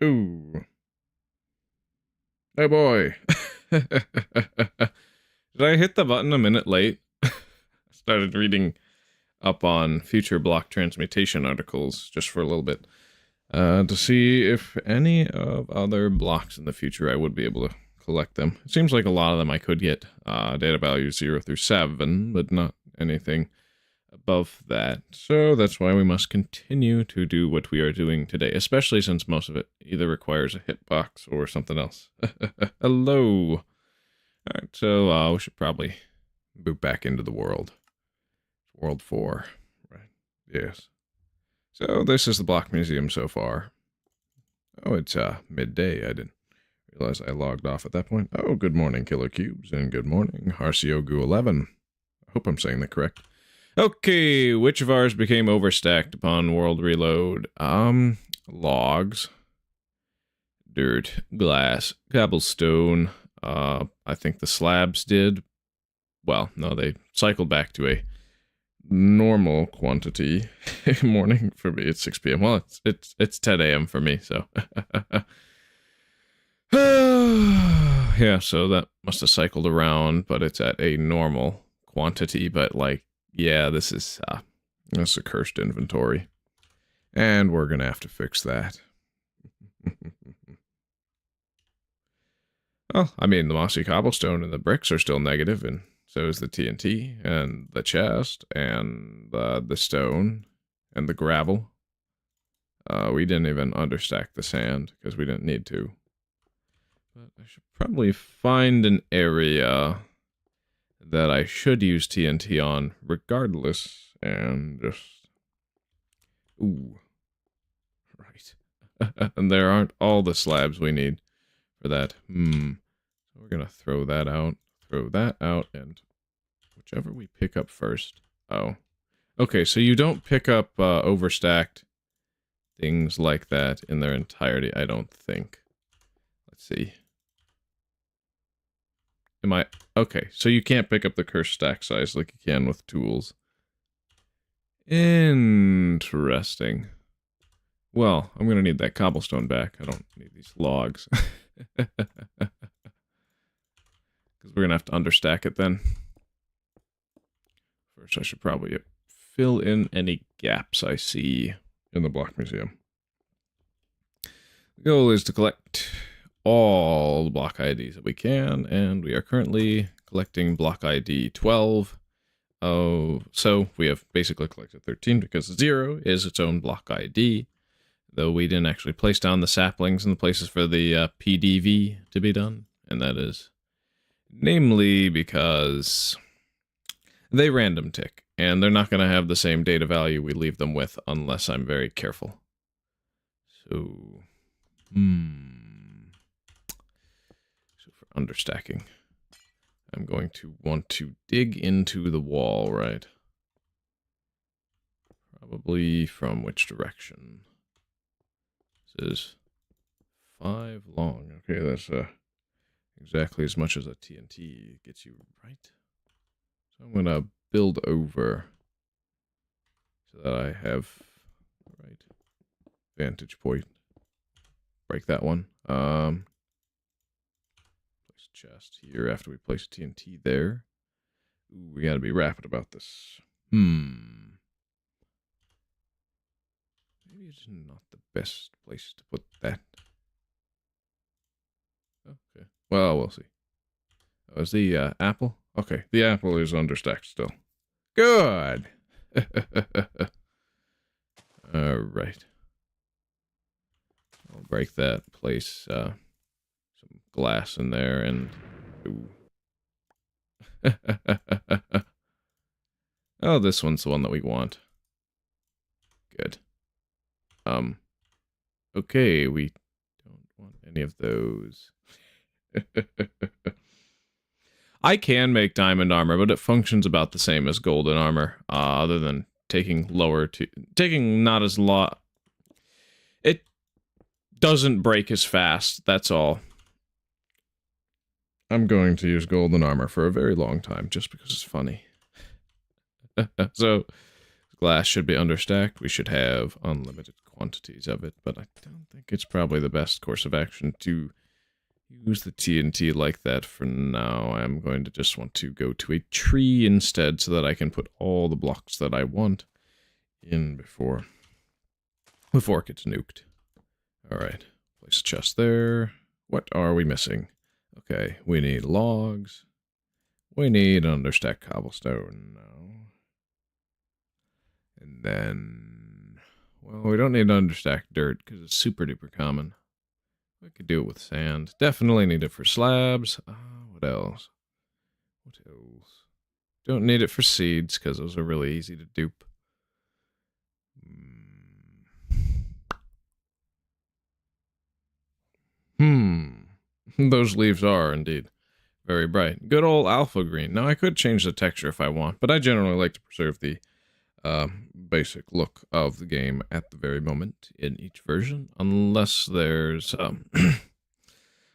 Ooh. Oh boy. Did I hit the button a minute late? I started reading up on future block transmutation articles just for a little bit to see if any of other blocks in the future I would be able to collect them. It seems like a lot of them I could get data values 0 through 7, but not anything above that. So that's why we must continue to do what we are doing today, especially since most of it either requires a hitbox or something else. Hello. Alright, so we should probably boot back into the world. World 4. Right. Yes. So this is the block museum so far. Oh, it's midday. I didn't realize I logged off at that point. Oh, good morning, Killer Cubes, and good morning, Harciogu11. I hope I'm saying that correct. Okay, which of ours became overstacked upon world reload? Logs, dirt, glass, cobblestone. I think the slabs did. Well, no, they cycled back to a normal quantity. Morning for me. It's 6 p.m. Well, it's 10 a.m. for me, so. Yeah, so that must have cycled around, but it's at a normal quantity. But like, yeah, this is a cursed inventory, and we're gonna have to fix that. Well, I mean, the mossy cobblestone and the bricks are still negative, and so is the TNT, and the chest, and the stone, and the gravel. We didn't even understack the sand, because we didn't need to. But I should probably find an area that I should use TNT on, regardless, and just... Ooh. Right. And there aren't all the slabs we need for that. So we're gonna throw that out, and whichever we pick up first. Oh. Okay, so you don't pick up overstacked things like that in their entirety, I don't think. Let's see. Am I... Okay, so you can't pick up the cursed stack size like you can with tools. Interesting. Well, I'm gonna need that cobblestone back. I don't need these logs. Because we're gonna have to understack it then. First, I should probably fill in any gaps I see in the block museum. The goal is to collect all the block IDs that we can, and we are currently collecting block ID 12. Oh, so we have basically collected 13 because 0 is its own block ID, though we didn't actually place down the saplings in the places for the PDV to be done, and that is namely because they random tick, and they're not going to have the same data value we leave them with unless I'm very careful. So, So for understacking, I'm going to want to dig into the wall, right? Probably from which direction? This is 5 long. Okay, that's exactly as much as a TNT gets you, right? So I'm going to build over so that I have the right vantage point. Break that one. Place chest here after we place TNT there. Ooh, we gotta be rapid about this. Maybe it's not the best place to put that. Okay. Well, we'll see. Oh, is the apple? Okay, the apple is understacked still. Good! Alright. I'll break that, place some glass in there, and... Ooh. Oh, this one's the one that we want. Good. Okay, we don't want any of those. I can make diamond armor, but it functions about the same as golden armor, other than taking not as lot. It doesn't break as fast, that's all. I'm going to use golden armor for a very long time, just because it's funny. So, Glass should be understacked. We should have unlimited quantities of it, but I don't think it's probably the best course of action to use the TNT like that for now. I'm going to just want to go to a tree instead so that I can put all the blocks that I want in before it gets nuked. Alright, place a chest there. What are we missing? Okay, we need logs. We need understacked cobblestone now. And then, well, we don't need understacked dirt because it's super duper common. We could do it with sand. Definitely need it for slabs. What else? What else? Don't need it for seeds because those are really easy to dupe. Those leaves are indeed very bright. Good old alpha green. Now I could change the texture if I want, but I generally like to preserve the basic look of the game at the very moment in each version, unless there's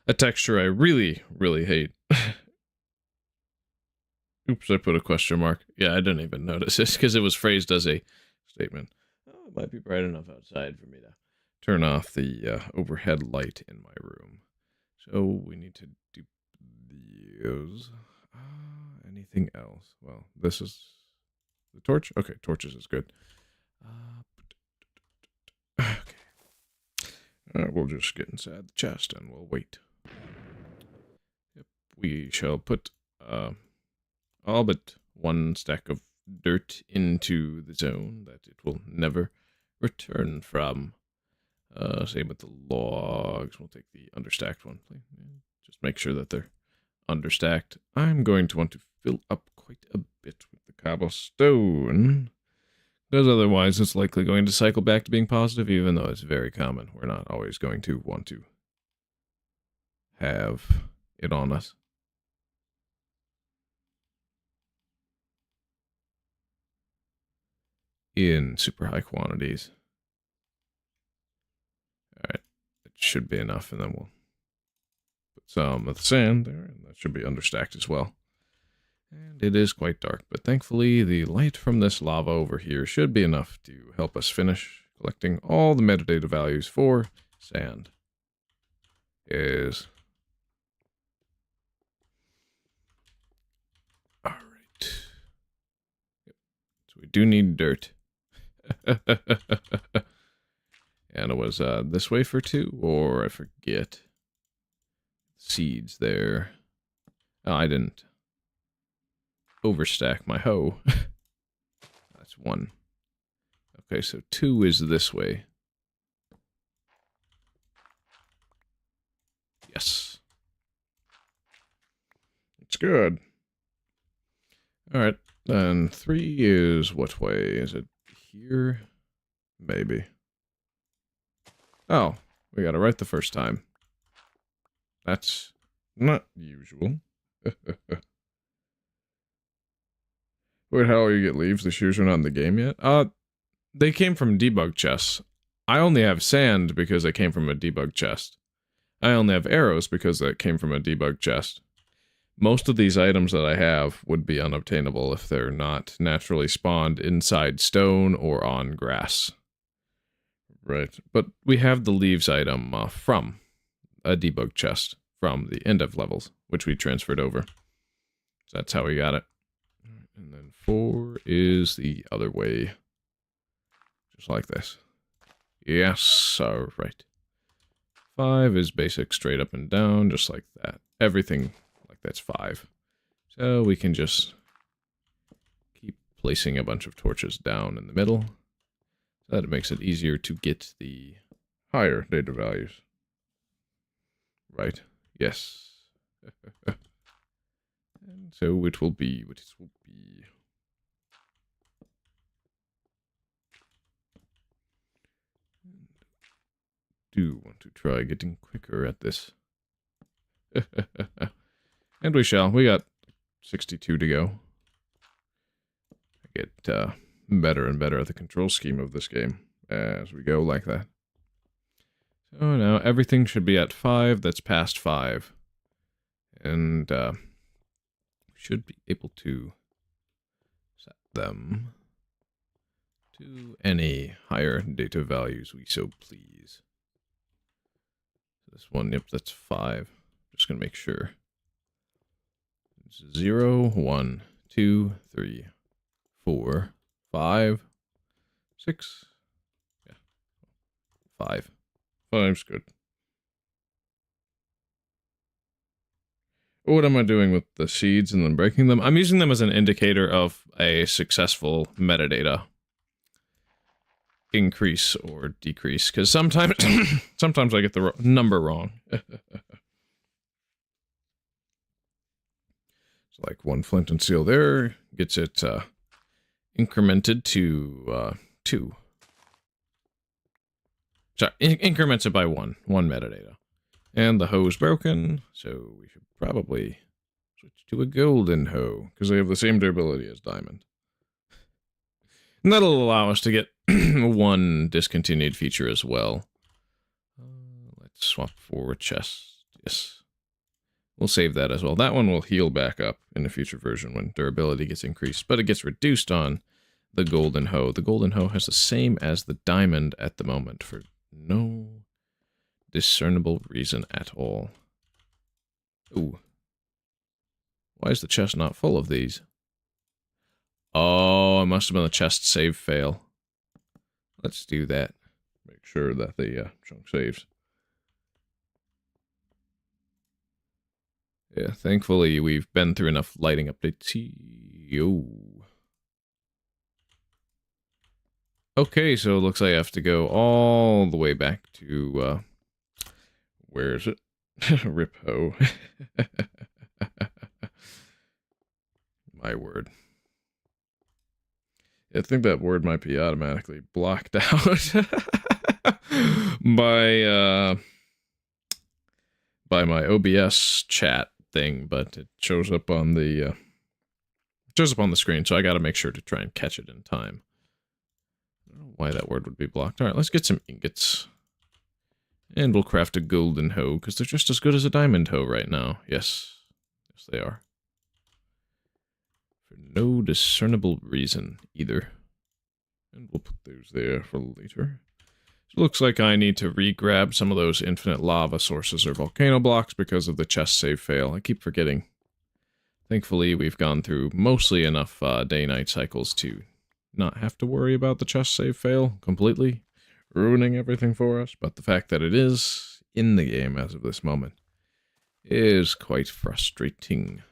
a texture I really, really hate. Oops, I put a question mark. Yeah, I didn't even notice this because it was phrased as a statement. Oh, it might be bright enough outside for me to turn off the overhead light in my room. So we need to do those. Anything else? Well, this is the torch. Okay, torches is good. Okay. We'll just get inside the chest and we'll wait. Yep, we shall put all but one stack of dirt into the zone that it will never return from. Same with the logs. We'll take the understacked one. Just make sure that they're understacked. I'm going to want to fill up quite a bit with the cobblestone, because otherwise it's likely going to cycle back to being positive, even though it's very common. We're not always going to want to have it on us. In super high quantities. Alright, it should be enough, and then we'll put some of the sand there, and that should be understacked as well. And it is quite dark, but thankfully the light from this lava over here should be enough to help us finish collecting all the metadata values for sand. Alright. Yep. So we do need dirt. And it was this way for 2, or I forget. Seeds there. Oh, I didn't overstack my hoe. That's 1. Okay, so 2 is this way. Yes. It's good. Alright, then 3 is what way? Is it here? Maybe. Oh, we got it right the first time. That's not usual. Wait, how you get leaves? The shoes are not in the game yet? They came from debug chests. I only have sand because they came from a debug chest. I only have arrows because that came from a debug chest. Most of these items that I have would be unobtainable if they're not naturally spawned inside stone or on grass. Right, but we have the leaves item from a debug chest from the Indev levels, which we transferred over. So that's how we got it. And then 4 is the other way. Just like this. Yes, alright. 5 is basic straight up and down, just like that. Everything like that's 5. So we can just keep placing a bunch of torches down in the middle. So that it makes it easier to get the higher data values. Right. Yes. And so it will be what it will be. Do want to try getting quicker at this. And we shall. We got 62 to go. I get better and better at the control scheme of this game as we go like that. So now everything should be at 5. That's past 5. And we should be able to set them to any higher data values we so please. This one, yep, that's 5. Just gonna make sure. 0, 1, 2, 3, 4, 5, 6. Yeah, 5. 5's good. What am I doing with the seeds and then breaking them? I'm using them as an indicator of a successful metadata increase or decrease, because sometimes sometimes I get the number wrong. So like 1 flint and steel there gets it incremented to 2. Sorry, increments it by 1 metadata. And the hoe's broken, so we should probably switch to a golden hoe, because they have the same durability as diamond. And that'll allow us to get 1 discontinued feature as well. Let's swap for a chest. Yes. We'll save that as well. That one will heal back up in a future version when durability gets increased, but it gets reduced on the golden hoe. The golden hoe has the same as the diamond at the moment for no discernible reason at all. Ooh. Why is the chest not full of these? Oh, it must have been the chest save fail. Let's do that. Make sure that the chunk saves. Yeah, thankfully we've been through enough lighting updates. Yo. Okay, so it looks like I have to go all the way back to, where is it? Rip ho. My word. I think that word might be automatically blocked out by my OBS chat thing, but it shows up on the screen, so I got to make sure to try and catch it in time. I don't know why that word would be blocked. All right, let's get some ingots. And we'll craft a golden hoe, because they're just as good as a diamond hoe right now. Yes. Yes, they are. For no discernible reason, either. And we'll put those there for later. It looks like I need to re-grab some of those infinite lava sources or volcano blocks because of the chest save fail. I keep forgetting. Thankfully, we've gone through mostly enough day-night cycles to not have to worry about the chest save fail completely ruining everything for us, but the fact that it is in the game as of this moment is quite frustrating.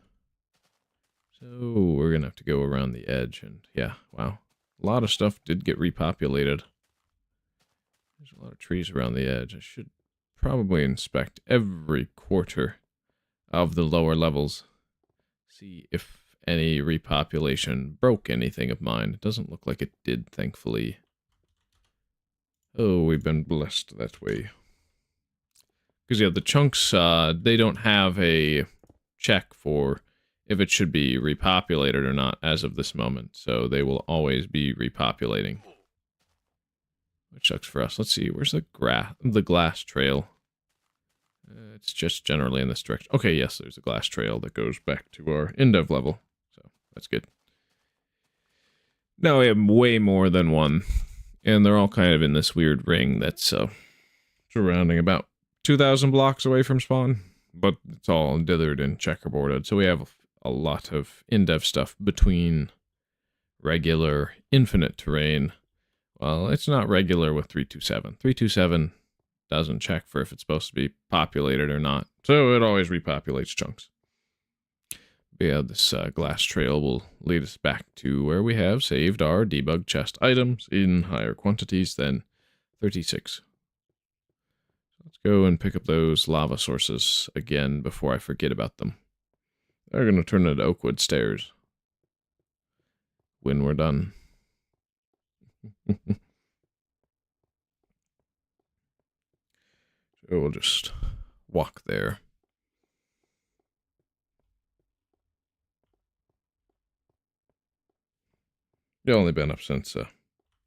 So we're gonna have to go around the edge, and yeah, wow. A lot of stuff did get repopulated. There's a lot of trees around the edge. I should probably inspect every quarter of the lower levels. See if any repopulation broke anything of mine. It doesn't look like it did, thankfully. Oh, we've been blessed that way. Because, yeah, the chunks, they don't have a check for if it should be repopulated or not as of this moment. So they will always be repopulating. Which sucks for us. Let's see, where's the glass trail? It's just generally in this direction. Okay, yes, there's a glass trail that goes back to our Indev level. So, that's good. Now we have way more than one. And they're all kind of in this weird ring that's surrounding about 2,000 blocks away from spawn. But it's all dithered and checkerboarded. So we have a lot of Indev stuff between regular infinite terrain. Well, it's not regular with 327. 327 doesn't check for if it's supposed to be populated or not. So it always repopulates chunks. But yeah, this glass trail will lead us back to where we have saved our debug chest items in higher quantities than 36. Let's go and pick up those lava sources again before I forget about them. They're going to turn into Oakwood stairs when we're done. So we'll just walk there. I've only been up since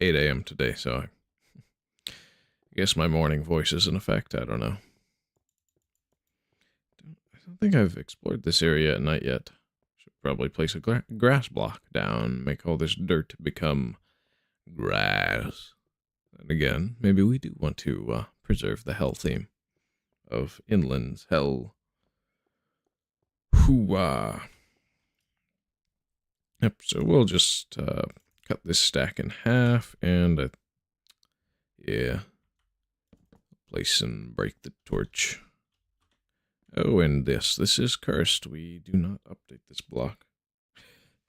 8 a.m. today, so I guess my morning voice is in effect. I don't know. I don't think I've explored this area at night yet. Should probably place a grass block down, make all this dirt become grass. And again, maybe we do want to preserve the hell theme of inlands, hell. Hoo-ah. Yep, so we'll just cut this stack in half, and yeah, place and break the torch. Oh, and this is cursed. We do not update this block.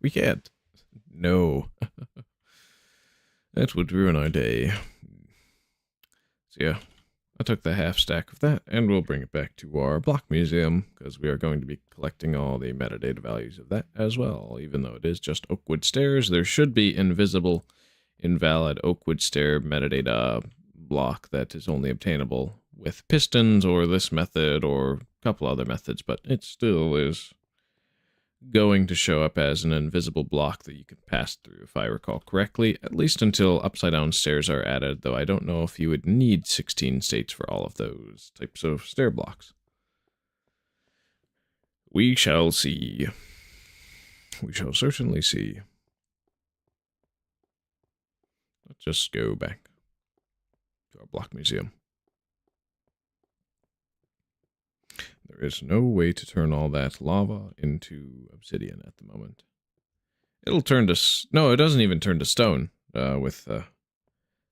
We can't. No. That would ruin our day. So yeah, I took the half stack of that, and we'll bring it back to our block museum, because we are going to be collecting all the metadata values of that as well. Even though it is just Oakwood Stairs, there should be invisible, invalid Oakwood Stair metadata block that is only obtainable with pistons or this method or a couple other methods, but it still is going to show up as an invisible block that you can pass through, if I recall correctly, at least until upside down stairs are added, though I don't know if you would need 16 states for all of those types of stair blocks. We shall see. We shall certainly see. Let's just go back to our block museum. There is no way to turn all that lava into obsidian at the moment. It'll turn to... No, it doesn't even turn to stone with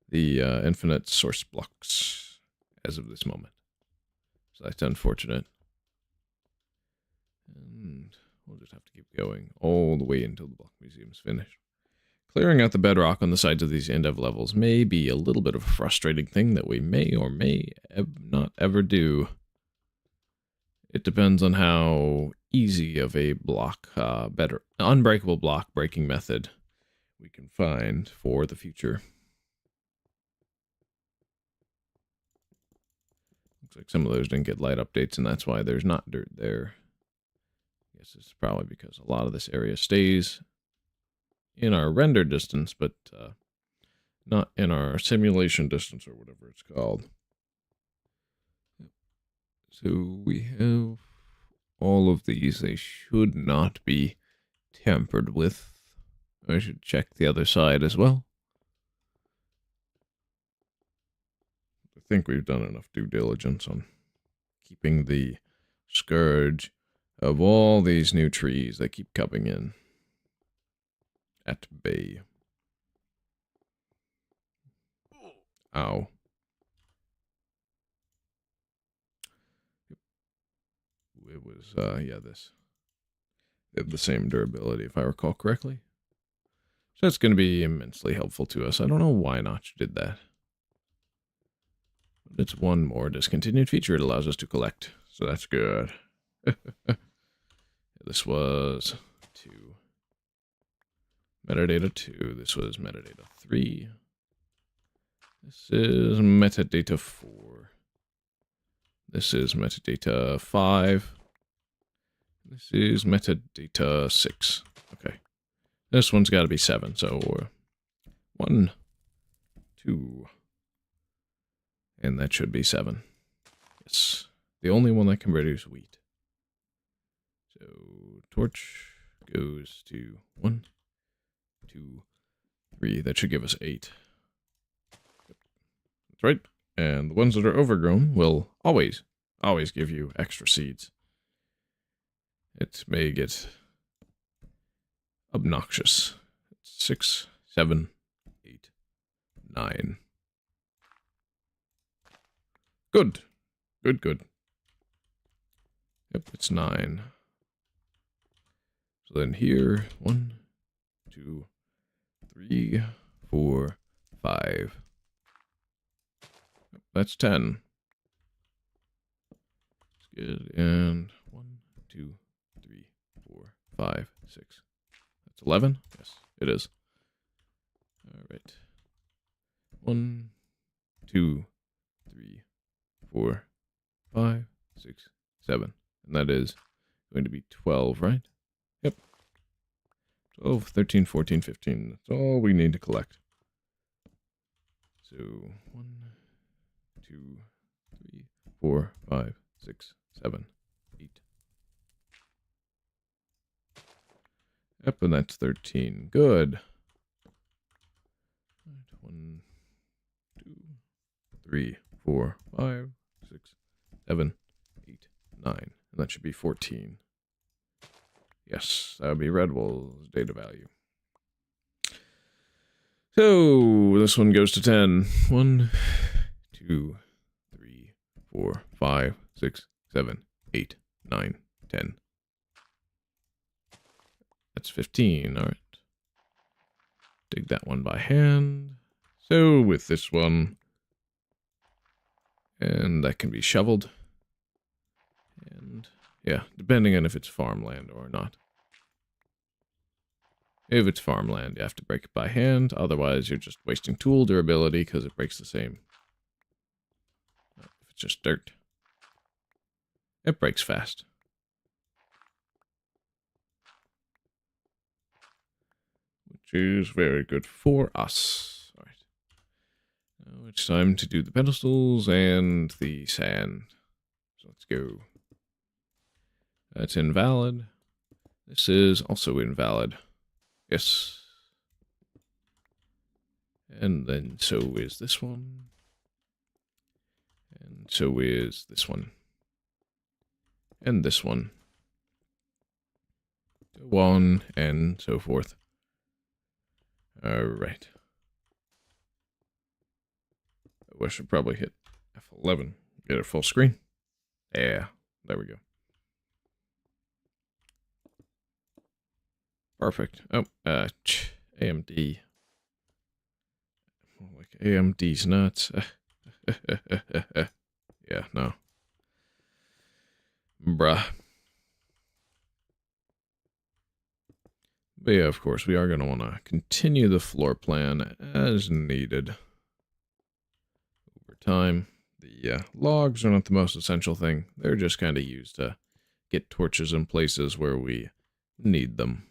the infinite source blocks as of this moment. So that's unfortunate. And we'll just have to keep going all the way until the block museum's finished. Clearing out the bedrock on the sides of these Indev levels may be a little bit of a frustrating thing that we may or may not ever do. It depends on how easy of a block, unbreakable block breaking method we can find for the future. Looks like some of those didn't get light updates, and that's why there's not dirt there. I guess it's probably because a lot of this area stays in our render distance, but not in our simulation distance or whatever it's called. So we have all of these. They should not be tampered with. I should check the other side as well. I think we've done enough due diligence on keeping the scourge of all these new trees that keep coming in at bay. Ow. It was, yeah, this. They have the same durability, if I recall correctly. So it's going to be immensely helpful to us. I don't know why Notch did that. But it's one more discontinued feature it allows us to collect. So that's good. This was 2. Metadata 2. This was metadata 3. This is metadata 4. This is metadata 5. This is metadata 6. Okay. This one's got to be 7. So 1, 2, and that should be 7. Yes. The only one that can produce wheat. So torch goes to 1, 2, 3. That should give us 8. That's right. And the ones that are overgrown will always give you extra seeds. It may get obnoxious. 6, 7, 8, 9. Good. Good, good. Yep, it's 9. So then here, 1, 2, 3, 4, 5. Yep, that's 10. That's good. And 1, 2, 3, 4, 5, 6. That's 11? Yes, it is. All right. 1, 2, 3, 4, 5, 6, 7. And that is going to be 12, right? Yep. 12, 13, 14, 15. That's all we need to collect. So 1, 2, 3, 4, 5, 6, 7, 8. Yep, and that's 13. Good. 1, 2, 3, 4, 5, 6, 7, 8, 9. And that should be 14. Yes, that would be Redwool's data value. So this one goes to 10. 1, 2, 3, 4, 5, 6, 7, 8, 9, 10. That's 15. All right. Dig that one by hand. So with this one, and that can be shoveled. And yeah, depending on if it's farmland or not. If it's farmland, you have to break it by hand. Otherwise, you're just wasting tool durability because it breaks the same. If it's just dirt, it breaks fast. Which is very good for us. All right. Now it's time to do the pedestals and the sand. So let's go. That's invalid. This is also invalid. Yes. And then so is this one. And so is this one. And this one. So on and so forth. Alright. I should probably hit F11. Get it full screen. Yeah, there we go. Perfect. Oh, AMD. Like AMD's nuts. Yeah, no. Bruh. But yeah, of course, we are going to want to continue the floor plan as needed over time. The logs are not the most essential thing. They're just kind of used to get torches in places where we need them.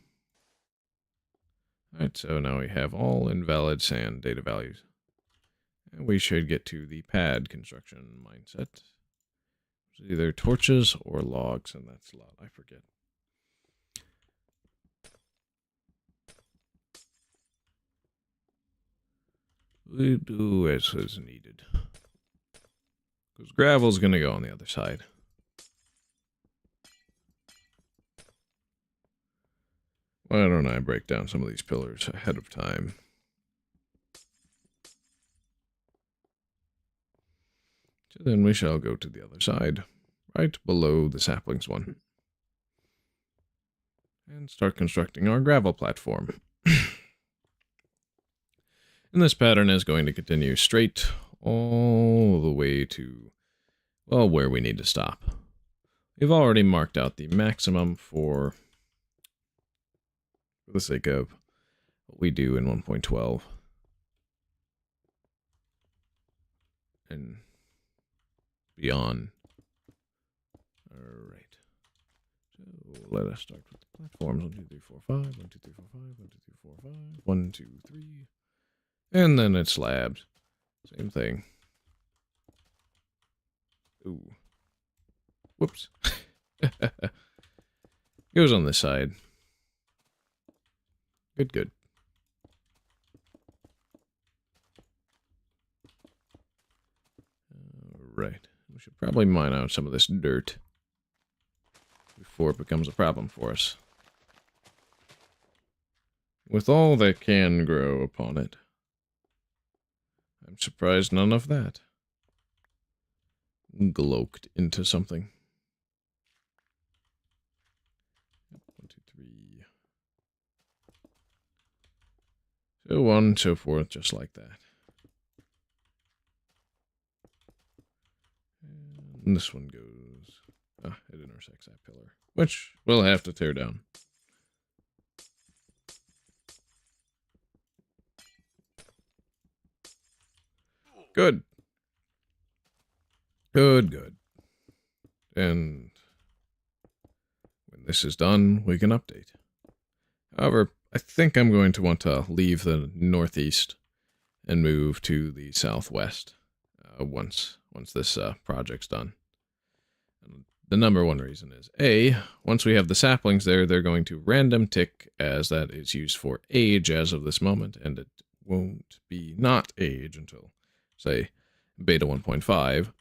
Alright, so now we have all invalid sand data values. And we should get to the pad construction mindset. It's either torches or logs, and that's a lot, I forget. We do as is needed. Because gravel's going to go on the other side. Why don't I break down some of these pillars ahead of time? So then we shall go to the other side, right below the saplings one. And start constructing our gravel platform. And this pattern is going to continue straight all the way to, well, where we need to stop. We've already marked out the maximum for the sake of what we do in 1.12. And beyond. Alright. So let us start with the platforms. 1, 2, 3, 4, 5. 1, 2, 3, 4, 5. 1, 2, 3, 4, 5. 1, 2, 3. And then it's slabs. Same thing. Ooh. Whoops. Goes on this side. Good, good. Alright. We should probably mine out some of this dirt before it becomes a problem for us. With all that can grow upon it. I'm surprised none of that gloked into something. 1, 2, 3. So on, so forth, just like that. And this one goes... it intersects that pillar, which we'll have to tear down. Good. Good, good. And when this is done, we can update. However, I think I'm going to want to leave the northeast and move to the southwest once this project's done. And the number one reason is, A, once we have the saplings there, they're going to random tick as that is used for age as of this moment, and it won't be not age until, say, beta 1.5.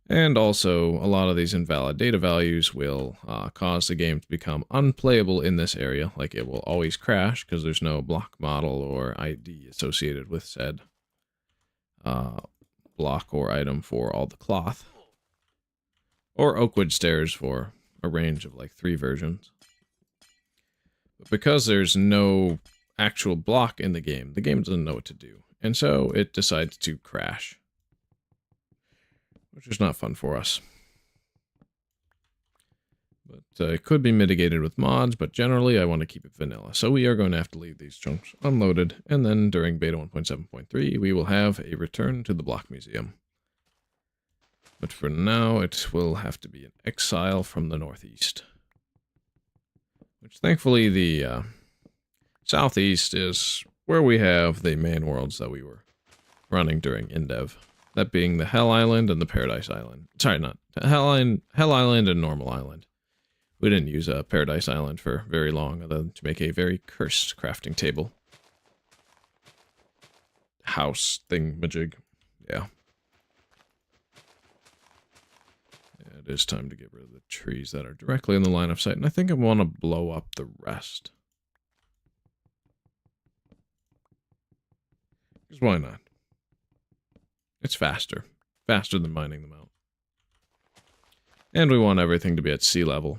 And also, a lot of these invalid data values will cause the game to become unplayable in this area. Like, it will always crash because there's no block model or ID associated with said block or item for all the cloth. Or Oakwood Stairs for a range of like 3 versions. But because there's no actual block in the game doesn't know what to do. And so it decides to crash. Which is not fun for us. But it could be mitigated with mods, but generally I want to keep it vanilla. So we are going to have to leave these chunks unloaded, and then during beta 1.7.3 we will have a return to the block museum. But for now it will have to be an exile from the northeast. Which thankfully the southeast is where we have the main worlds that we were running during Indev. That being the Hell Island and the Paradise Island. Sorry, not Hell Island and Normal Island. We didn't use Paradise Island for very long, other than to make a very cursed crafting table. House thingamajig. Yeah. It is time to get rid of the trees that are directly in the line of sight, and I think I want to blow up the rest. Because why not? It's faster. Faster than mining them out. And we want everything to be at sea level.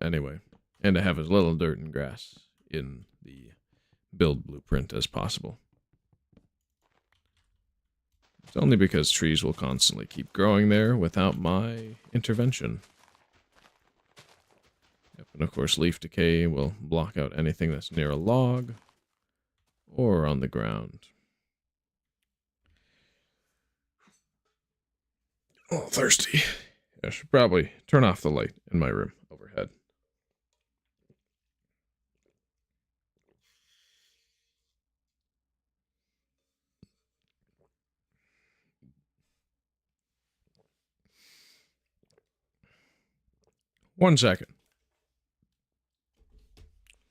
Anyway. And to have as little dirt and grass in the build blueprint as possible. It's only because trees will constantly keep growing there without my intervention. Yep, and of course leaf decay will block out anything that's near a log or on the ground. Oh, thirsty. I should probably turn off the light in my room overhead. One second.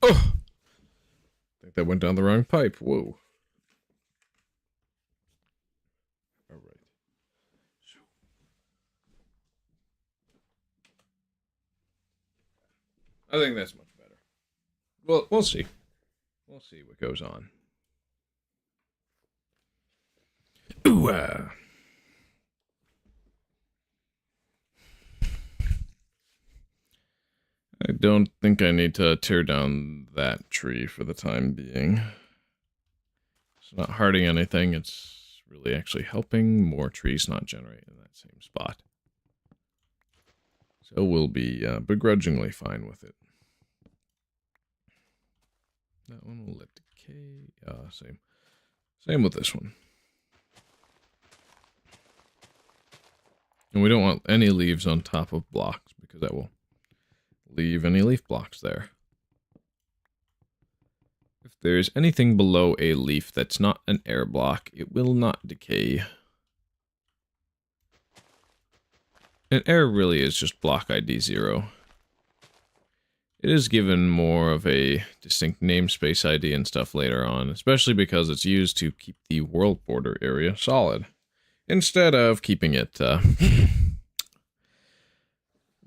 Oh! I think that went down the wrong pipe. Whoa. All right. I think that's much better. Well, we'll see. We'll see what goes on. Ooh, I don't think I need to tear down that tree for the time being. It's not hurting anything. It's really actually helping more trees not generate in that same spot. So we'll be begrudgingly fine with it. That one will let decay. Same with this one. And we don't want any leaves on top of blocks because that will leave any leaf blocks there. If there's anything below a leaf that's not an air block, it will not decay. And air really is just block ID 0. It is given more of a distinct namespace ID and stuff later on, especially because it's used to keep the world border area solid, instead of keeping it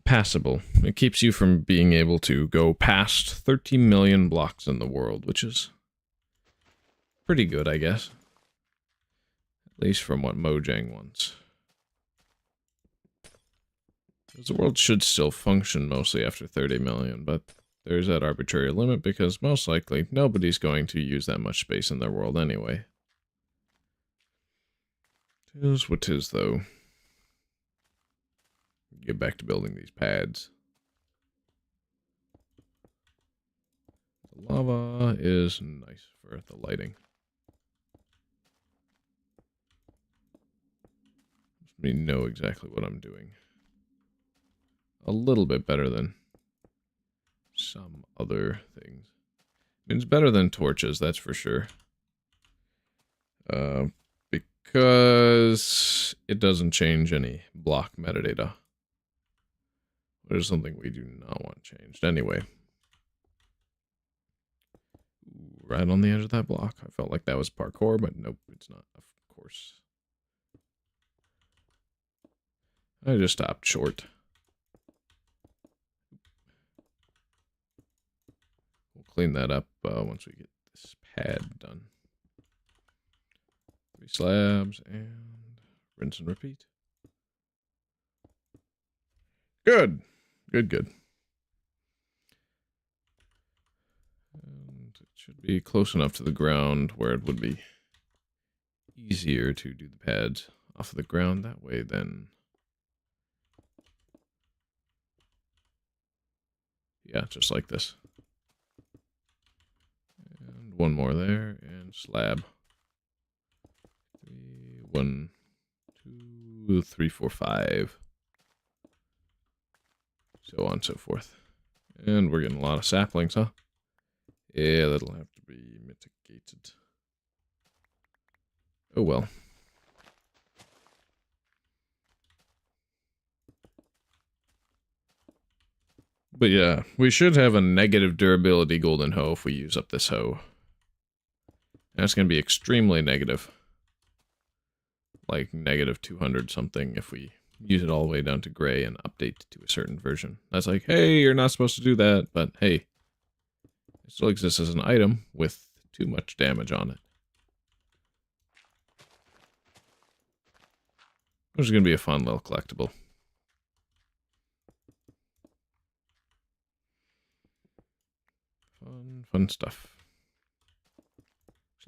passable. It keeps you from being able to go past 30 million blocks in the world, which is pretty good, I guess. At least from what Mojang wants. Because the world should still function mostly after 30 million, but there's that arbitrary limit because most likely nobody's going to use that much space in their world anyway. 'Tis what 'tis, though. Get back to building these pads. The lava is nice for the lighting. Let me know exactly what I'm doing. A little bit better than some other things. I mean, it's better than torches, that's for sure. Because it doesn't change any block metadata. Which is something we do not want changed anyway. Ooh, right on the edge of that block. I felt like that was parkour, but nope, it's not, of course. I just stopped short. We'll clean that up once we get this pad done. 3 slabs and rinse and repeat. Good. Good. And it should be close enough to the ground where it would be easier to do the pads off of the ground. That way then... yeah, just like this. And one more there, and slab. 1, 2, 3, 4, 5. So on and so forth. And we're getting a lot of saplings, huh? Yeah, that'll have to be mitigated. Oh well. But yeah, we should have a negative durability golden hoe if we use up this hoe. And it's going to be extremely negative. Like negative 200 something if we use it all the way down to gray and update to a certain version. That's like, hey, you're not supposed to do that, but hey, it still exists as an item with too much damage on it. Which is going to be a fun little collectible. Fun stuff.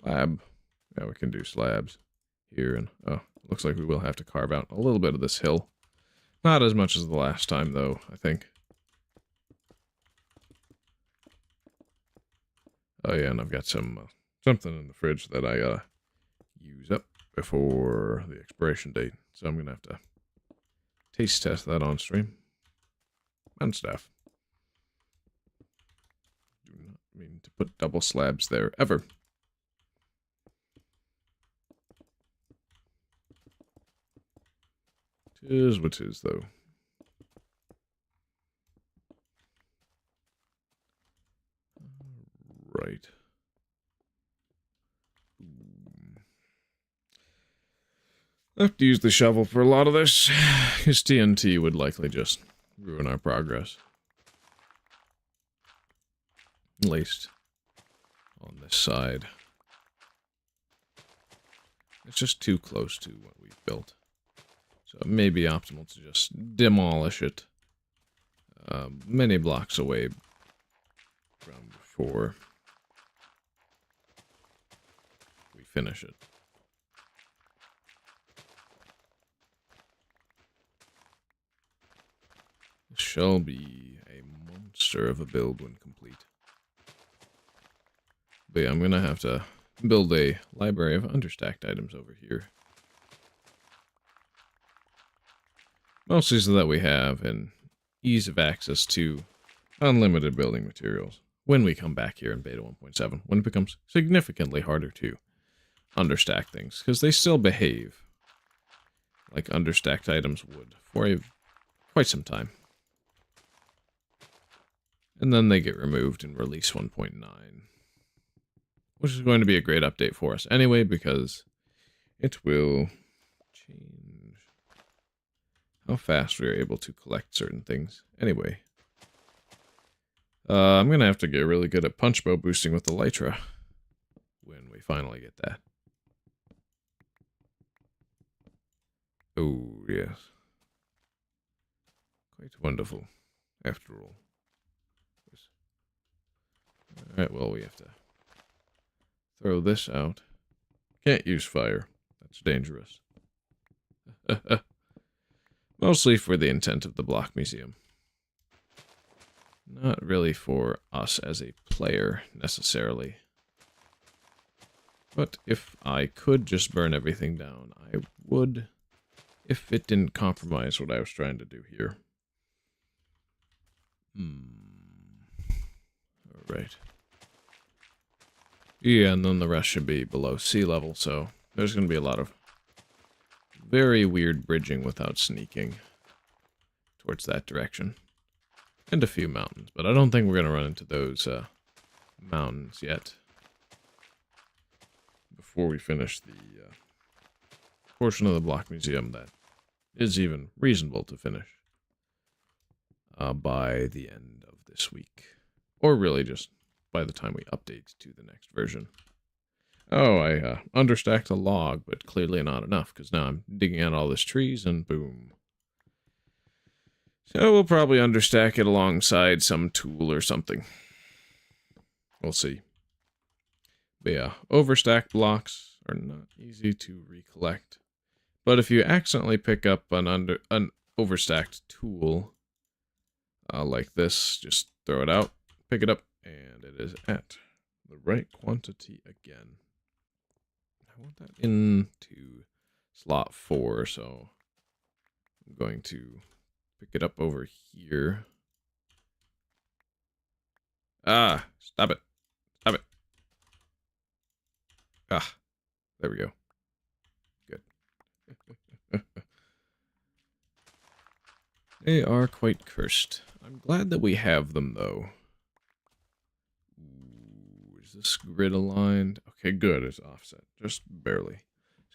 Slab. Yeah, we can do slabs here. And oh, looks like we will have to carve out a little bit of this hill. Not as much as the last time, though, I think. Oh, yeah, and I've got some something in the fridge that I gotta use up before the expiration date. So I'm gonna have to taste test that on stream. And stuff. Do not mean to put double slabs there, ever. Tis what tis, though. Right. I have to use the shovel for a lot of this, because TNT would likely just ruin our progress. At least on this side. It's just too close to what we've built. So it may be optimal to just demolish it many blocks away from before we finish it. This shall be a monster of a build when complete. But yeah, I'm gonna have to build a library of understacked items over here. Mostly so that we have an ease of access to unlimited building materials when we come back here in beta 1.7, when it becomes significantly harder to understack things, because they still behave like understacked items would for quite some time. And then they get removed in release 1.9, which is going to be a great update for us anyway, because it will change how fast we are able to collect certain things. Anyway, I'm going to have to get really good at punch bow boosting with the Lytra when we finally get that. Oh, yes. Quite wonderful, after all. Alright, well, we have to throw this out. Can't use fire. That's dangerous. Mostly for the intent of the block museum. Not really for us as a player, necessarily. But if I could just burn everything down, I would, if it didn't compromise what I was trying to do here. Alright. Yeah, and then the rest should be below sea level, so there's going to be a lot of very weird bridging without sneaking towards that direction. And a few mountains, but I don't think we're going to run into those mountains yet. before we finish the portion of the block museum that is even reasonable to finish by the end of this week. Or really just by the time we update to the next version. Oh, I understacked a log, but clearly not enough, because now I'm digging out all this trees, and boom. So we'll probably understack it alongside some tool or something. We'll see. But yeah, overstacked blocks are not easy to recollect. But if you accidentally pick up an overstacked tool, like this, just throw it out, pick it up, and it is at the right quantity again. I want that into slot 4, so I'm going to pick it up over here. Ah, stop it. Stop it. Ah, there we go. Good. They are quite cursed. I'm glad that we have them, though. Ooh, is this grid aligned? Okay, good. It's offset. Just barely.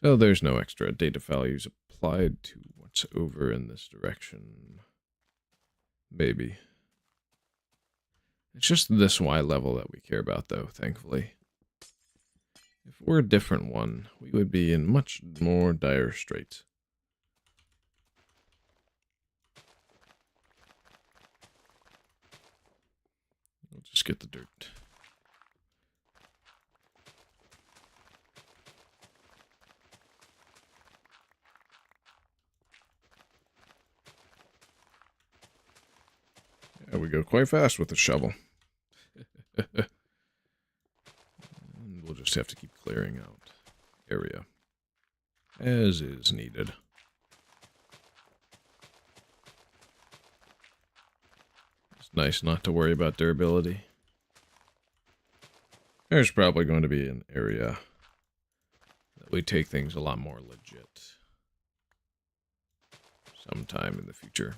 So there's no extra data values applied to what's over in this direction. Maybe. It's just this Y level that we care about, though, thankfully. If we're a different one, we would be in much more dire straits. We'll just get the dirt. Yeah, we go quite fast with the shovel. And we'll just have to keep clearing out area as is needed. It's nice not to worry about durability. There's probably going to be an area that we take things a lot more legit sometime in the future.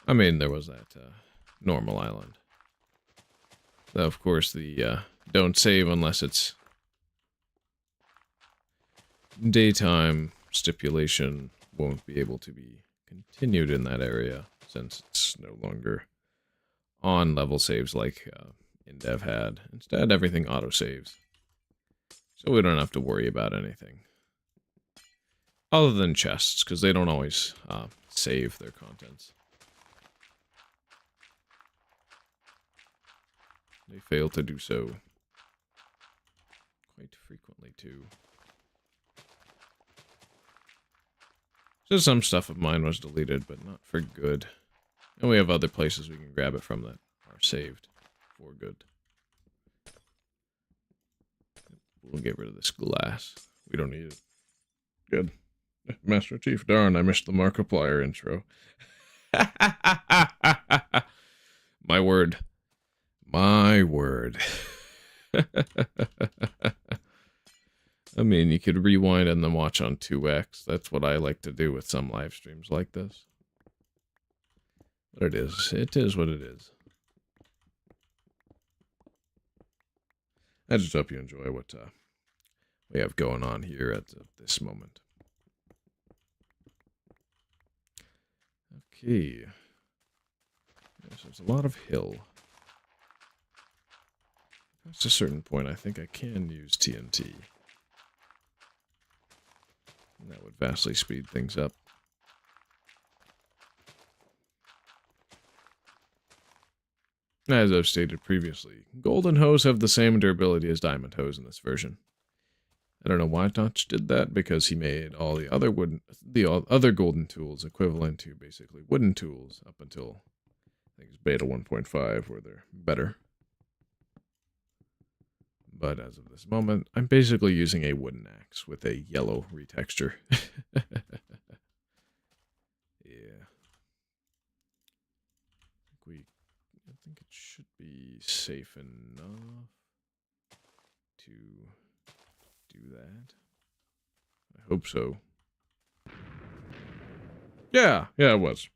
I mean, there was that normal island. Though, of course, the don't save unless it's daytime stipulation won't be able to be continued in that area since it's no longer on level saves like Indev had. Instead, everything auto-saves. So we don't have to worry about anything. Other than chests, because they don't always save their contents. They fail to do so quite frequently, too. So some stuff of mine was deleted, but not for good. And we have other places we can grab it from that are saved for good. We'll get rid of this glass. We don't need it. Good. Master Chief, darn, I missed the Markiplier intro. My word. My word. I mean, you could rewind and then watch on 2x. That's what I like to do with some live streams like this. But it is what it is. I just hope you enjoy what we have going on here at this moment. Okay. Yes, there's a lot of hill. Past a certain point, I think I can use TNT. And that would vastly speed things up. As I've stated previously, golden hose have the same durability as diamond hose in this version. I don't know why Notch did that, because he made all the other golden tools equivalent to basically wooden tools up until I think it's beta 1.5 where they're better. But as of this moment, I'm basically using a wooden axe with a yellow retexture. Yeah. I think it should be safe enough to do that. I hope so. Yeah, it was.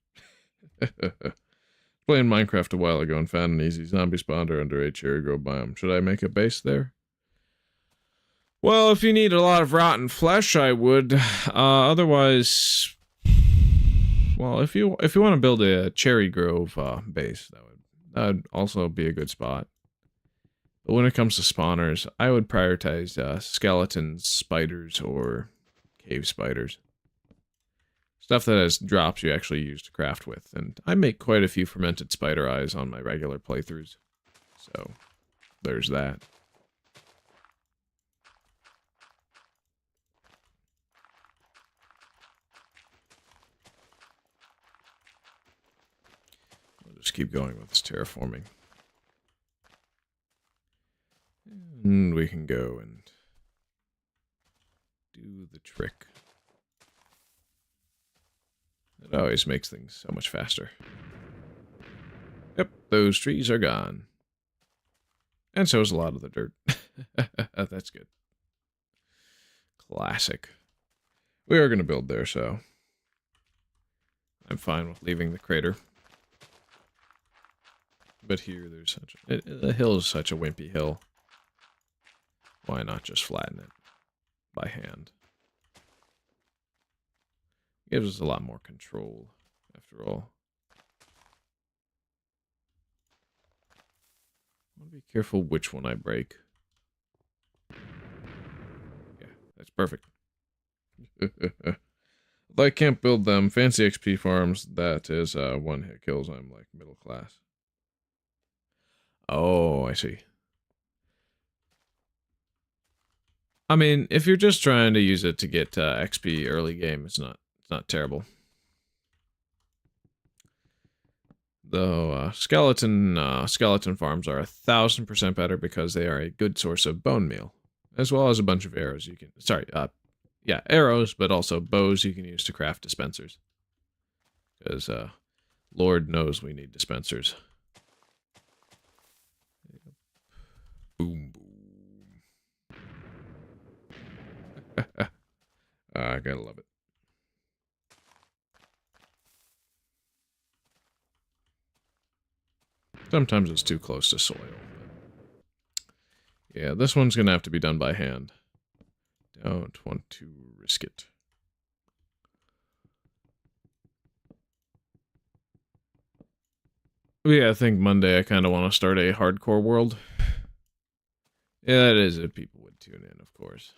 Playing Minecraft a while ago and found an easy zombie spawner under a cherry grove biome. Should I make a base there? Well, if you need a lot of rotten flesh, I would. Otherwise, well, if you want to build a cherry grove base, that would also be a good spot. But when it comes to spawners, I would prioritize skeletons, spiders, or cave spiders. Stuff that has drops you actually use to craft with. And I make quite a few fermented spider eyes on my regular playthroughs. So, there's that. I'll just keep going with this terraforming. And we can go and do the trick. It always makes things so much faster. Yep, those trees are gone. And so is a lot of the dirt. That's good. Classic. We are going to build there, so I'm fine with leaving the crater. But here, there's such the hill is such a wimpy hill. Why not just flatten it by hand? Gives us a lot more control, after all. I want to be careful which one I break. Yeah, that's perfect. Although I can't build them fancy XP farms, that is one hit kills. I'm like middle class. Oh, I see. I mean, if you're just trying to use it to get XP early game, it's not terrible. Though skeleton farms are 1,000% better because they are a good source of bone meal, as well as a bunch of arrows you can. Yeah, arrows, but also bows you can use to craft dispensers. Because Lord knows we need dispensers. Boom, boom. I gotta love it. Sometimes it's too close to soil. Yeah, this one's gonna have to be done by hand. Don't want to risk it. Yeah, I think Monday I kind of want to start a hardcore world. Yeah, that is if people would tune in, of course.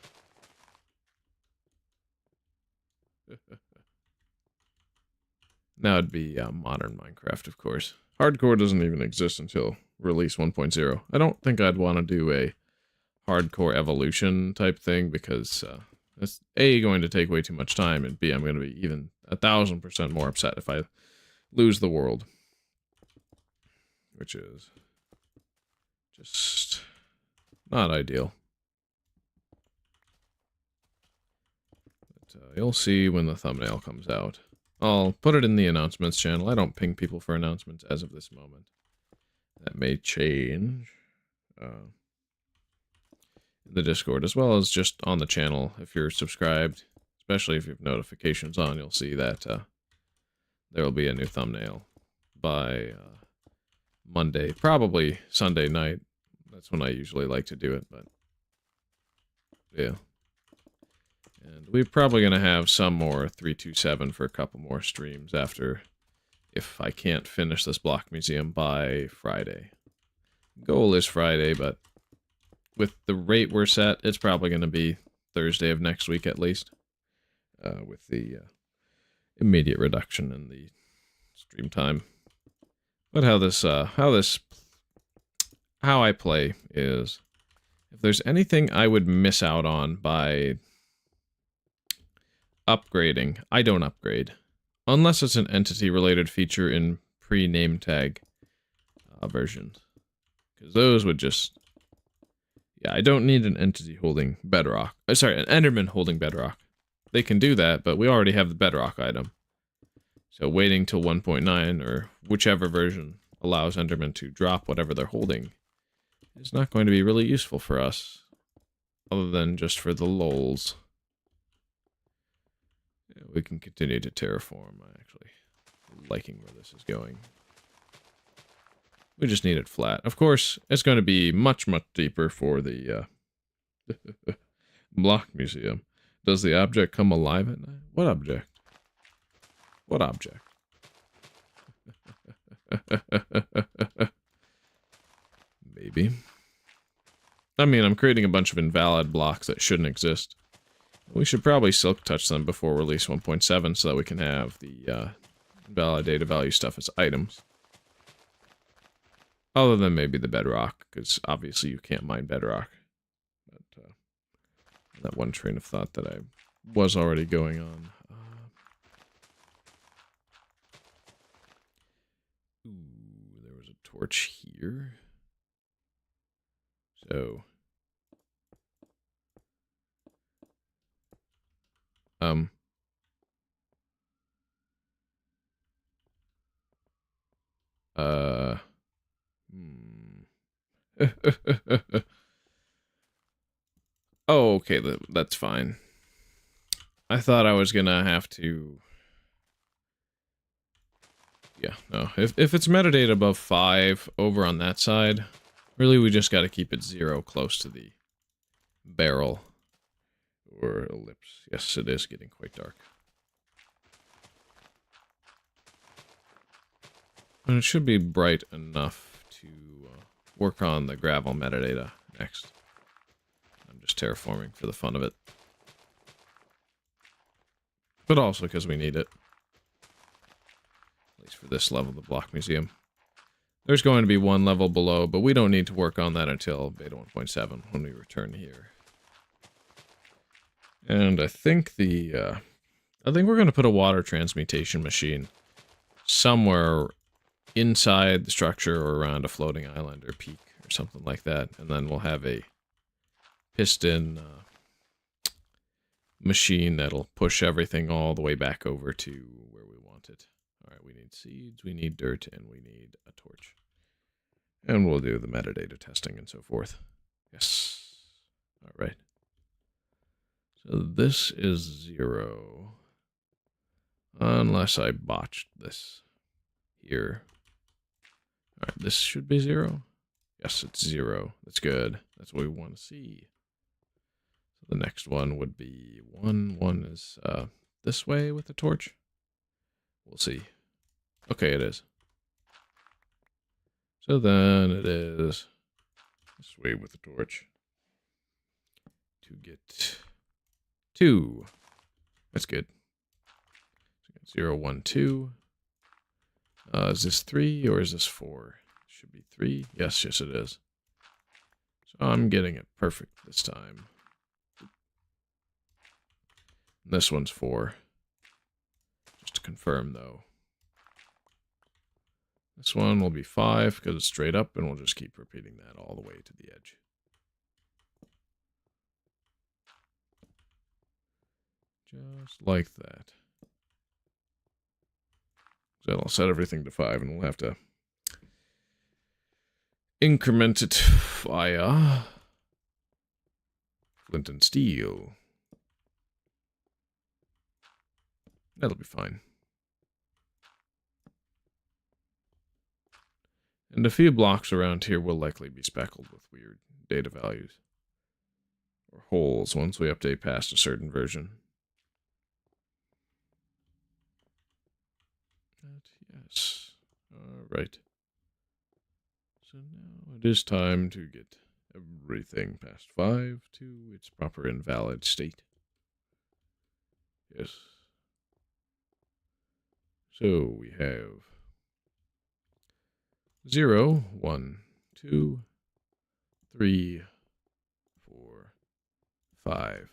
Now it'd be modern Minecraft, of course. Hardcore doesn't even exist until release 1.0. I don't think I'd want to do a hardcore evolution type thing because it's A, going to take way too much time, and B, I'm going to be even 1,000% more upset if I lose the world. Which is just not ideal. But you'll see when the thumbnail comes out. I'll put it in the announcements channel. I don't ping people for announcements as of this moment. That may change in the Discord, as well as just on the channel. If you're subscribed, especially if you have notifications on, you'll see that there will be a new thumbnail by Monday, probably Sunday night. That's when I usually like to do it, but yeah. And we're probably going to have some more 327 for a couple more streams after, if I can't finish this block museum by Friday. Goal is Friday, but with the rate we're set, it's probably going to be Thursday of next week at least, with the immediate reduction in the stream time. But how I play is, if there's anything I would miss out on by upgrading, I don't upgrade. Unless it's an entity-related feature in pre-name tag versions. Because those would just... Yeah, I don't need an entity holding bedrock. Sorry, an enderman holding bedrock. They can do that, but we already have the bedrock item. So waiting till 1.9, or whichever version allows endermen to drop whatever they're holding, is not going to be really useful for us. Other than just for the lols. Yeah, we can continue to terraform. I'm actually liking where this is going. We just need it flat. Of course, it's going to be much, much deeper for the block museum. Does the object come alive at night? What object? What object? Maybe. I mean, I'm creating a bunch of invalid blocks that shouldn't exist. We should probably silk touch them before release 1.7 so that we can have the invalid data value stuff as items. Other than maybe the bedrock, because obviously you can't mine bedrock. But that one train of thought that I was already going on. Ooh, there was a torch here. So... Oh, okay, that's fine. I thought I was gonna have to... Yeah, no. If it's metadata above 5 over on that side, really we just gotta keep it 0 close to the barrel. Or ellipse. Yes, it is getting quite dark. And it should be bright enough to work on the gravel metadata next. I'm just terraforming for the fun of it. But also because we need it. At least for this level of the block museum. There's going to be one level below, but we don't need to work on that until beta 1.7 when we return here. And I think we're going to put a water transmutation machine somewhere inside the structure or around a floating island or peak or something like that. And then we'll have a piston machine that'll push everything all the way back over to where we want it. All right, we need seeds, we need dirt, and we need a torch. And we'll do the metadata testing and so forth. Yes. All right. So this is 0. Unless I botched this here. Alright, this should be 0. Yes, it's 0. That's good. That's what we want to see. So the next one would be 1. 1 is this way with the torch. We'll see. Okay, it is. So then it is this way with the torch. To get 2. That's good. So 0, 1, 2. Is this 3 or is this 4? Should be 3. Yes, yes it is. So I'm getting it perfect this time. This one's 4. Just to confirm though. This one will be 5 because it's straight up, and we'll just keep repeating that all the way to the edge. Just like that. Then I'll set everything to 5, and we'll have to increment it via flint and steel. That'll be fine. And a few blocks around here will likely be speckled with weird data values. Or holes once we update past a certain version. Yes. Alright. So now it is time to get everything past 5 to its proper invalid state. Yes. So we have 0, 1, 2, 3, 4, 5.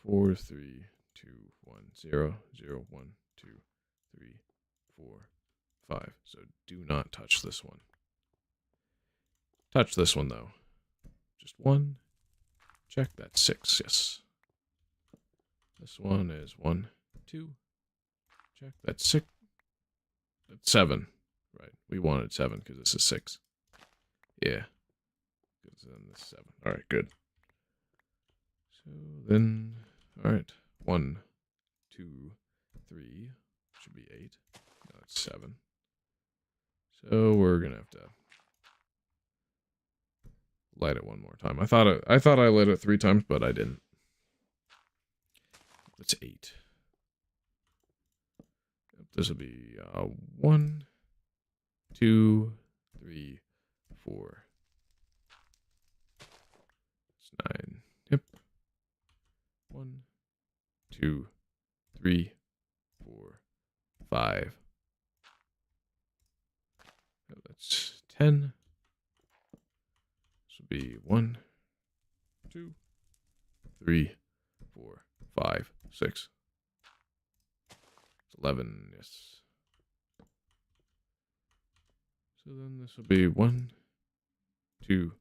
4, 3, 2, 1, 0, 0, 1, 2, 3, 4, 5. So do not touch this one. Touch this one though. Just 1. Check, that's 6, yes. This one is 1, 2. Check, that's 6. That's 7. Right, we wanted 7 because this is 6. Yeah. Because then this is 7. Alright, good. So then, alright. 1, 2, 3. Should be 8. No, that's 7. So we're gonna have to light it one more time. I thought I lit it 3 times, but I didn't. That's 8. This will be 1, 2, 3, 4. It's 9. Yep. 1, 2, 3, 4, 5. Oh, that's 10. This will be 1, 2, 3, 4, 5, 6. 11, yes. So then this will be 1, 2,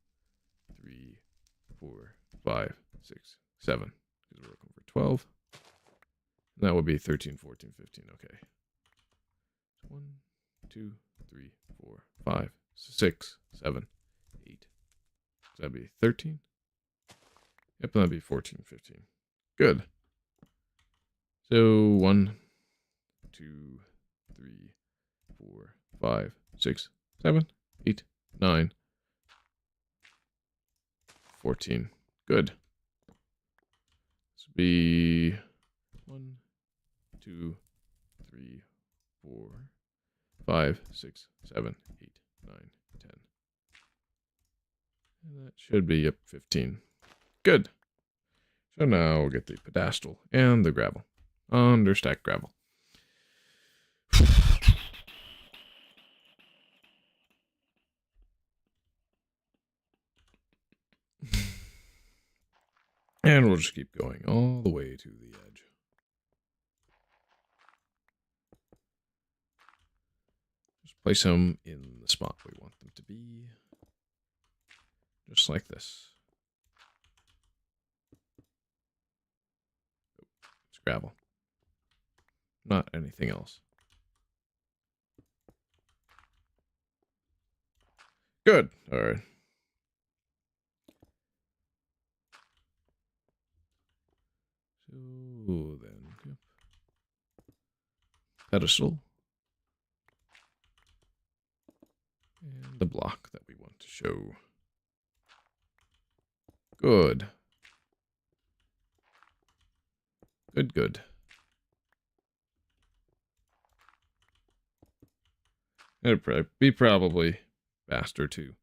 3, 4, 5, 6, 7. Because we're looking for 12. And that would be 13, 14, 15. Okay. 1, 2, 3, 4, 5, 6, 7, 8. So that'd be 13. Yep, that'd be 14, 15. Good. So 1, 2, 3, 4, 5, 6, 7, 8, 9, 14. Good. This would be 1, 2, 3, 4, 5, 6, 7, 8, 9, 10. And that should be, yep, 15. Good. So now we'll get the pedestal and the gravel. Understack gravel. And we'll just keep going all the way to the edge. Just place them in the spot we want them to be. Just like this. It's gravel. Not anything else. Good. All right. So then, yep. Pedestal. And the block that we want to show. Good. Good, good. It'd be probably faster to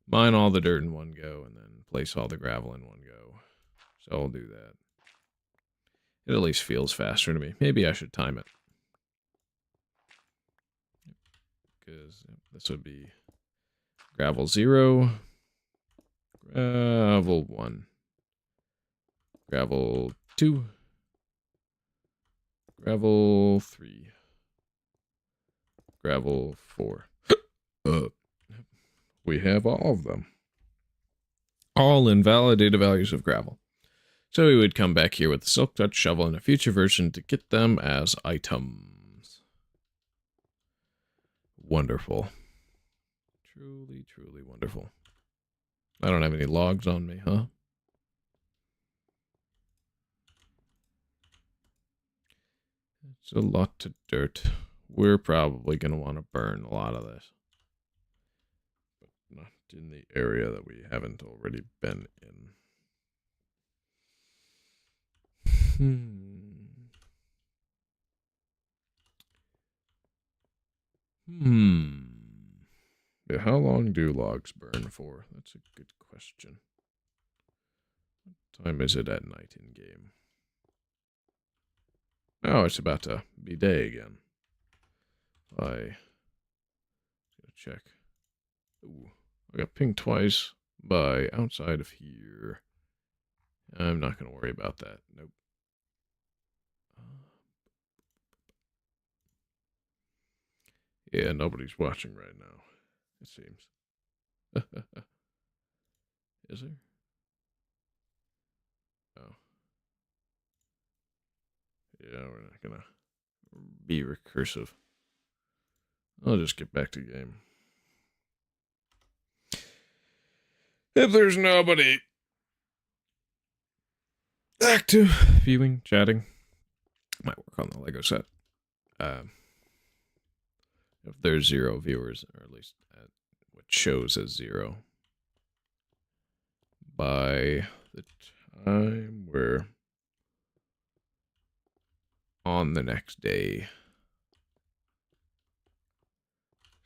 mine all the dirt in one go and then place all the gravel in one go. So I'll do that. It at least feels faster to me. Maybe I should time it. Because this would be gravel 0, gravel 1, gravel 2, gravel 3, gravel 4. We have all of them. All invalidated values of gravel. So we would come back here with the Silk Touch shovel in a future version to get them as items. Wonderful. Truly, truly wonderful. I don't have any logs on me, huh? It's a lot of dirt. We're probably going to want to burn a lot of this. But not in the area that we haven't already been in. Yeah, how long do logs burn for? That's a good question. What time is it at night in game? Oh, it's about to be day again. I gotta check. Ooh, I got pinged twice by outside of here. I'm not gonna worry about that. Nope. Yeah, nobody's watching right now, it seems. Is there? Oh. Yeah, we're not gonna be recursive. I'll just get back to game. If there's nobody active, viewing, chatting, might work on the Lego set. if there's 0 viewers, or at least what shows as 0 by the time we're on the next day.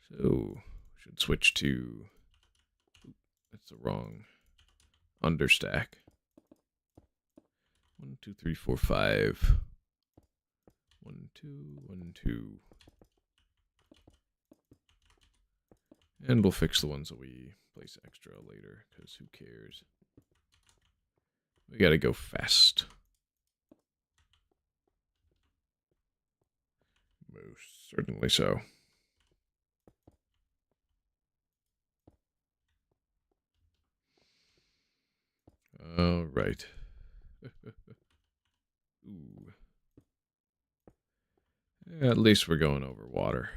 So should switch to, that's the wrong understack. 1, 2, 3, 4, 5. 1, 2, 1, 2. And we'll fix the ones that we place extra later, because who cares? We gotta go fast. Most certainly so. All right. Ooh. Yeah, at least we're going over water.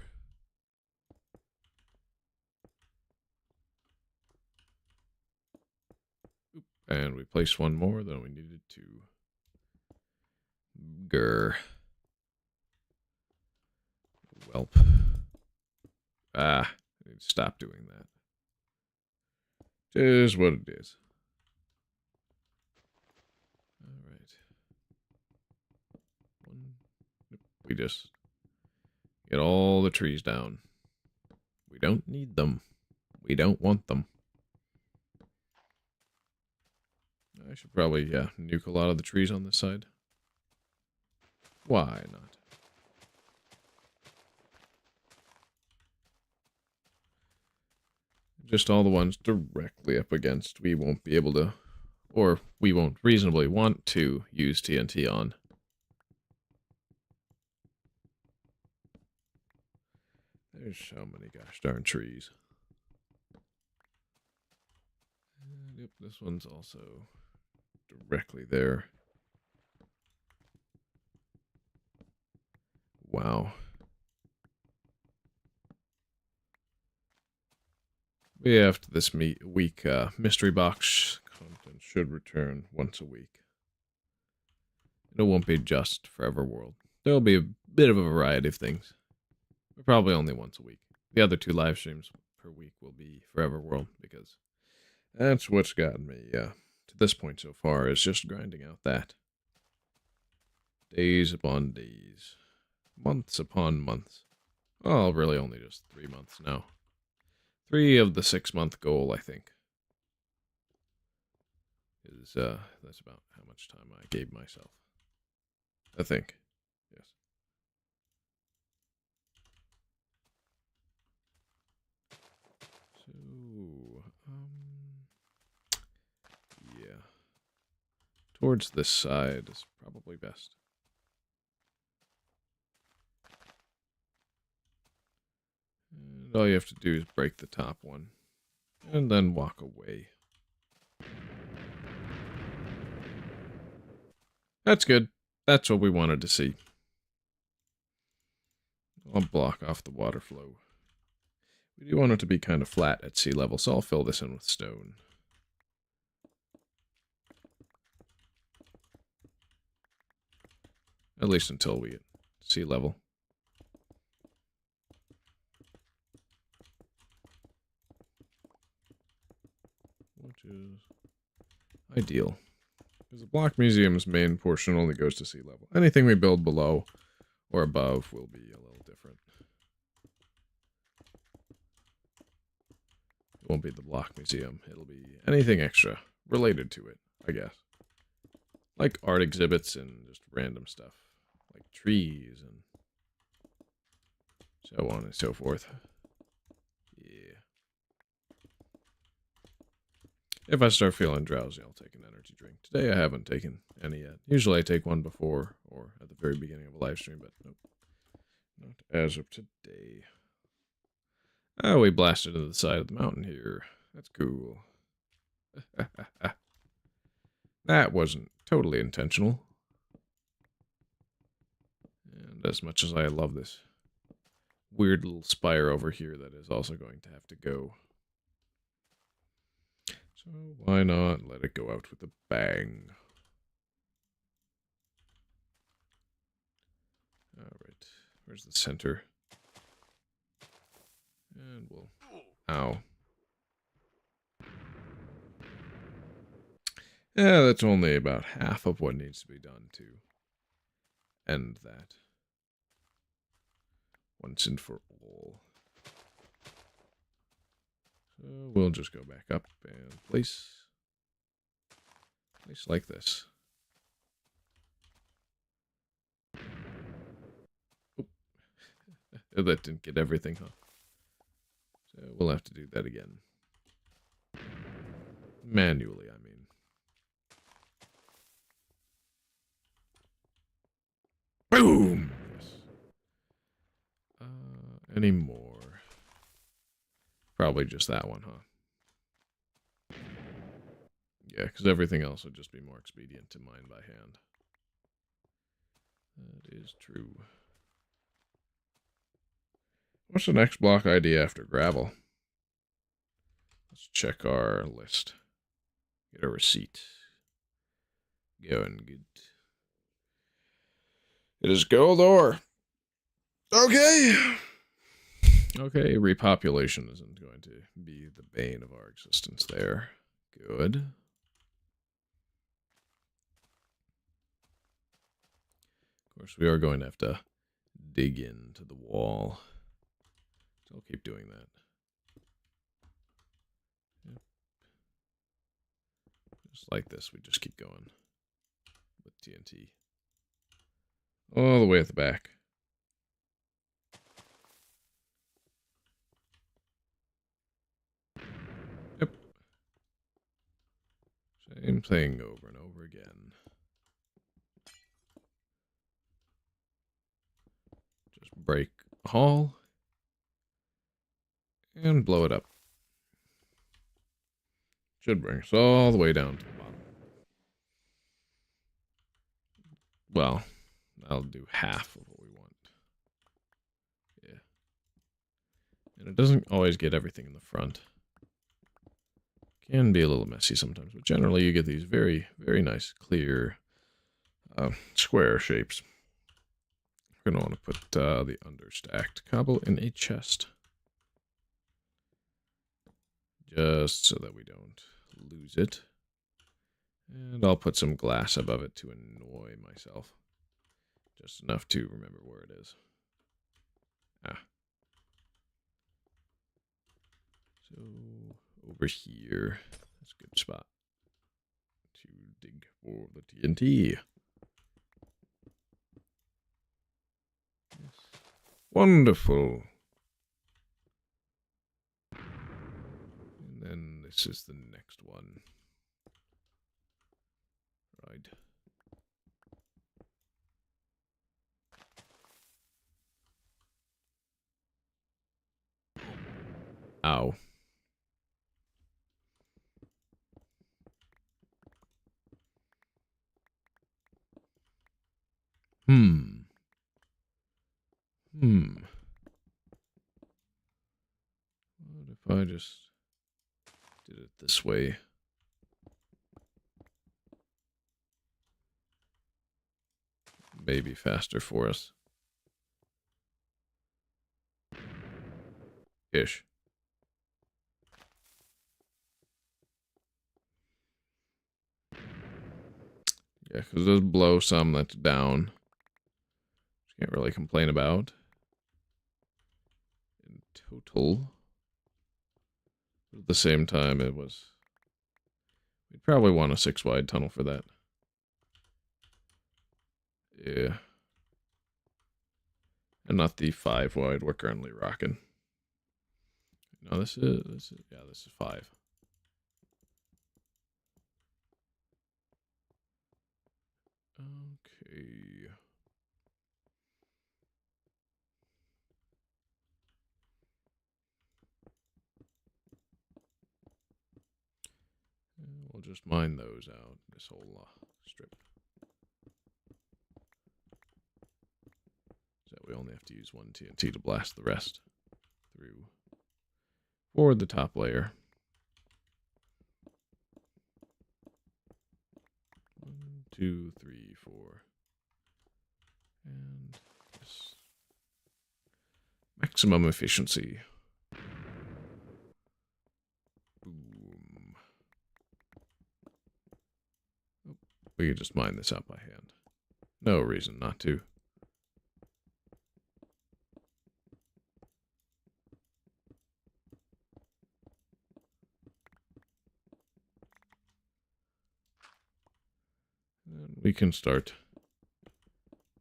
Oop. And we placed one more than we needed to. Grr. Welp. Ah, I need to stop doing that. It is what it is. All right. We just get all the trees down. We don't need them. We don't want them. I should probably, nuke a lot of the trees on this side. Why not? Just all the ones directly up against we won't be able to, or we won't reasonably want to use TNT on. There's so many gosh darn trees. And yep, this one's also directly there. Wow. We after this week, mystery box content should return once a week. It won't be just Forever World. There'll be a bit of a variety of things. But probably only once a week. The other 2 live streams per week will be Forever World, because that's what's gotten me to this point so far, is just grinding out that. Days upon days. Months upon months. Well, really only just 3 months now. 3 of the 6-month goal, I think. Is that's about how much time I gave myself. I think. Yes. So, yeah. Towards this side is probably best. And all you have to do is break the top one. And then walk away. That's good. That's what we wanted to see. I'll block off the water flow. We do want it to be kind of flat at sea level, so I'll fill this in with stone. At least until we get sea level. Which is ideal. Because the block museum's main portion only goes to sea level. Anything we build below or above will be a little different. It won't be the block museum. It'll be anything extra related to it, I guess. Like art exhibits and just random stuff. Like trees and so on and so forth. Yeah. If I start feeling drowsy, I'll take an energy drink. Today I haven't taken any yet. Usually I take one before or at the very beginning of a live stream, but nope. Not as of today. Oh, we blasted into the side of the mountain here. That's cool. That wasn't totally intentional. And as much as I love this weird little spire over here, that is also going to have to go. So why not let it go out with a bang? Alright, where's the center? And we'll... Ow. Yeah, that's only about half of what needs to be done to end that. Once and for all. So we'll just go back up and place like this. Oh. That didn't get everything, huh? So we'll have to do that again. Manually, I mean. Boom! Yes. Any more? Probably just that one, huh? Yeah, because everything else would just be more expedient to mine by hand. That is true. What's the next block ID after gravel? Let's check our list. Get a receipt. Going good. It is gold ore. Okay. Okay, repopulation isn't going to be the bane of our existence there. Good. Of course, we are going to have to dig into the wall. So I'll keep doing that. Yep. Just like this, we just keep going with TNT. All the way at the back. Yep. Same thing over and over again. Just break a hole and blow it up. Should bring us all the way down to the bottom. Well, I'll do half of what we want. Yeah. And it doesn't always get everything in the front. Can be a little messy sometimes, but generally you get these very, very nice, clear, square shapes. We're going to want to put the understacked cobble in a chest. Just so that we don't lose it. And I'll put some glass above it to annoy myself. Just enough to remember where it is. Ah. So, over here. That's a good spot to dig for the TNT. Yes. Wonderful. And then this is the next one. Right. Ow. What if I just did it this way? Maybe faster for us. Ish. Yeah, because those blow some that's down. Can't really complain about. In total. But at the same time, it was... We'd probably want a 6-wide tunnel for that. Yeah. And not the 5-wide we're currently rocking. No, this is 5. Okay. We'll just mine those out, this whole strip. So we only have to use one TNT to blast the rest through for the top layer. 1, 2, 3, 4. And this. Maximum efficiency. We could just mine this out by hand. No reason not to. And we can start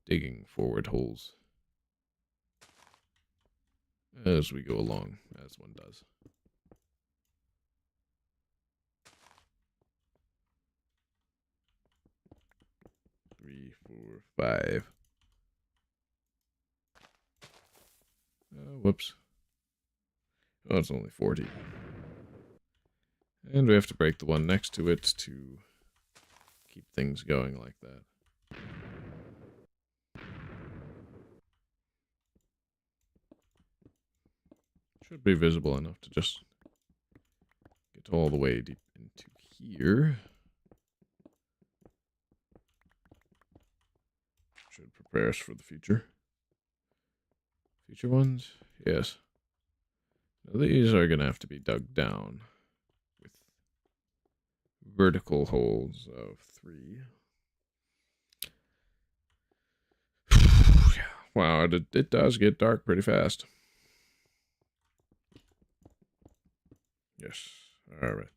digging forward holes as we go along, as one does. Three, 4, 5. Whoops. Oh, it's only 40. And we have to break the one next to it to keep things going like that. Should be visible enough to just get all the way deep into here. Should prepare us for the future. Future ones? Yes. Now these are going to have to be dug down with vertical holes of 3. Wow, it does get dark pretty fast. Yes. All right.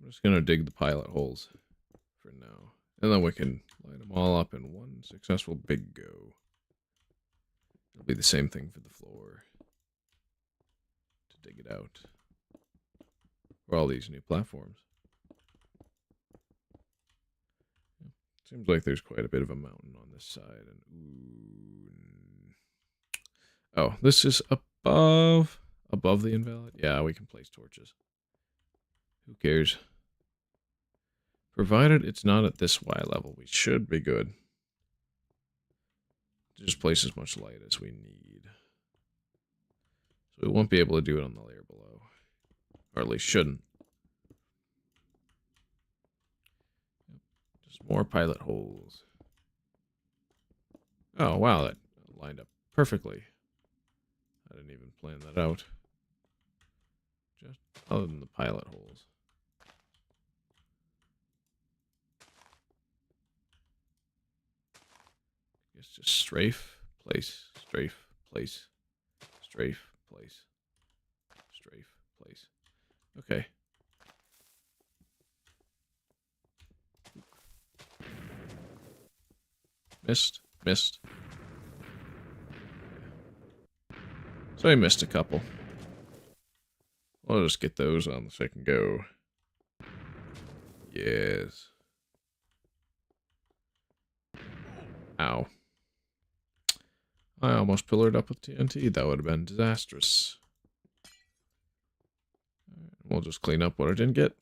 I'm just going to dig the pilot holes for now. And then we can line them all up in one successful big go. It'll be the same thing for the floor. To dig it out. For all these new platforms. Seems like there's quite a bit of a mountain on this side. And ooh. Oh, this is above the invalid? Yeah, we can place torches. Who cares? Provided it's not at this Y level, we should be good. Just place as much light as we need. So we won't be able to do it on the layer below. Or at least shouldn't. Just more pilot holes. Oh, wow, that lined up perfectly. I didn't even plan that out. Just other than the pilot holes. It's just strafe, place, strafe, place, strafe, place, strafe, place. Okay. Missed. So I missed a couple. I'll just get those on the second go. Yes. Ow. I almost pillared up with TNT. That would have been disastrous. We'll just clean up what I didn't get.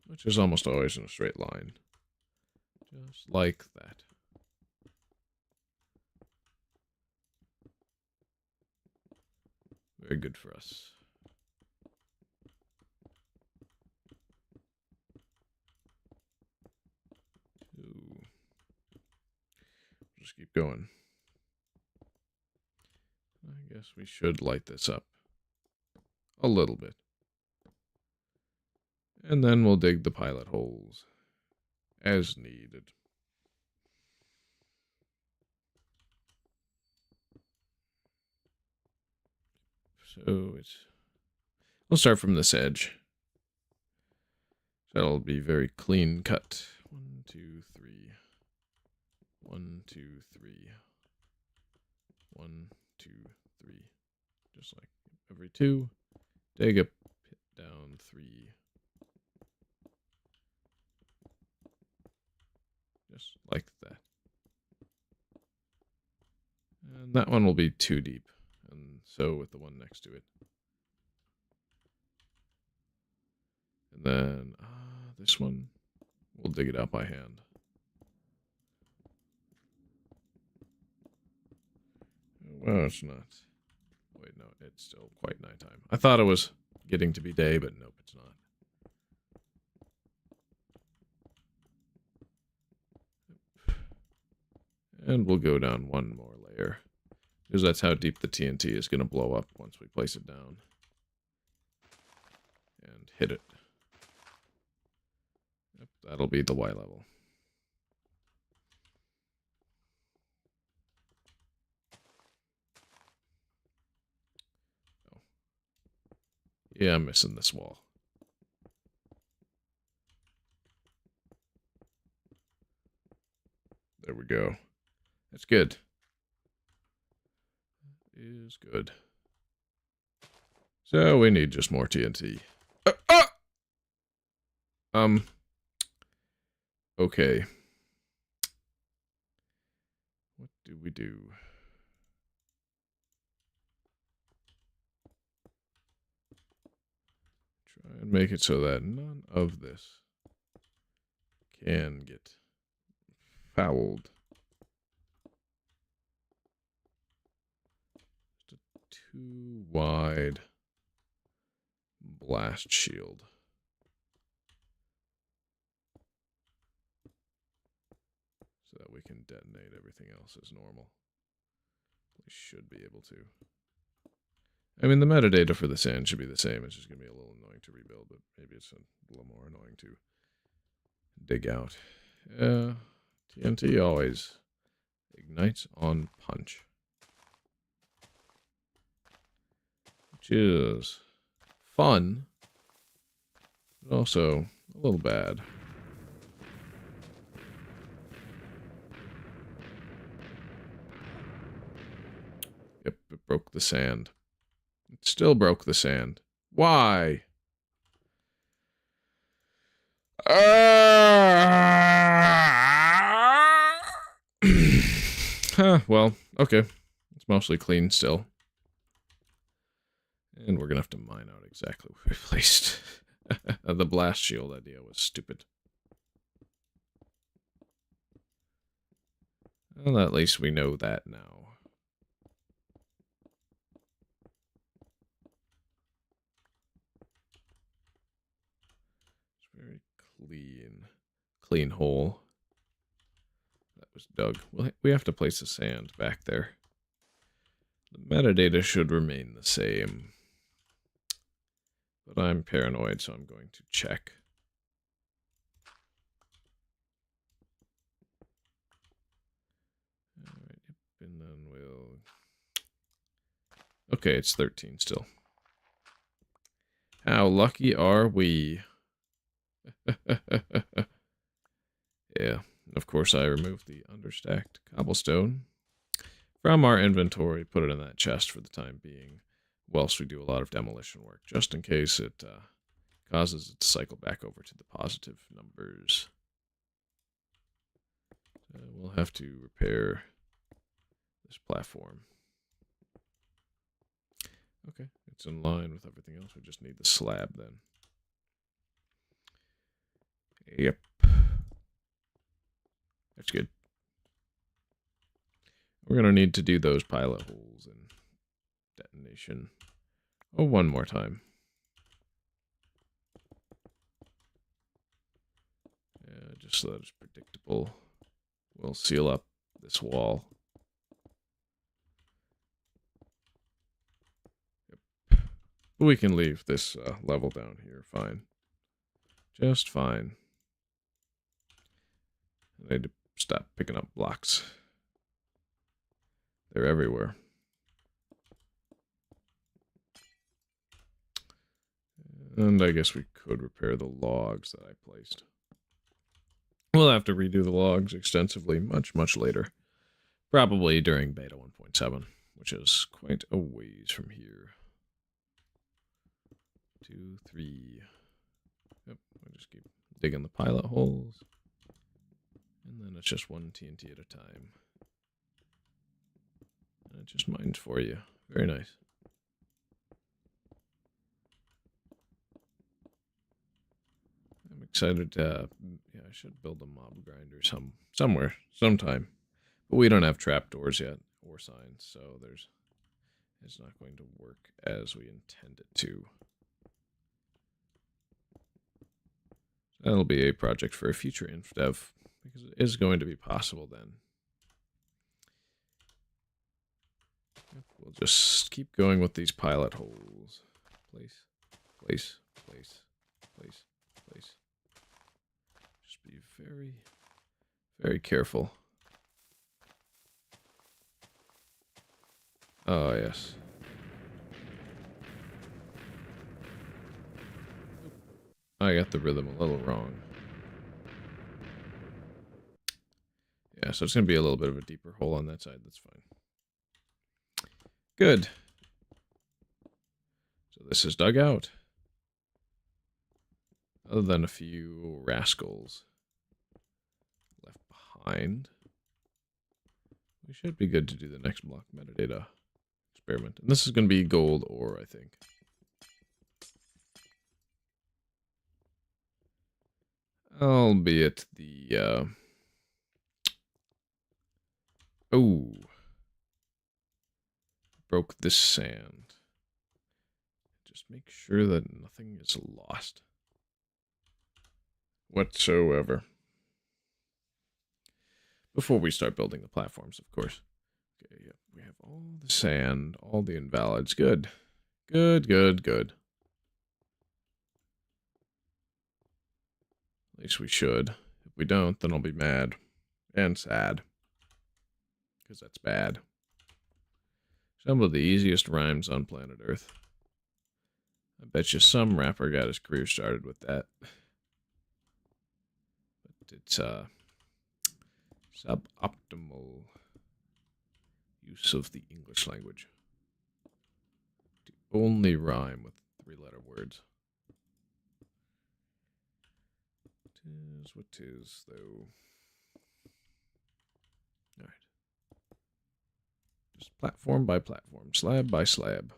Which is almost always in a straight line. Just like that. Very good for us. Ooh. Just keep going. I guess we should light this up a little bit. And then we'll dig the pilot holes as needed. So we'll start from this edge. That'll be very clean cut. 1, 2, 3. 1, 2, 3. 1, 2, 3. Just like every 2. Dig a pit down 3. Just like that. And that one will be too deep. And so with the one next to it. And then this one, we'll dig it out by hand. Well, it's not. Wait, no, it's still quite nighttime. I thought it was getting to be day, but nope, it's not. And we'll go down one more layer. Because that's how deep the TNT is going to blow up once we place it down. And hit it. Yep, that'll be the Y level. Oh. Yeah, I'm missing this wall. There we go. That's good. Is good. So we need just more TNT. Okay. What do we do? Try and make it so that none of this can get fouled. Just a too wide blast shield. So that we can detonate everything else as normal. We should be able to. I mean, the metadata for the sand should be the same. It's just going to be a little annoying to rebuild, but maybe it's a little more annoying to dig out. TNT always ignites on punch. Which is fun, but also a little bad. Yep, it broke the sand. It still broke the sand. Why? Well, okay. It's mostly clean still. And we're gonna have to mine out exactly where we placed. The blast shield idea was stupid. Well, at least we know that now. It's very clean hole. That was dug. Well, we have to place the sand back there. The metadata should remain the same. But I'm paranoid, so I'm going to check. Alright, and then we'll... Okay, it's 13 still. How lucky are we? Yeah, of course I removed the understacked cobblestone from our inventory, put it in that chest for the time being, whilst we do a lot of demolition work, just in case it causes it to cycle back over to the positive numbers. We'll have to repair this platform. Okay, it's in line with everything else. We just need the slab then. Yep. That's good. We're going to need to do those pilot holes and detonation. Oh, one more time. Yeah, just so that it's predictable. We'll seal up this wall. Yep. We can leave this level down here fine. Just fine. I need to stop picking up blocks. They're everywhere. And I guess we could repair the logs that I placed. We'll have to redo the logs extensively much later. Probably during beta 1.7, which is quite a ways from here. 2, 3. Yep, I just keep digging the pilot holes. And then it's just one TNT at a time. And it just mines for you. Very nice. I'm excited to, yeah, I should build a mob grinder somewhere, sometime. But we don't have trapdoors yet, or signs, so it's not going to work as we intend it to. That'll be a project for a future Infdev, because it is going to be possible then. We'll just keep going with these pilot holes. Place. Just very, very careful. Oh, yes. I got the rhythm a little wrong. Yeah, so it's going to be a little bit of a deeper hole on that side. That's fine. Good. So this is dug out. Other than a few rascals left behind, we should be good to do the next block metadata experiment. And this is going to be gold ore, I think. Albeit the, oh. Broke this sand. Just make sure that nothing is lost. Whatsoever. Before we start building the platforms, of course. Okay, yep, we have all the sand, all the invalids. Good. Good, good, good. At least we should. If we don't, then I'll be mad. And sad. Because that's bad. Some of the easiest rhymes on planet Earth. I bet you some rapper got his career started with that. But it's, suboptimal use of the English language to only rhyme with 3-letter words. Tis what tis, though. Alright. Just platform by platform, slab by slab.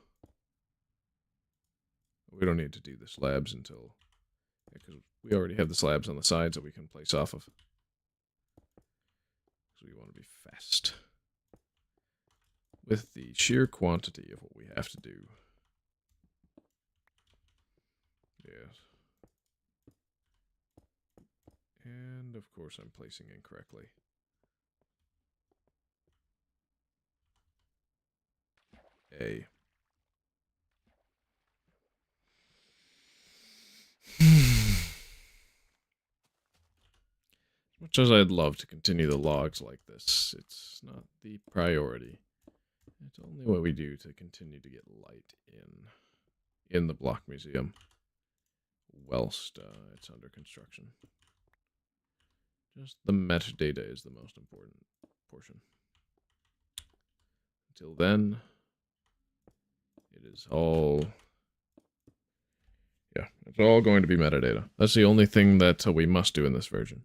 We don't need to do the slabs until... because we already have the slabs on the sides that we can place off of. So we want to be fast with the sheer quantity of what we have to do. Yes. And of course I'm placing incorrectly. A. As much as I'd love to continue the logs like this, it's not the priority. It's only what we do to continue to get light in the block museum whilst it's under construction. Just the metadata is the most important portion. Until then, it is all... yeah, it's all going to be metadata. That's the only thing that we must do in this version.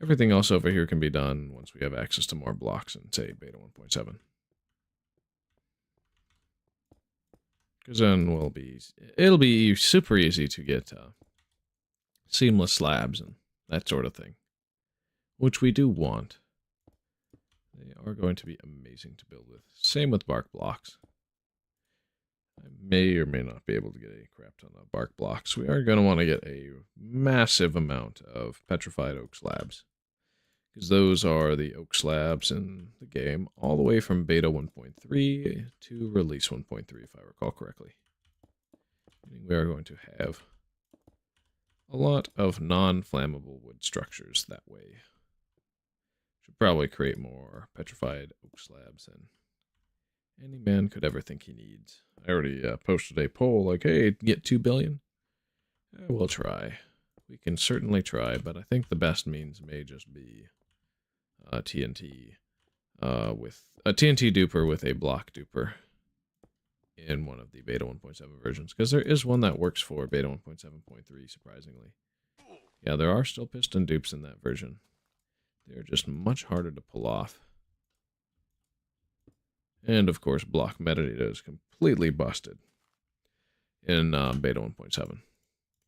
Everything else over here can be done once we have access to more blocks in, say, beta 1.7. Because then it'll be super easy to get seamless slabs and that sort of thing, which we do want. They are going to be amazing to build with. Same with bark blocks. I may or may not be able to get a crap ton of bark blocks. We are going to want to get a massive amount of petrified oak slabs, because those are the oak slabs in the game all the way from beta 1.3 to release 1.3, if I recall correctly. We are going to have a lot of non-flammable wood structures that way. Should probably create more petrified oak slabs than any man could ever think he needs. I already posted a poll like, hey, get 2 billion? We'll try. We can certainly try, but I think the best means may just be TNT with a TNT duper with a block duper in one of the beta 1.7 versions, because there is one that works for beta 1.7.3, surprisingly. Yeah, there are still piston dupes in that version. They're just much harder to pull off. And of course, block metadata is completely busted in beta 1.7.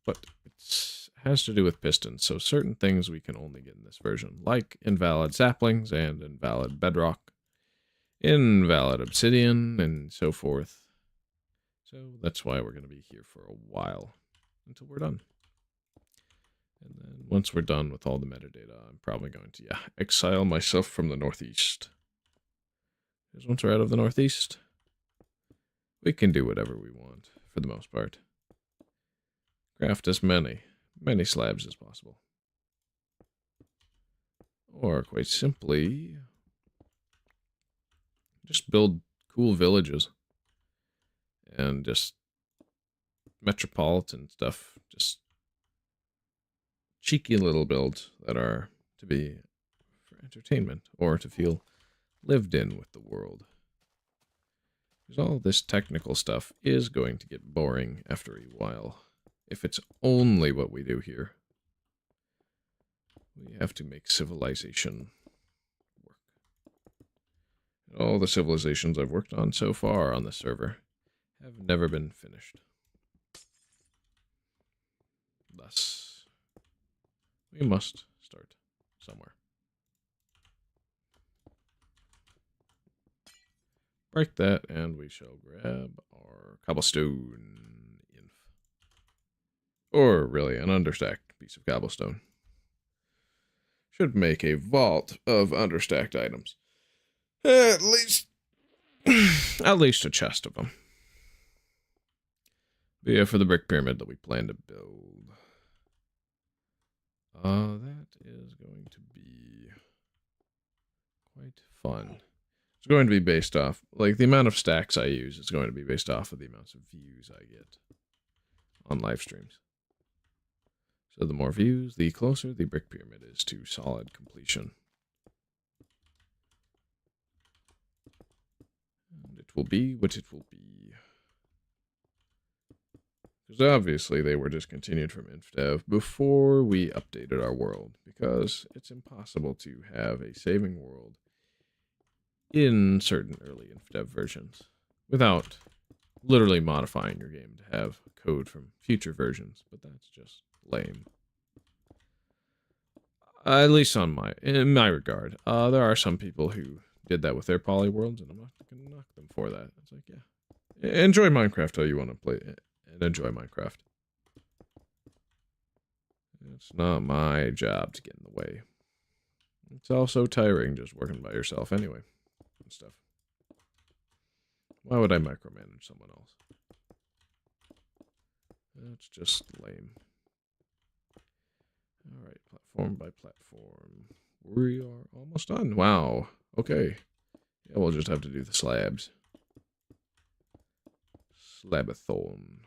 But it has to do with pistons, so certain things we can only get in this version, like invalid saplings and invalid bedrock, invalid obsidian, and so forth. So that's why we're going to be here for a while, until we're done. And then once we're done with all the metadata, I'm probably going to, exile myself from the Northeast. Because once we're out of the Northeast, we can do whatever we want, for the most part. Craft as many many slabs as possible. Or quite simply, just build cool villages and just metropolitan stuff. Just cheeky little builds that are to be for entertainment or to feel lived in with the world. Because all this technical stuff is going to get boring after a while. If it's only what we do here. We have to make civilization work. All the civilizations I've worked on so far on the server have never been finished. Thus, we must start somewhere. Break that, and we shall grab our cobblestone inf. Or really, an understacked piece of cobblestone. Should make a vault of understacked items. At least a chest of them. But yeah, for the brick pyramid that we plan to build. That is going to be quite fun. It's going to be based off, like, the amount of stacks I use is going to be based off of the amounts of views I get on live streams. So the more views, the closer the brick pyramid is to solid completion. And it will be what it will be. Because obviously they were discontinued from Infdev before we updated our world. Because it's impossible to have a saving world in certain early Infdev versions without literally modifying your game to have code from future versions. But that's just lame. At least in my regard. There are some people who did that with their poly worlds, and I'm not going to knock them for that. It's like, yeah. Enjoy Minecraft how you want to play it, and enjoy Minecraft. It's not my job to get in the way. It's also tiring just working by yourself anyway. And stuff. Why would I micromanage someone else? That's just lame. Alright, platform by platform. We are almost done. Wow. Okay. Yeah, we'll just have to do the slabs. Slabathon.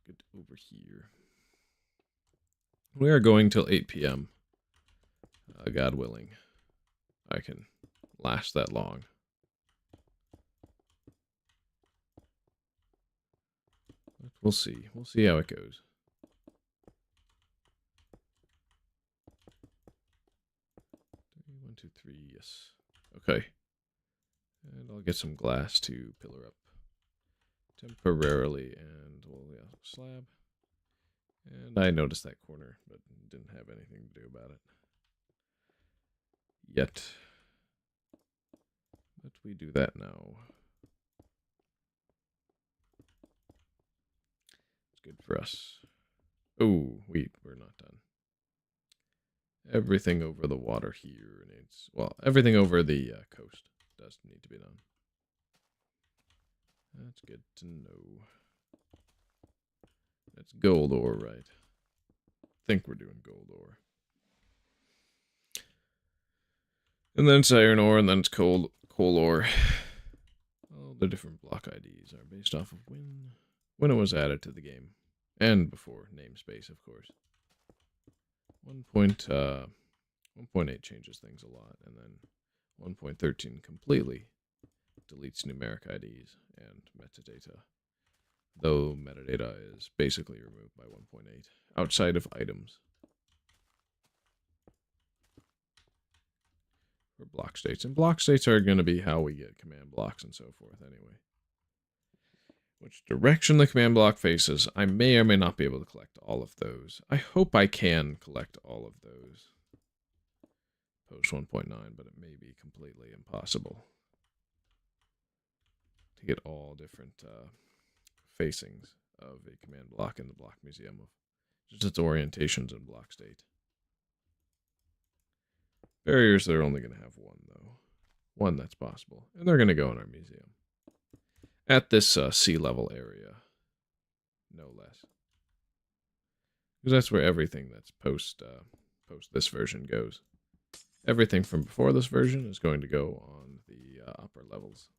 Get over here. We are going till 8 p.m. God willing. I can last that long. But we'll see. We'll see how it goes. One, two, three, yes. Okay. And I'll get some glass to pillar up temporarily, and we'll slab. And I noticed that corner, but didn't have anything to do about it yet. But we do that now. It's good for us. Oh, we're not done. Everything over the water here needs, well, everything over the coast does need to be done. That's good to know. That's gold ore, right? I think we're doing gold ore. And then it's iron ore, and then it's coal ore. All the different block IDs are based off of when it was added to the game. And before namespace, of course. 1.8 changes things a lot, and then 1.13 completely deletes numeric IDs and metadata. Though metadata is basically removed by 1.8, outside of items. For block states. And block states are going to be how we get command blocks and so forth anyway. Which direction the command block faces, I may or may not be able to collect all of those. I hope I can collect all of those. Post 1.9, but it may be completely impossible to get all different facings of a command block in the block museum of just its orientations in block state. Barriers, they're only going to have one, though. One that's possible. And they're going to go in our museum. at this sea level area, no less. Because that's where everything that's post this version goes. Everything from before this version is going to go on the upper levels,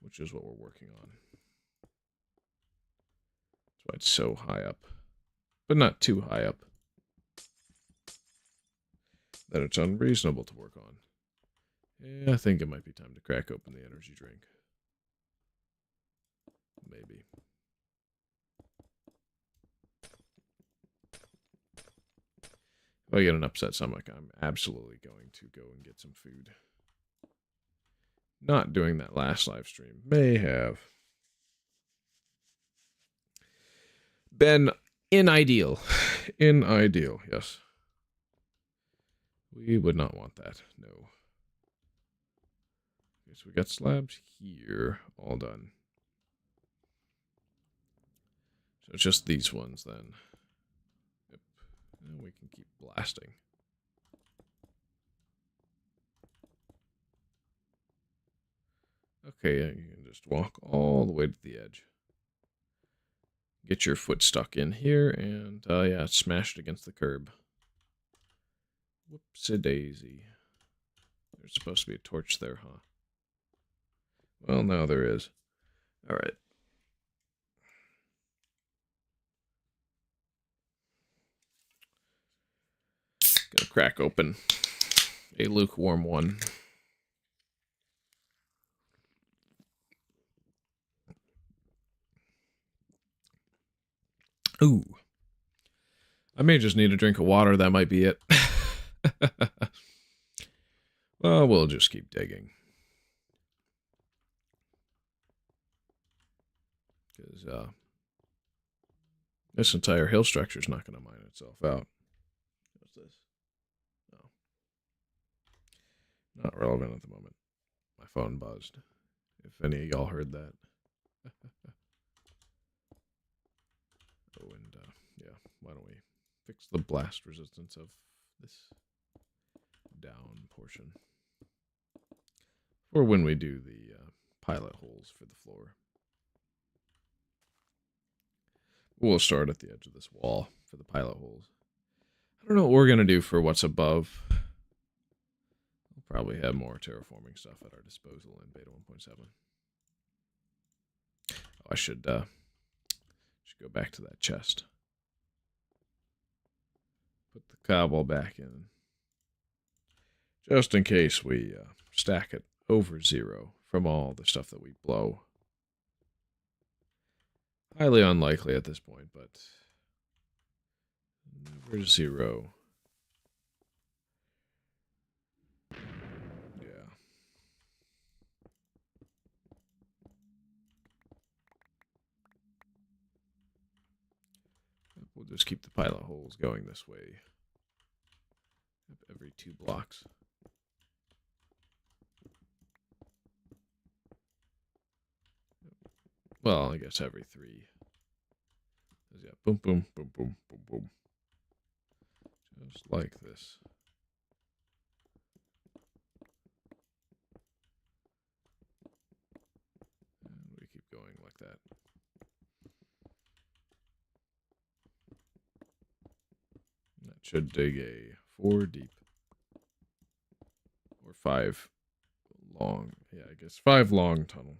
which is what we're working on. That's why it's so high up, but not too high up that it's unreasonable to work on. Yeah, I think it might be time to crack open the energy drink. Maybe. If I get an upset stomach, I'm absolutely going to go and get some food. Not doing that last live stream may have been inimeedial. Inimeedial, yes. We would not want that, no. Okay, so we got slabs here, all done. So it's just these ones then. Yep. And we can keep blasting. Okay, you can just walk all the way to the edge. Get your foot stuck in here and, yeah, smash it against the curb. Whoopsie-daisy. There's supposed to be a torch there, huh? Well, now there is. All right. Gonna crack open a lukewarm one. Ooh. I may just need a drink of water. That might be it. Well, we'll just keep digging. Because this entire hill structure is not going to mine itself out. What's this? No. Not relevant at the moment. My phone buzzed. If any of y'all heard that. Oh, and yeah, why don't we fix the blast resistance of this down portion for when we do the pilot holes for the floor. We'll start at the edge of this wall for the pilot holes. I don't know what we're going to do for what's above. We'll probably have more terraforming stuff at our disposal in beta 1.7. Oh, I should go back to that chest. Put the cobble back in. Just in case we stack it over 0 from all the stuff that we blow. Highly unlikely at this point, but over 0. Yeah. We'll just keep the pilot holes going this way. Every 2 blocks. Well, I guess every 3. Yeah, boom, boom, boom, boom, boom, boom. Just like this. And we keep going like that. That should dig a 4 deep. Or 5 long. Yeah, I guess 5 long tunnel.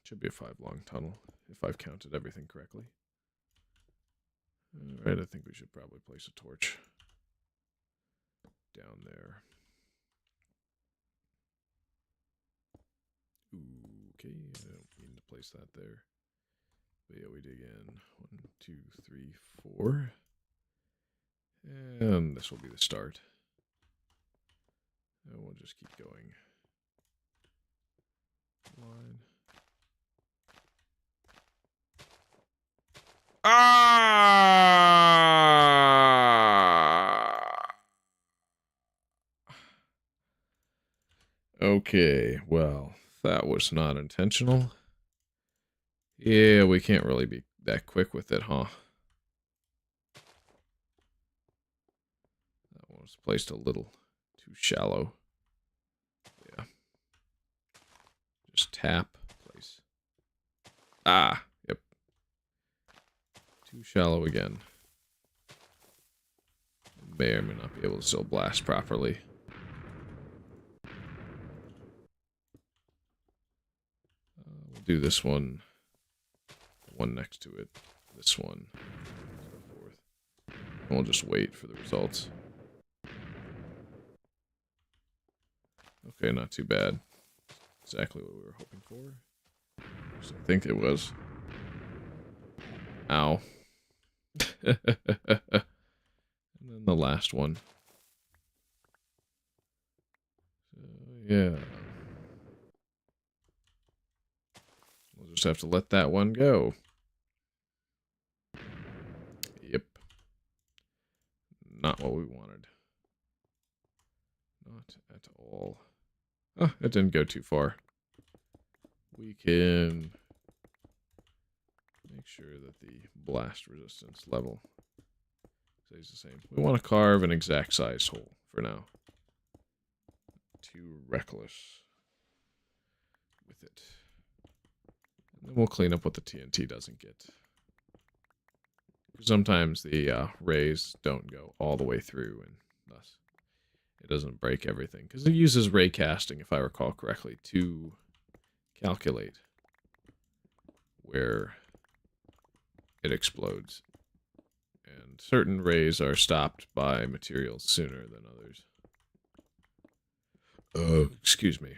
Should be a 5 long tunnel, if I've counted everything correctly. Alright, I think we should probably place a torch down there. Okay, I don't mean to place that there. But yeah, we dig in 1, 2, 3, 4. And this will be the start. And we'll just keep going. Line. Okay, well, that was not intentional. Yeah, we can't really be that quick with it, huh? That one was placed a little too shallow. Just tap, place. Ah, yep. Too shallow again. May or may not be able to still blast properly. We'll do this one. One next to it. This one. So forth. And we'll just wait for the results. Okay, not too bad. Exactly what we were hoping for. I think it was. Ow. And then the last one. So, yeah. We'll just have to let that one go. Yep. Not what we wanted. Not at all. Oh, it didn't go too far. We can make sure that the blast resistance level stays the same. We want to carve an exact sized hole for now. Too reckless with it. And then we'll clean up what the TNT doesn't get. Sometimes the rays don't go all the way through, and thus it doesn't break everything. Because it uses ray casting, if I recall correctly, to calculate where it explodes. And certain rays are stopped by materials sooner than others. Excuse me.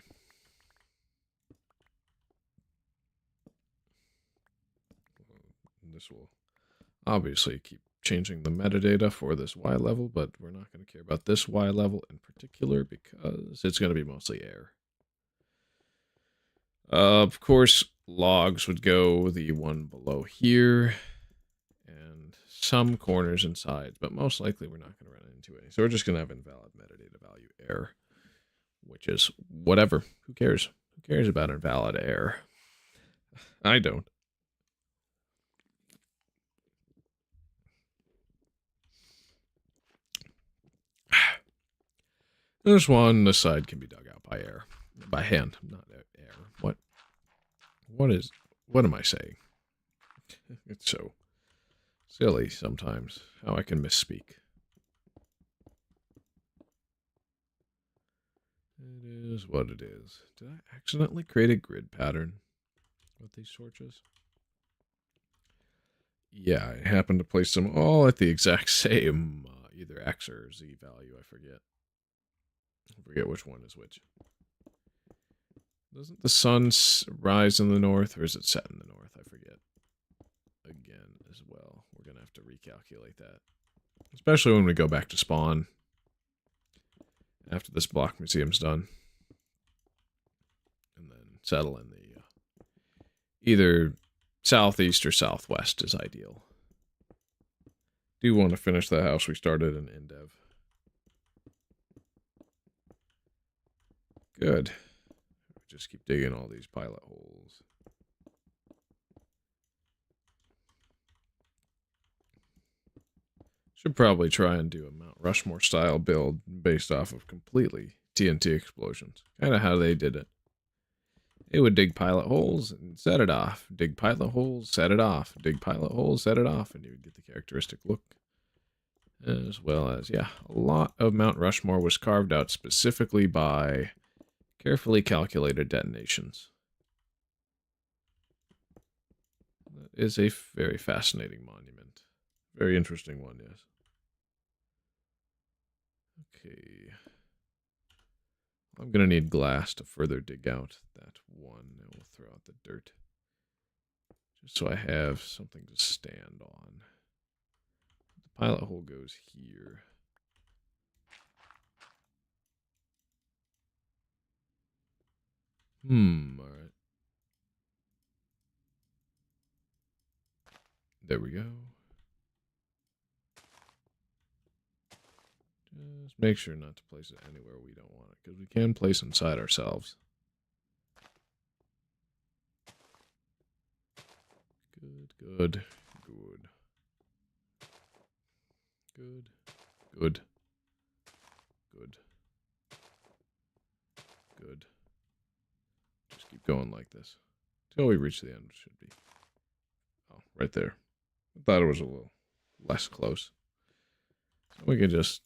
This will obviously keep changing the metadata for this Y level, but we're not going to care about this Y level in particular because it's going to be mostly air. Of course, logs would go the one below here, and some corners and sides, but most likely we're not going to run into any. So we're just going to have invalid metadata value error, which is whatever. Who cares? Who cares about invalid error? I don't. There's one. This side can be dug out by air, by hand, not air. What am I saying? It's so silly sometimes how I can misspeak. It is what it is. Did I accidentally create a grid pattern with these torches? Yeah, I happened to place them all at the exact same either X or Z value. I forget which one is which. Doesn't the sun rise in the north, or is it set in the north? I forget. Again, as well. We're going to have to recalculate that. Especially when we go back to spawn. After this block museum's done. And then settle in the... either southeast or southwest is ideal. Do want to finish the house we started in Indev. Good. Just keep digging all these pilot holes. Should probably try and do a Mount Rushmore style build based off of completely TNT explosions. Kind of how they did it. They would dig pilot holes and set it off. Dig pilot holes, set it off. Dig pilot holes, set it off. And you would get the characteristic look. As well as, yeah, a lot of Mount Rushmore was carved out specifically by carefully calculated detonations. That is a very fascinating monument. Very interesting one, yes. Okay. I'm going to need glass to further dig out that one. And we'll throw out the dirt. Just so I have something to stand on. The pilot hole goes here. Alright. There we go. Just make sure not to place it anywhere we don't want it, because we can place inside ourselves. Good, good, good. Good, good, good, good. Just keep going like this. Till we reach the end, it should be. Oh, right there. I thought it was a little less close. So we can just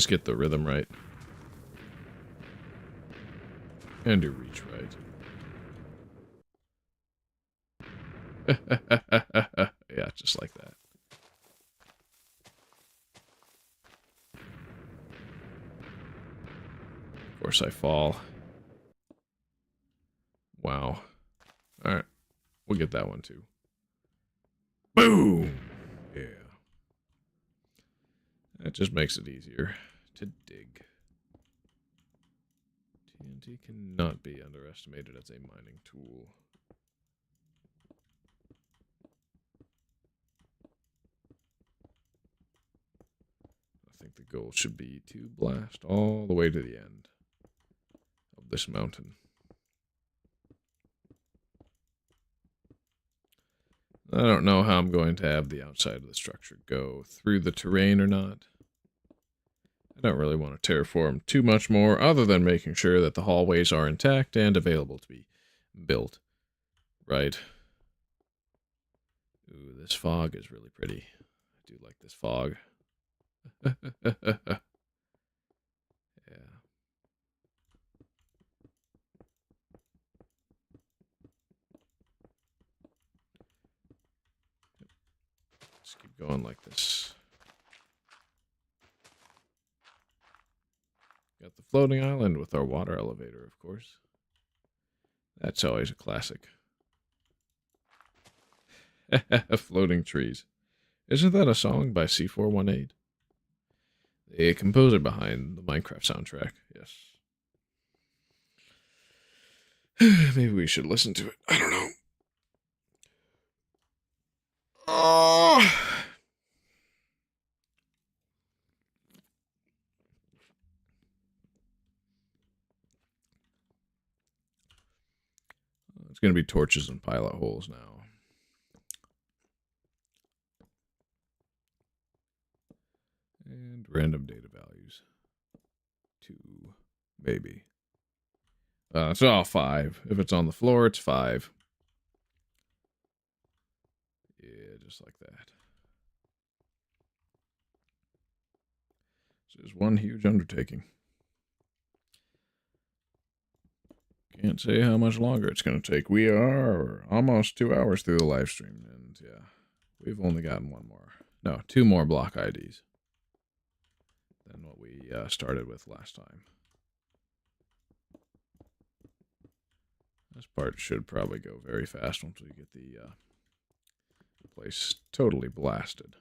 get the rhythm right. And do reach right. Yeah, just like that. Of course I fall. Wow. Alright. We'll get that one too. Boom! Yeah. That just makes it easier to dig. TNT cannot be underestimated as a mining tool. I think the goal should be to blast all the way to the end of this mountain. I don't know how I'm going to have the outside of the structure go through the terrain or not. I don't really want to terraform too much more, other than making sure that the hallways are intact and available to be built. Right. Ooh, this fog is really pretty. I do like this fog. Yeah. Let's keep going like this. Got the floating island with our water elevator, of course. That's always a classic. Floating trees. Isn't that a song by C418? The composer behind the Minecraft soundtrack, yes. Maybe we should listen to it. I don't know. Oh! It's going to be torches and pilot holes now. And random data values. 2, maybe. It's all 5. If it's on the floor, it's 5. Yeah, just like that. This is one huge undertaking. Can't say how much longer it's going to take. We are almost 2 hours through the live stream, and yeah, we've only gotten 2 more block IDs than what we started with last time. This part should probably go very fast once we get the place totally blasted.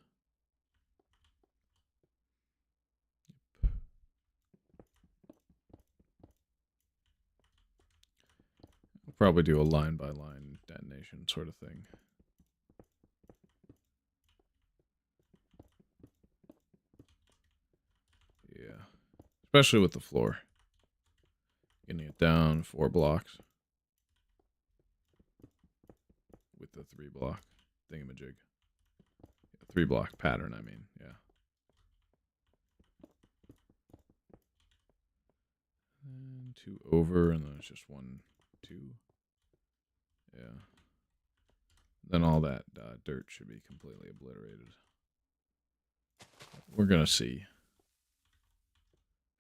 We'll probably do a line-by-line detonation sort of thing. Yeah, especially with the floor. Getting it down 4 blocks. With the 3-block thingamajig. 3-block pattern, I mean, yeah. And 2 over, and then it's just 1, 2. Yeah. Then all that dirt should be completely obliterated. We're gonna see.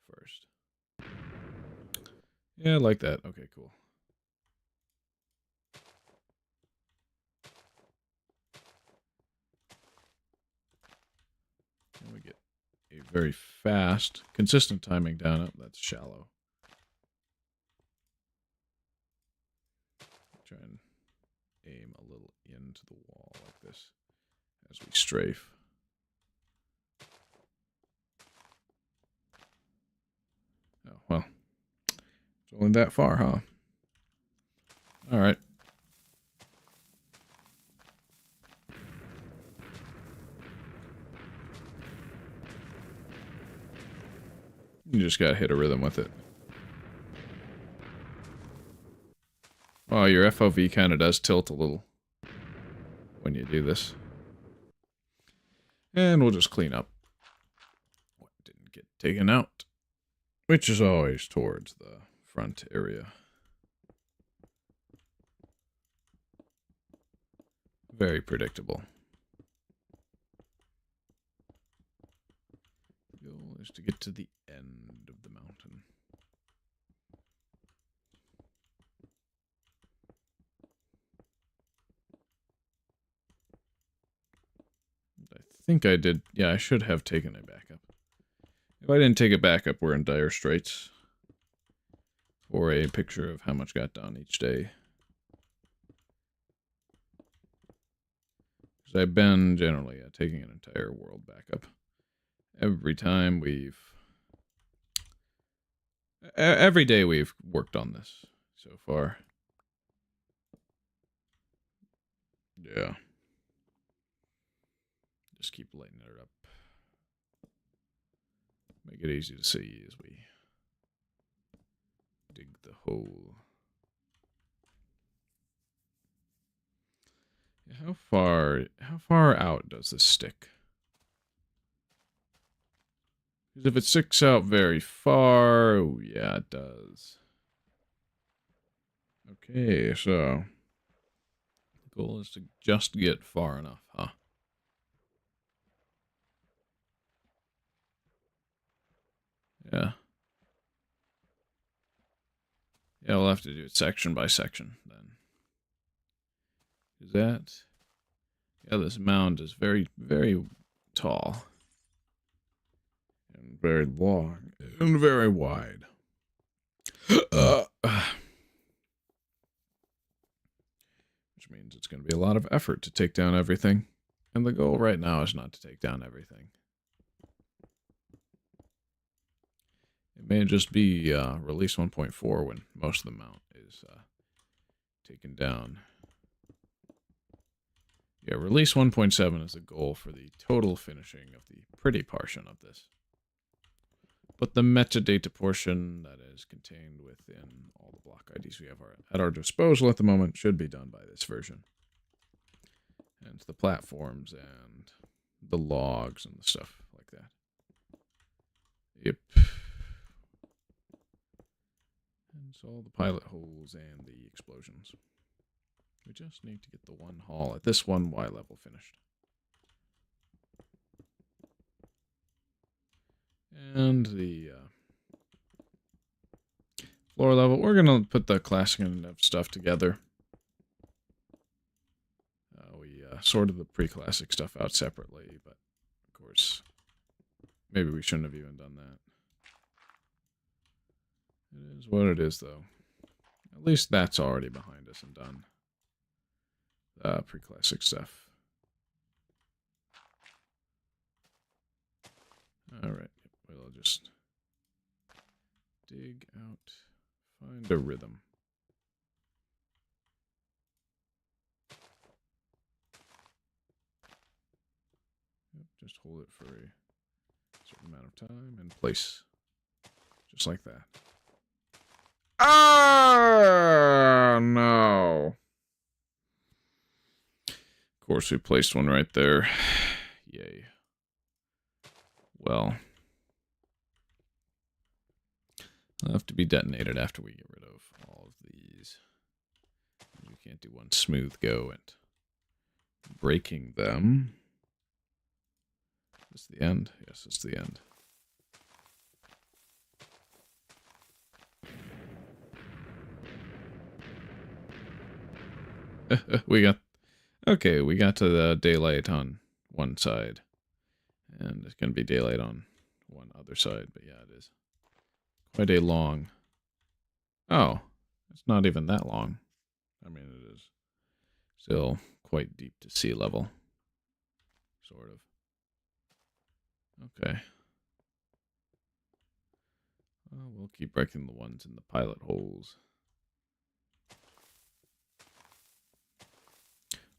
First. Yeah, I like that. Okay, cool. And we get a very fast, consistent timing down up. That's shallow. Try and aim a little into the wall like this as we strafe. Oh, well. It's only that far, huh? All right. You just gotta hit a rhythm with it. Oh, your FOV kind of does tilt a little when you do this. And we'll just clean up what didn't get taken out. which is always towards the front area. Very predictable. The goal is to get to the end of the mountain. I think I did. Yeah, I should have taken a backup. If I didn't take a backup, we're in dire straits. For a picture of how much got done each day. Because I've been generally taking an entire world backup. Every time we've... Every day we've worked on this so far. Yeah. Just keep lighting it up. Make it easy to see as we dig the hole. How far out does this stick? Because if it sticks out very far, oh yeah, it does. Okay, so the goal is to just get far enough, huh? Yeah. Yeah, we'll have to do it section by section then. Is that... Yeah, this mound is very, very tall. And very long. And very wide. Which means it's going to be a lot of effort to take down everything. And the goal right now is not to take down everything. It may just be release 1.4 when most of the mount is taken down. Yeah, release 1.7 is the goal for the total finishing of the pretty portion of this. But the metadata portion that is contained within all the block IDs we have at our disposal at the moment should be done by this version. And the platforms and the logs and the stuff like that. Yep. And so all the pilot holes and the explosions. We just need to get the one hall at this one Y level finished. And the floor level, we're going to put the Classic and Indev stuff together. We sorted the Preclassic stuff out separately, but of course, maybe we shouldn't have even done that. It is what it is, though. At least that's already behind us and done. Preclassic stuff. Alright, we'll just dig out, find a rhythm. Yep, just hold it for a certain amount of time and place. Just like that. Ah, no. Of course, we placed one right there. Yay. Well, they'll have to be detonated after we get rid of all of these. We can't do one smooth go at breaking them. Is this the end? Yes, it's the end. Okay, we got to the daylight on one side. And it's going to be daylight on one other side, but yeah, it is quite a long... Oh, it's not even that long. I mean, it is still quite deep to sea level. Sort of. Okay. Well, we'll keep breaking the ones in the pilot holes.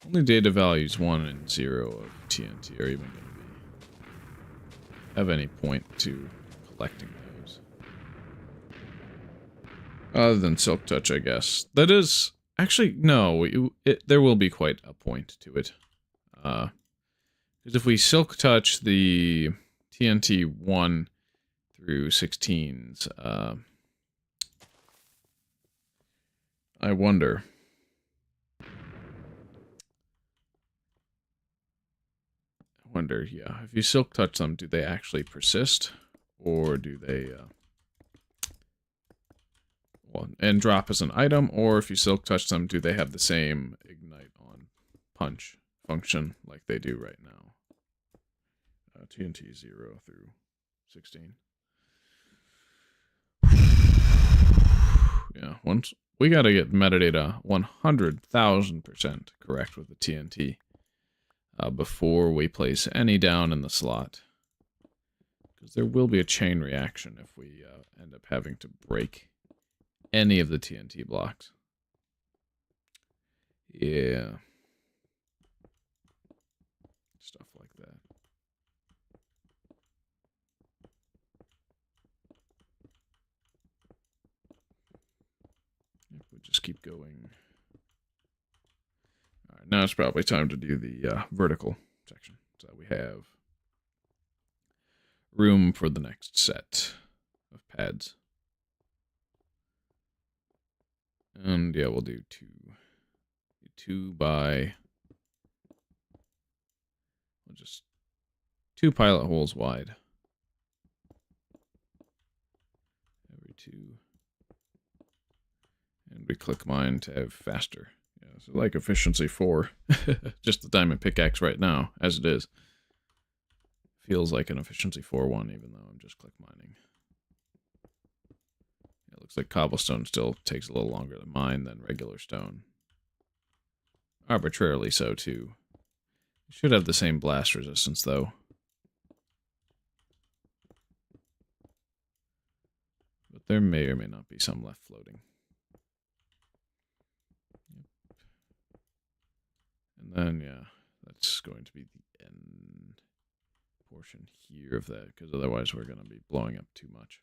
Only data values 1 and 0 of TNT are even going to have any point to collecting those. Other than Silk Touch, I guess. That is... Actually, no. There will be quite a point to it. Because if we Silk Touch the TNT 1 through 16s. I wonder. Yeah, if you silk touch them, do they actually persist? Or do they, well, and drop as an item? Or if you silk touch them, do they have the same ignite on punch function like they do right now? TNT 0 through 16. Yeah, once we got to get metadata 100,000% correct with the TNT before we place any down in the slot. Because there will be a chain reaction if we end up having to break any of the TNT blocks. Yeah. Stuff like that. We'll just keep going. All right, now it's probably time to do the vertical section so that we have room for the next set of pads. And yeah, we'll do two by, we'll just 2 pilot holes wide. Every 2. And we click mine to have faster. Yeah, so like efficiency 4. Just the diamond pickaxe right now, as it is. Feels like an efficiency 4 one, even though I'm just click mining. It looks like cobblestone still takes a little longer to mine than regular stone. Arbitrarily so, too. It should have the same blast resistance, though. But there may or may not be some left floating. Yep. And then, yeah, that's going to be the end portion here of that, because otherwise we're going to be blowing up too much.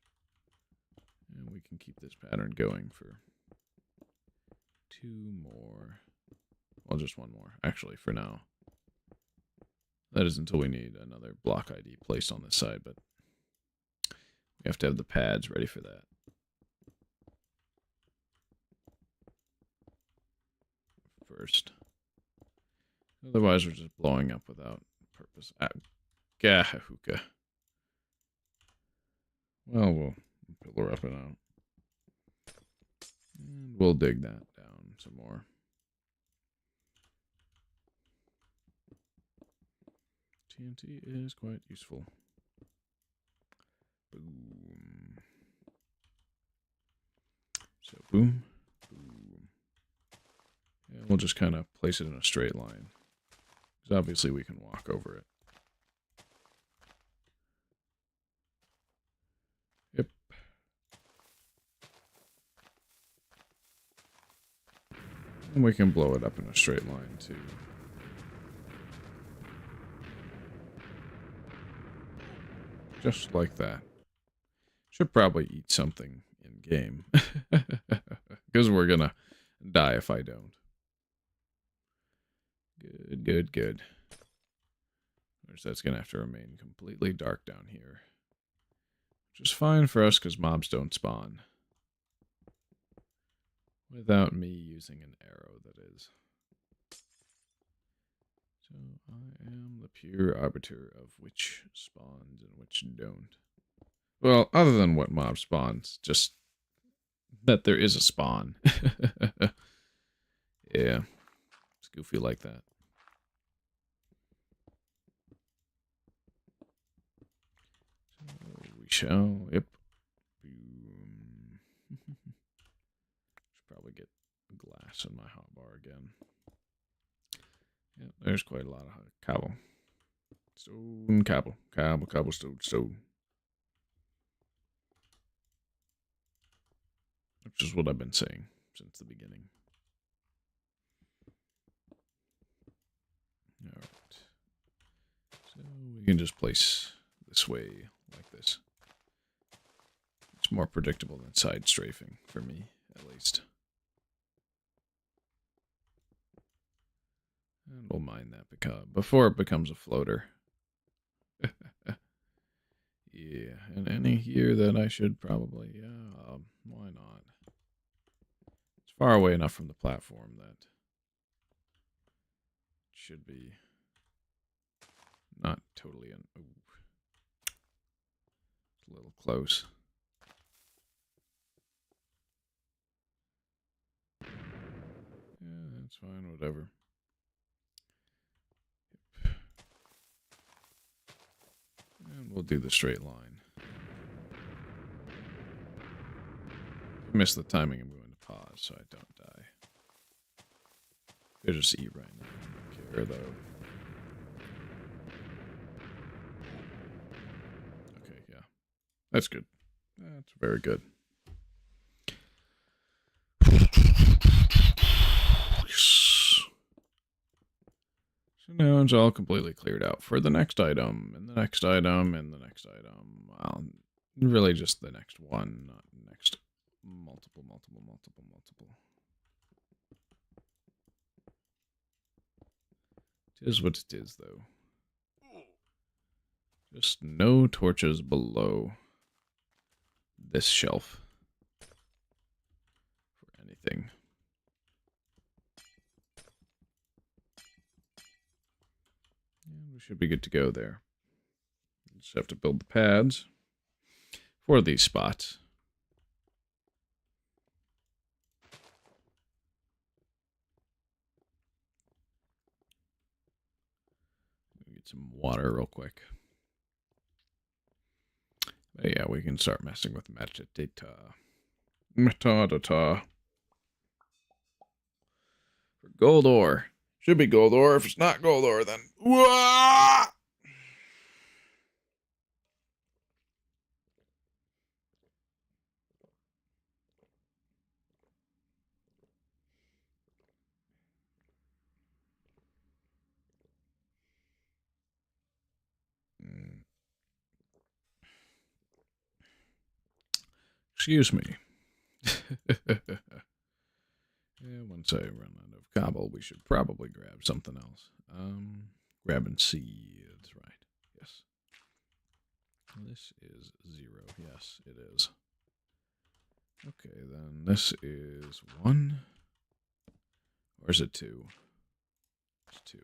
And we can keep this pattern going for 2 more. Well, just 1 more, actually, for now. That is until we need another block ID placed on this side, but we have to have the pads ready for that. First. Otherwise, we're just blowing up without purpose. Gahahuka. Well, we'll pillar up and out. And we'll dig that down some more. TNT is quite useful. Boom. So boom, boom. And we'll just kind of place it in a straight line. Because obviously we can walk over it. Yep. And we can blow it up in a straight line too. Just like that. Should probably eat something in game. Because we're gonna die if I don't. Good, good, good. Of that's gonna have to remain completely dark down here. Which is fine for us because mobs don't spawn. Without me using an arrow, that is. So I am the pure arbiter of which spawns and which don't. Well, other than what mob spawns, just that there is a spawn. Yeah, it's goofy like that. So we shall, yep. Boom. Should probably get glass in my hotbar again. Yeah, there's quite a lot of cobble. Stone, cobble, cobblestone, stone. Which is what I've been saying since the beginning. Alright. So we can just place this way like this. It's more predictable than side strafing, for me, at least. And we'll mine that before it becomes a floater. Yeah, and any here that I should probably, why not? It's far away enough from the platform that it should be not totally it's a little close. Yeah, that's fine, whatever. And we'll do the straight line. If I miss the timing, I'm going to pause so I don't die. Could just eat right now. I don't care, though. Okay, yeah. That's good. That's very good. So now it's all completely cleared out for the next item, and the next item, and the next item. Well, really just the next one, not next multiple. It is what it is, though. Just no torches below this shelf for anything. And we should be good to go there. Just have to build the pads for these spots. Get some water real quick. But yeah, we can start messing with metadata. Metadata. For gold ore. Should be gold ore. If it's not gold ore, then... Wah! Excuse me. Yeah, once I run out of cobble, we should probably grab something else. Grabbing seeds, right. Yes. This is 0. Yes, it is. Okay, then this is 1. Or is it 2? It's 2.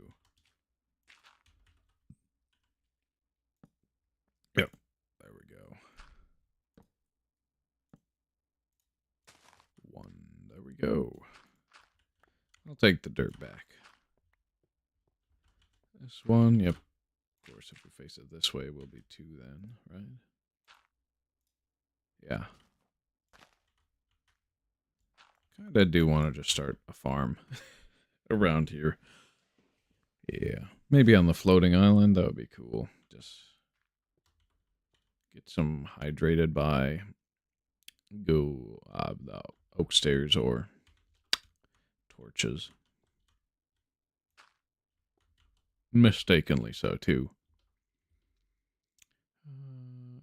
Yep. There we go. 1. There we go. I'll take the dirt back. This one, yep. Of course, if we face it this way, we'll be 2 then, right? Yeah. Kinda do want to just start a farm around here. Yeah. Maybe on the floating island, that would be cool. Just get some hydrated by go the oak stairs or torches. Mistakenly so, too.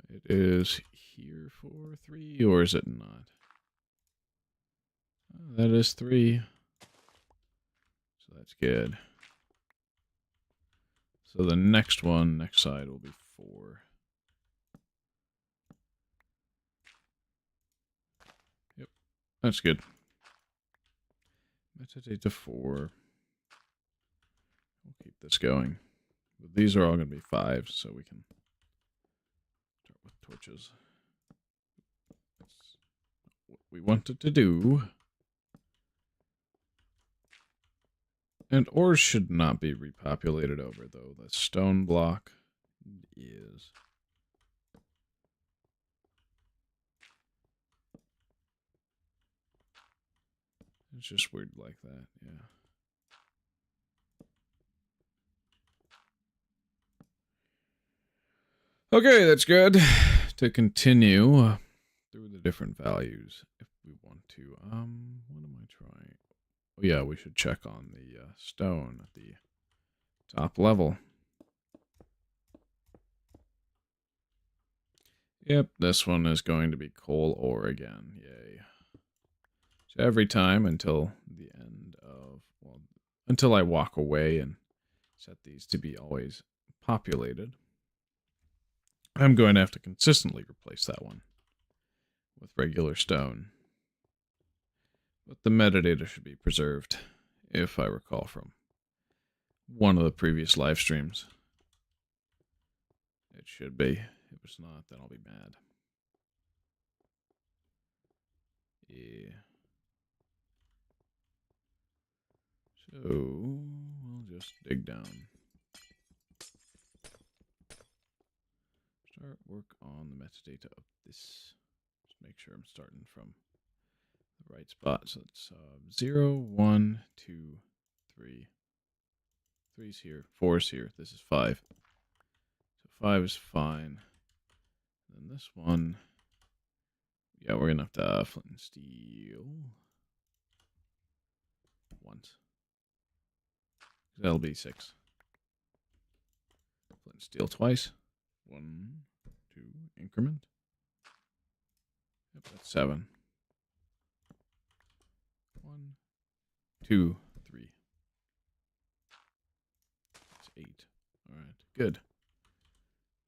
It is here for 3, or is it not? Oh, that is 3. So that's good. So the next one, next side, will be 4. Yep, that's good. Metadata 4. We'll keep this going. But these are all going to be 5, so we can start with torches. That's what we wanted to do. And ores should not be repopulated over, though. The stone block is. It's just weird like that, yeah. Okay, that's good. To continue through the different values, if we want to. What am I trying? Oh, yeah, we should check on the stone at the top level. Yep, this one is going to be coal ore again. Yay. So every time until the end of, well, until I walk away and set these to be always populated. I'm going to have to consistently replace that one with regular stone. But the metadata should be preserved, if I recall from one of the previous live streams. It should be. If it's not, then I'll be mad. Yeah. So, we'll just dig down. Start work on the metadata of this. Just make sure I'm starting from the right spot. So it's 0, 1, 2, 3. 3's here. 4's here. This is 5. So 5 is fine. Then this one, yeah, we're gonna have to flint and steel once. That'll be 6. Flint and steel twice. 1, 2, increment. Yep, that's 7. 1, 2, 3. That's 8. All right, good.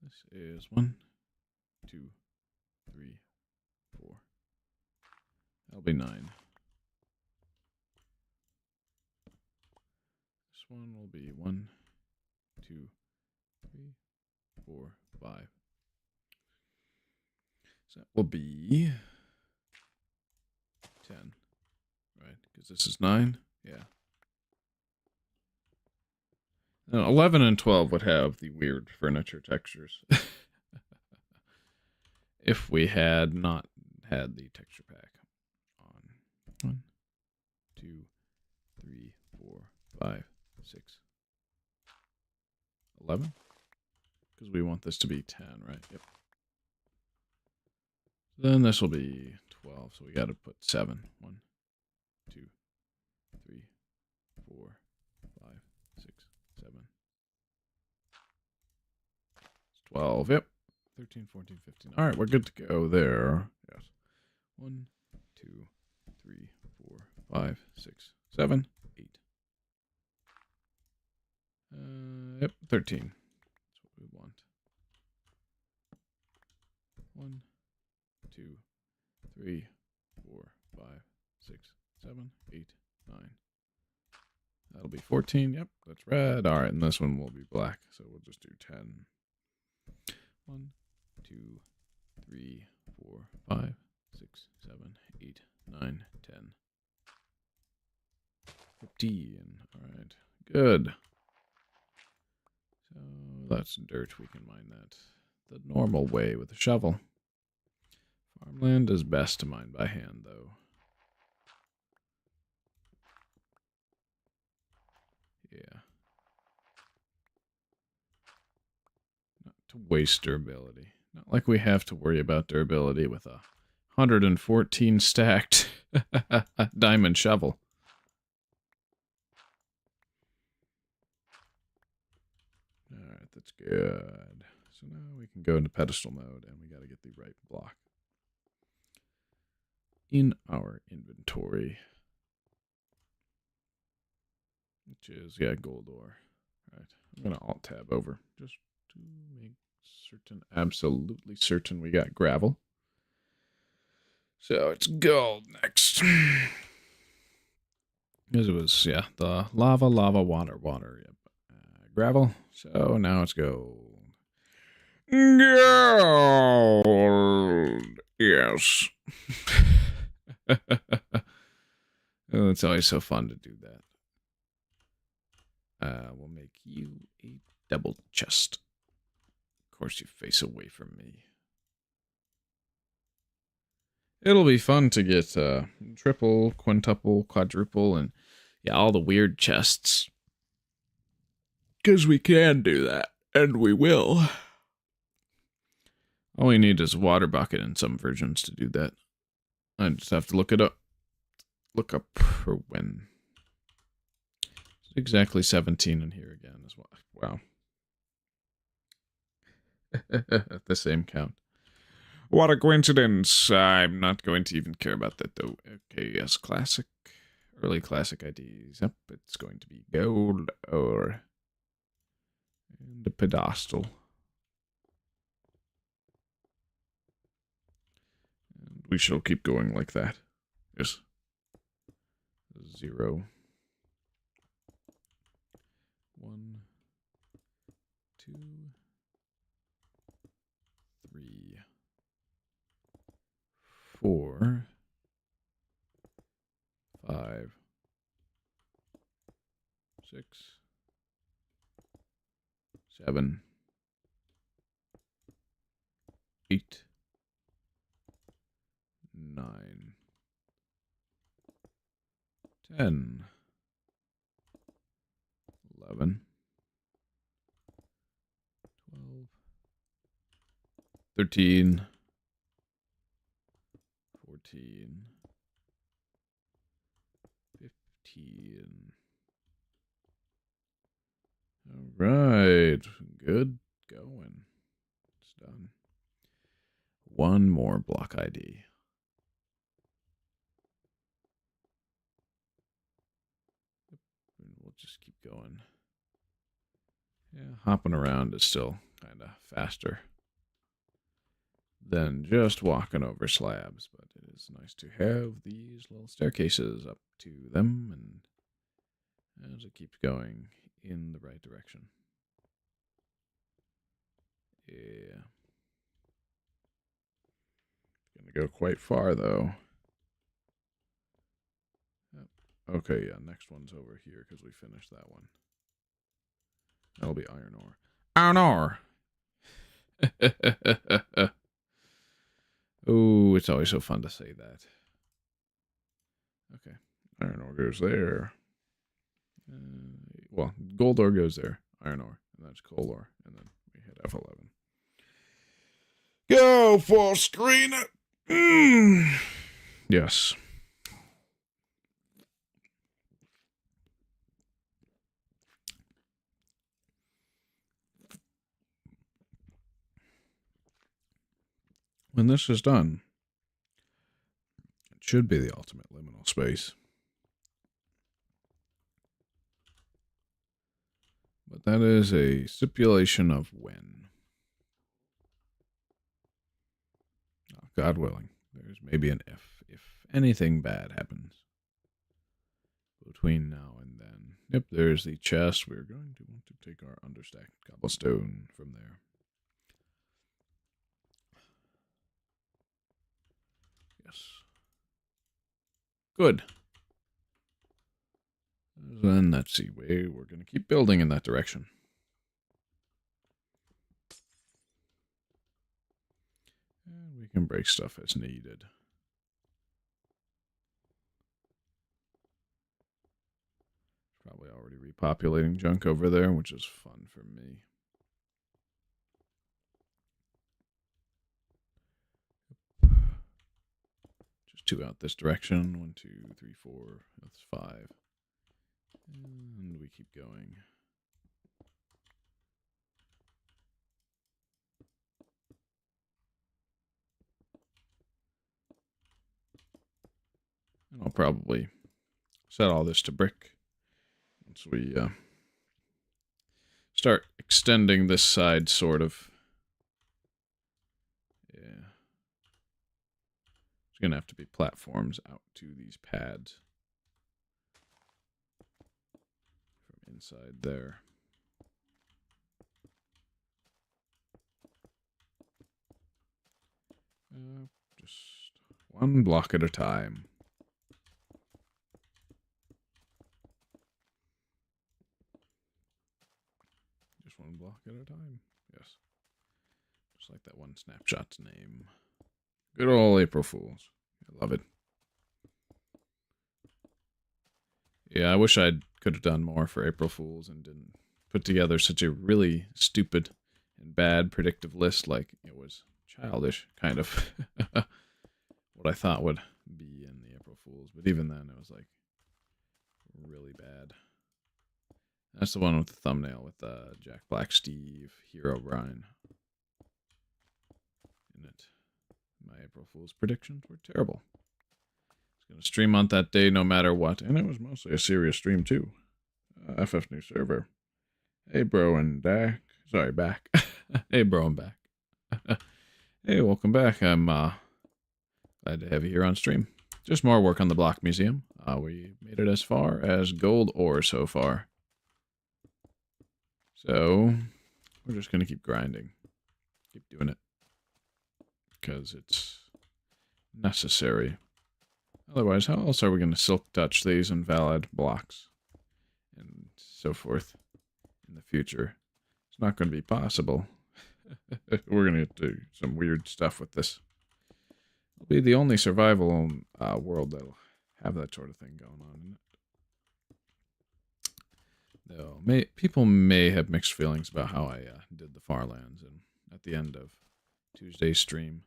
This is 1, 2, 3, 4. That'll be 9. This one will be 1, 2, 3, 4, 5. So that will be 10, right? Because this is 9. Yeah. Now 11 and 12 would have the weird furniture textures. If we had not had the texture pack on. 1, 2, 3, 4, 5, 6, 11. Because we want this to be 10, right? Yep. Then this will be 12, so we got to put 7. 1, 2, 3, 4, 5, 6, 7. 12, yep. 13, 14, 15. All right, we're good to go there. Yes. 1, 2, 3, 4, 5, 6, 7, 8. Yep, 13. That's what we want. 1, 2, 3, 4, 5, 6, 7, 8, 9. That'll be 14. Yep, that's red. All right, and this one will be black, so we'll just do 10. 1, 2, 3, 4, 5, 6, 7, 8, 9, 10. 15. All right, good. So that's dirt. We can mine that the normal way with a shovel. Farmland is best to mine by hand, though. Yeah. Not to waste durability. Not like we have to worry about durability with a 114 stacked diamond shovel. Alright, that's good. So now we can go into pedestal mode, and we got to get the right block in our inventory. Which is, yeah, gold ore. Alright, I'm going to alt-tab over just to make certain, absolutely certain we got gravel. So it's gold next. Because it was, yeah, the lava, water, yep. Gravel. So now it's gold. Gold. Yes. Oh, it's always so fun to do that. We'll make you a double chest. Of course, you face away from me. It'll be fun to get triple, quintuple, quadruple, and yeah, all the weird chests. Because we can do that, and we will. All we need is a water bucket in some versions to do that. I just have to look it up. Look up for when. It's exactly 17 in here again as well. Wow. At the same count. What a coincidence. I'm not going to even care about that, though. Okay, yes, classic. Early classic IDs. Yep, it's going to be gold ore. And a pedestal. we shall keep going like that. Yes. 0, 1, 2, 3, 4, 5, 6, 7, 8, 9, 10, 11, 12, 13, 14, 15. All right, good going. It's done. One more block ID. And we'll just keep going. Yeah, hopping around is still kind of faster than just walking over slabs, but it is nice to have these little staircases up to them, and as it keeps going in the right direction. Yeah. Gonna go quite far, though. Yep. Okay, yeah, next one's over here, because we finished that one. That'll be iron ore. Iron ore! Oh, it's always so fun to say that. Okay, iron ore goes there. Well, gold ore goes there. Iron ore, and that's coal ore, and then we hit F11. Go full screen. Yes. When this is done, it should be the ultimate liminal space. But that is a stipulation of when. Oh, God willing, there's maybe an if anything bad happens between now and then. Yep, there's the chest. We're going to want to take our understacked cobblestone from there. Yes. Good. Then let's see. We're going to keep building in that direction. And we can break stuff as needed. Probably already repopulating junk over there, which is fun for me. Just 2 out this direction. 1, 2, 3, 4. That's 5. And we keep going. And I'll probably set all this to brick once we start extending this side, sort of. Yeah. There's going to have to be platforms out to these pads from inside there. Just one block at a time. Just one block at a time. Yes. Just like that one snapshot's name. Good old April Fools. I love it. Yeah, I wish I could have done more for April Fools and didn't put together such a really stupid and bad predictive list. Like, it was childish, kind of. What I thought would be in the April Fools. But even then, it was like really bad. That's the one with the thumbnail with Jack Black, Steve, Hero Brian in it. My April Fool's predictions were terrible. I was going to stream on that day no matter what. And it was mostly a serious stream, too. FF new server. Hey, bro, and back. Sorry, back. Hey, bro, I'm back. Hey, welcome back. I'm glad Glad to have you here on stream. Just more work on the block museum. We made it as far as gold ore so far. So we're just going to keep grinding. Keep doing it. Because it's necessary. Otherwise, how else are we going to silk touch these invalid blocks? And so forth in the future. It's not going to be possible. We're going to do some weird stuff with this. It'll be the only survival world that'll have that sort of thing going on in it. Though, people may have mixed feelings about how I did the Farlands, and at the end of Tuesday's stream,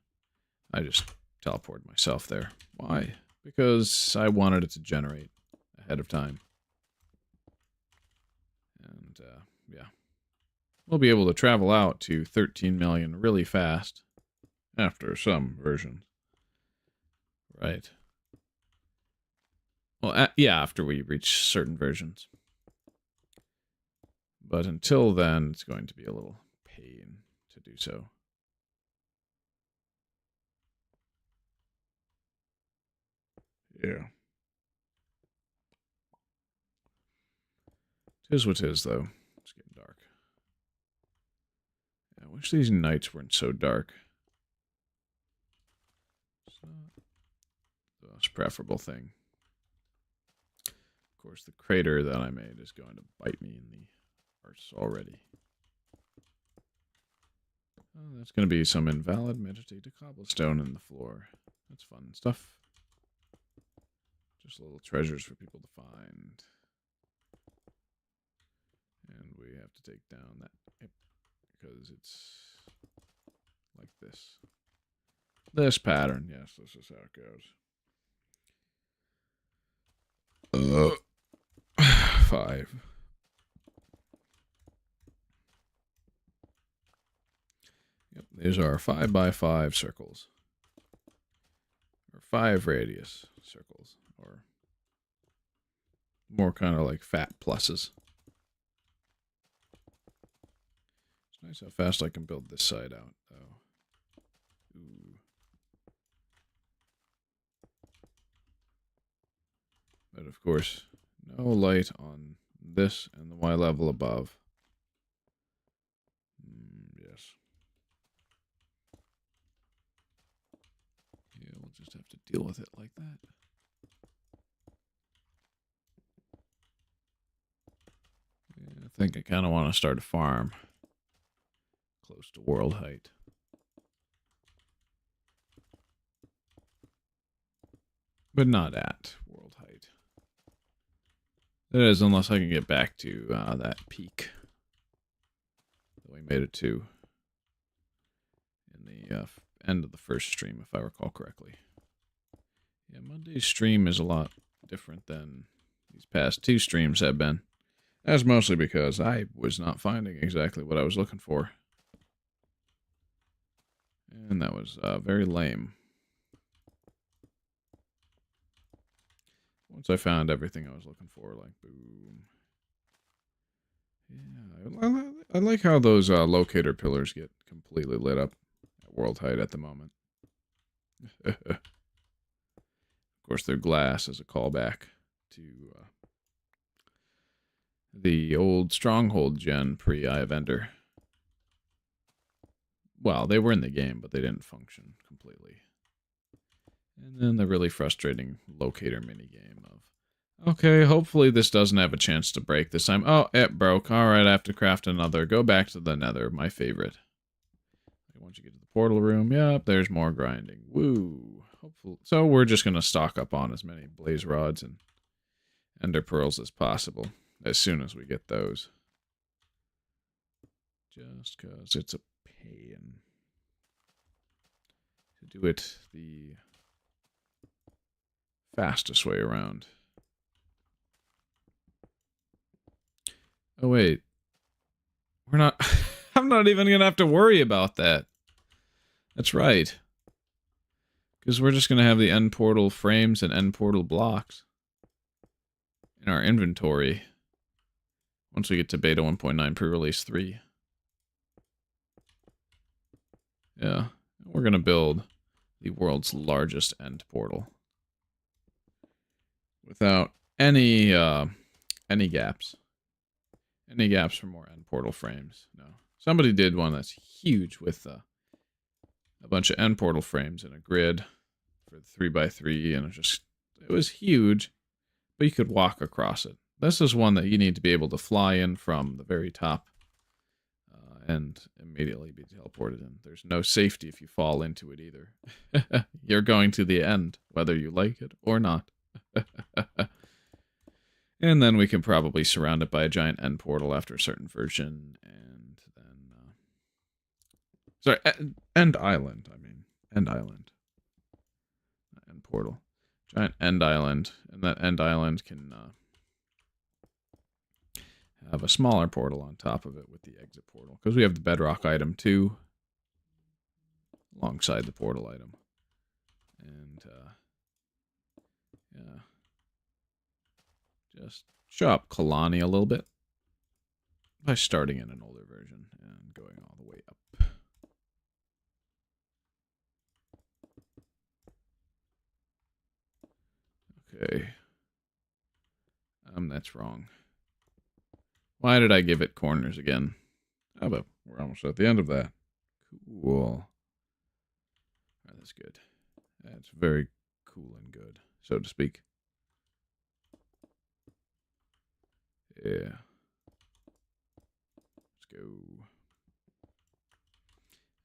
I just teleported myself there. Why? Because I wanted it to generate ahead of time. And, yeah. We'll be able to travel out to 13 million really fast after some versions. Right. Well, yeah, after we reach certain versions. But until then, it's going to be a little pain to do so. Yeah. Tis what tis, though. It's getting dark. I wish these nights weren't so dark. It's not the most preferable thing. Of course, the crater that I made is going to bite me in the arse already. Oh, that's going to be some invalid meditated cobblestone in the floor. That's fun stuff. Just little treasures for people to find. And we have to take down that because it's like this. This pattern, yes, this is how it goes. 5. Yep, these are 5 by 5 circles. Or 5 radius circles. Or more kind of like fat pluses. It's nice how fast I can build this side out, though. Ooh. But of course, no light on this and the Y level above. Yes. Yeah, we'll just have to deal with it like that. Yeah, I think I kind of want to start a farm close to world height. But not at world height. That is, unless I can get back to that peak that we made it to in the end of the first stream, if I recall correctly. Yeah, Monday's stream is a lot different than these past 2 streams have been. That's mostly because I was not finding exactly what I was looking for. And that was very lame. Once I found everything I was looking for, like, boom. Yeah, I like how those locator pillars get completely lit up at world height at the moment. Of course, they're glass as a callback to the old Stronghold gen pre-Eye of Ender. Well, they were in the game, but they didn't function completely. And then the really frustrating locator minigame of, okay, hopefully this doesn't have a chance to break this time. Oh, it broke. Alright, I have to craft another. Go back to the nether, my favorite. Once you get to the portal room, yep, there's more grinding. Woo. Hopefully. So we're just going to stock up on as many blaze rods and ender pearls as possible as soon as we get those. Just because it's a pain to do it the fastest way around. Oh, wait. We're not... I'm not even going to have to worry about that. That's right. Because we're just going to have the end portal frames and end portal blocks in our inventory once we get to beta 1.9 pre-release 3. Yeah. We're going to build the world's largest end portal. Without any gaps. Any gaps for more end portal frames? No. Somebody did one that's huge with a bunch of end portal frames in a grid for 3x3, and it was huge, but you could walk across it. This is one that you need to be able to fly in from the very top and immediately be teleported in. There's no safety if you fall into it either. You're going to the end, whether you like it or not. And then we can probably surround it by a giant end portal after a certain version, and then... sorry, end island, I mean. End island. End portal. Giant end island, and that end island can have a smaller portal on top of it with the exit portal, because we have the bedrock item too, alongside the portal item. And, yeah. Just show up Kalani a little bit by starting in an older version and going all the way up. Okay. That's wrong. Why did I give it corners again? Oh, but we're almost at the end of that. Cool. Right, that's good. That's very cool and good, so to speak. Yeah. Let's go.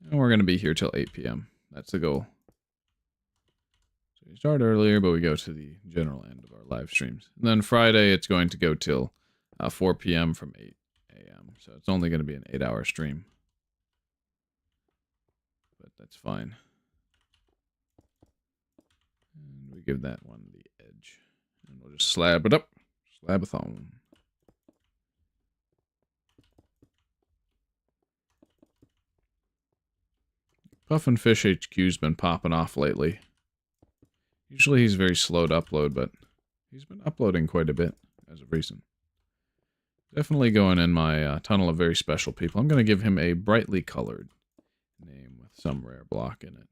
And we're going to be here till 8 p.m. That's the goal. So we start earlier, but we go to the general end of our live streams. And then Friday, it's going to go till 4 p.m. from 8 a.m. So it's only going to be an 8-hour stream. But that's fine. And we give that one the edge. And we'll just slab it up. Slab-a-thon. Puffinfish HQ's been popping off lately. Usually he's very slow to upload, but he's been uploading quite a bit as of recent. Definitely going in my tunnel of very special people. I'm going to give him a brightly colored name with some rare block in it.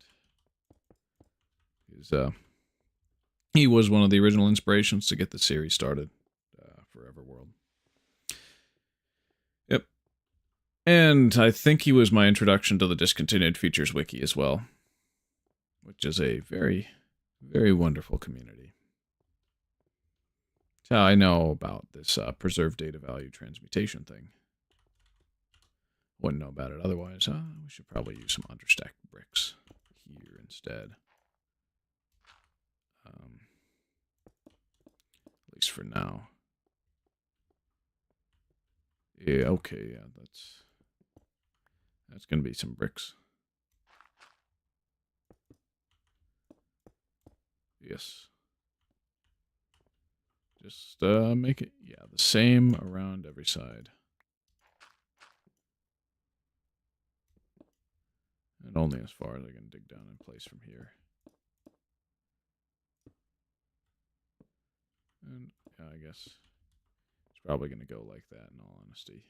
He was one of the original inspirations to get the series started for Everworld. Yep. And I think he was my introduction to the Discontinued Features Wiki as well, which is a very, very wonderful community. So I know about this preserved data value transmutation thing. Wouldn't know about it otherwise. We should probably use some understacked bricks here instead. At least for now. Yeah, okay, yeah, that's going to be some bricks. Yes. Just make it, yeah, the same around every side. And only as far as I can dig down in place from here. And yeah, I guess it's probably going to go like that in all honesty.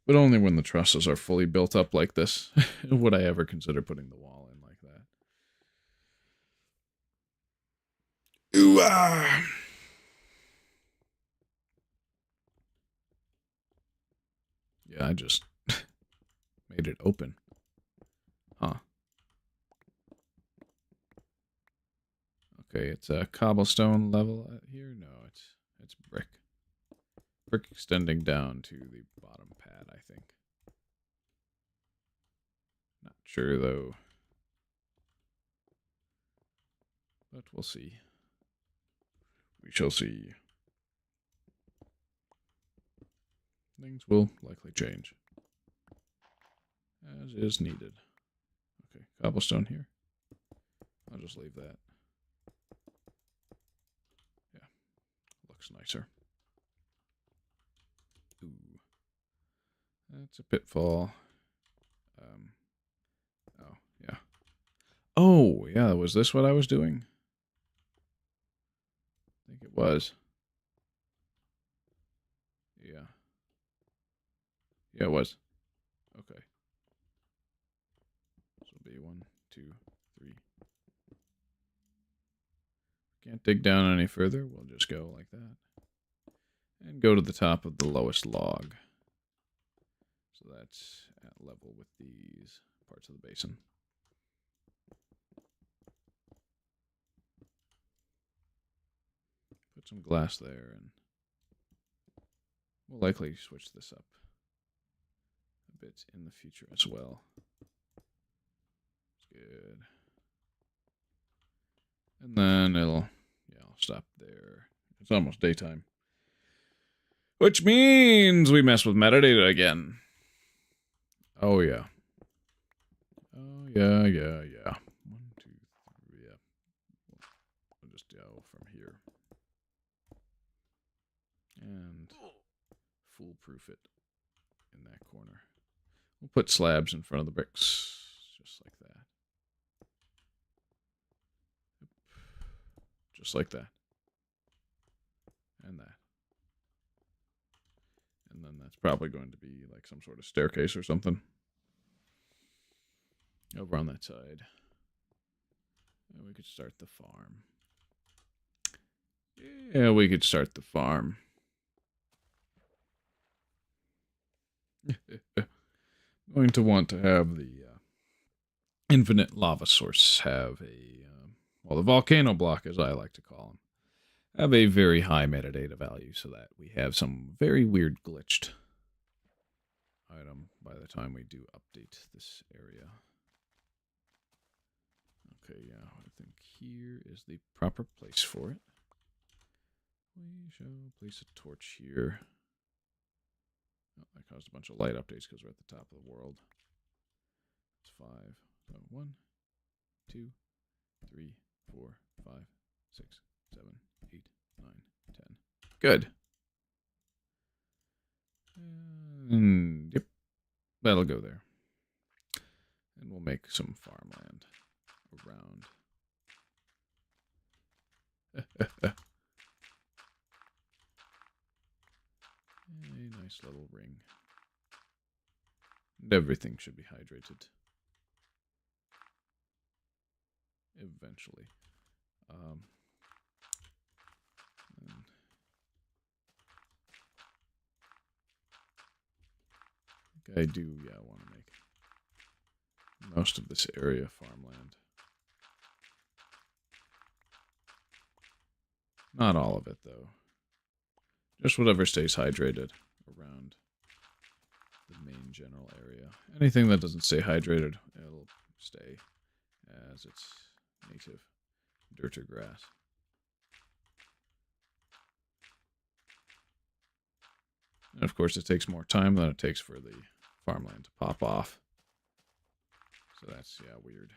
But only when the trusses are fully built up like this would I ever consider putting the wall in like that. Ooh-ah! Yeah, I just made it open. Huh. Okay, it's a cobblestone level here. No, it's brick. Brick extending down to the bottom pad, I think. Not sure though. But we'll see. We shall see. Things will likely change. As is needed. Okay, cobblestone here. I'll just leave that. Yeah, looks nicer. Ooh. That's a pitfall. Oh, yeah. Oh, yeah, was this what I was doing? I think it was. Yeah. Yeah, it was. Okay. This will be 1, 2, 3, Can't dig down any further. We'll just go like that. And go to the top of the lowest log. So that's at level with these parts of the basin. Put some glass there, and we'll likely switch this up a bit in the future as well. Good. And then I'll stop there. It's almost daytime. Which means we mess with metadata again. Oh, yeah. Oh, yeah. 1, 2, 3, yeah. We'll just go from here. And foolproof it in that corner. We'll put slabs in front of the bricks, just like that. Just like that. And that. And then that's probably going to be like some sort of staircase or something. Over on that side. And we could start the farm. Yeah, we could start the farm. Going to want to have the infinite lava source have a, well, the volcano block, as I like to call them, have a very high metadata value so that we have some very weird glitched item by the time we do update this area. Okay, yeah, I think here is the proper place for it. We shall place a torch here. Oh, that caused a bunch of light updates because we're at the top of the world. It's 5. So 1, 2, 3, 4, 5, 6, 7, 8, 9, 10. Good. And yep, that'll go there. And we'll make some farmland around. A nice little ring. And everything should be hydrated. Eventually. I do, yeah, want to make most of this area farmland. Not all of it, though. Just whatever stays hydrated around the main general area. Anything that doesn't stay hydrated, it'll stay as its native dirt or grass. And of course, it takes more time than it takes for the farmland to pop off. So that's, yeah, weird.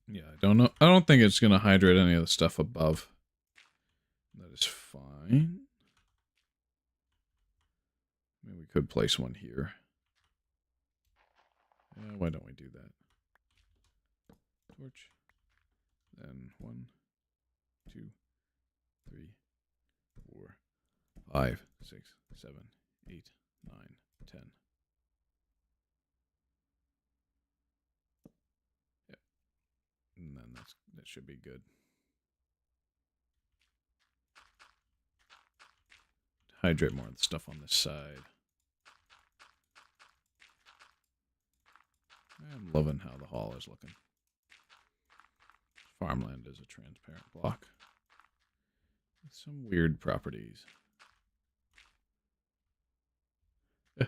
Yeah, I don't know. I don't think it's going to hydrate any of the stuff above. That is fine. I mean, we could place one here. Why don't we do that? Torch. Then 1, 2, 3, 4, 5, 6, 7, 8, 9, 10. Yep. And then that should be good. Hydrate more of the stuff on this side. I'm loving how the hall is looking. Farmland is a transparent block with some weird properties. Wow,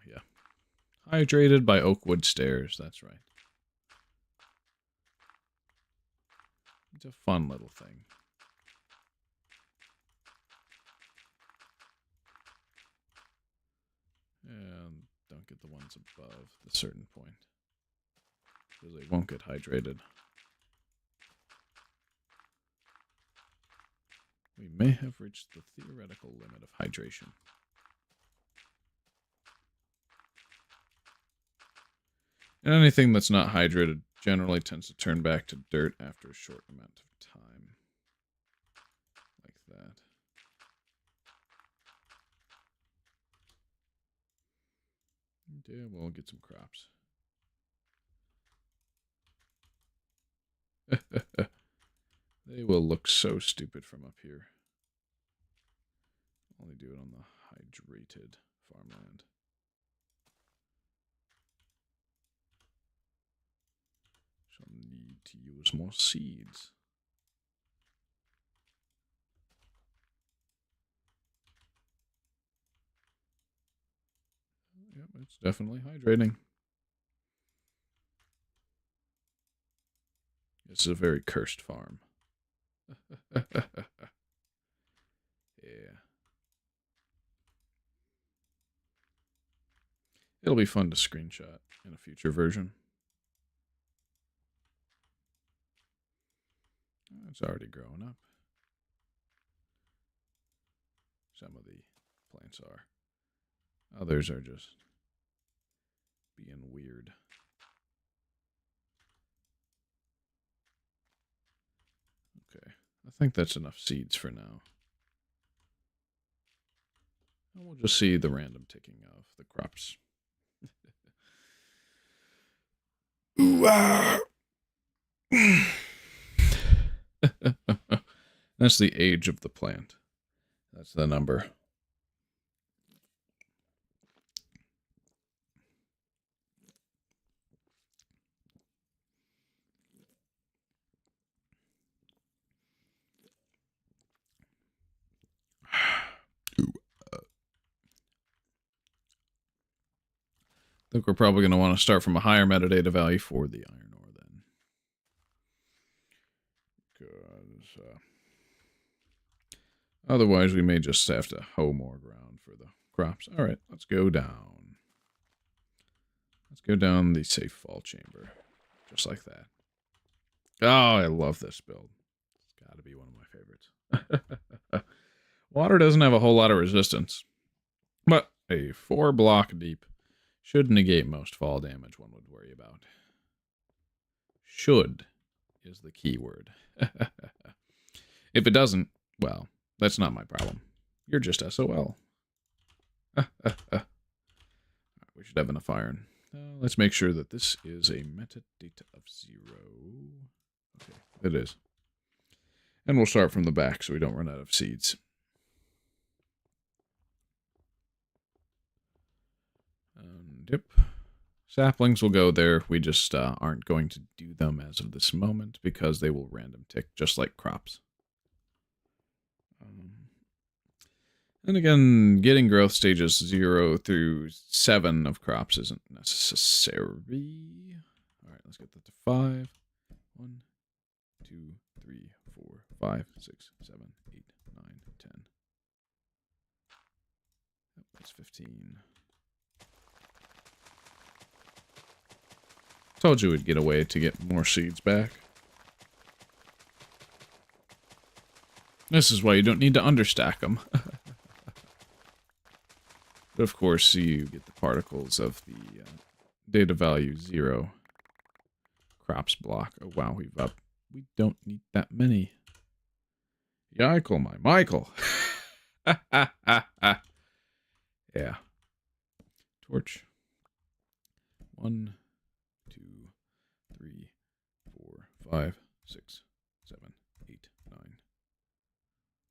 yeah. Hydrated by Oakwood Stairs, that's right. It's a fun little thing. And don't get the ones above the certain point, because they won't get hydrated. We may have reached the theoretical limit of hydration. And anything that's not hydrated generally tends to turn back to dirt after a short amount of time. Like that. Yeah, we'll get some crops. They will look so stupid from up here. Only do it on the hydrated farmland. Shall need to use more seeds. Yep, it's definitely hydrating. This is a very cursed farm. Yeah. It'll be fun to screenshot in a future version. It's already growing up. Some of the plants are. Others are just being weird. Okay, I think that's enough seeds for now. And we'll just see the random ticking of the crops. Ooh, ah. That's the age of the plant. That's the number. I think we're probably going to want to start from a higher metadata value for the iron ore then. Because otherwise we may just have to hoe more ground for the crops. All right, let's go down. Let's go down the safe fall chamber. Just like that. Oh, I love this build. It's got to be one of my favorites. Water doesn't have a whole lot of resistance, but a 4-block deep should negate most fall damage one would worry about. Should is the key word. If it doesn't, well, that's not my problem. You're just SOL. We should have enough iron. Let's make sure that this is a metadata of 0. Okay, it is. And we'll start from the back so we don't run out of seeds. Yep. Saplings will go there. We just aren't going to do them as of this moment because they will random tick, just like crops. And again, getting growth stages 0 through 7 of crops isn't necessary. All right, let's get that to 5. 1, 2, 3, 4, 5, 6, 7, 8, 9, 10. Yep, that's 15. Told you we'd get away to get more seeds back. This is why you don't need to understack them. But of course, you get the particles of the data value 0 crops block. Oh wow, we've up. We don't need that many. Yikel, my Michael. Yeah. Torch. 1, 2, 3, 4, 5, 6, 7, 8, 9.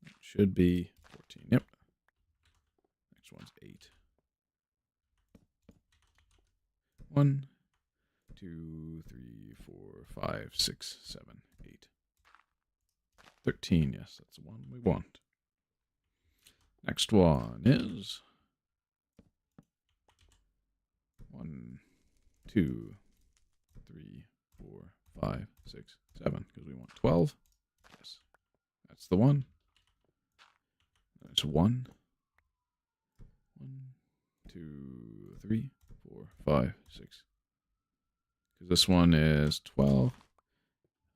That should be 14. Yep. Next one's 8. 1, 2, 3, 4, 5, 6, 7, 8. 13, yes, that's the one we want. Next one is 1, 2, 3, 4, 5, 6, 7, because we want 12. Yes, that's the one. That's 1. 1, 2, 3, 4, 5, 6. Because this one is 12.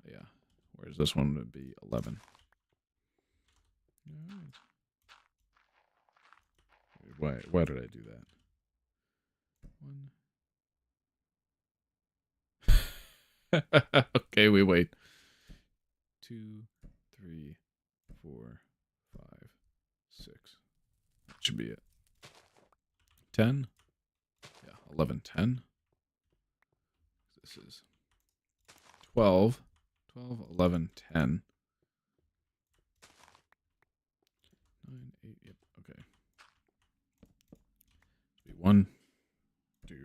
Yeah, whereas this one would be 11. All right. Why did I do that? 1. Okay, we wait. 2, 3, 4, 5, 6. That should be it. 10. Yeah, 11, 10. This is 12, 12, 11, 10. 9, 8, yep, okay. 1, 2,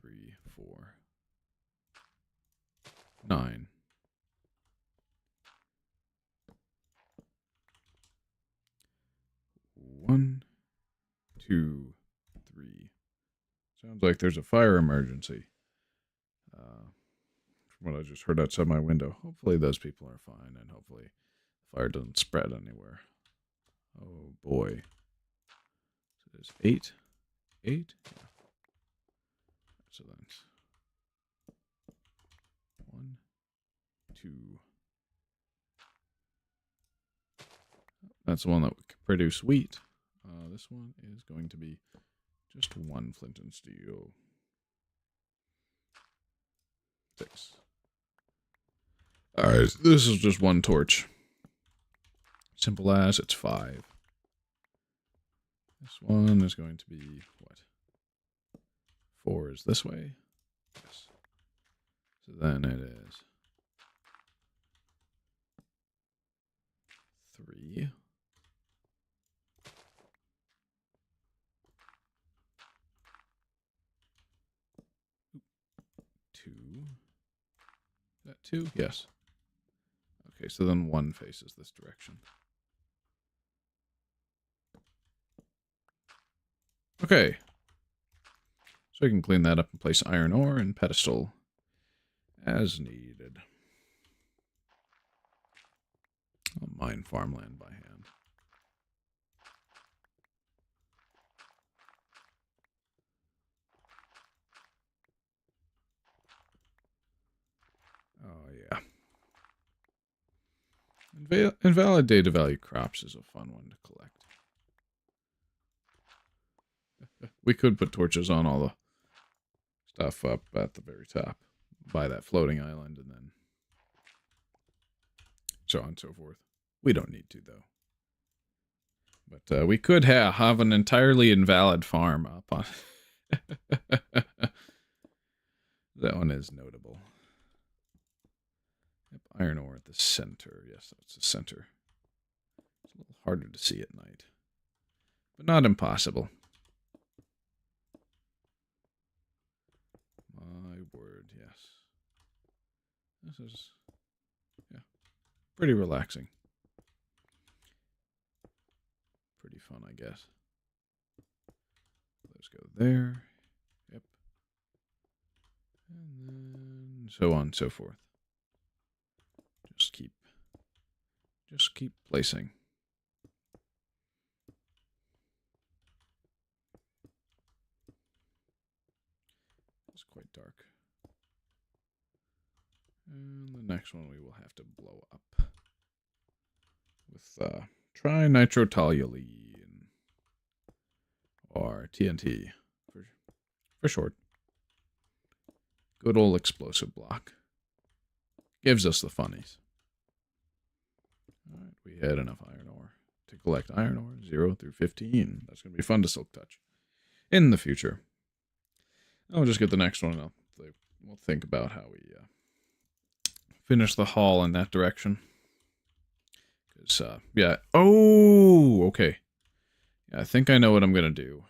3, 4, 9. 1, 2, 3. Sounds like there's a fire emergency. From what I just heard outside my window. Hopefully those people are fine, and hopefully the fire doesn't spread anywhere. Oh boy. So there's 8. 8? Yeah. So that's 1, 2. That's the one that would produce wheat. This one is going to be just 1 flint and steel. 6. Alright, this is just 1 torch. Simple as, it's 5. This one is going to be, what? 4 is this way? Yes. So then it is 3. 2. Is that 2? Yes. Okay, so then 1 faces this direction. Okay. So we can clean that up and place iron ore and pedestal as needed. I'll mine farmland by hand. Oh, yeah. Invalid data value crops is a fun one to collect. We could put torches on all the stuff up at the very top by that floating island and then so on and so forth. We don't need to, though. But we could have an entirely invalid farm up on... That one is notable. Yep, iron ore at the center. Yes, that's the center. It's a little harder to see at night. But not impossible. My word, yes. This is, yeah, pretty relaxing. Pretty fun, I guess. Let's go there. Yep. And then so on and so forth. Just keep placing. It's quite dark. And the next one we will have to blow up with trinitrotoluene or TNT for short. Good old explosive block. Gives us the funnies. Alright, we had enough iron ore to collect iron ore 0 through 15. That's going to be fun to silk touch in the future. I'll just get the next one and we'll think about how we finish the haul in that direction. Because, yeah. Oh, okay. Yeah, I think I know what I'm going to do.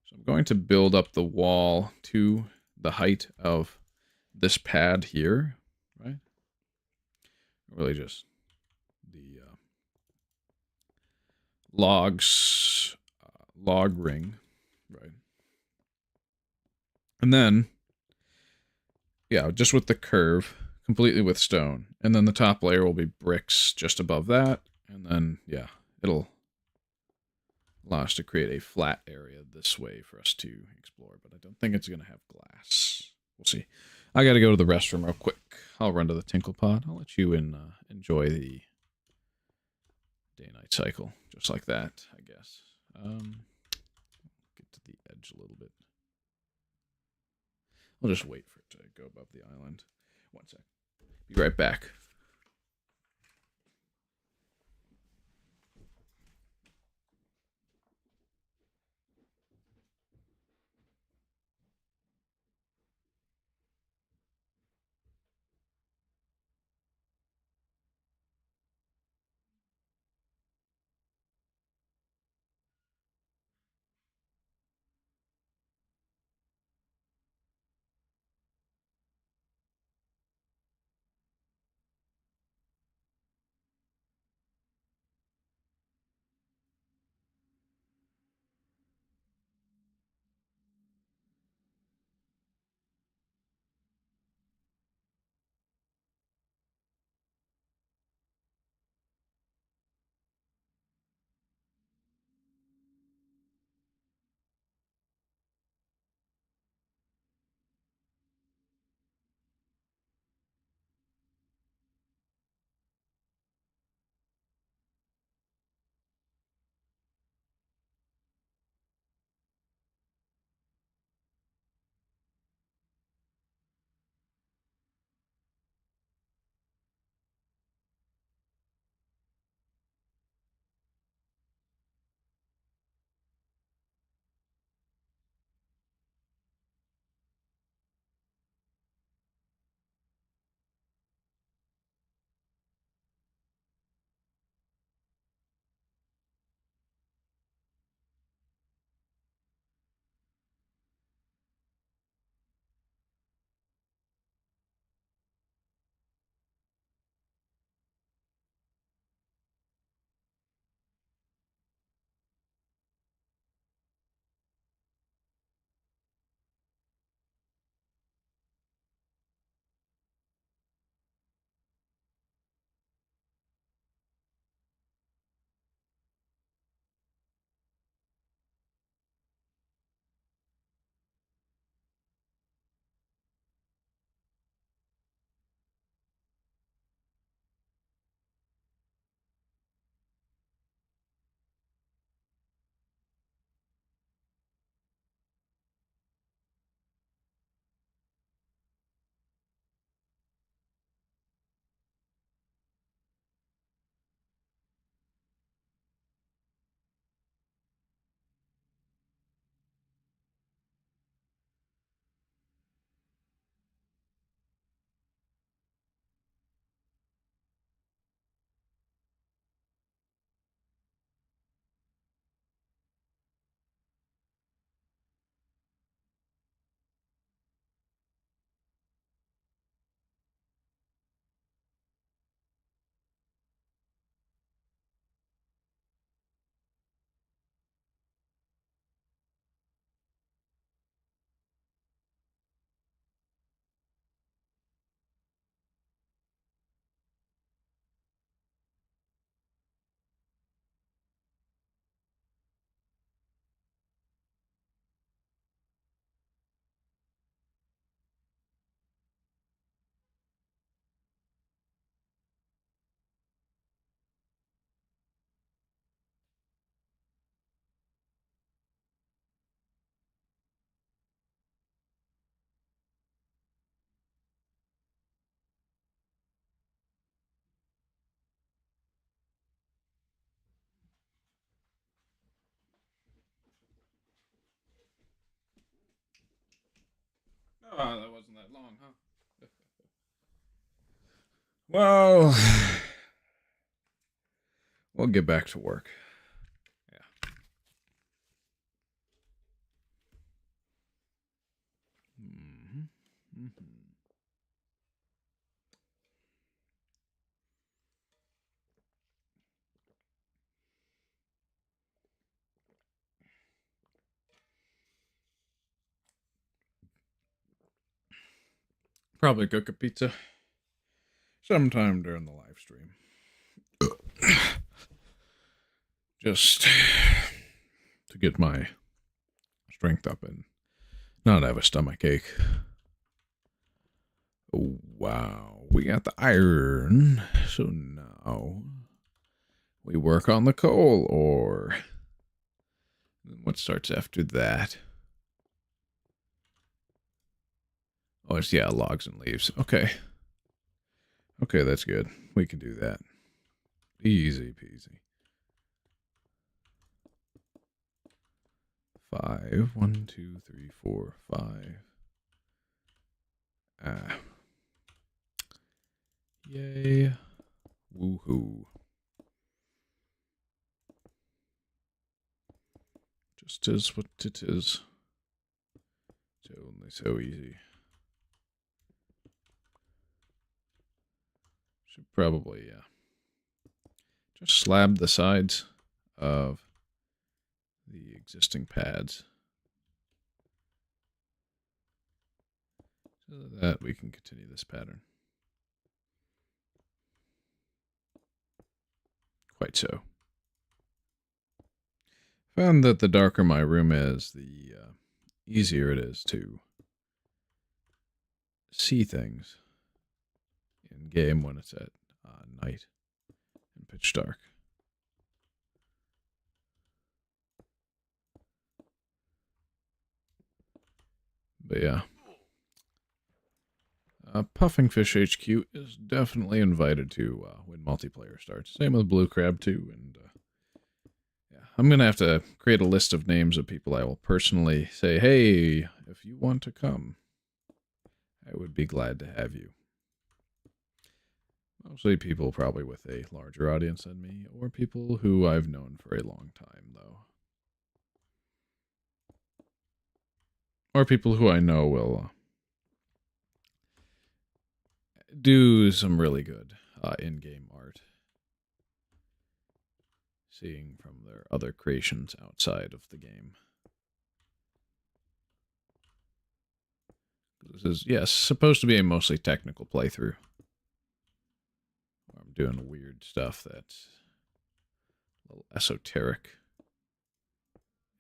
So I'm going to build up the wall to the height of this pad here, right? Really just the log ring, right? And then, yeah, just with the curve, completely with stone. And then the top layer will be bricks just above that. And then, yeah, it'll allow us to create a flat area this way for us to explore. But I don't think it's going to have glass. We'll see. I got to go to the restroom real quick. I'll run to the tinkle pod. I'll let you enjoy the day-night cycle, just like that, I guess. Get to the edge a little bit. I'll just wait for it to go above the island. 1 sec. Be right back. Oh, that wasn't that long, huh? Well, we'll get back to work. Yeah. Mm-hmm. Mm-hmm. Probably cook a pizza sometime during the live stream. Just to get my strength up and not have a stomach ache. Oh, wow. We got the iron. So now we work on the coal ore. What starts after that? Oh, it's, yeah, logs and leaves. Okay. Okay, that's good. We can do that. Easy peasy. 5. 1, 2, 3, 4, 5. Ah. Yay. Woohoo. Just is what it is. It's only so easy. Should probably, just slab the sides of the existing pads so that we can continue this pattern. Quite so. Found that the darker my room is, the easier it is to see things in game when it's at night and pitch dark. But yeah. Puffing Fish HQ is definitely invited to when multiplayer starts. Same with Blue Crab too. And yeah, I'm going to have to create a list of names of people I will personally say, hey, if you want to come, I would be glad to have you. Mostly people probably with a larger audience than me, or people who I've known for a long time, though. Or people who I know will do some really good in-game art. Seeing from their other creations outside of the game. This is, yes, supposed to be a mostly technical playthrough. I'm doing weird stuff that's a little esoteric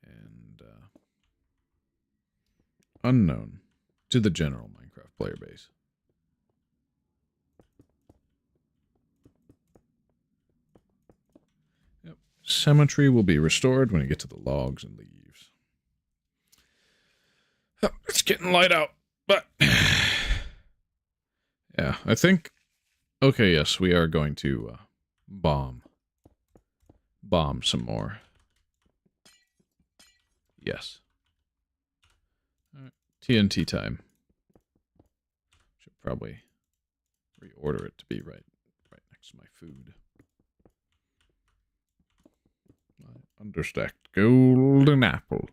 and unknown to the general Minecraft player base. Yep. Symmetry will be restored when you get to the logs and leaves. Oh, it's getting light out, but yeah, I think. Okay, yes, we are going to bomb some more. Yes. All right. TNT time. Should probably reorder it to be right next to my food. My understacked golden apple.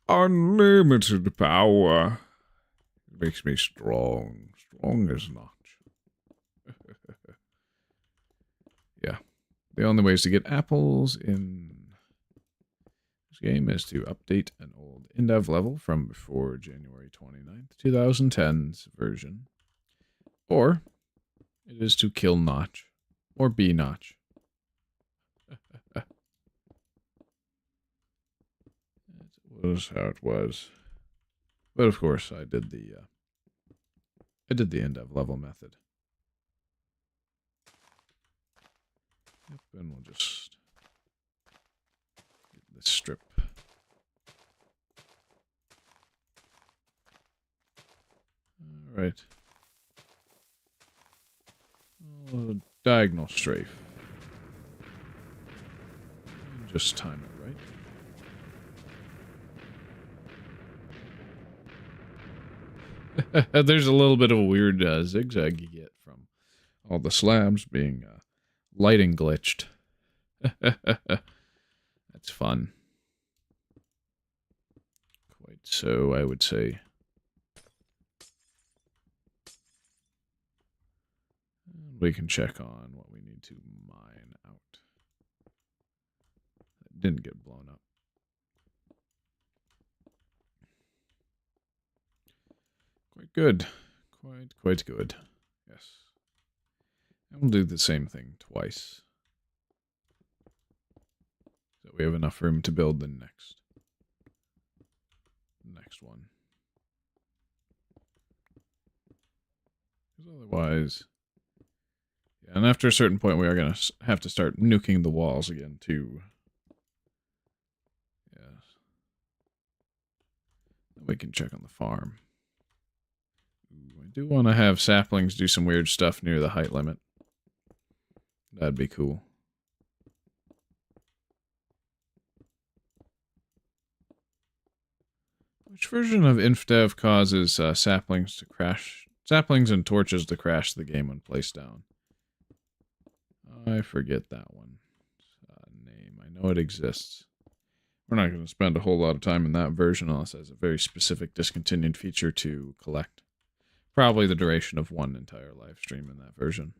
Unlimited power. It makes me strong. Strong as notch. Yeah. The only ways to get apples in this game is to update an old Indev level from before January 29th, 2010's version. Or it is to kill Notch. Or be Notch. That was how it was. But of course, I did the Indev level method. Yep, and we'll just get this strip. All right. Oh, diagonal strafe. Just time it, right? Yep, There's a little bit of a weird zigzag you get from all the slabs being lighting glitched. That's fun. Quite so, I would say. We can check on what we need to mine out. It didn't get blown up. Quite good. Quite good. Yes. And we'll do the same thing twice. So we have enough room to build the next one. Because otherwise... Yeah, and after a certain point, we are going to have to start nuking the walls again, too. Yes. Then we can check on the farm. Ooh, I do want to have saplings do some weird stuff near the height limit. That'd be cool. Which version of Infdev causes saplings to crash? Saplings and torches to crash the game when placed down. I forget that one. Name. I know it exists. We're not going to spend a whole lot of time in that version unless it has a very specific discontinued feature to collect. Probably the duration of one entire live stream in that version.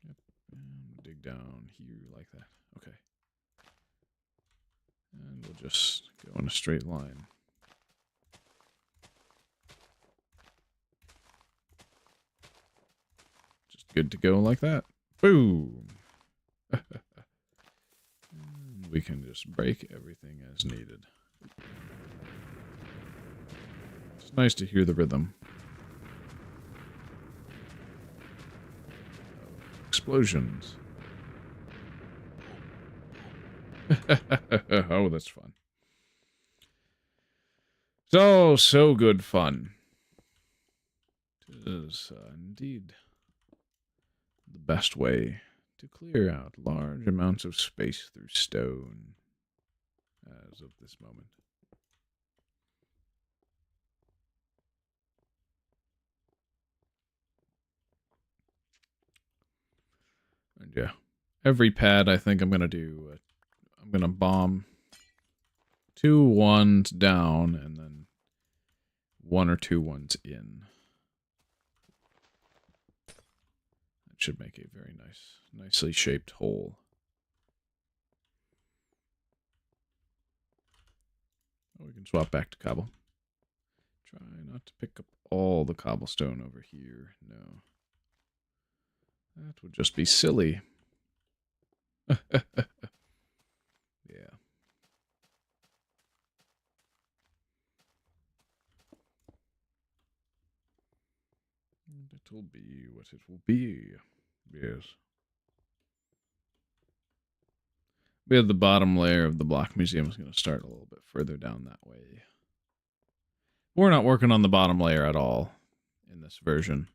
Yep. And dig down here like that. Okay. And we'll just go in a straight line. Just good to go like that. Boom! We can just break everything as needed. It's nice to hear the rhythm. Explosions. Oh, that's fun. So good fun. It is indeed the best way to clear out large amounts of space through stone as of this moment. And yeah, every pad I think I'm going to do, I'm going to bomb 2 ones down and then 1 or 2 ones in. That should make a very nicely shaped hole. Oh, we can swap back to cobble. Try not to pick up all the cobblestone over here. No. That would just be silly. Yeah. It'll be what it will be. Yes. We have the bottom layer of the block museum is going to start a little bit further down that way. We're not working on the bottom layer at all in this version.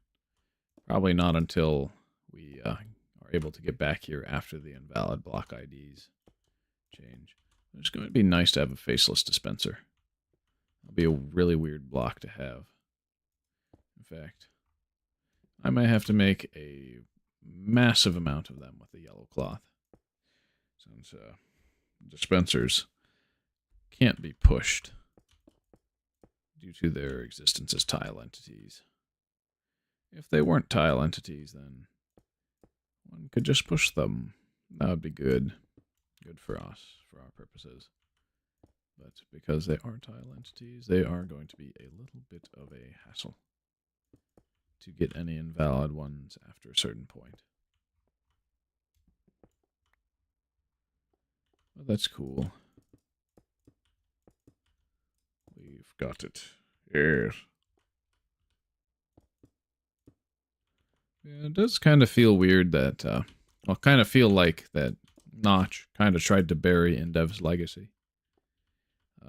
Probably not until we are able to get back here after the invalid block IDs change. It's going to be nice to have a faceless dispenser. It'll be a really weird block to have. In fact, I might have to make a massive amount of them with the yellow cloth. Since dispensers can't be pushed due to their existence as tile entities. If they weren't tile entities, then one could just push them. That would be good. Good for us, for our purposes. But because they are tile entities, they are going to be a little bit of a hassle to get any invalid ones after a certain point. Well, that's cool. We've got it. Yes. Yeah, it does kind of feel weird that, well, kind of feel like that Notch kind of tried to bury Indev's legacy.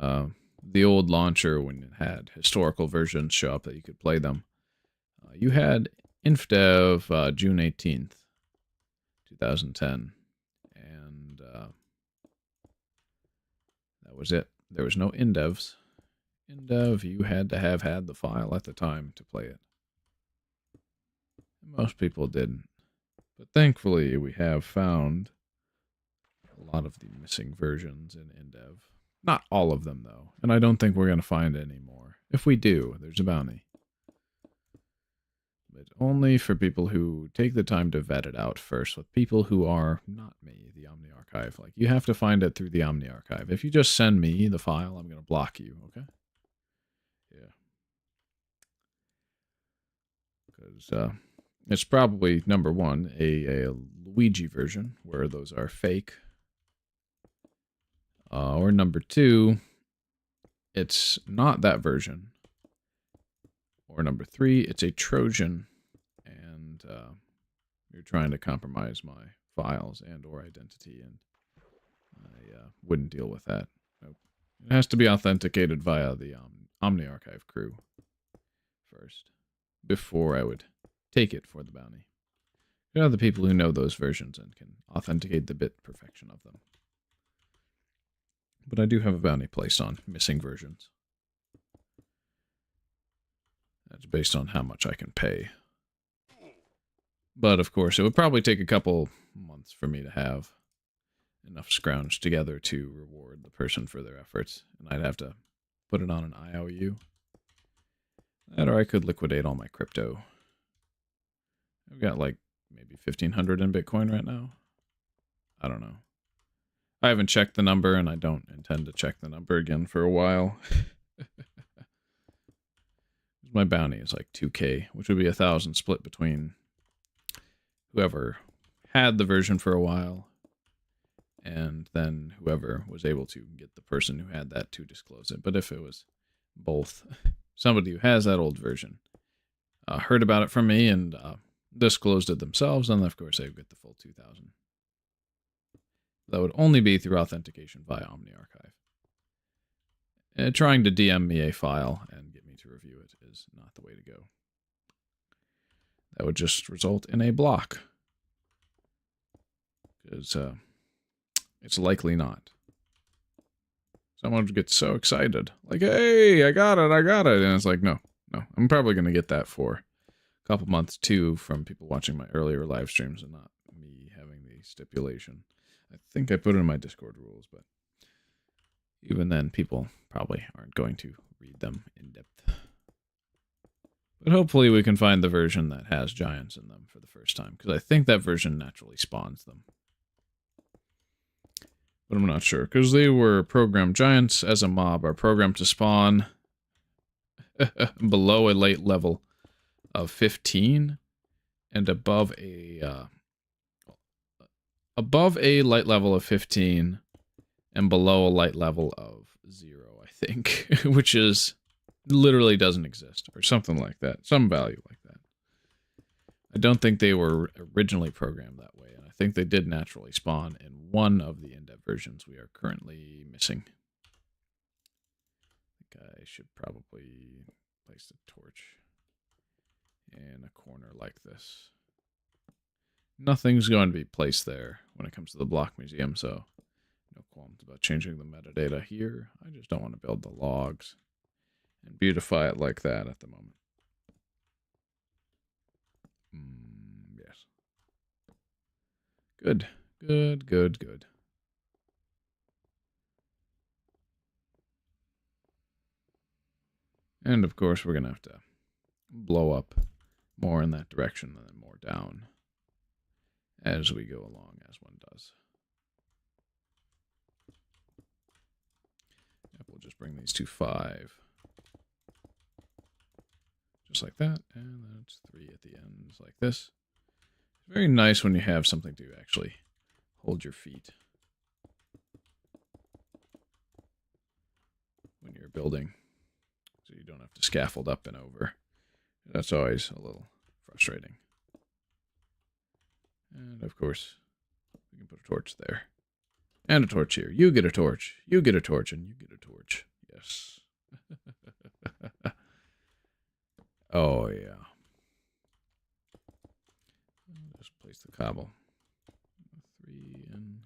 The old launcher, when it had historical versions show up that you could play them, you had Infdev June 18th, 2010, and that was it. There was no Indevs Indev, you had to have had the file at the time to play it. Most people didn't. But thankfully, we have found a lot of the missing versions in Indev. Not all of them, though. And I don't think we're going to find any more. If we do, there's a bounty. But only for people who take the time to vet it out first with people who are not me, the Omni Archive. Like, you have to find it through the Omni Archive. If you just send me the file, I'm going to block you, okay? Yeah. Because it's probably, number one, a Luigi version, where those are fake. Or number two, it's not that version. Or number three, it's a Trojan, and you're trying to compromise my files and or identity, and I wouldn't deal with that. Nope. It has to be authenticated via the Omni Archive crew first, before I would take it for the bounty. There are the people who know those versions and can authenticate the bit perfection of them. But I do have a bounty placed on missing versions. That's based on how much I can pay. But, of course, it would probably take a couple months for me to have enough scrounged together to reward the person for their efforts. And I'd have to put it on an IOU. That, or I could liquidate all my crypto. I've got, like, maybe 1,500 in Bitcoin right now. I don't know. I haven't checked the number, and I don't intend to check the number again for a while. My bounty is like 2K, which would be 1,000 split between whoever had the version for a while and then whoever was able to get the person who had that to disclose it. But if it was both, somebody who has that old version heard about it from me and disclosed it themselves, then of course they would get the full 2,000. That would only be through authentication via Omni Archive. Trying to DM me a file and get me to review it is not the way to go. That would just result in a block. Because it's likely not. Someone would get so excited. Like, hey, I got it. And it's like, no. I'm probably going to get that for a couple months, too, from people watching my earlier live streams and not me having the stipulation. I think I put it in my Discord rules, but even then, people probably aren't going to read them in depth. But hopefully we can find the version that has giants in them for the first time, because I think that version naturally spawns them. But I'm not sure, because they were programmed. Giants as a mob are programmed to spawn below a light level of 15 and above a light level of 15 and below a light level of 0, I think, which is literally doesn't exist, or something like that, some value like that. I don't think they were originally programmed that way, and I think they did naturally spawn in one of the Indev versions we are currently missing. I think I should probably place a torch in a corner like this. Nothing's going to be placed there when it comes to the block museum, so no qualms about changing the metadata here. I just don't want to build the logs and beautify it like that at the moment. Yes. Good. And of course, we're going to have to blow up more in that direction and then more down as we go along, as one does. Yep, we'll just bring these to 5. Just like that, and that's 3 at the ends like this. It's very nice when you have something to actually hold your feet when you're building, so you don't have to scaffold up and over. That's always a little frustrating. And of course, we can put a torch there. And a torch here. You get a torch. You get a torch, and you get a torch. Yes. Oh, yeah. Just place the cobble. 3 and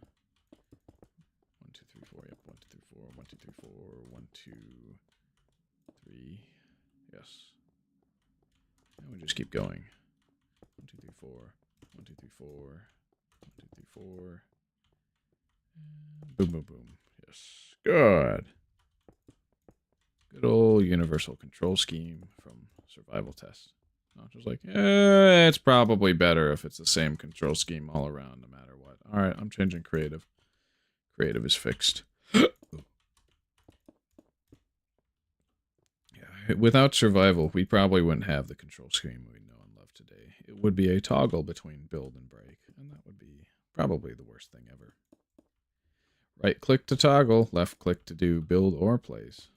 1, 2, 3, 4. Yep, 1, 2, 3, 4. 1, 2, 3, 4. 1, 2. keep going. 1, 2, 3, 4. 1, 2, 3, 4. 1, 2, 3, 4. Boom, boom, boom. Yes. Good. Good old universal control scheme from survival test. Not just like, it's probably better if it's the same control scheme all around, no matter what. All right, I'm changing creative. Creative is fixed. Yeah, without survival, we probably wouldn't have the control scheme we know and love today. It would be a toggle between build and break, and that would be probably the worst thing ever. Right click to toggle, left click to do build or place.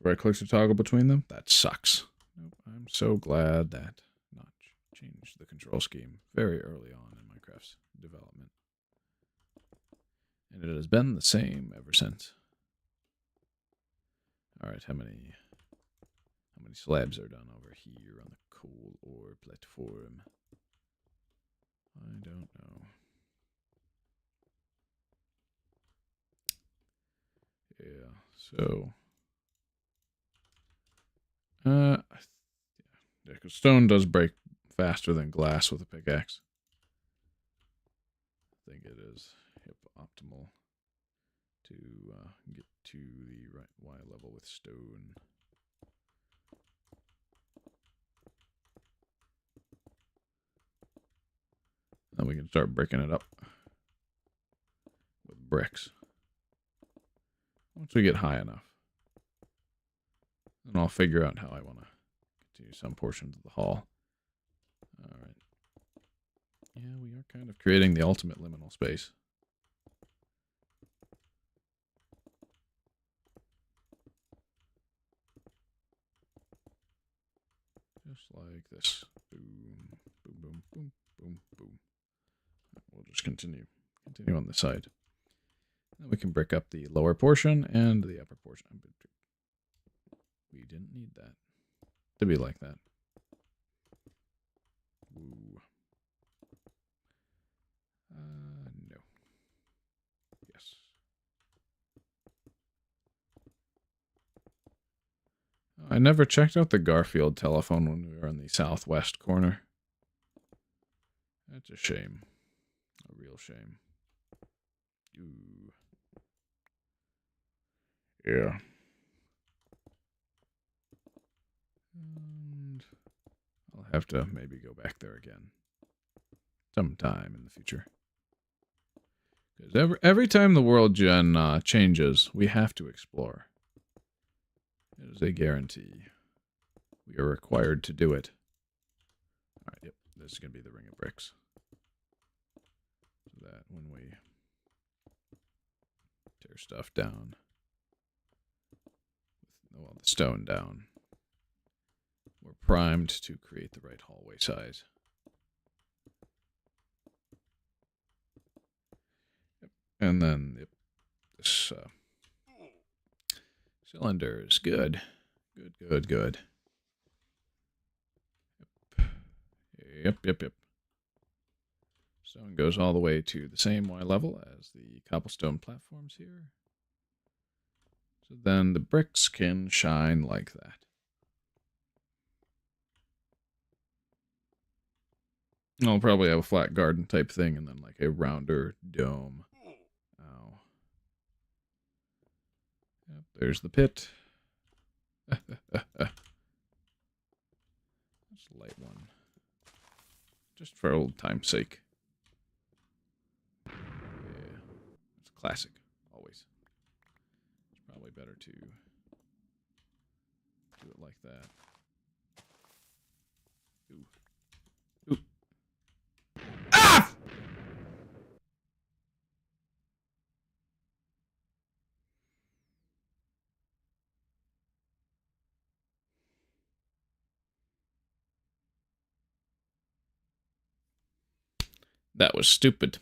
Right click to toggle between them? That sucks. Nope, I'm so glad that Notch changed the control scheme very early on in Minecraft's development. And it has been the same ever since. Alright, how many slabs are done over here on the coal ore platform? I don't know. Yeah, so yeah, because stone does break faster than glass with a pickaxe. I think it is optimal to get to the right Y level with stone. Then we can start breaking it up with bricks. Once we get high enough. And I'll figure out how I want to continue some portions of the hall. Alright. Yeah, we are kind of creating the ultimate liminal space. Just like this. Boom, boom, boom, boom, boom, boom. We'll just continue on this side. Then we can break up the lower portion and the upper portion. We didn't need that to be like that. Ooh. No. Yes. I never checked out the Garfield telephone when we were in the southwest corner. That's a shame. A real shame. Ooh. Yeah. And I'll have to maybe go back there again sometime in the future. Because every time the world gen changes, we have to explore. It is a guarantee. We are required to do it. Alright, yep. This is going to be the ring of bricks. So that when we tear stuff down, well, the stone down, we're primed to create the right hallway size. Yep. And then this cylinder is good. Good. Yep. Stone goes all the way to the same Y level as the cobblestone platforms here. So then the bricks can shine like that. I'll probably have a flat garden type thing and then like a rounder dome. Ow. Yep, there's the pit. Let's light one. Just for old time's sake. Yeah. It's classic. Always. It's probably better to do it like that. Ooh. Ah! That was stupid.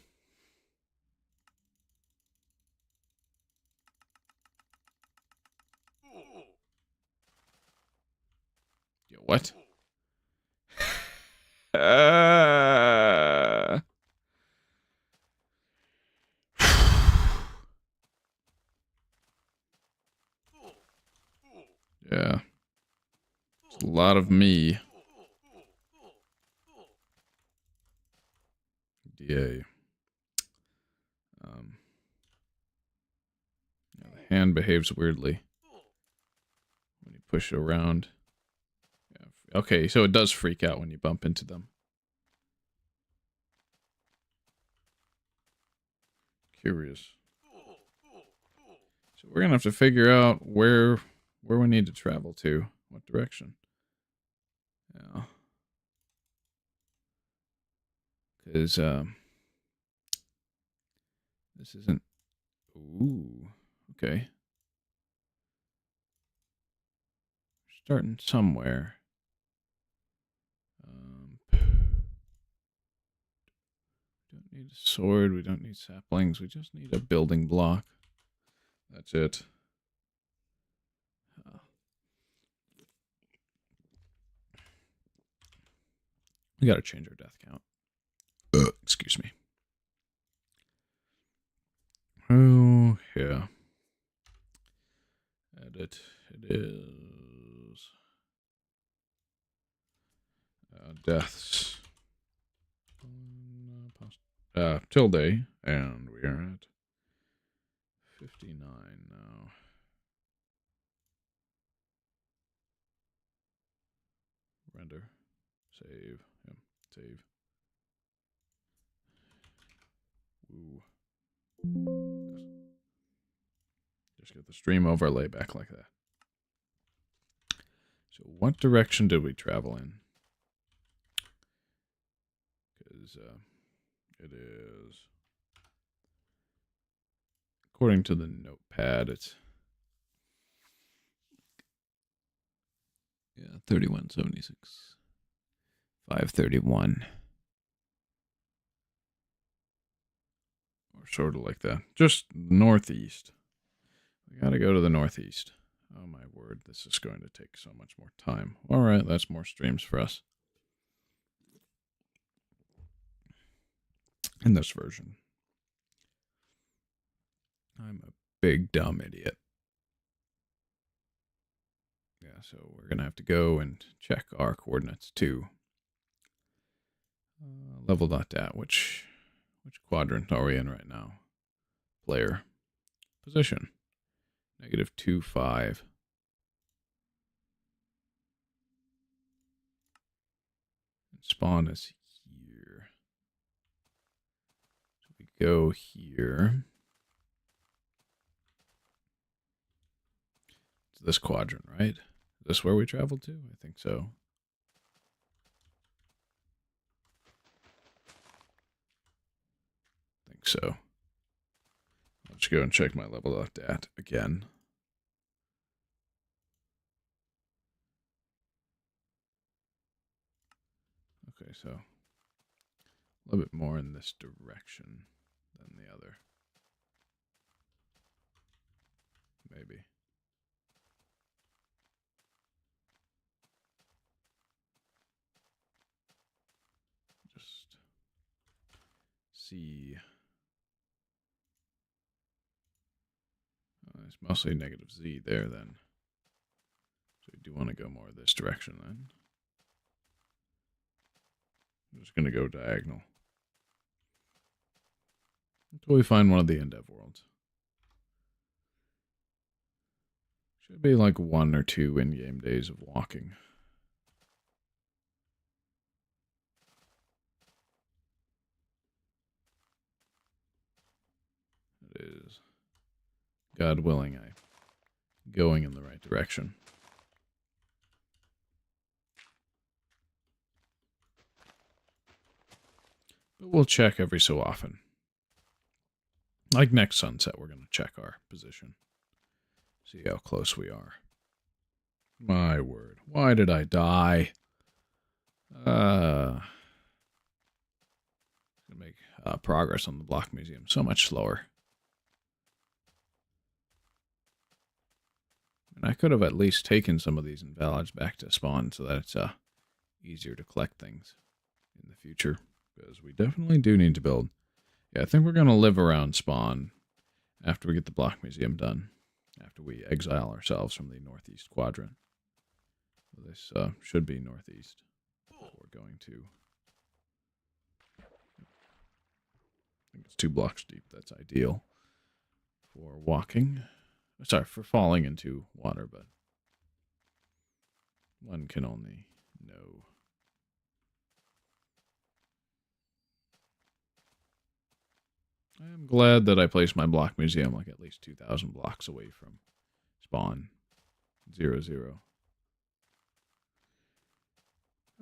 Yo, what? Yeah. It's a lot of me. Okay. Yeah, the hand behaves weirdly when you push it around. Yeah. Okay, so it does freak out when you bump into them. Curious. So we're gonna have to figure out where we need to travel to, what direction. Yeah. Because this isn't. Ooh. Okay. Starting somewhere. Don't need a sword. We don't need saplings. We just need a building block. That's it. We gotta change our death count. Excuse me. Oh, yeah. Edit. It is. Deaths. Tilde. And we are at 59 now. Render. Save. Yep. Save. Ooh. Just get the stream overlay back like that. So what direction did we travel in? Because it is, according to the notepad, it's 3176, 531, or sort of like that. Just northeast. We gotta go to the northeast. Oh my word, this is going to take so much more time. All right, that's more streams for us. In this version. I'm a big dumb idiot. Yeah, so we're going to have to go and check our coordinates too. Level.dat, which quadrant are we in right now? Player. Position. -2, 5. And spawn is here. So we go here. It's this quadrant, right? Is this where we traveled to? I think so. So let's go and check my level.dat again. Okay, so a little bit more in this direction than the other. Maybe. Just see. It's mostly -Z there then. So we do want to go more this direction then. I'm just going to go diagonal until we find one of the Indev worlds. Should be like 1 or 2 in-game days of walking. It is, God willing, I'm going in the right direction. But we'll check every so often. Like next sunset, we're going to check our position. See how close we are. My word. Why did I die? Gonna make progress on the block museum so much slower. And I could have at least taken some of these invalids back to spawn so that it's easier to collect things in the future. Because we definitely do need to build. Yeah, I think we're going to live around spawn after we get the block museum done. After we exile ourselves from the northeast quadrant. This should be northeast. We're going to. think it's 2 blocks deep. That's ideal for walking. Sorry, for falling into water, but one can only know. I am glad that I placed my block museum like at least 2,000 blocks away from spawn 0, 0.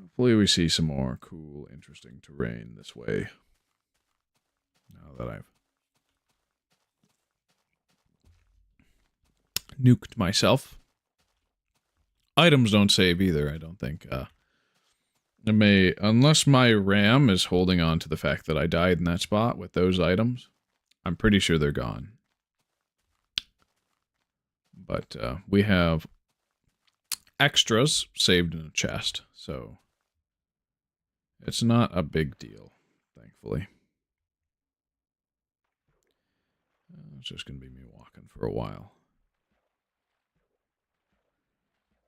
Hopefully we see some more cool, interesting terrain this way. Now that I've nuked myself. Items don't save either, I don't think. Unless my RAM is holding on to the fact that I died in that spot with those items, I'm pretty sure they're gone. But we have extras saved in a chest, so it's not a big deal, thankfully. It's just going to be me walking for a while.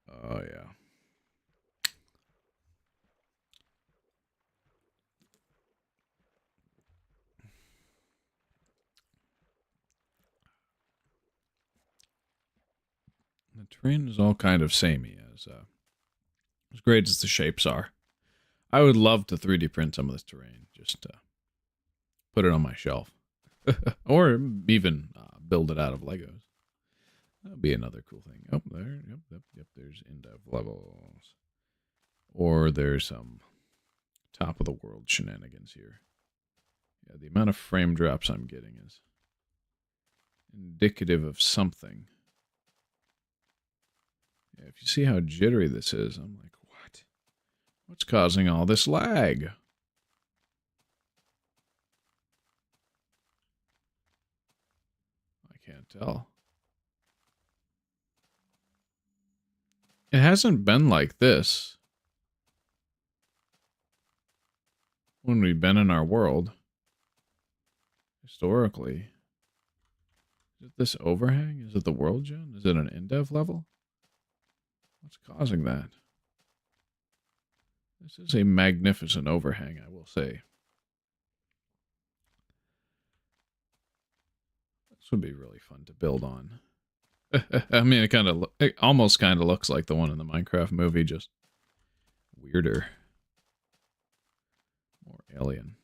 Oh, yeah. The terrain is all kind of samey, as great as the shapes are. I would love to 3D print some of this terrain, just put it on my shelf. Or even build it out of Legos. That'd be another cool thing. Oh, there, yep, there's Indev levels. Or there's some top of the world shenanigans here. Yeah, the amount of frame drops I'm getting is indicative of something. Yeah, if you see how jittery this is, I'm like, what? What's causing all this lag? I can't tell. It hasn't been like this when we've been in our world. Historically. Is it this overhang? Is it the world gen? Is it an Indev level? What's causing that? This is a magnificent overhang, I will say. This would be really fun to build on. I mean, it almost kind of looks like the one in the Minecraft movie, just weirder. More alien.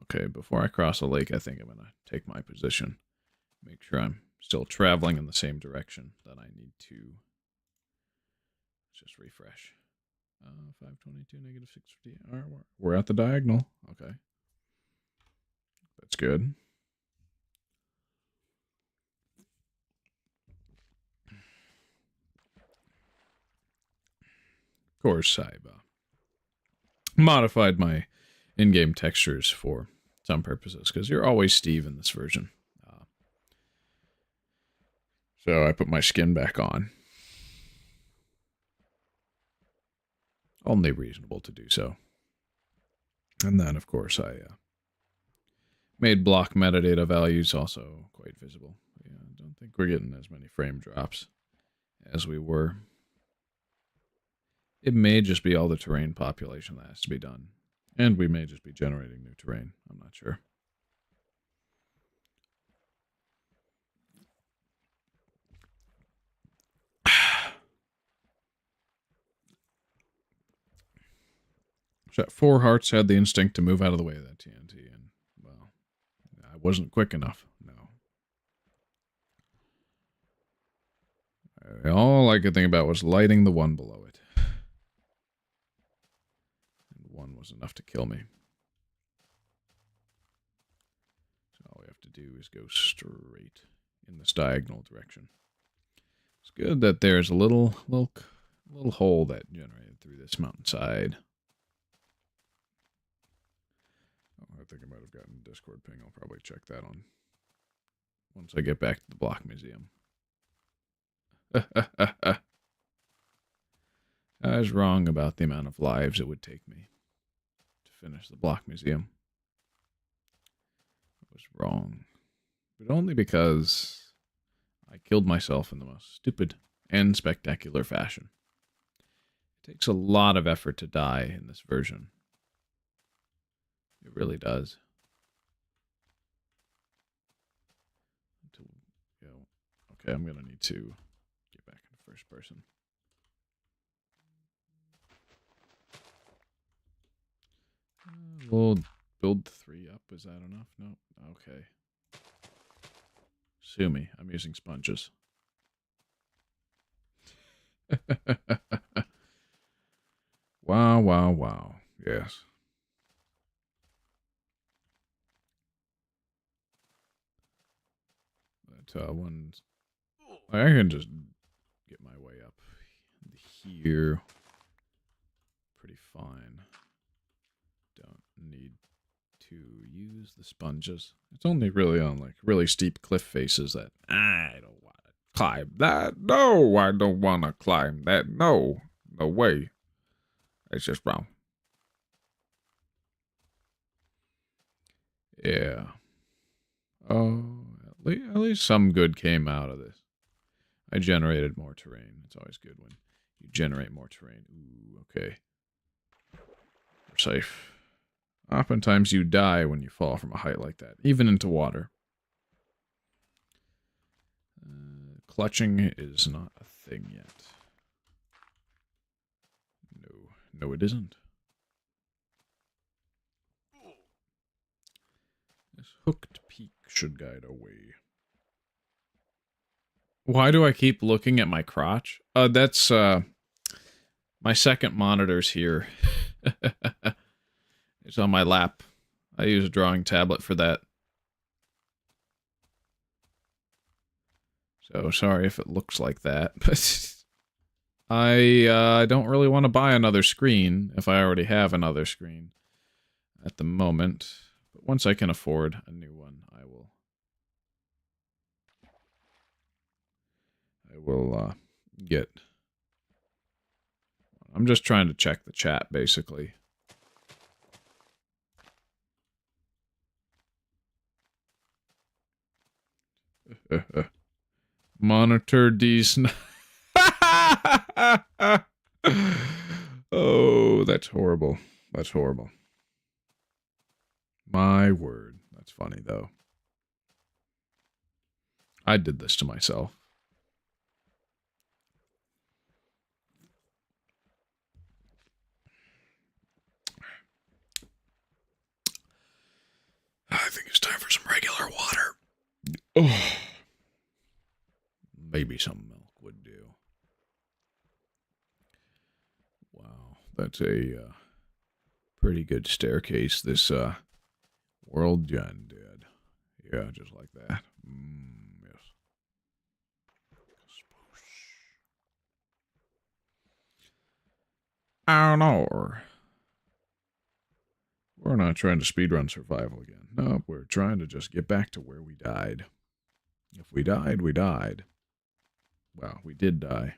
Okay, before I cross a lake, I think I'm going to take my position. Make sure I'm still traveling in the same direction that I need to. Let's just refresh. 522, negative 650. All right, we're at the diagonal. Okay. That's good. Of course, I've modified my in-game textures for some purposes, because you're always Steve in this version. So I put my skin back on. Only reasonable to do so. And then, of course, I made block metadata values also quite visible. Yeah, I don't think we're getting as many frame drops as we were. It may just be all the terrain population that has to be done. And we may just be generating new terrain. I'm not sure. So 4 hearts had the instinct to move out of the way of that TNT, and, well, I wasn't quick enough. No. All I could think about was lighting the one below it. And one was enough to kill me. So all we have to do is go straight in this diagonal direction. It's good that there's a little hole that generated through this mountainside. I think I might have gotten a Discord ping. I'll probably check that on once I get back to the block museum. I was wrong about the amount of lives it would take me to finish the block museum. I was wrong. But only because I killed myself in the most stupid and spectacular fashion. It takes a lot of effort to die in this version. It really does. Okay, I'm gonna need to get back into first person. We'll build 3 up. Is that enough? No. Okay. Sue me. I'm using sponges. Wow, wow, wow. Yes. But one's... I can just get my way up here. Pretty fine. Don't need to use the sponges. It's only really on like really steep cliff faces that I don't want to climb that. No, I don't want to climb that. No, no way. It's just wrong. Yeah. Oh, at least some good came out of this. I generated more terrain. It's always good when you generate more terrain. Ooh, okay. We're safe. Oftentimes you die when you fall from a height like that, even into water. Clutching is not a thing yet. No, it isn't. This hooked peak should guide our way. Why do I keep looking at my crotch? That's, my second monitor's here. It's on my lap. I use a drawing tablet for that. So, sorry if it looks like that, but... I don't really want to buy another screen if I already have another screen at the moment. But once I can afford a new one, I will get... I'm just trying to check the chat, basically. Monitor these... Oh, that's horrible. That's horrible. My word. That's funny, though. I did this to myself. I think it's time for some regular water. Oh. Maybe some milk would do. Wow, that's a pretty good staircase this world gen did. Yeah, just like that. Yes. I don't know. We're not trying to speedrun survival again. No, we're trying to just get back to where we died. If we died, we died. Well, we did die.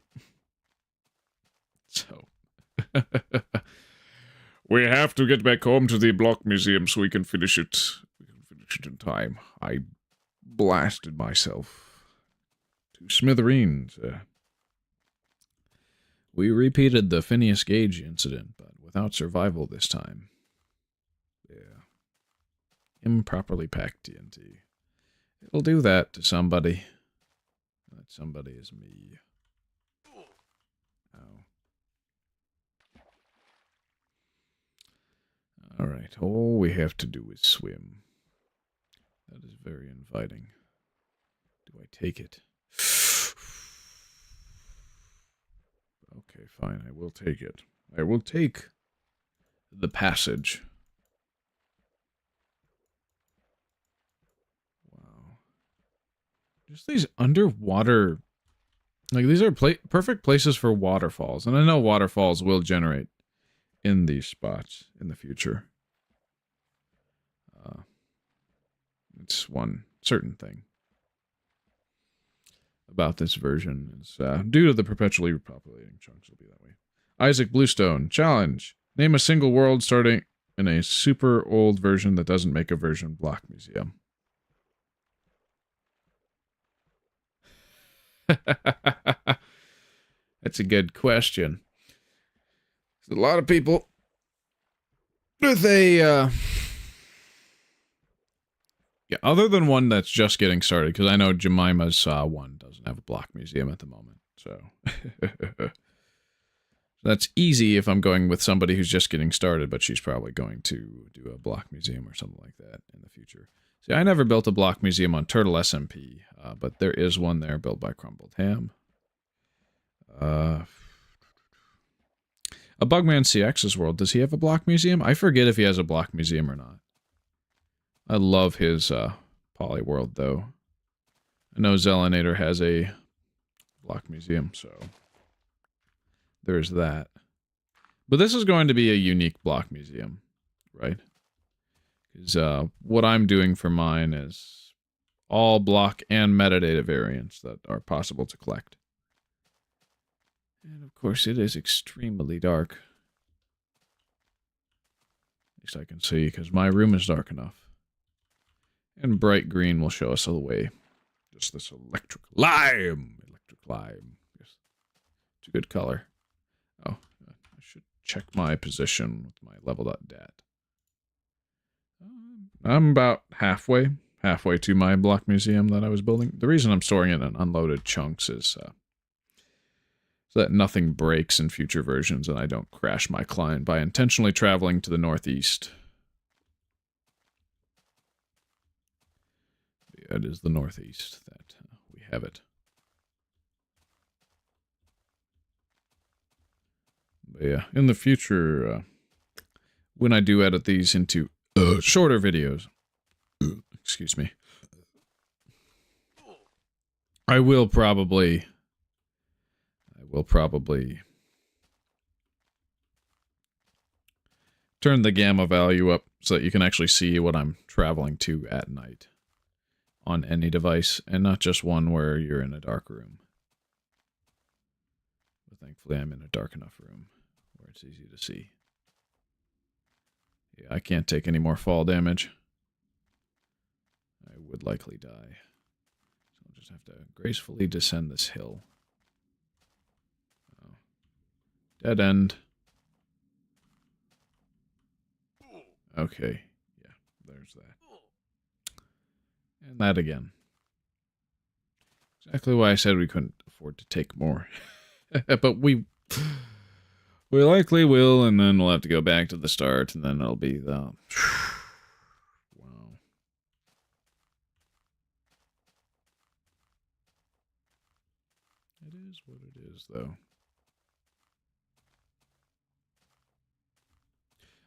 So... we have to get back home to the block museum so we can finish it. We can finish it in time. I blasted myself to smithereens. We repeated the Phineas Gage incident, but without survival this time. Yeah. Improperly packed TNT. It'll do that to somebody. That somebody is me. Ow. Alright, all we have to do is swim. That is very inviting. Do I take it? Okay, fine, I will take it. I will take the passage. Wow. Just these underwater... Like, these are perfect places for waterfalls. And I know waterfalls will generate in these spots in the future. It's one certain thing about this version. Is due to the perpetually repopulating chunks will be that way. Isaac Bluestone, challenge. Name a single world starting in a super old version that doesn't make a version block museum. That's a good question. There's a lot of people with a, Yeah, other than one that's just getting started, because I know Jemima's one doesn't have a block museum at the moment, so that's easy if I'm going with somebody who's just getting started, but she's probably going to do a block museum or something like that in the future. See, I never built a block museum on Turtle SMP, but there is one there built by Crumbled Ham. A Bugman CX's world, does he have a block museum? I forget if he has a block museum or not. I love his Poly World, though. I know Zelinator has a block museum, so there's that. But this is going to be a unique block museum, right? Because what I'm doing for mine is all block and metadata variants that are possible to collect. And of course, it is extremely dark. At least I can see, because my room is dark enough. And bright green will show us the way. Just this electric lime. Electric lime. Yes. It's a good color. Oh, I should check my position with my level.dat. I'm about halfway to my block museum that I was building. The reason I'm storing it in unloaded chunks is so that nothing breaks in future versions and I don't crash my client by intentionally traveling to the northeast. It is the northeast that we have it. But yeah, in the future, when I do edit these into shorter videos, excuse me, I will probably turn the gamma value up so that you can actually see what I'm traveling to at night on any device, and not just one where you're in a dark room. But thankfully I'm in a dark enough room where it's easy to see. Yeah, I can't take any more fall damage. I would likely die. So I'll just have to gracefully descend this hill. Oh. Dead end. Okay, yeah, there's that. And that again. Exactly why I said we couldn't afford to take more. But we likely will, and then we'll have to go back to the start, and then it'll be the... Wow. It is what it is, though.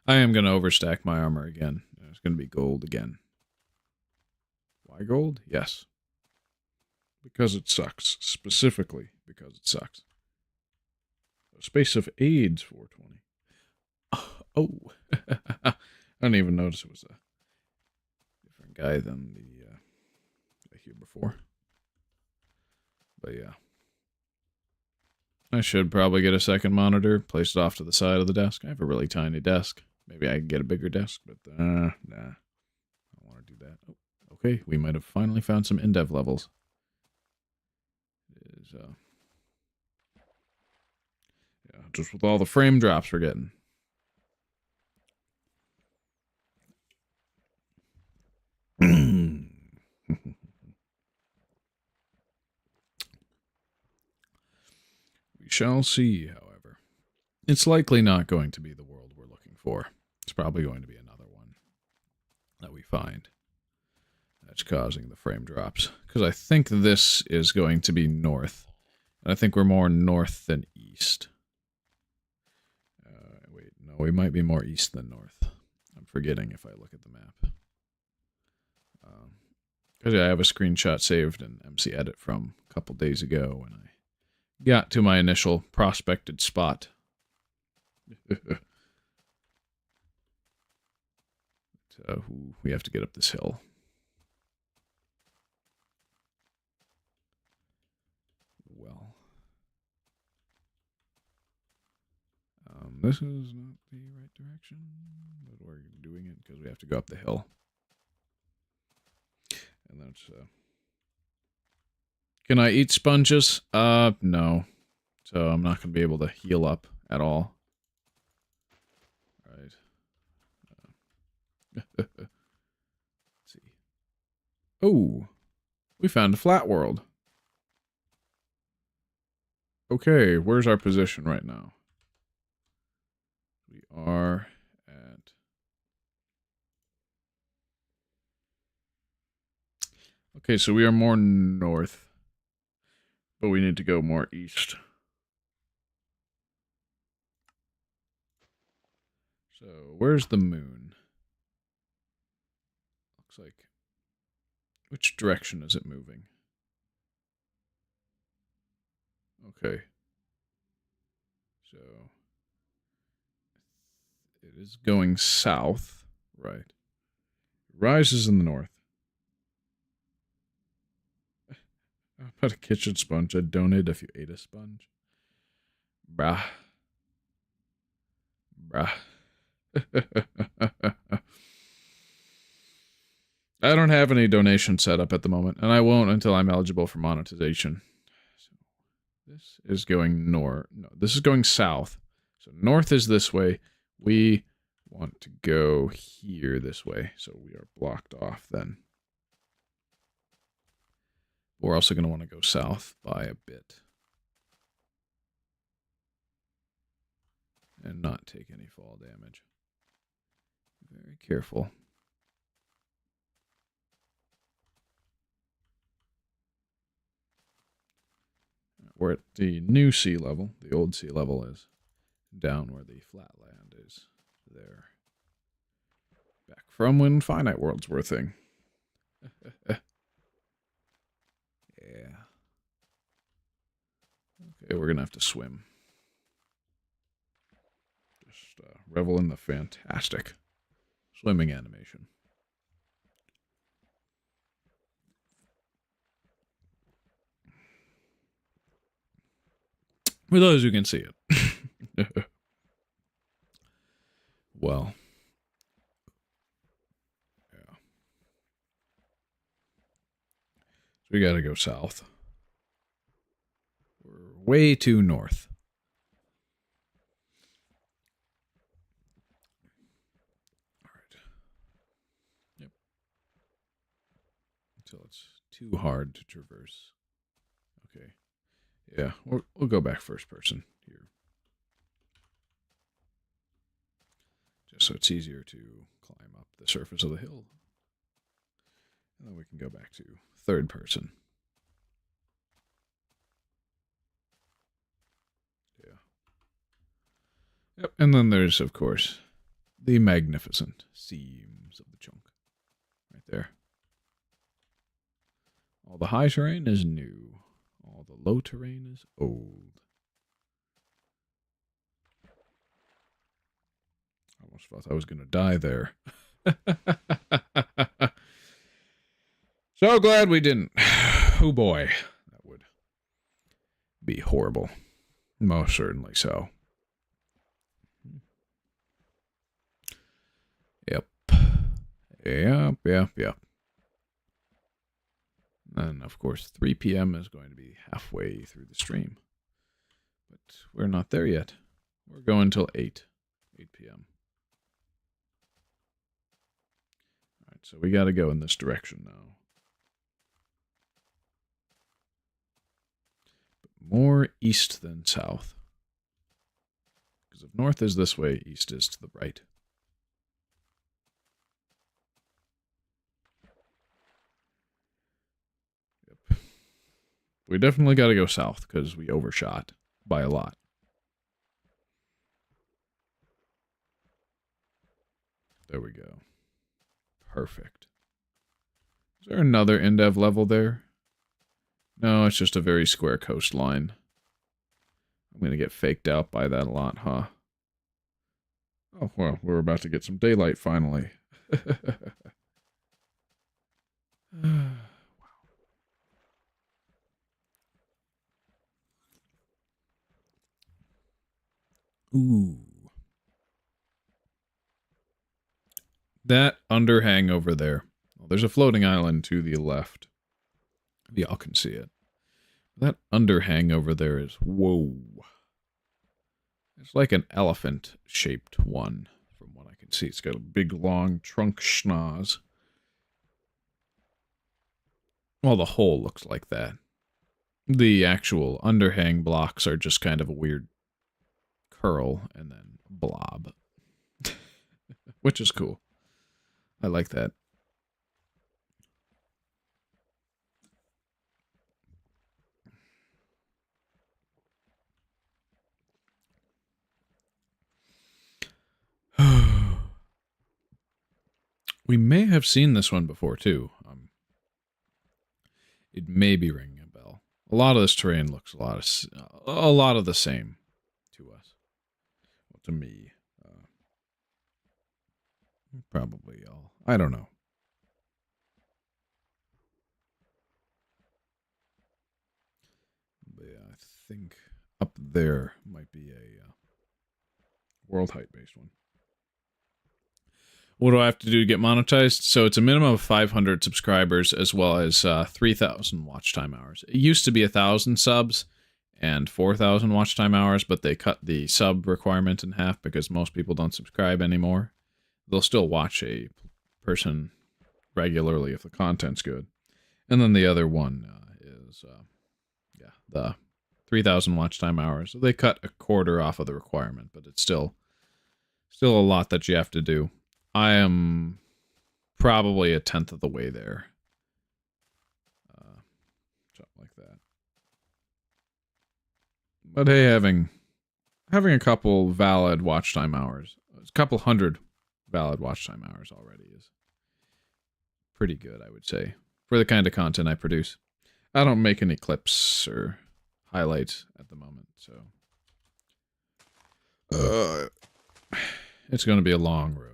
I am going to overstack my armor again. It's going to be gold again. Why gold? Yes. Because it sucks. Specifically because it sucks. A space of AIDS 420. Oh. I didn't even notice it was a different guy than the here before. But yeah. I should probably get a second monitor, place it off to the side of the desk. I have a really tiny desk. Maybe I can get a bigger desk, but nah. I don't want to do that. Oh. Okay, we might have finally found some Indev levels. It is, yeah, just with all the frame drops we're getting. We shall see, however. It's likely not going to be the world we're looking for. It's probably going to be another one that we find. That's causing the frame drops. Because I think this is going to be north. And I think we're more north than east. Wait, no, we might be more east than north. I'm forgetting if I look at the map. Because yeah, I have a screenshot saved in MC Edit from a couple days ago when I got to my initial prospected spot. So we have to get up this hill. Well, this is not the right direction, but we're doing it because we have to go up the hill. And that's, can I eat sponges? No. So I'm not going to be able to heal up at all. Right. Let's see. Oh, we found a flat world. Okay, where's our position right now? We are at... Okay, so we are more north, but we need to go more east. So, where's the moon? Looks like... Which direction is it moving? Okay. So, it is going south, right? It rises in the north. How about a kitchen sponge? I'd donate if you ate a sponge. Brah. Bruh. I don't have any donation set up at the moment, and I won't until I'm eligible for monetization. So this is going north. No, this is going south. So north is this way. We want to go here this way, so we are blocked off then. We're also going to want to go south by a bit. And not take any fall damage. Very careful. We're at the new sea level. The old sea level is down where the flat land is. There. Back from when Finite Worlds were a thing. Yeah. Okay, we're going to have to swim. Just revel in the fantastic swimming animation. For those who can see it. Well. Yeah. So we gotta go south. We're way too north. Alright. Yep. Until it's too hard to traverse. Okay. Yeah, we'll go back first person here. Just so it's easier to climb up the surface of the hill. And then we can go back to third person. Yeah. Yep, and then there's, of course, the magnificent seams of the chunk. Right there. All the high terrain is new. All the low terrain is old. I almost thought I was going to die there. So glad we didn't. Oh boy, that would be horrible. Most certainly so. Yep. Yep. And, of course, 3 p.m. is going to be halfway through the stream. But we're not there yet. We're going till 8 p.m. All right, so we got to go in this direction now. But more east than south. Because if north is this way, east is to the right. We definitely got to go south because we overshot by a lot. There we go. Perfect. Is there another Indev level there? No, it's just a very square coastline. I'm going to get faked out by that a lot, huh? Oh, well, we're about to get some daylight finally. Ooh. That underhang over there. Well, there's a floating island to the left. Y'all can see it. That underhang over there is... Whoa. It's like an elephant-shaped one, from what I can see. It's got a big, long trunk schnoz. Well, the hole looks like that. The actual underhang blocks are just kind of a weird curl and then blob. Which is cool. I like that. We may have seen this one before, too. It may be ringing a bell. A lot of this terrain looks a lot of the same to us. Well, to me. Probably all. I don't know. But yeah, I think up there might be a world height based one. What do I have to do to get monetized? So it's a minimum of 500 subscribers as well as 3,000 watch time hours. It used to be 1,000 subs and 4,000 watch time hours, but they cut the sub requirement in half because most people don't subscribe anymore. They'll still watch a person regularly if the content's good. And then the other one is, the 3,000 watch time hours. They cut a quarter off of the requirement, but it's still a lot that you have to do. I am probably a tenth of the way there. Something like that. But hey, having a couple valid watch time hours, a couple hundred valid watch time hours already is pretty good, I would say, for the kind of content I produce. I don't make any clips or highlights at the moment, so it's going to be a long road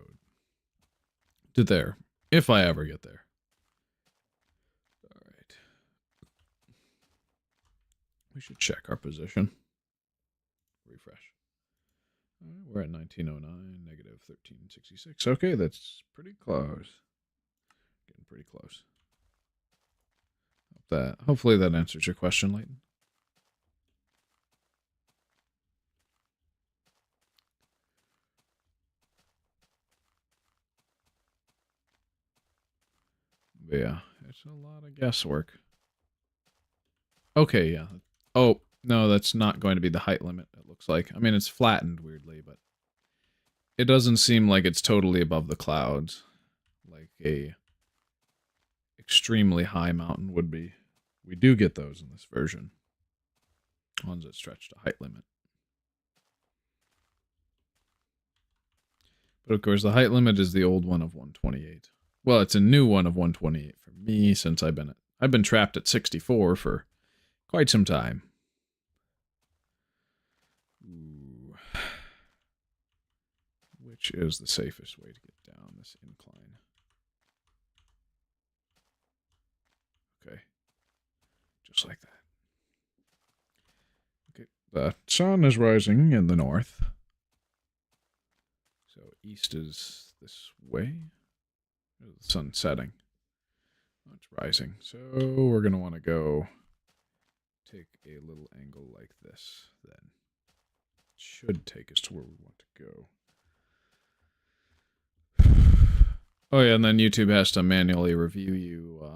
to there, if I ever get there. All right. We should check our position. Refresh. All right, we're at 1909, negative 1366. Okay, that's pretty close. Getting pretty close. Hopefully that answers your question, Leighton. But yeah, it's a lot of guesswork. Okay, yeah. Oh, no, that's not going to be the height limit, it looks like. I mean, it's flattened weirdly, but it doesn't seem like it's totally above the clouds, like a extremely high mountain would be. We do get those in this version. Ones that stretch to height limit. But of course, the height limit is the old one of 128. Well, it's a new one of 128 for me since I've been trapped at 64 for quite some time. Ooh. Which is the safest way to get down this incline? Okay. Just like that. Okay. The sun is rising in the north. So east is this way. The sun's setting. Oh, it's rising. So we're going to want to go take a little angle like this then. It should take us to where we want to go. Oh yeah, and then YouTube has to manually review you.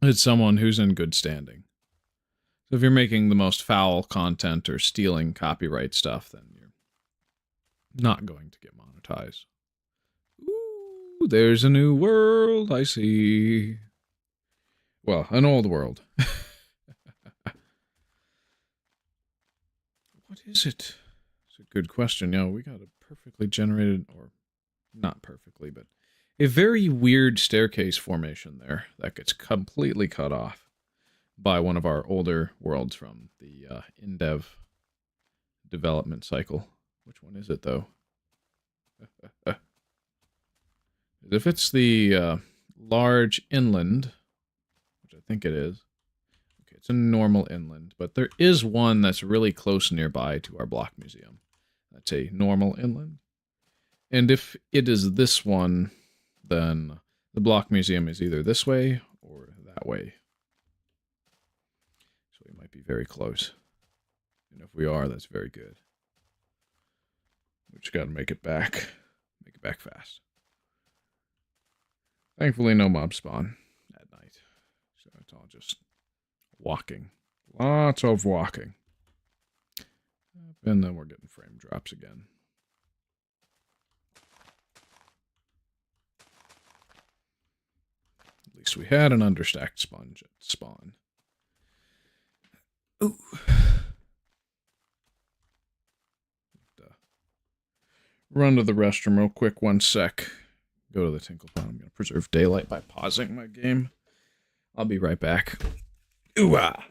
It's someone who's in good standing. So if you're making the most foul content or stealing copyright stuff, then you're not going to get monetized. Ooh, there's a new world, I see. Well, an old world. What is it? It's a good question. Yeah, we got a perfectly generated, or not perfectly, but a very weird staircase formation there that gets completely cut off by one of our older worlds from the Indev development cycle. Which one is it, though? If it's the large inland, which I think it is, okay, it's a normal inland, but there is one that's really close nearby to our block museum. That's a normal inland. And if it is this one, then the block museum is either this way or that way. So we might be very close. And if we are, that's very good. We just got to make it back. Make it back fast. Thankfully, no mob spawn at night. It's all just walking. Lots of walking. And then we're getting frame drops again. At least we had an understacked sponge at spawn. Ooh. Run to the restroom real quick, 1 sec. Go to the tinkle pot. I'm going to preserve daylight by pausing my game. I'll be right back. Ooh-ah!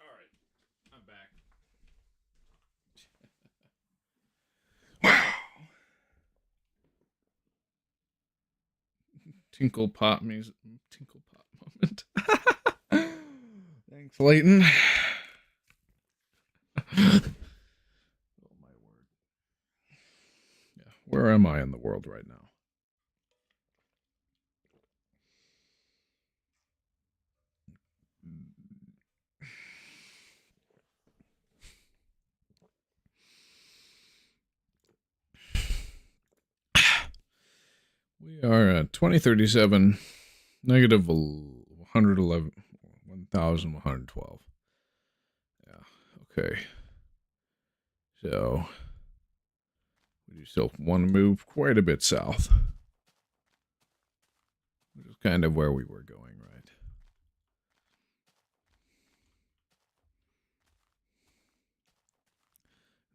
All right, I'm back. Wow. Tinkle pot music. Tinkle pot moment. Thanks, Leighton. Oh my word. Yeah, where am I in the world right now? We are at 2037, negative 111, 1,112. Yeah, okay. So, we still want to move quite a bit south, which is kind of where we were going, right?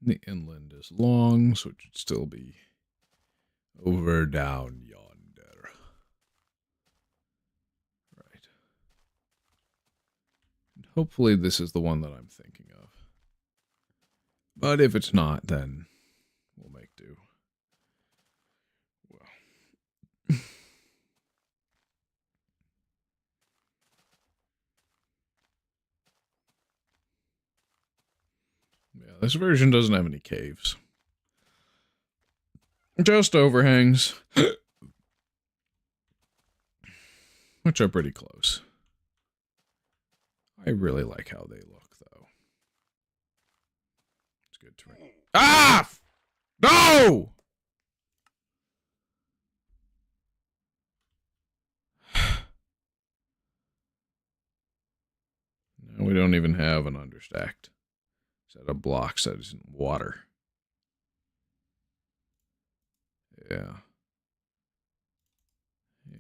The inland is long, so it should still be over down yonder. Hopefully this is the one that I'm thinking of. But if it's not, then we'll make do. Well. Yeah, this version doesn't have any caves. Just overhangs. Which are pretty close. I really like how they look, though. It's good to... Ah! No! Now we don't even have an understacked set of blocks that isn't water. Yeah.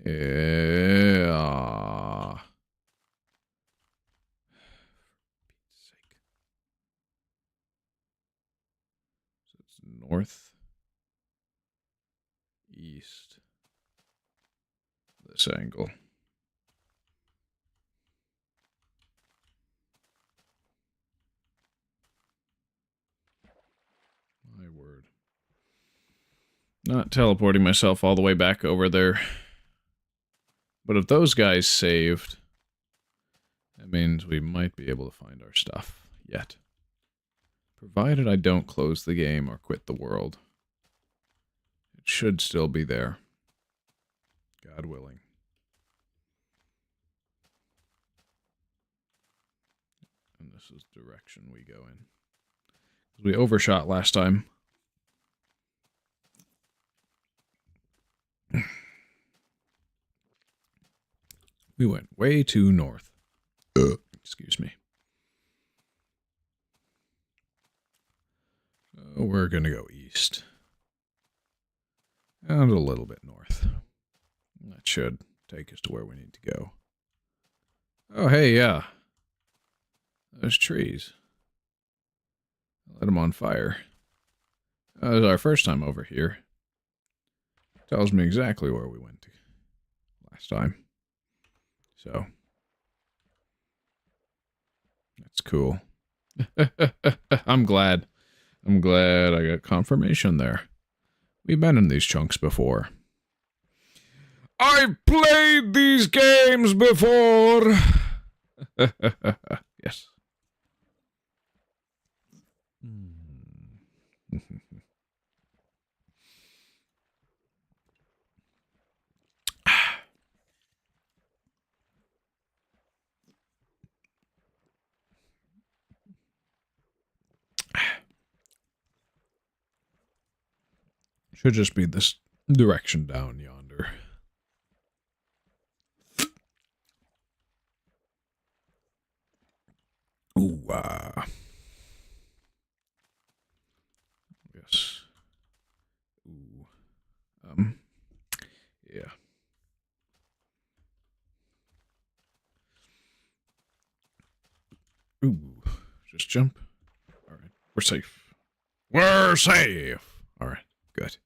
Yeah. So it's north, east, this angle. My word. Not teleporting myself all the way back over there. But if those guys saved, that means we might be able to find our stuff yet. Provided I don't close the game or quit the world. It should still be there. God willing. And this is the direction we go in. We overshot last time. We went way too north. Excuse me. So we're going to go east. And a little bit north. That should take us to where we need to go. Oh, hey, yeah. Those trees. Let them on fire. That was our first time over here. Tells me exactly where we went to last time. So. That's cool. I'm glad. I'm glad I got confirmation there. We've been in these chunks before. I've played these games before! Yes. Should just be this direction down yonder. Ooh, yes. Ooh. Yeah. Ooh. Just jump. All right. We're safe. We're safe. All right. Good.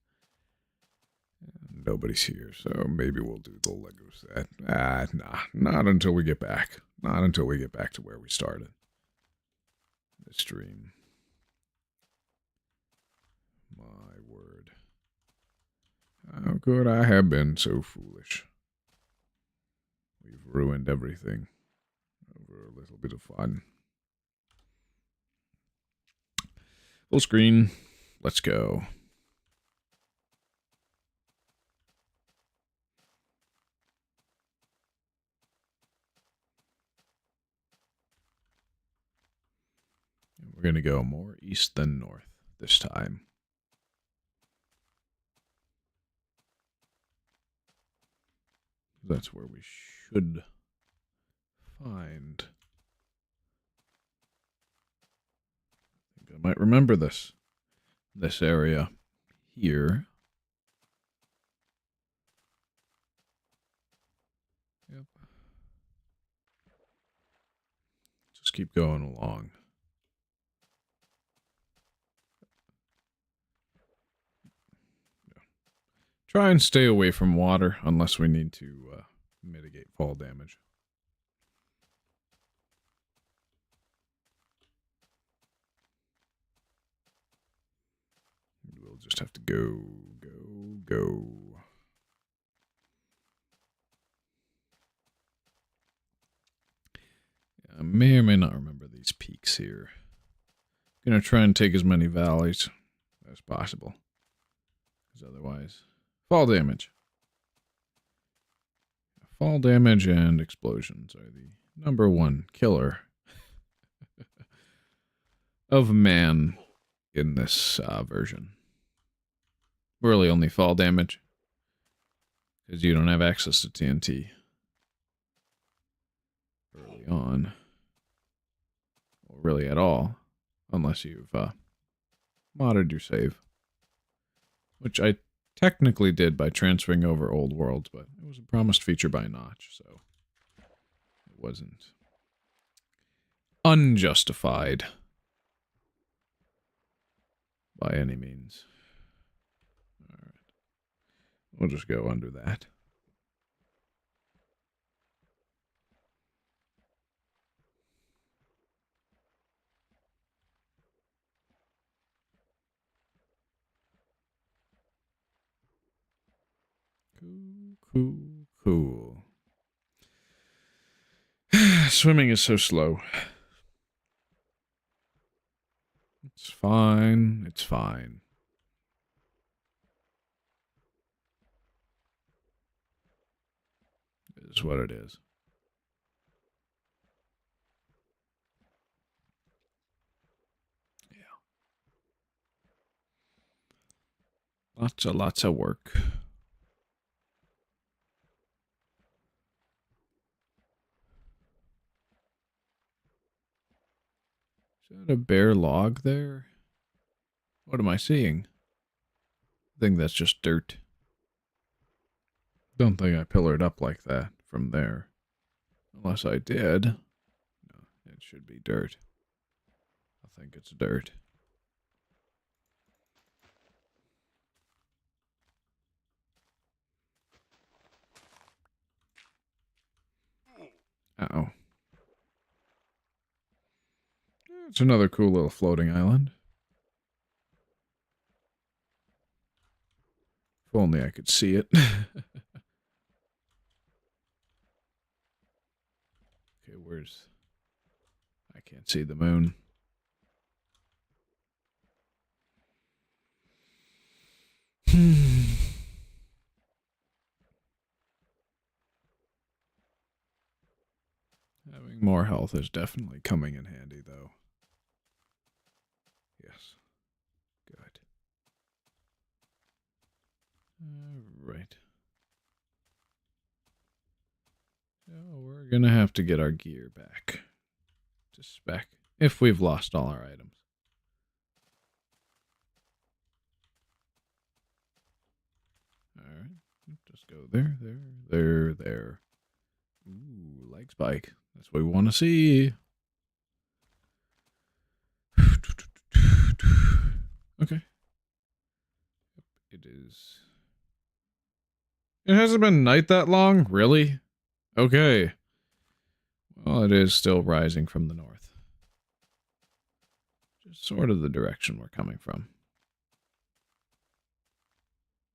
Nobody's here, so maybe we'll do the Lego set. Nah. Not until we get back. Not until we get back to where we started. The stream. My word. How could I have been so foolish? We've ruined everything over a little bit of fun. Full screen. Let's go. We're going to go more east than north this time. That's where we should find. I think I might remember this area here. Yep. Just keep going along. Try and stay away from water unless we need to mitigate fall damage. just have to go. I may or may not remember these peaks here. Gonna try and take as many valleys as possible. Because otherwise, fall damage. Fall damage and explosions are the #1 killer of man in this version. Really only fall damage. Because you don't have access to TNT early on. Or really at all. Unless you've modded your save. Which I technically did by transferring over old worlds, but it was a promised feature by Notch, so it wasn't unjustified by any means. Alright. We'll just go under that. Cool. Swimming is so slow. It's fine. It is what it is. Yeah. Lots of work. Is that a bare log there? What am I seeing? I think that's just dirt. Don't think I pillared up like that from there. Unless I did. No, it should be dirt. I think it's dirt. Uh-oh. It's another cool little floating island. If only I could see it. Okay, where's... I can't see the moon. Having more health is definitely coming in handy, though. Yes. Good. Right. So we're gonna have to get our gear back to spec if we've lost all our items. Alright. Just go there. Ooh, leg spike. That's what we want to see. Okay. It is. It hasn't been night that long? Really? Okay. Well, it is still rising from the north. Just sort of the direction we're coming from.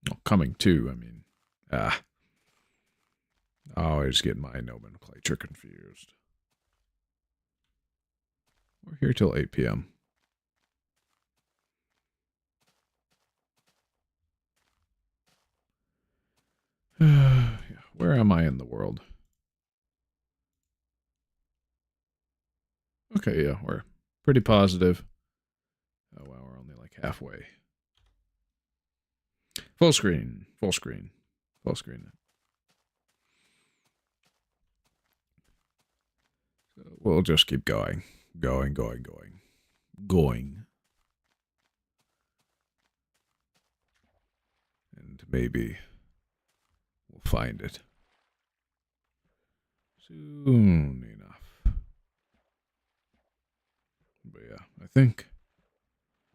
Well, coming to, I mean. I always get my nomenclature confused. We're here till 8 p.m. Where am I in the world? Okay, yeah, we're pretty positive. Oh, wow, we're only like halfway. Full screen. So we'll just keep going. Going. And maybe we'll find it soon enough. But yeah, I think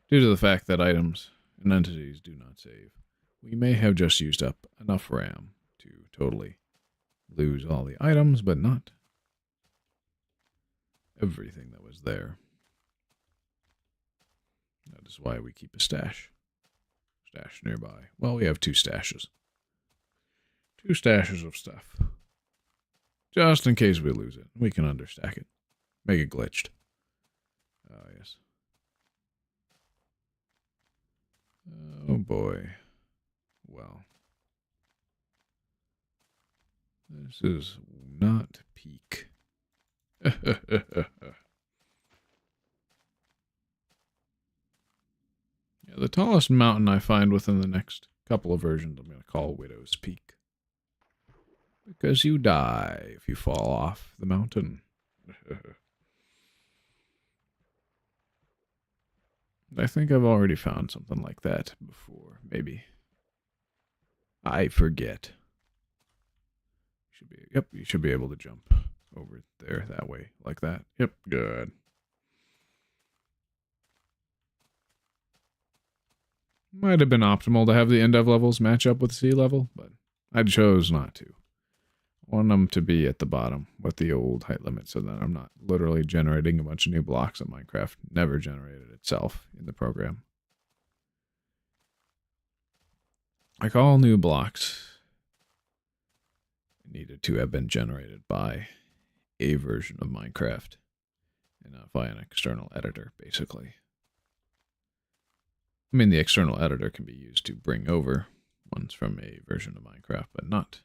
due to the fact that items and entities do not save, we may have just used up enough RAM to totally lose all the items, but not everything that was there. That is why we keep a stash. Stash nearby. Well, we have 2 stashes. 2 stashes of stuff. Just in case we lose it. We can understack it. Make it glitched. Oh, yes. Oh, boy. Well. This is not peak. Yeah, the tallest mountain I find within the next couple of versions I'm going to call Widow's Peak. Because you die if you fall off the mountain. I think I've already found something like that before, maybe. I forget. Yep, you should be able to jump over there that way, like that. Yep, good. Might have been optimal to have the Indev levels match up with sea level, but I chose not to. I want them to be at the bottom with the old height limit so that I'm not literally generating a bunch of new blocks that Minecraft never generated itself in the program. Like all new blocks needed to have been generated by a version of Minecraft and not by an external editor, basically. I mean, the external editor can be used to bring over ones from a version of Minecraft, but not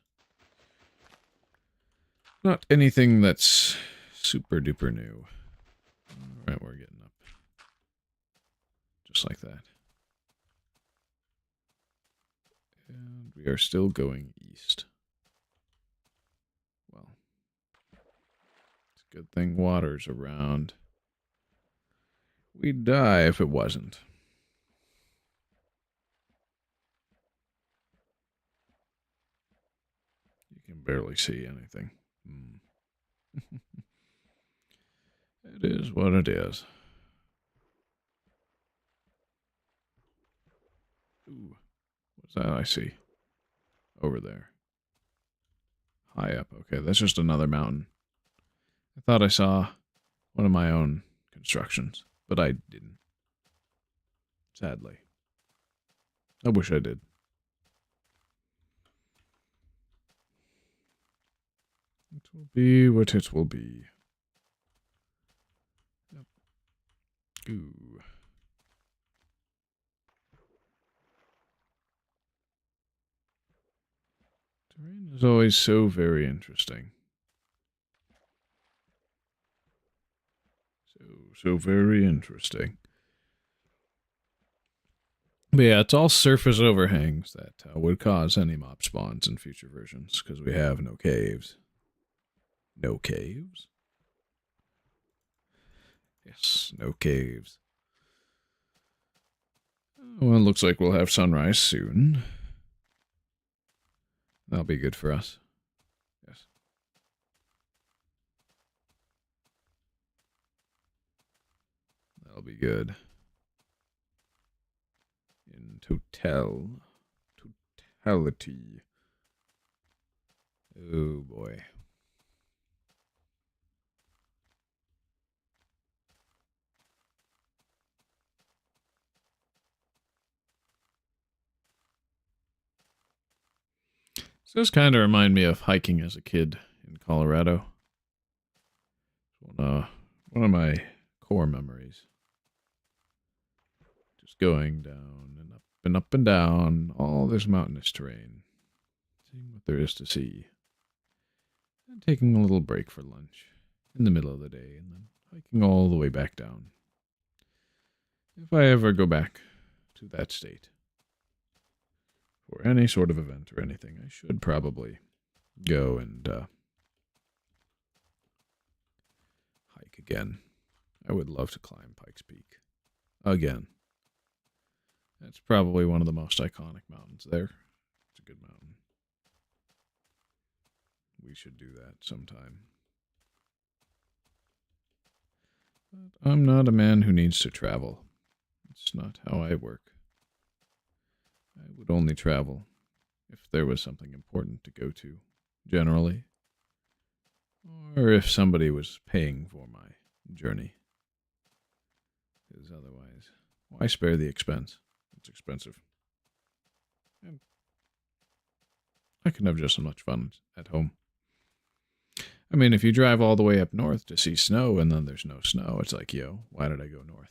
anything that's super duper new. All right, we're getting up. Just like that. And we are still going east. Well, it's a good thing water's around. We'd die if it wasn't. You can barely see anything. It is what it is. Ooh, what's that I see? Over there. High up. Okay, that's just another mountain. I thought I saw one of my own constructions, but I didn't. Sadly. I wish I did. It will be what it will be. Yep. Ooh. Terrain is always so very interesting. So very interesting. But yeah, it's all surface overhangs that would cause any mob spawns in future versions, because we have no caves. No caves? Yes, no caves. Well, it looks like we'll have sunrise soon. That'll be good for us. Yes. That'll be good. In totality. Oh boy. So this kind of remind me of hiking as a kid in Colorado. One of my core memories. Just going down and up and up and down all this mountainous terrain, seeing what there is to see, and taking a little break for lunch in the middle of the day, and then hiking all the way back down. If I ever go back to that state for any sort of event or anything, I should probably go and hike again. I would love to climb Pikes Peak again. That's probably one of the most iconic mountains there. It's a good mountain. We should do that sometime. But I'm not a man who needs to travel. It's not how I work. I would only travel if there was something important to go to, generally. Or if somebody was paying for my journey. Because otherwise, why spare the expense? It's expensive. I can have just as much fun at home. I mean, if you drive all the way up north to see snow and then there's no snow, it's like, yo, why did I go north?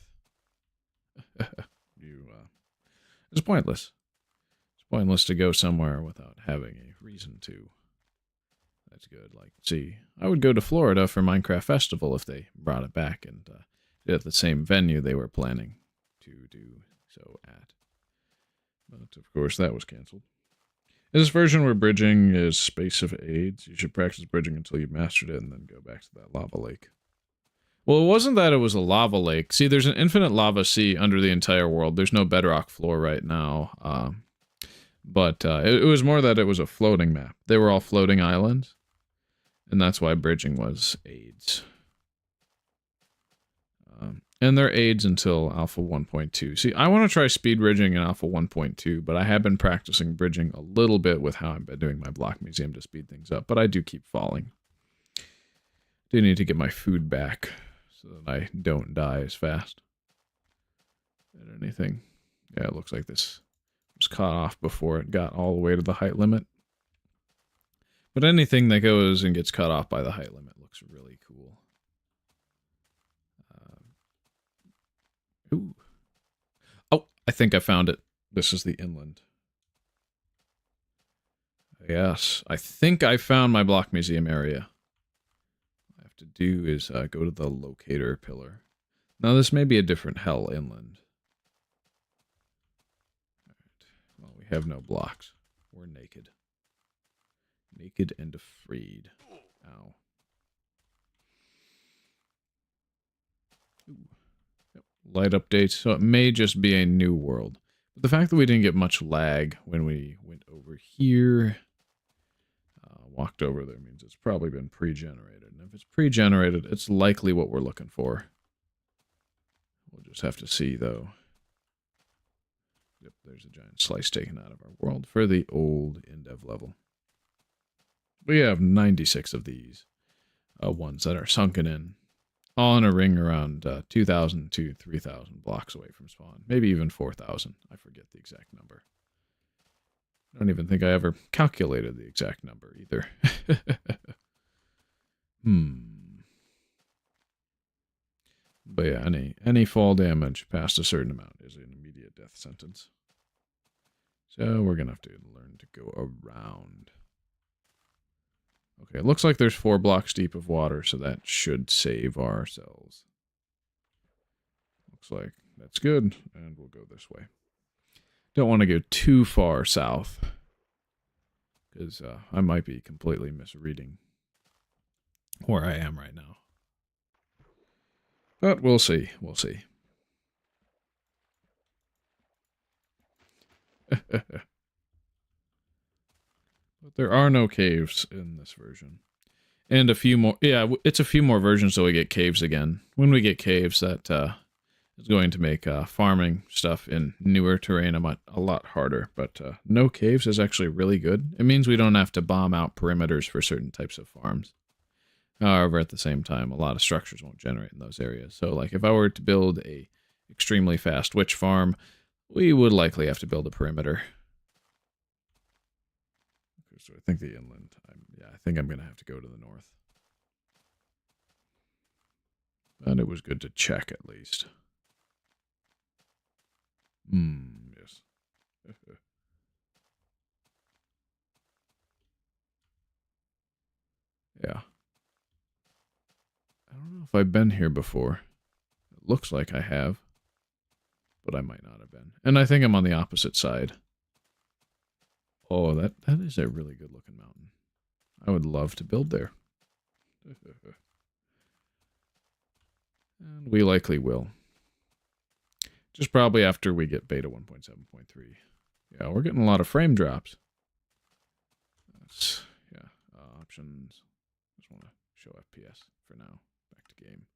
It's pointless. It's pointless to go somewhere without having a reason to. That's good. Like, see, I would go to Florida for Minecraft Festival if they brought it back and did it at the same venue they were planning to do so at. But, of course, that was canceled. In this version where bridging is space of aids, you should practice bridging until you've mastered it and then go back to that lava lake. Well, it wasn't that it was a lava lake. See, there's an infinite lava sea under the entire world. There's no bedrock floor right now. But it was more that it was a floating map. They were all floating islands. And that's why bridging was aids. And they're aids until Alpha 1.2. See, I want to try speed bridging in Alpha 1.2, but I have been practicing bridging a little bit with how I'm doing my block museum to speed things up, but I do keep falling. Do need to get my food back so that I don't die as fast. At anything. Yeah, it looks like this was cut off before it got all the way to the height limit. But anything that goes and gets cut off by the height limit looks really cool. Ooh. Oh, I think I found it. This is the inland. Yes, I think I found my block museum area. What I have to do is go to the locator pillar. Now, this may be a different hell inland. All right. Well, we have no blocks. We're naked. Naked and freed. Ow. Ooh. Light updates, so it may just be a new world. But the fact that we didn't get much lag when we went over here, walked over there, means it's probably been pre-generated. And if it's pre-generated, it's likely what we're looking for. We'll just have to see, though. Yep, there's a giant slice taken out of our world for the old Indev level. We have 96 of these ones that are sunken in. All in a ring around 2,000 to 3,000 blocks away from spawn. Maybe even 4,000. I forget the exact number. I don't even think I ever calculated the exact number either. But yeah, any fall damage past a certain amount is an immediate death sentence. So we're going to have to learn to go around. Okay, it looks like there's 4 blocks deep of water, so that should save ourselves. Looks like that's good, and we'll go this way. Don't want to go too far south, because I might be completely misreading where I am right now. But we'll see, we'll see. But there are no caves in this version. And a few more. Yeah, it's a few more versions till we get caves again. When we get caves, that is going to make farming stuff in newer terrain a lot harder. But no caves is actually really good. It means we don't have to bomb out perimeters for certain types of farms. However, at the same time, a lot of structures won't generate in those areas. So, like, if I were to build a extremely fast witch farm, we would likely have to build a perimeter. So I think the inland, I think I'm going to have to go to the north. But it was good to check at least. Yes. Yeah. I don't know if I've been here before. It looks like I have. But I might not have been. And I think I'm on the opposite side. Oh, that is a really good looking mountain. I would love to build there. And we likely will. Just probably after we get beta 1.7.3. Yeah, we're getting a lot of frame drops. That's, yeah, options. Just want to show FPS for now. Back to game.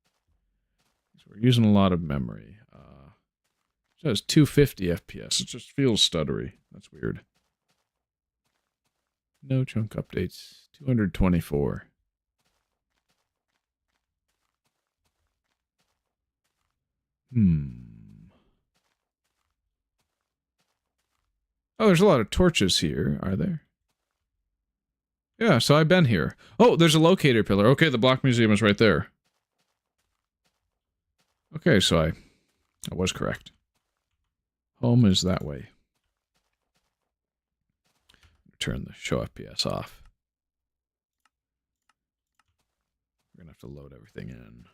So we're using a lot of memory. It says 250 FPS. It just feels stuttery. That's weird. No chunk updates. 224. Oh, there's a lot of torches here, are there? Yeah, so I've been here. Oh, there's a locator pillar. Okay, the block museum is right there. Okay, so I was correct. Home is that way. Turn the show FPS off. We're gonna have to load everything in.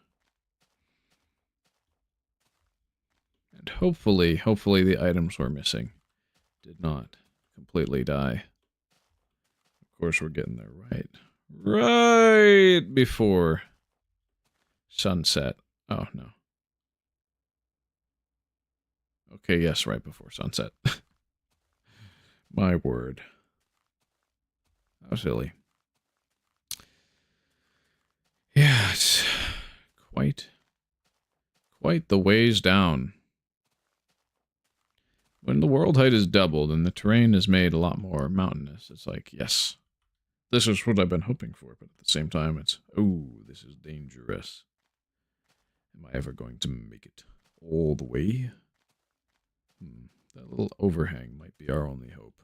And hopefully the items we're missing did not completely die. Of course, we're getting there right before sunset. Oh, no. Okay, yes, right before sunset. My word. How silly. Yeah, it's quite the ways down. When the world height is doubled and the terrain is made a lot more mountainous, it's like, yes, this is what I've been hoping for, but at the same time, it's, oh, this is dangerous. Am I ever going to make it all the way? That little overhang might be our only hope.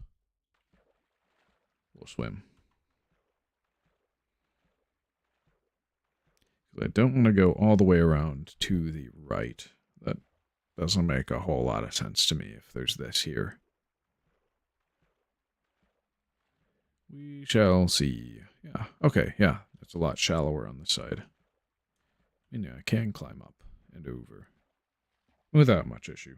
We'll swim. I don't want to go all the way around to the right. That doesn't make a whole lot of sense to me if there's this here. We shall see. Yeah, okay, yeah. It's a lot shallower on this side. And yeah, I can climb up and over without much issue.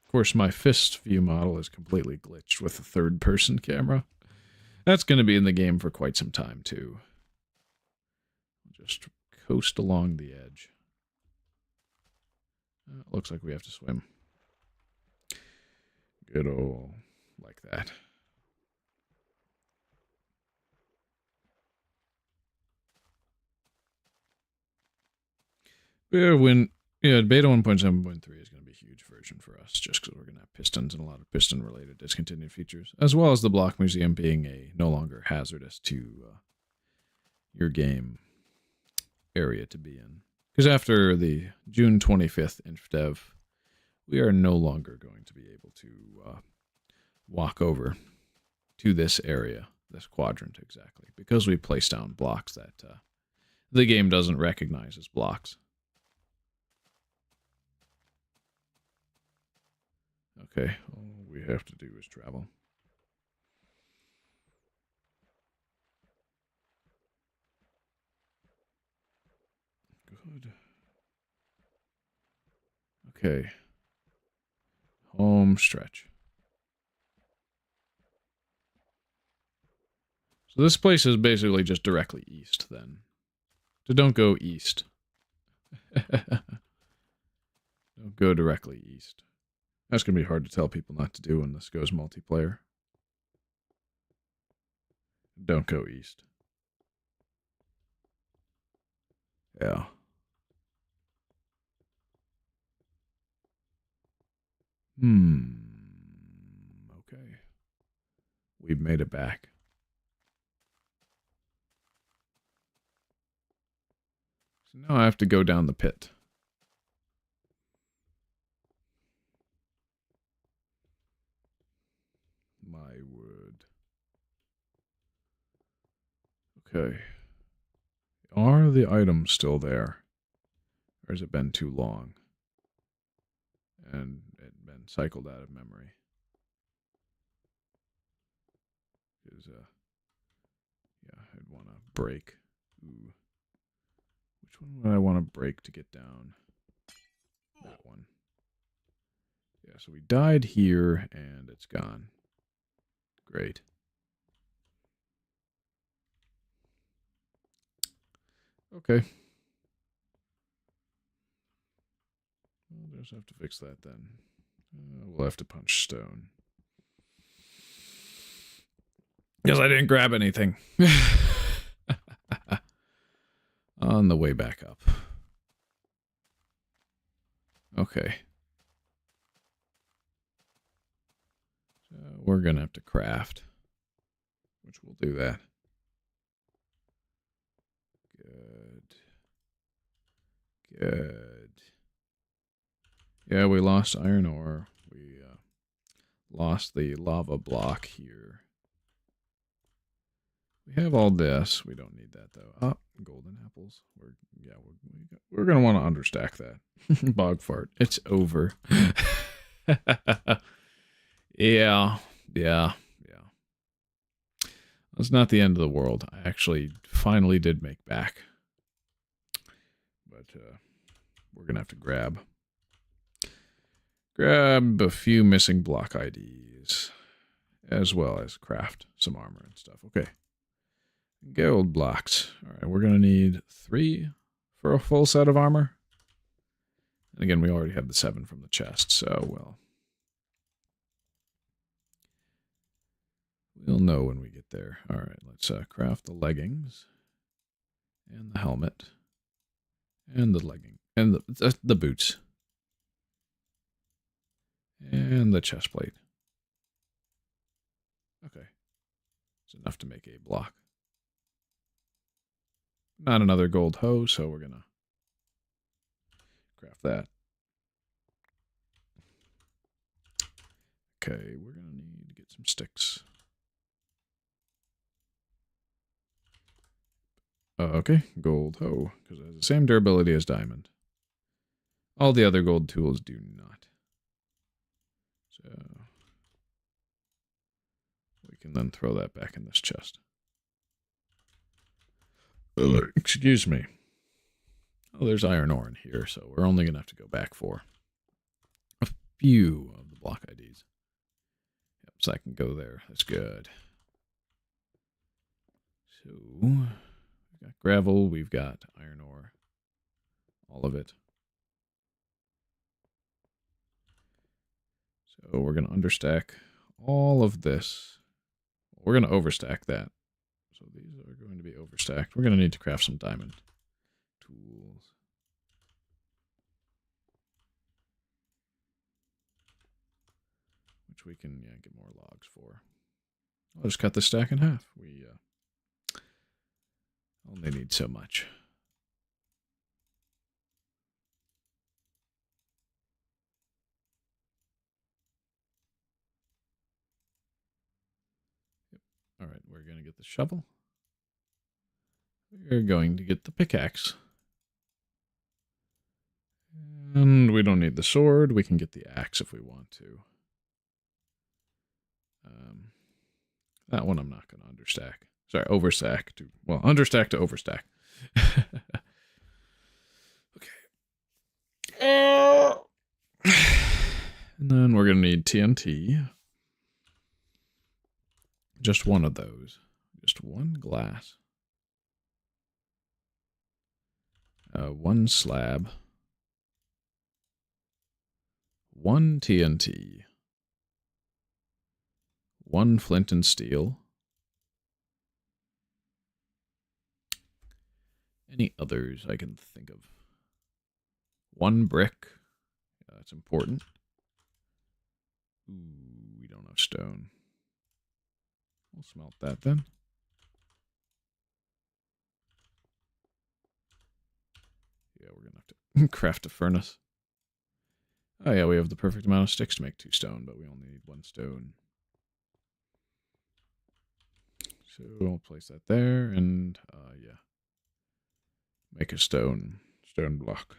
Of course, my fist view model is completely glitched with a third-person camera. That's going to be in the game for quite some time, too. Just coast along the edge. Looks like we have to swim. Good old like that. Yeah, beta 1.7.3 is going to be a huge version for us, just because we're going to have pistons and a lot of piston-related discontinued features, as well as the block museum being no longer hazardous to your game area to be in. Because after the June 25th Infdev, we are no longer going to be able to walk over to this area, this quadrant exactly, because we placed down blocks that the game doesn't recognize as blocks. Okay, all we have to do is travel. Good. Okay. Home stretch. So this place is basically just directly east, then. So don't go east. Don't go directly east. That's going to be hard to tell people not to do when this goes multiplayer. Don't go east. Yeah. Okay. We've made it back. So now I have to go down the pit. My word. Okay. Are the items still there? Or has it been too long? And it been cycled out of memory? Because, yeah, I'd want to break. Ooh. Which one would I want to break to get down? That one. Yeah, so we died here, and it's gone. Great. Okay. We'll just have to fix that then. We'll have to punch stone. Because I didn't grab anything. On the way back up. Okay. So we're going to have to craft. Which we'll do that. Good. Yeah, we lost iron ore. We lost the lava block here. We have all this. We don't need that though. Oh, golden apples. We're gonna want to understack that. Bog fart. It's over. Yeah. That's not the end of the world. I actually finally did make back. But we're gonna have to grab a few missing block IDs, as well as craft some armor and stuff. Okay. Gold blocks. All right, we're gonna need 3 for a full set of armor. And again, we already have the 7 from the chest, so well, we'll know when we get there. All right, let's craft the leggings and the helmet and the legging and the boots and the chest plate. Okay, it's enough to make a block. Not another gold hoe, so we're gonna craft that. Okay, we're gonna need to get some sticks. Okay, gold hoe, because it has the same durability as diamond. All the other gold tools do not. So we can then throw that back in this chest. Excuse me. Oh, there's iron ore in here, so we're only going to have to go back for a few of the block IDs. Yep, so I can go there. That's good. So we've got gravel, we've got iron ore, all of it. So we're going to understack all of this. We're going to overstack that. So these are going to be overstacked. We're going to need to craft some diamond tools. Which we can get more logs for. I'll just cut the stack in half. We only need so much. Yep. All right, we're going to get the shovel. We're going to get the pickaxe. And we don't need the sword. We can get the axe if we want to. That one I'm not going to understack. Sorry, overstack to, well, understack to overstack. Okay. And then we're going to need TNT. Just one of those. Just one glass. One slab. One TNT. One flint and steel. Any others I can think of? One brick. Yeah, that's important. Ooh, we don't have stone. We'll smelt that then. Yeah, we're gonna have to craft a furnace. Oh yeah, we have the perfect amount of sticks to make 2 stone, but we only need 1 stone. So we'll place that there, and yeah, make a stone block.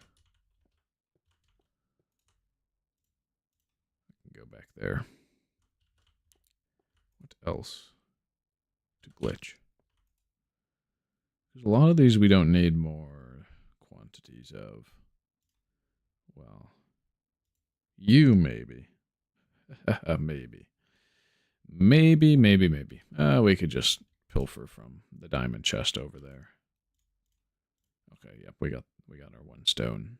I can go back there. What else to glitch? Because a lot of these we don't need more quantities of. Well, you maybe. Maybe. Maybe. We could just pilfer from the diamond chest over there. Okay, yep, we got our 1 stone.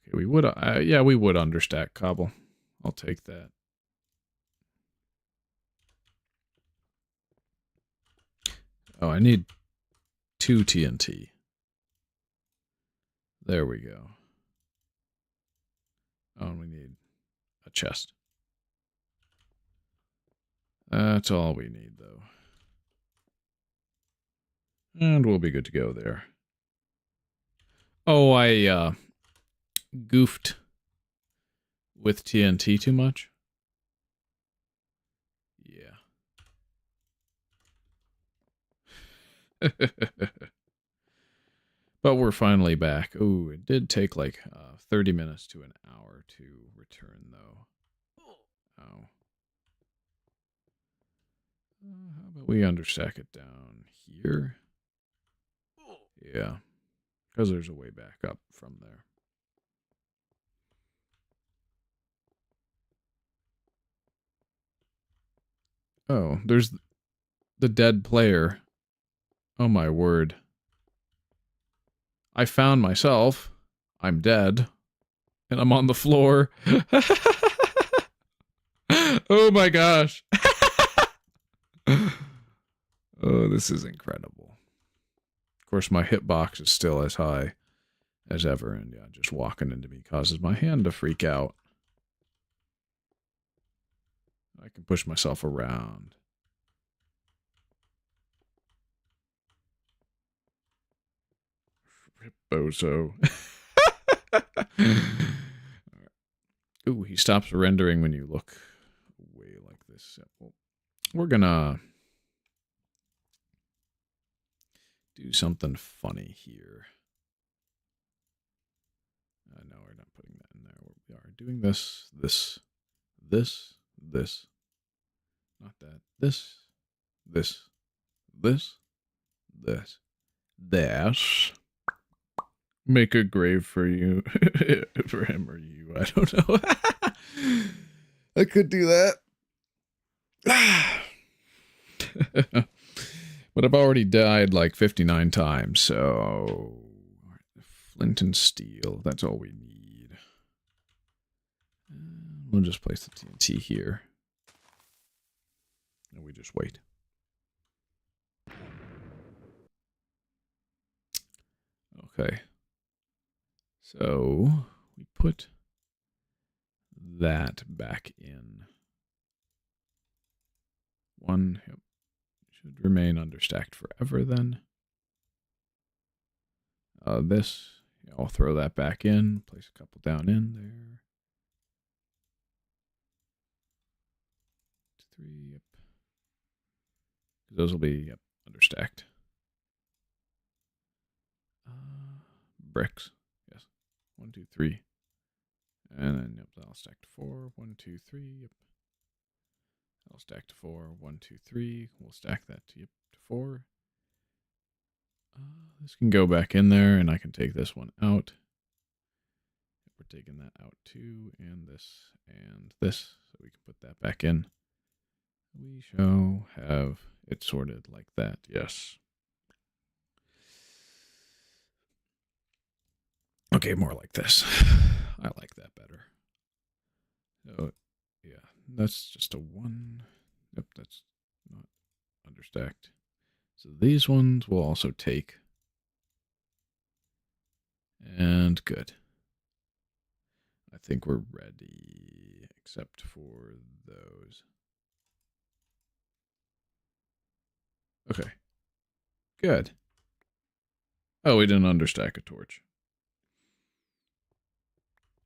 Okay, we would yeah, we would understack cobble. I'll take that. Oh, I need 2 TNT. There we go. Oh, and we need a chest. That's all we need, though. And we'll be good to go there. Oh, I goofed with TNT too much. Yeah. But we're finally back. Oh, it did take like 30 minutes to an hour to return, though. Oh. How about we understack it down here? Yeah, because there's a way back up from there. Oh, there's the dead player. Oh my word. I found myself. I'm dead. And I'm on the floor. Oh my gosh. Oh, this is incredible. Of course, my hitbox is still as high as ever. And yeah, just walking into me causes my hand to freak out. I can push myself around. Bozo. Ooh, he stops rendering when you look away like this. Well, we're gonna do something funny here. No, we're not putting that in there. We are doing this. Not that. This. Make a grave for you. For him or you. I don't know. I could do that. But I've already died like 59 times, so... Flint and steel. That's all we need. We'll just place the TNT here. And we just wait. Okay. So, we put that back in. One, yep, should remain understacked forever then. This, yeah, I'll throw that back in, place a couple down in there. 3, yep. Those will be, yep, understacked. Bricks, yes. 1, 2, 3. And then, yep, I'll stack to 4. 1, 2, 3, yep. I'll stack to 4. 1, 2, 3. We'll stack that to, yep, to 4. This can go back in there, and I can take this one out. We're taking that out too, and this, so we can put that back in. We shall have it sorted like that, yes. Okay, more like this. I like that better. So, yeah, that's just a 1. Yep, that's not understacked. So these ones we'll also take. And good. I think we're ready, except for those. Okay. Good. Oh, we didn't understack a torch.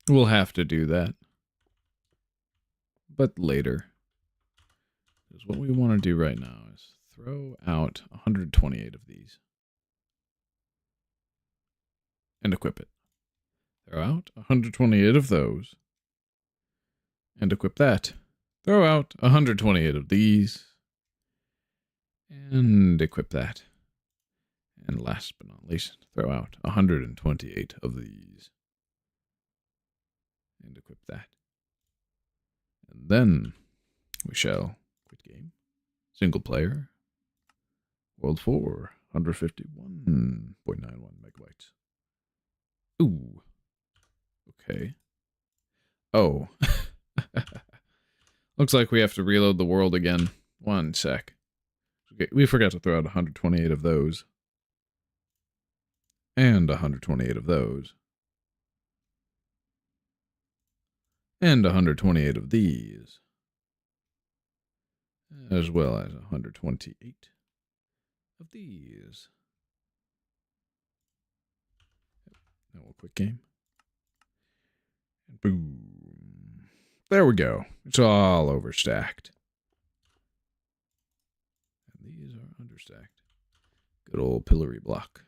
We'll have to do that. But later. Because what we want to do right now is throw out 128 of these. And equip it. Throw out 128 of those. And equip that. Throw out 128 of these. And equip that. And last but not least, throw out 128 of these. And equip that. And then we shall quit game. Single player. World 4. 151.91 megabytes. Ooh. Okay. Oh. Looks like we have to reload the world again. 1 sec. Okay, we forgot to throw out 128 of those. And 128 of those. And 128 of these. As well as 128 of these. Now we'll quit game. And boom. There we go. It's all overstacked. And these are understacked. Good old pillory block.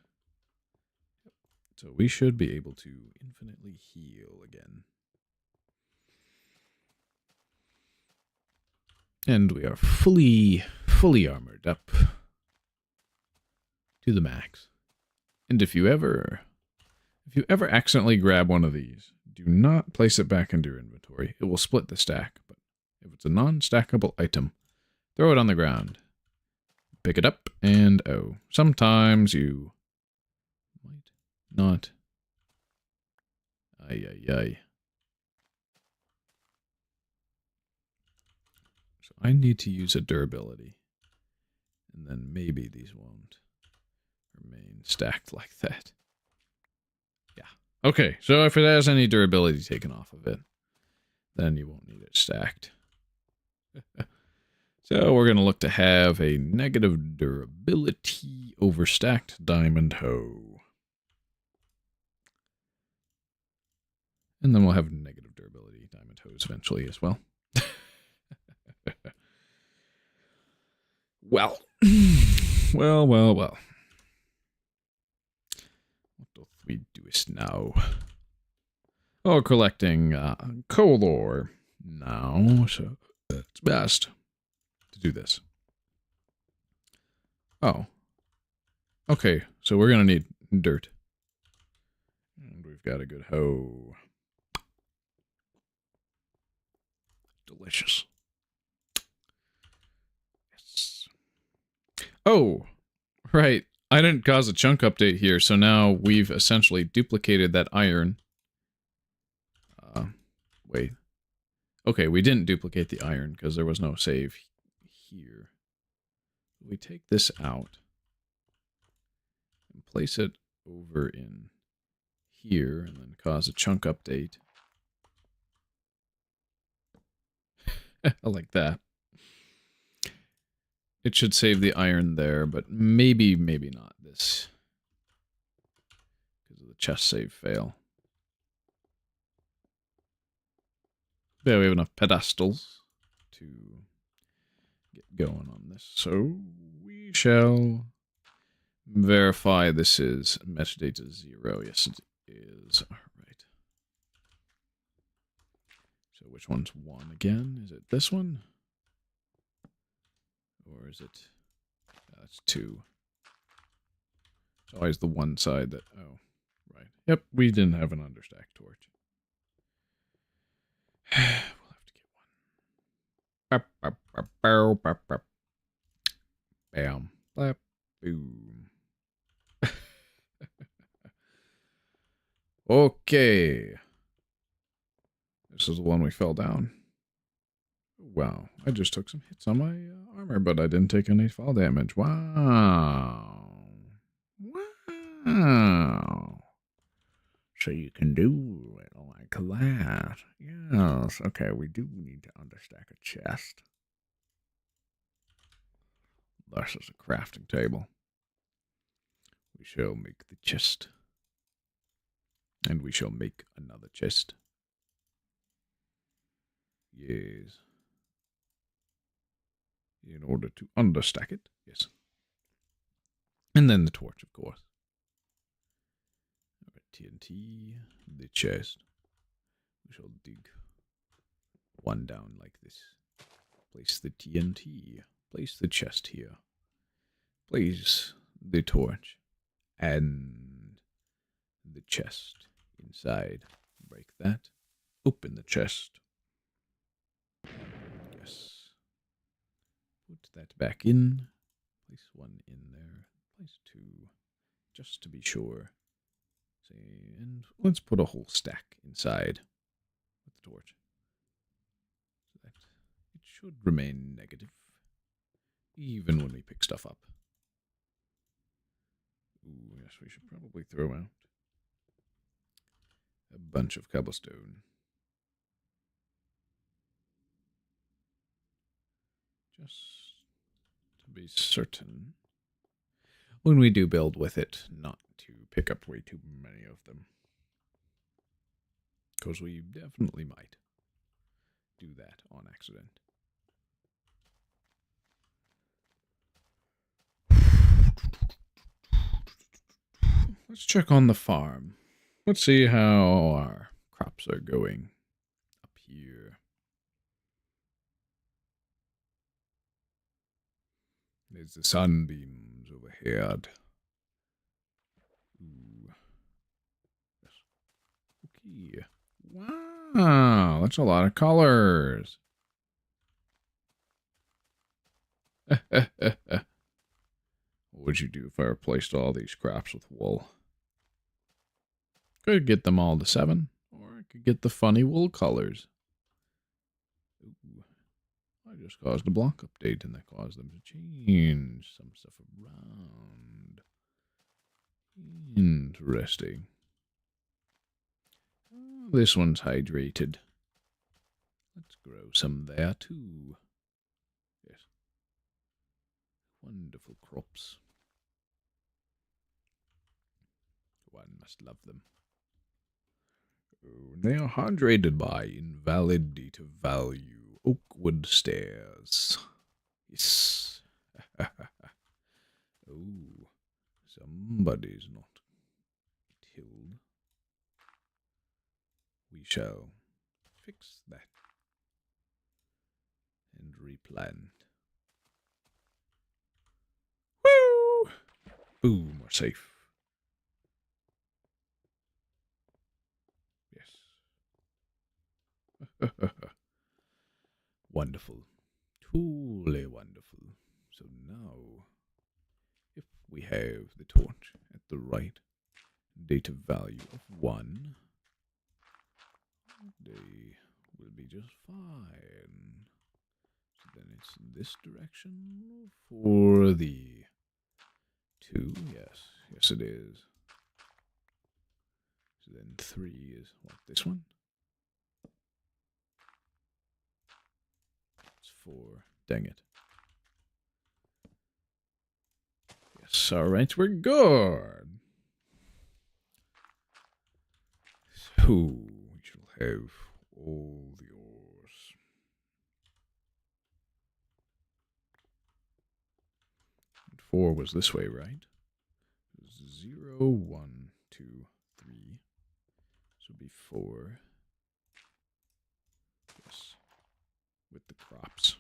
So we should be able to infinitely heal again. And we are fully armored up to the max. And if you ever accidentally grab one of these, do not place it back into your inventory. It will split the stack. But if it's a non-stackable item, throw it on the ground. Pick it up, and oh, sometimes you might not. Ay, ay, ay. So I need to use a durability. And then maybe these won't remain stacked like that. Yeah. Okay, so if it has any durability taken off of it, then you won't need it stacked. So we're going to look to have a negative durability overstacked diamond hoe. And then we'll have negative durability diamond hoes eventually as well. Well. Well. What doth we doest now? Oh, collecting coal ore now, so it's best to do this. Oh. Okay, so we're going to need dirt. And we've got a good hoe. Delicious. Yes. Oh, right. I didn't cause a chunk update here, so now we've essentially duplicated that iron. Wait. Okay, we didn't duplicate the iron because there was no save here. We take this out and place it over in here and then cause a chunk update. Like that. It should save the iron there, but maybe not this. Because of the chest save fail. There we have enough pedestals to get going on this. So we shall verify this is metadata 0. Yes, it is. All right. So which one's 1 again? Is it this one? Or is it... that's 2. It's always the one side that... oh, right. Yep, we didn't have an understack torch. We'll have to get one. Bam. Blap. Boom. Okay. This is the one we fell down. Wow. I just took some hits on my armor, but I didn't take any fall damage. Wow. Wow. So you can do it like that. Yes. Okay, we do need to understack a chest. This is a crafting table. We shall make the chest. And we shall make another chest. Yes. In order to understack it. Yes. And then the torch, of course. TNT, the chest. We shall dig one down like this. Place the TNT. Place the chest here. Place the torch. And the chest inside. Break that. Open the chest. Yes. Put that back in. Place one in there. Place 2. Just to be sure. See, and let's put a whole stack inside with the torch. So that it should remain negative. Even when we pick stuff up. Ooh, yes, we should probably throw out a bunch of cobblestone. Just to be certain. When we do build with it, not to pick up way too many of them. Because we definitely might do that on accident. let's check on the farm. Let's see how our crops are going up here. There's the sunbeams overhead. Ooh. Yes. Okay. Wow, that's a lot of colors. What would you do if I replaced all these crops with wool? Could get them all to 7, or I could get the funny wool colors. Ooh. I just caused a block update, and that caused them to change some stuff around. Interesting. Oh, this one's hydrated. Let's grow some there, too. Yes. Wonderful crops. One must love them. Oh, they are hydrated by invalid data value. Oakwood stairs. Yes. Oh, somebody's not killed. We shall fix that and replant. Woo! Boom, we're safe. Yes. Wonderful. Truly wonderful. So now, if we have the torch at the right data value of 1, they will be just fine. So then it's in this direction for the 2. Yes, yes it is. So then 3 is what, this one? It's 4. Dang it. Yes, alright, we're good. So, we shall have all the ores. And 4 was this way, right? It was 0, 1, 2, 3. This would be 4. Yes. With the crops.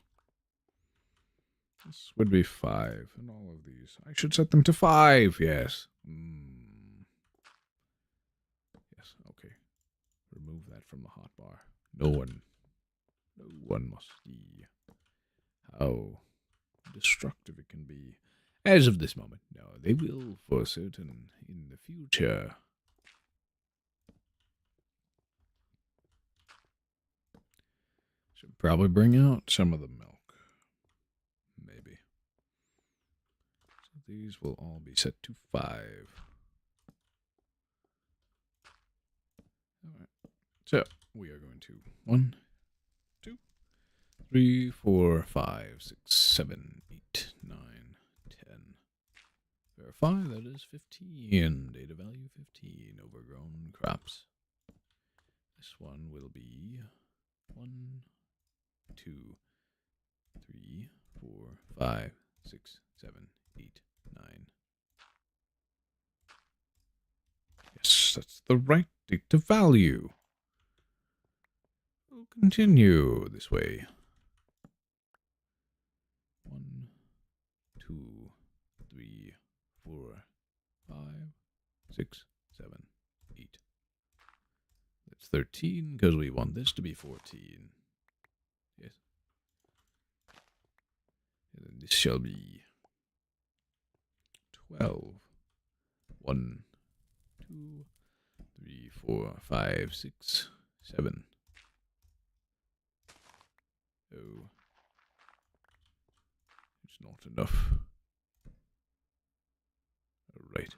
This would be 5. And all of these. I should set them to 5, yes. Yes, okay. Remove that from the hotbar. No one must see how destructive it can be. As of this moment, no, they will for certain in the future. Should probably bring out some of the milk. Maybe. So these will all be set to 5. Alright. So we are going to 1, 2, 3, 4, 5, 6, 7, 8, 9, 10. Verify that is 15. Data value 15. Overgrown crops. This one will be 1, 2, 3, 4, 5, 6, 7, 8, 9. Yes, that's the right data value. We'll continue this way. 1, 2, 3, 4, 5, 6, 7, 8. That's 13 because we want this to be 14. Yes. And then this shall be 12. 1, 2, 3, 4, 5, 6, 7. Oh. It's not enough. Alright.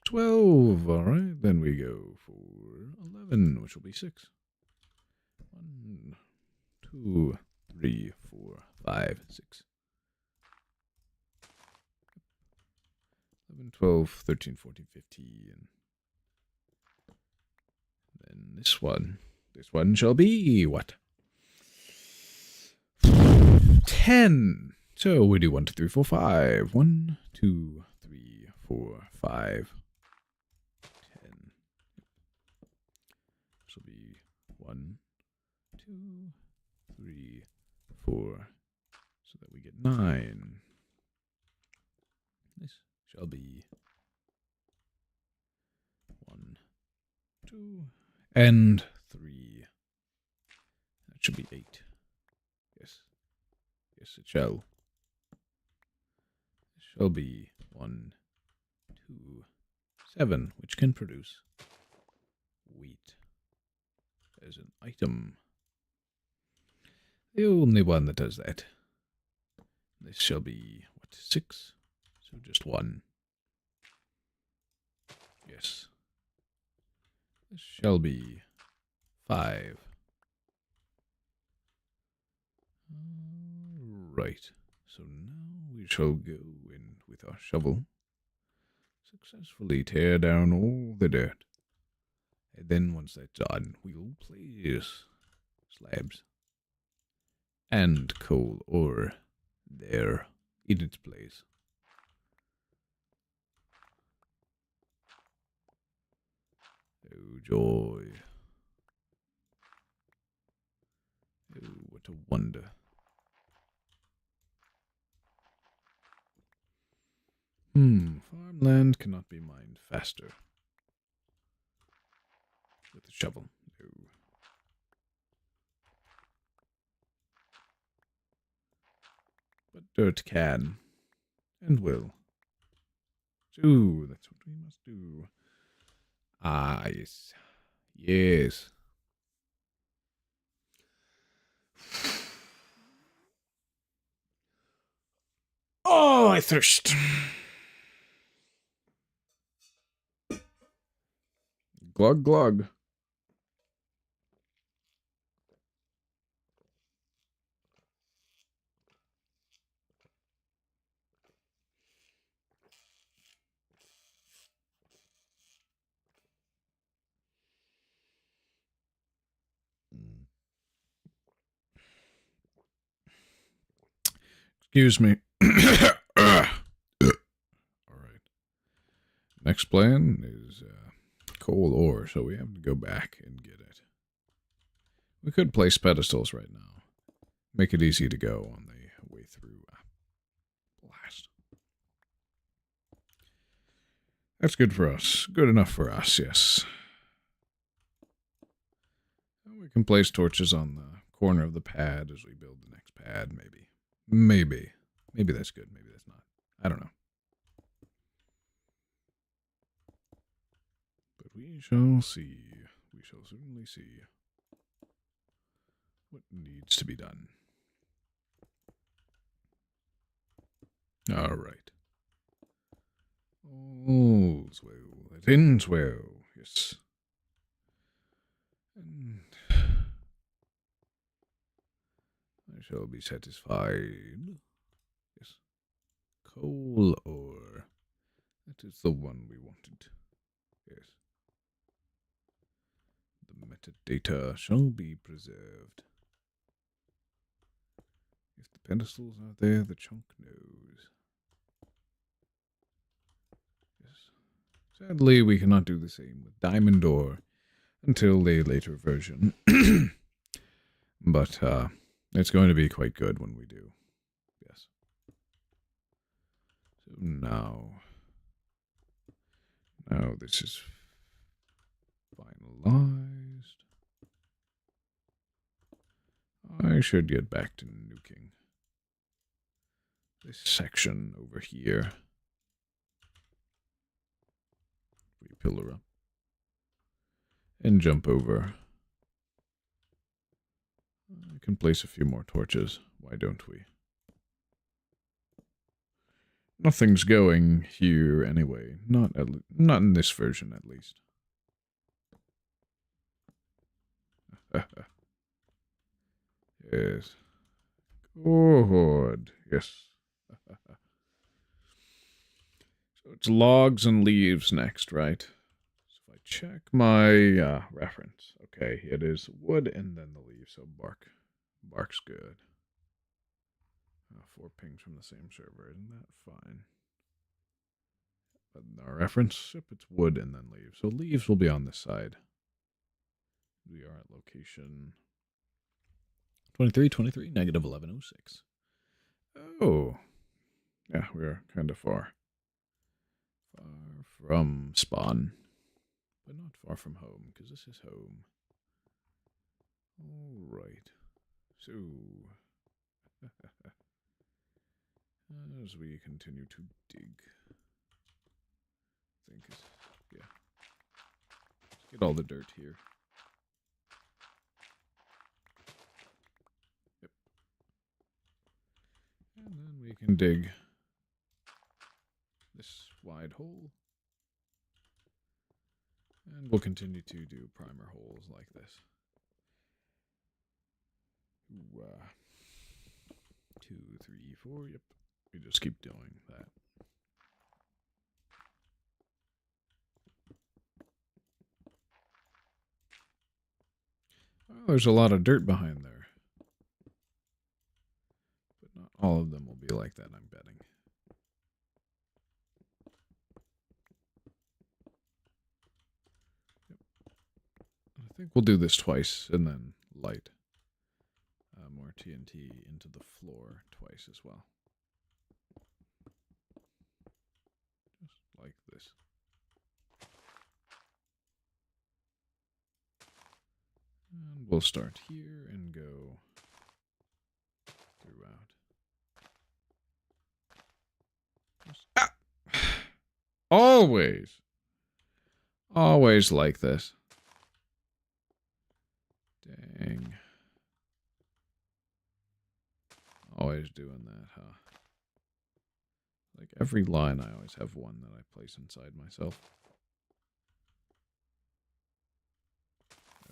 12. Alright, then we go for 11, which will be 6. 1, 2, 3, 4, 5, 6. 11, 12, 13, 14, 15. Then this one shall be what? 10. So we do 1, 2, 3, 4, 5. 1, 2, 3, 4, 5, 10. This will be 1, 2, 3, 4, so that we get 9. This shall be 1, 2, and 3. That should be 8. Yes. Yes, it shall. It shall be 1, 2, 7, which can produce wheat as an item. The only one that does that. This shall be, 6? So just 1. Yes. This shall be 5. Right. So now we shall go in with our shovel. Successfully tear down all the dirt. And then once that's done, we'll place slabs and coal ore there in its place. Oh, joy. Oh, what a wonder. Farmland cannot be mined faster. With the shovel. No. But dirt can. And will. So, that's what we must do. Ah, yes. Yes. Oh, I thirst. Glug, glug. Excuse me. All right. Next plan is coal ore, so we have to go back and get it. We could place pedestals right now. Make it easy to go on the way through. Blast. That's good for us. Good enough for us, yes. We can place torches on the corner of the pad as we build the next pad, maybe. Maybe. Maybe that's good. Maybe that's not. I don't know. But we shall see. We shall certainly see what needs to be done. All right. All's well that ends well. Yes. And I shall be satisfied. Yes. Coal ore. That is the one we wanted. Yes. The metadata shall be preserved. If the pedestals are there, the chunk knows. Yes. Sadly, we cannot do the same with diamond ore until a later version. But it's going to be quite good when we do. Yes. So now this is finalized. I should get back to nuking this section over here. Pillar up. And jump over. I can place a few more torches. Why don't we? Nothing's going here anyway. Not in this version, at least. Yes. Good. Yes. So it's logs and leaves next, right? So if I check my reference, okay, it is wood and then the leaves, so bark. Bark's good. 4 pings from the same server, isn't that fine? But our reference, yep, it's wood and then leaves. So leaves will be on this side. We are at location 2323, negative 1106. Oh. Yeah, we are kind of far. Far from spawn. But not far from home, because this is home. Alright. So, as we continue to dig, I think is, yeah. Let's get all the dirt here. Yep. And then we can dig this wide hole. And we'll continue to do primer holes like this. Ooh, 2, 3, 4, yep. We just keep doing that. Oh, there's a lot of dirt behind there. But not all of them will be like that, I'm betting. Yep. I think we'll do this twice and then light more TNT into the floor twice as well. Just like this. And we'll start here and go throughout. Always. Always like this. Dang. Always doing that, huh? Like every line, I always have one that I place inside myself.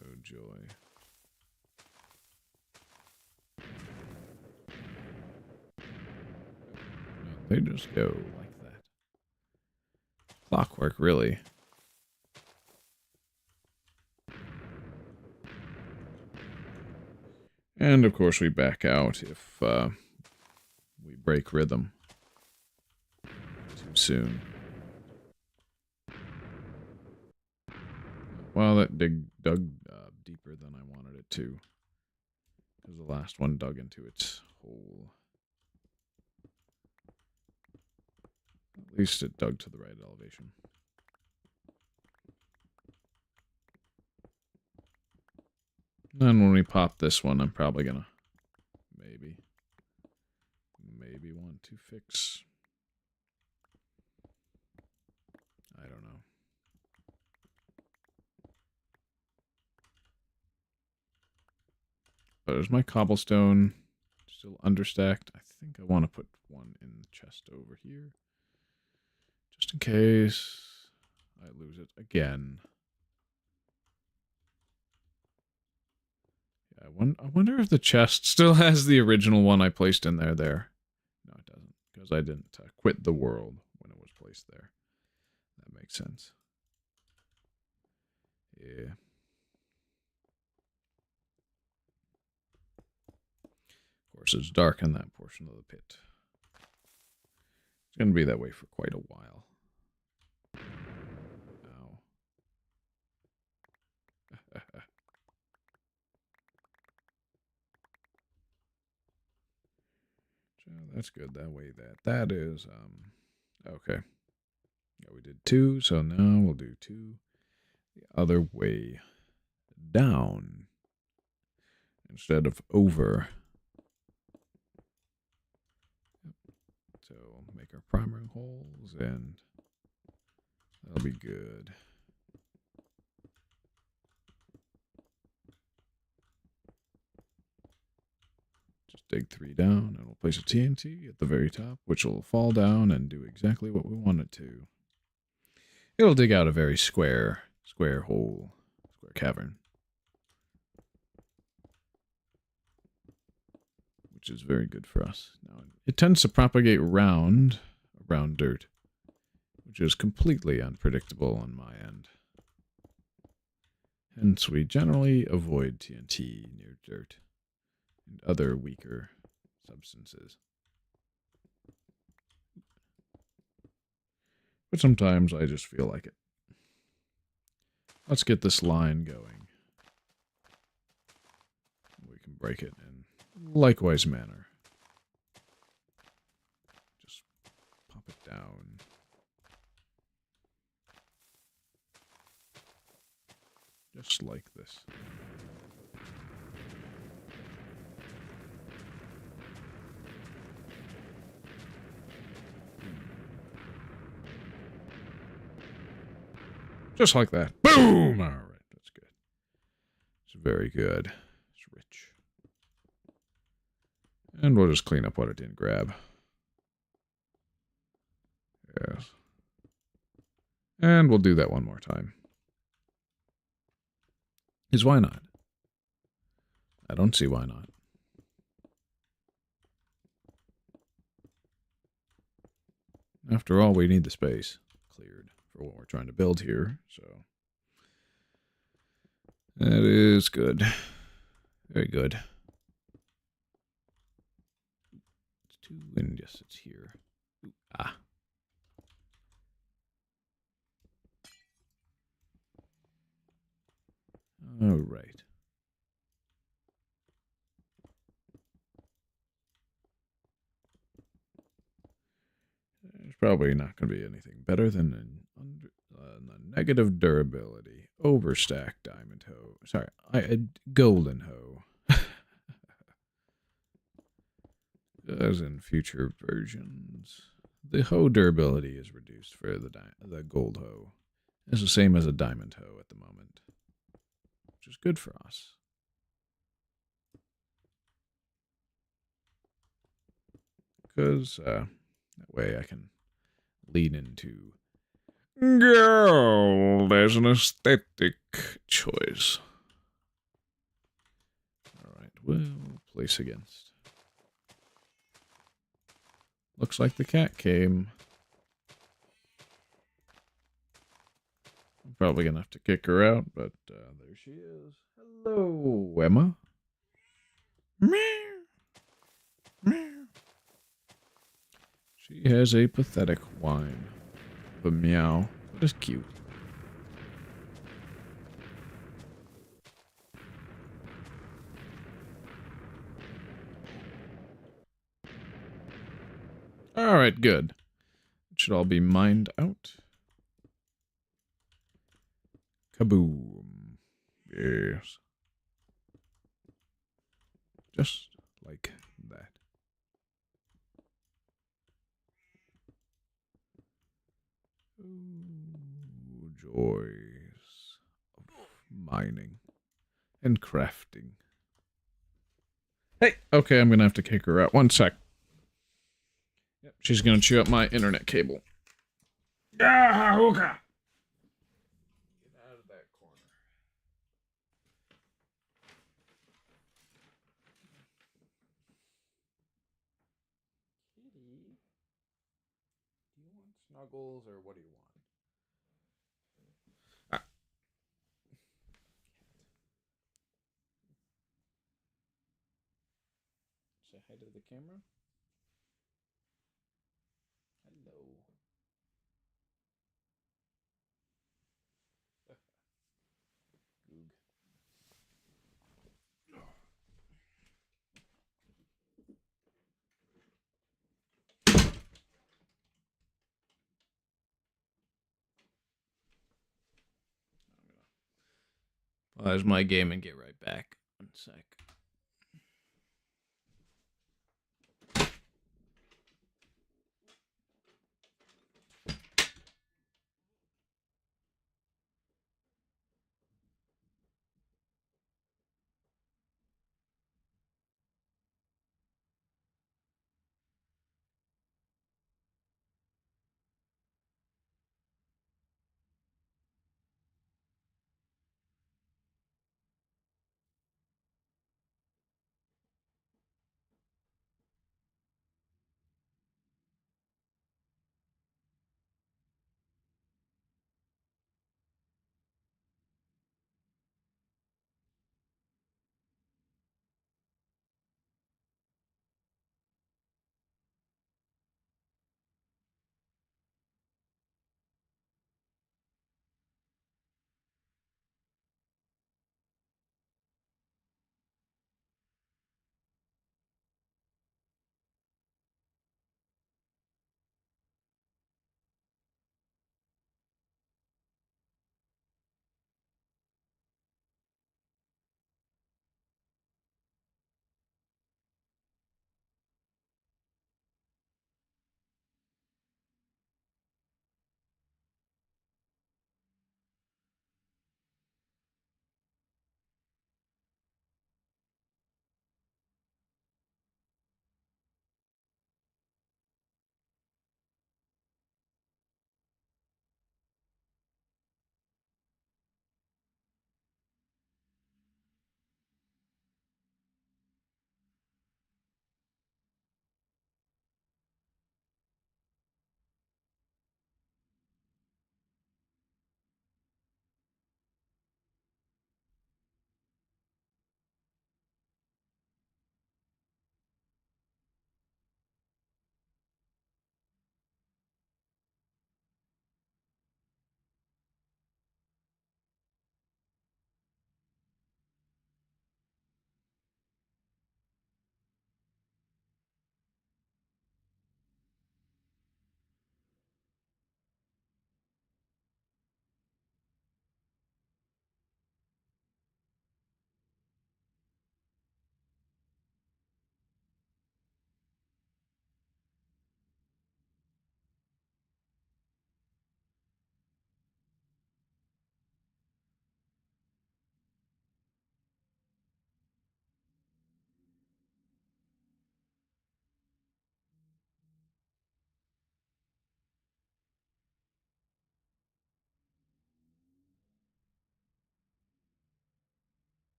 Oh, joy. No, they just go like that. Clockwork, really. And, of course, we back out if we break rhythm too soon. Well, that dug deeper than I wanted it to. Because the last one dug into its hole. At least it dug to the right elevation. And then when we pop this one, I'm probably going to maybe want to fix. I don't know. But is my cobblestone still understacked? I think I want to put one in the chest over here. Just in case I lose it again. Yeah, I wonder if the chest still has the original one I placed in there. No, it doesn't. Because I didn't quit the world when it was placed there. That makes sense. Yeah. Of course, it's dark in that portion of the pit. It's going to be that way for quite a while. Ow. So that's good. That way that is, okay. Yeah, we did 2, so now we'll do 2 the other way down instead of over. So make our primary holes, and that'll be good. Just dig 3 down, and we'll place a TNT at the very top, which will fall down and do exactly what we want it to. It'll dig out a very square hole, square cavern. Which is very good for us. Now, it tends to propagate around dirt, which is completely unpredictable on my end. Hence, we generally avoid TNT near dirt and other weaker substances. but sometimes I just feel like it. Let's get this line going. We can break it in likewise manner. Just pop it down. Just like this. Just like that. Boom! All right, that's good. It's very good. It's rich. And we'll just clean up what it didn't grab. Yes. And we'll do that one more time. Because why not? I don't see why not. After all, we need the space cleared for what we're trying to build here, so that is good. Very good. It's 2, and yes, it's here. Ooh, ah. All right. There's probably not going to be anything better than a negative durability overstack diamond hoe. Sorry, golden hoe. As in future versions, the hoe durability is reduced for the gold hoe. It's the same as a diamond hoe at the moment, which is good for us. Because that way I can lean into gold as an aesthetic choice. Alright, we'll place against. Looks like the cat came. I'm probably gonna have to kick her out, but there she is. Hello, Emma. Meow. Meow. She has a pathetic whine. But meow. That is cute. Alright, good. It should all be mined out. Kaboom. Yes. Just like that. Ooh, joys of mining and crafting. Hey! Okay, I'm gonna have to kick her out. One sec. Yep, she's gonna chew up my internet cable. Ah, hookah! Get out of that corner. Kitty, do you want snuggles or what do you want? Ah. Say hi to the camera. Hello. Goog. Pause my game and get right back. One sec.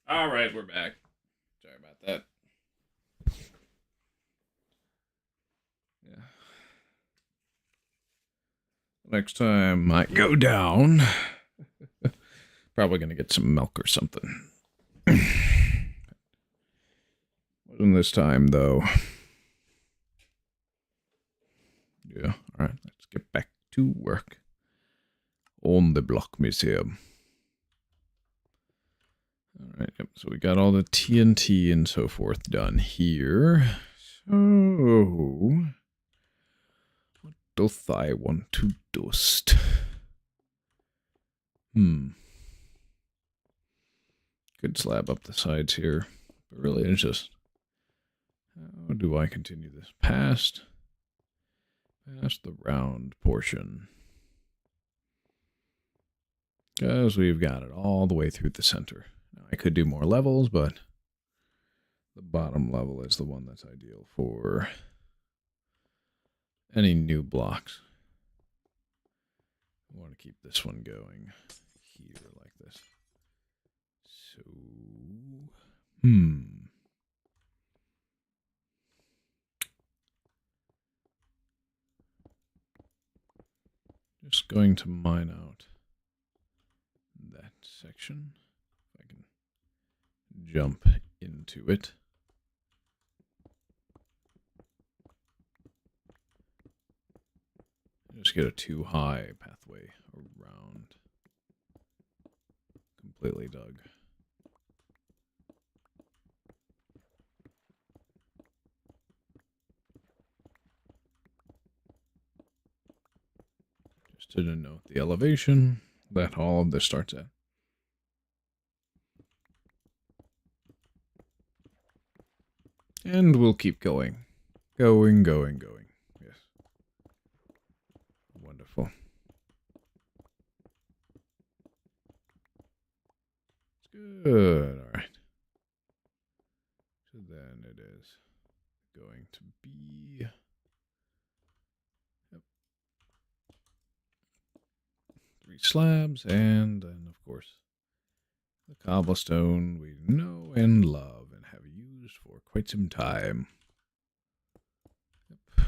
All right, we're back. Sorry about that. Yeah. Next time I go down, probably gonna get some milk or something. Wasn't this time though. Yeah. All right. Let's get back to work on the block museum. All right, yep, so we got all the TNT and so forth done here. So, what doth I want to dust? Good slab up the sides here. But really, it's just, how do I continue this? Past the round portion. Because we've got it all the way through the center. I could do more levels, but the bottom level is the one that's ideal for any new blocks. I want to keep this one going here like this. So, just going to mine out that section. If I can jump into it. Just get a too high pathway around. Completely dug. Just to denote the elevation that all of this starts at. And we'll keep going. Going. Yes. Wonderful. Good. All right. So then it is going to be... Yep. 3 slabs, and then, of course, the cobblestone we know and love and have used for quite some time. Yep. Like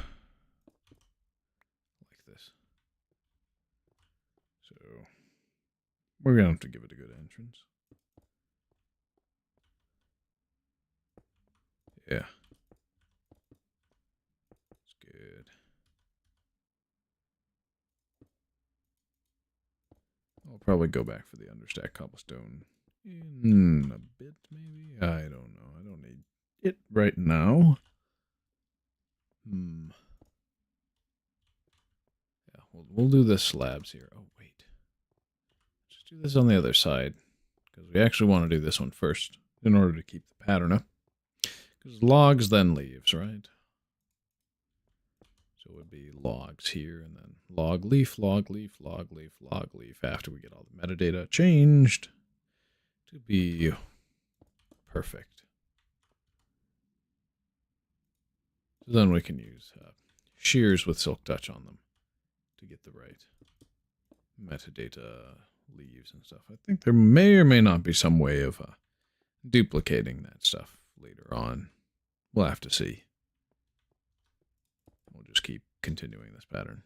this. So, we're going to have to give it a good entrance. Yeah. It's good. I'll probably go back for the understack cobblestone in a bit, maybe? I don't know. I don't need it right now. Yeah, we'll do the slabs here. Oh, wait. Just do this on the other side, because we actually want to do this one first in order to keep the pattern up. Because logs, then leaves, right? So it would be logs here, and then log leaf, log leaf, log leaf, log leaf, after we get all the metadata changed to be perfect. So then we can use shears with silk touch on them to get the right metadata leaves and stuff. I think there may or may not be some way of duplicating that stuff later on. We'll have to see. We'll just keep continuing this pattern.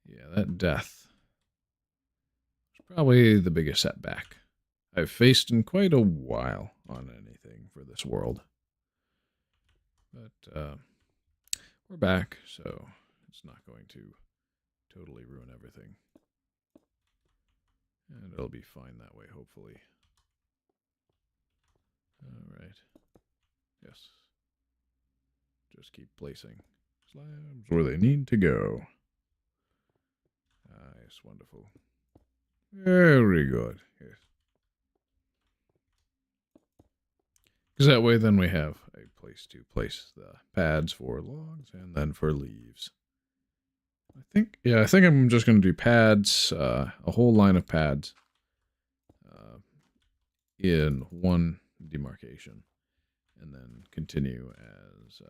Yeah, that death is probably the biggest setback I've faced in quite a while on anything for this world. But we're back, so it's not going to totally ruin everything. And it'll be fine that way, hopefully. All right. Yes. Just keep placing slabs where they need to go. Yes, wonderful. Very good. Yes. Because that way then we have a place to place the pads for logs and then for leaves. I think I'm just going to do pads, a whole line of pads in one demarcation. And then continue as,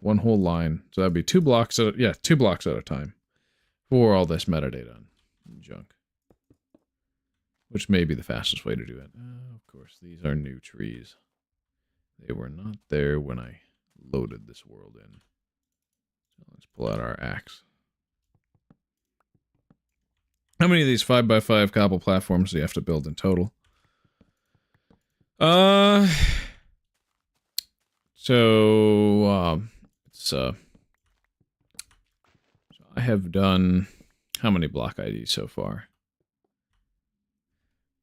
one whole line. So that'd be 2 blocks at a time for all this metadata and junk. which may be the fastest way to do it. Of course, these are new trees. They were not there when I loaded this world in. So let's pull out our axe. How many of these 5x5 cobble platforms do you have to build in total? So I have done how many block IDs so far?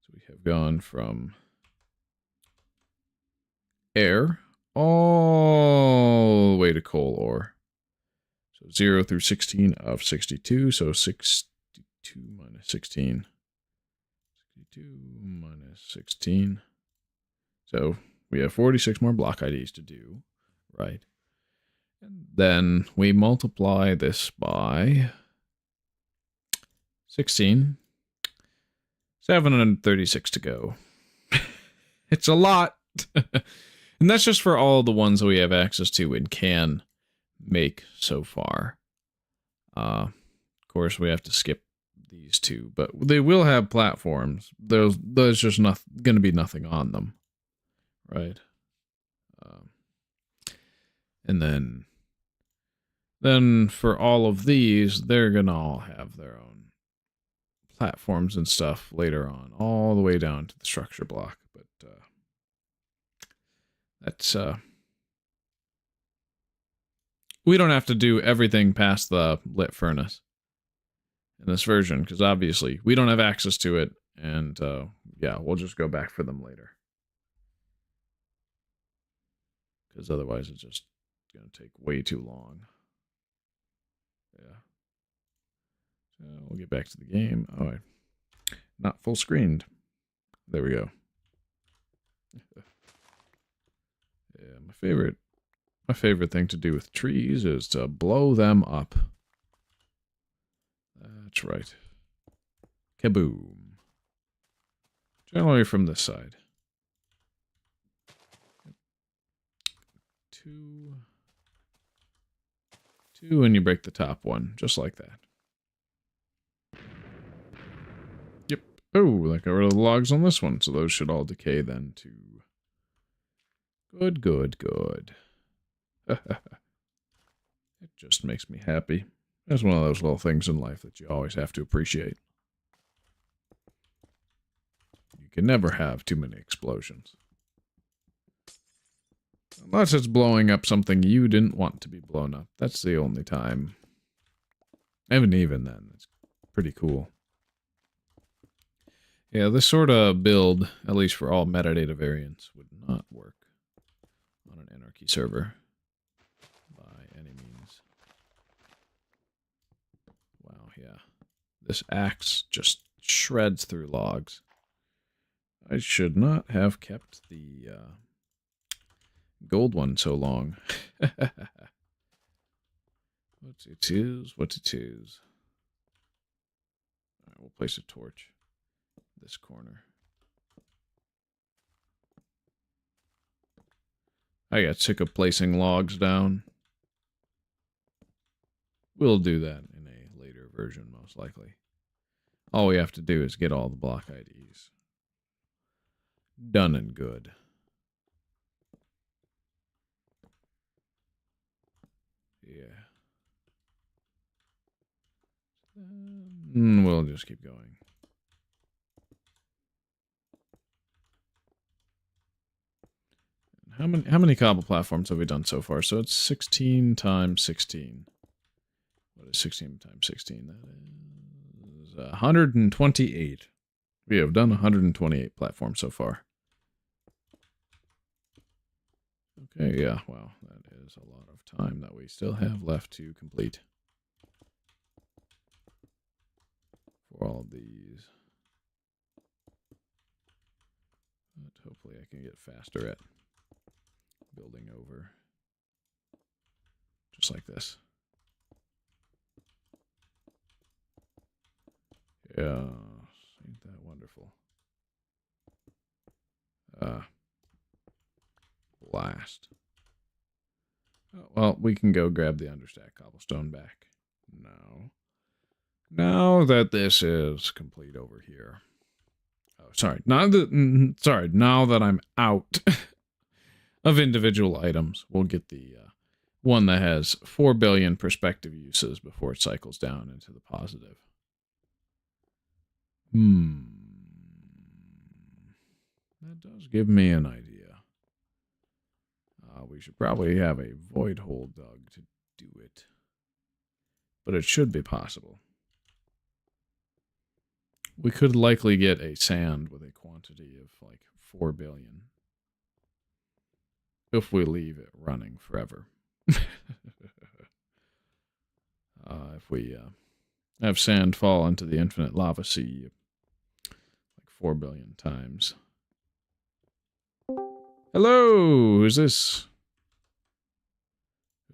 So we have gone from air all the way to coal ore. So 0 through 16 of 62. So 62 minus 16. 62 minus 16. So we have 46 more block IDs to do, right? And then we multiply this by 16. 736 to go. It's a lot. And that's just for all the ones that we have access to and can make so far. Of course, we have to skip these two, but they will have platforms. There's just going to be nothing on them, right? And then for all of these, they're going to all have their own platforms and stuff later on, all the way down to the structure block. But that's we don't have to do everything past the lit furnace in this version, because obviously we don't have access to it, and yeah, we'll just go back for them later, because otherwise it's just going to take way too long. Yeah. So we'll get back to the game. Oh, not full screened. There we go. Yeah, my favorite thing to do with trees is to blow them up. That's right. Kaboom. Generally from this side. 2, and you break the top one, just like that. Yep. Oh, that got rid of the logs on this one, so those should all decay then too. Good, good, good. It just makes me happy. That's one of those little things in life that you always have to appreciate. You can never have too many explosions. Unless it's blowing up something you didn't want to be blown up. That's the only time. And even then, it's pretty cool. Yeah, this sort of build, at least for all metadata variants, would not work on an Anarchy server by any means. Wow, yeah. This axe just shreds through logs. I should not have kept the gold one so long. What it is, what it is. Alright, we'll place a torch this corner. I got sick of placing logs down. We'll do that in a later version, most likely. All we have to do is get all the block IDs. Done and good. Yeah. We'll just keep going. How many cobble platforms have we done so far? So it's 16 times 16. What is 16 times 16? That is 128. We have done 128 platforms so far. Okay, yeah, wow, that is a lot of time that we still have left to complete for all of these. But hopefully I can get faster at building over. Just like this. Yeah, ain't that wonderful. Blast. Oh, well, we can go grab the understack cobblestone back now. Now that this is complete over here. sorry. Now that I'm out of individual items, we'll get the one that has 4 billion prospective uses before it cycles down into the positive. That does give me an idea. We should probably have a void hole dug to do it. But it should be possible. We could likely get a sand with a quantity of like 4 billion. If we leave it running forever. If we have sand fall into the infinite lava sea like 4 billion times. Hello, who's this?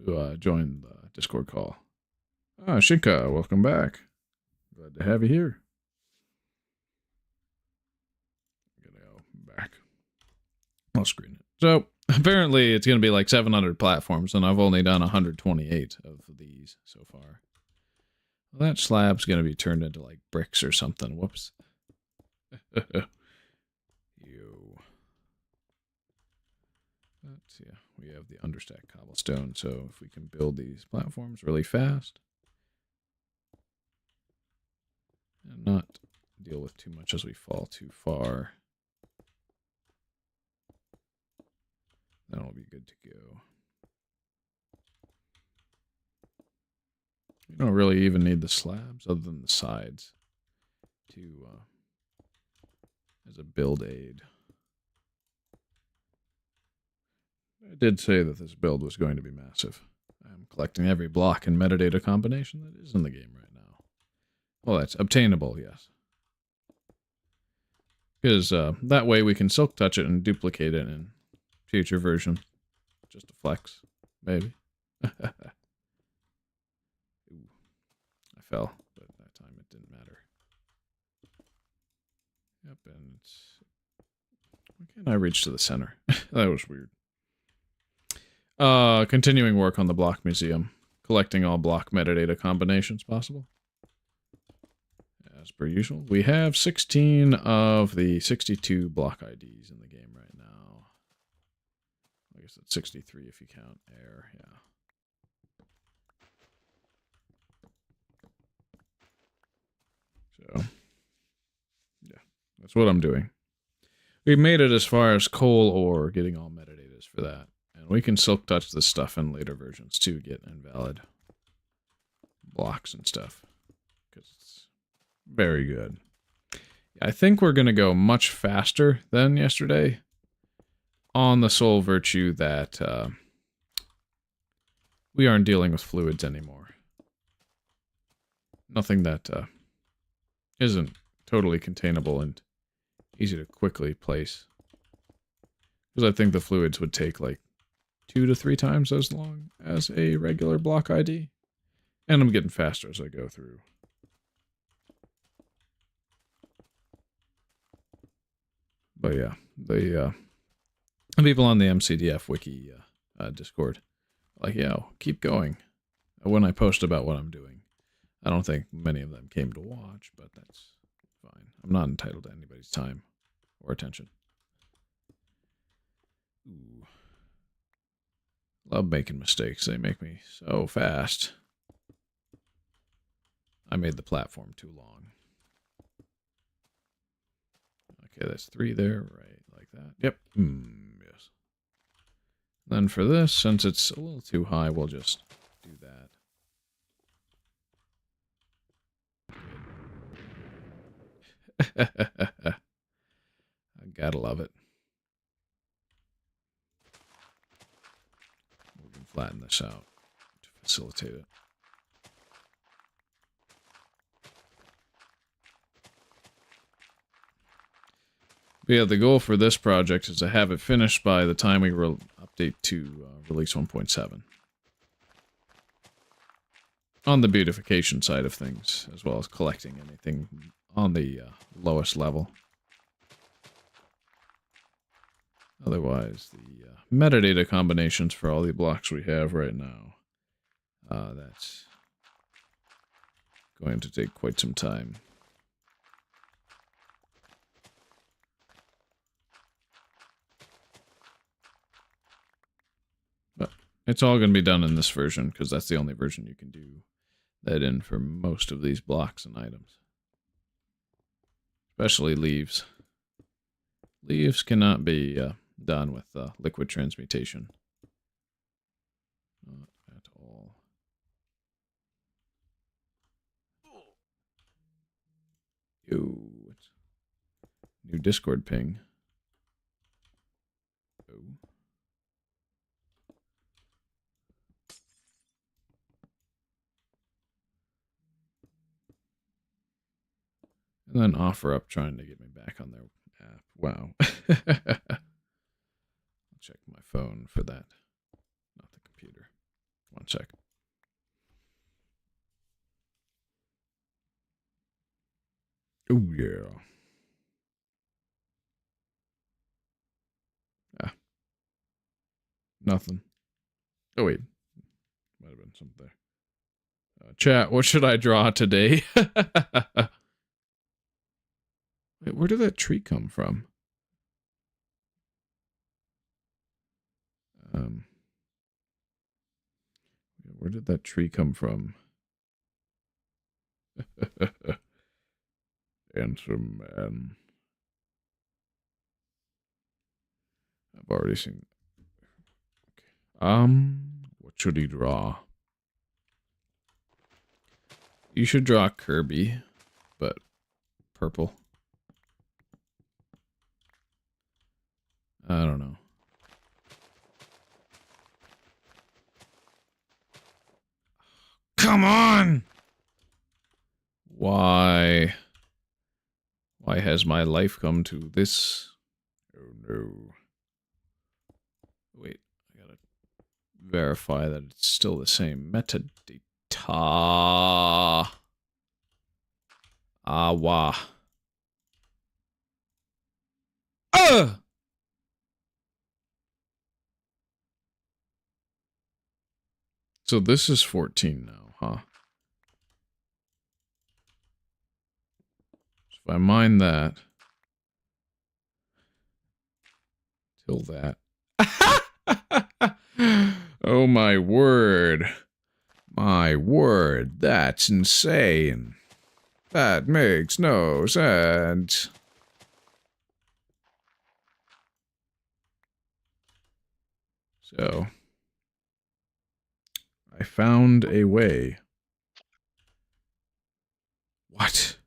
Who joined the Discord call? Ah, Shinka, welcome back. Glad to have you here. I'm gonna go back. I'll screen it. So, apparently it's going to be like 700 platforms, and I've only done 128 of these so far. Well, that slab's going to be turned into like bricks or something. Whoops. But yeah, we have the understack cobblestone, so if we can build these platforms really fast and not deal with too much as we fall too far, then it'll be good to go. You don't really even need the slabs other than the sides to as a build aid. I did say that this build was going to be massive. I'm collecting every block and metadata combination that is in the game right now. Well, that's obtainable, yes. Because that way we can silk touch it and duplicate it in future version. Just a flex, maybe. Ooh, I fell, but that time it didn't matter. Yep, and it's... Why can't I reach to the center? That was weird. Continuing work on the block museum. Collecting all block metadata combinations possible. As per usual. We have 16 of the 62 block IDs in the game right now. I guess that's 63 if you count air, yeah. So, yeah, that's what I'm doing. We made it as far as coal ore, getting all metadatas for that. And we can silk touch this stuff in later versions to get invalid blocks and stuff. Because it's very good. I think we're going to go much faster than yesterday on the sole virtue that we aren't dealing with fluids anymore. Nothing that isn't totally containable and easy to quickly place. Because I think the fluids would take like 2 to 3 times as long as a regular block ID. And I'm getting faster as I go through. But yeah, the people on the MCDF wiki Discord, like, yo, keep going. When I post about what I'm doing, I don't think many of them came to watch, but that's fine. I'm not entitled to anybody's time or attention. Ooh. Love making mistakes. They make me so fast. I made the platform too long. Okay, that's 3 there, right? Like that. Yep. Yes. Then for this, since it's a little too high, we'll just do that. I gotta love it. We can flatten this out to facilitate it. But yeah, the goal for this project is to have it finished by the time we update to release 1.7. On the beautification side of things, as well as collecting anything on the lowest level. Otherwise, the metadata combinations for all the blocks we have right now, that's going to take quite some time. It's all going to be done in this version because that's the only version you can do that in for most of these blocks and items. Especially leaves. Leaves cannot be done with liquid transmutation. Not at all. Yo. New Discord ping. Oh. And then offer up trying to get me back on their app. Wow. I'll check my phone for that. Not the computer. One sec. Oh, yeah. Ah. Nothing. Oh, wait. Might have been something there. Chat, what should I draw today? Wait, where did that tree come from? Where did that tree come from? Answer man. I've already seen. Okay. What should he draw? You should draw Kirby, but purple. I don't know. Come on! Why? Why has my life come to this? Oh no. Wait, I gotta verify that it's still the same metadata. Awa. So this is 14 now, huh? So if I mine that. Till that. Oh my word. My word, that's insane. That makes no sense. So, I found a way. What?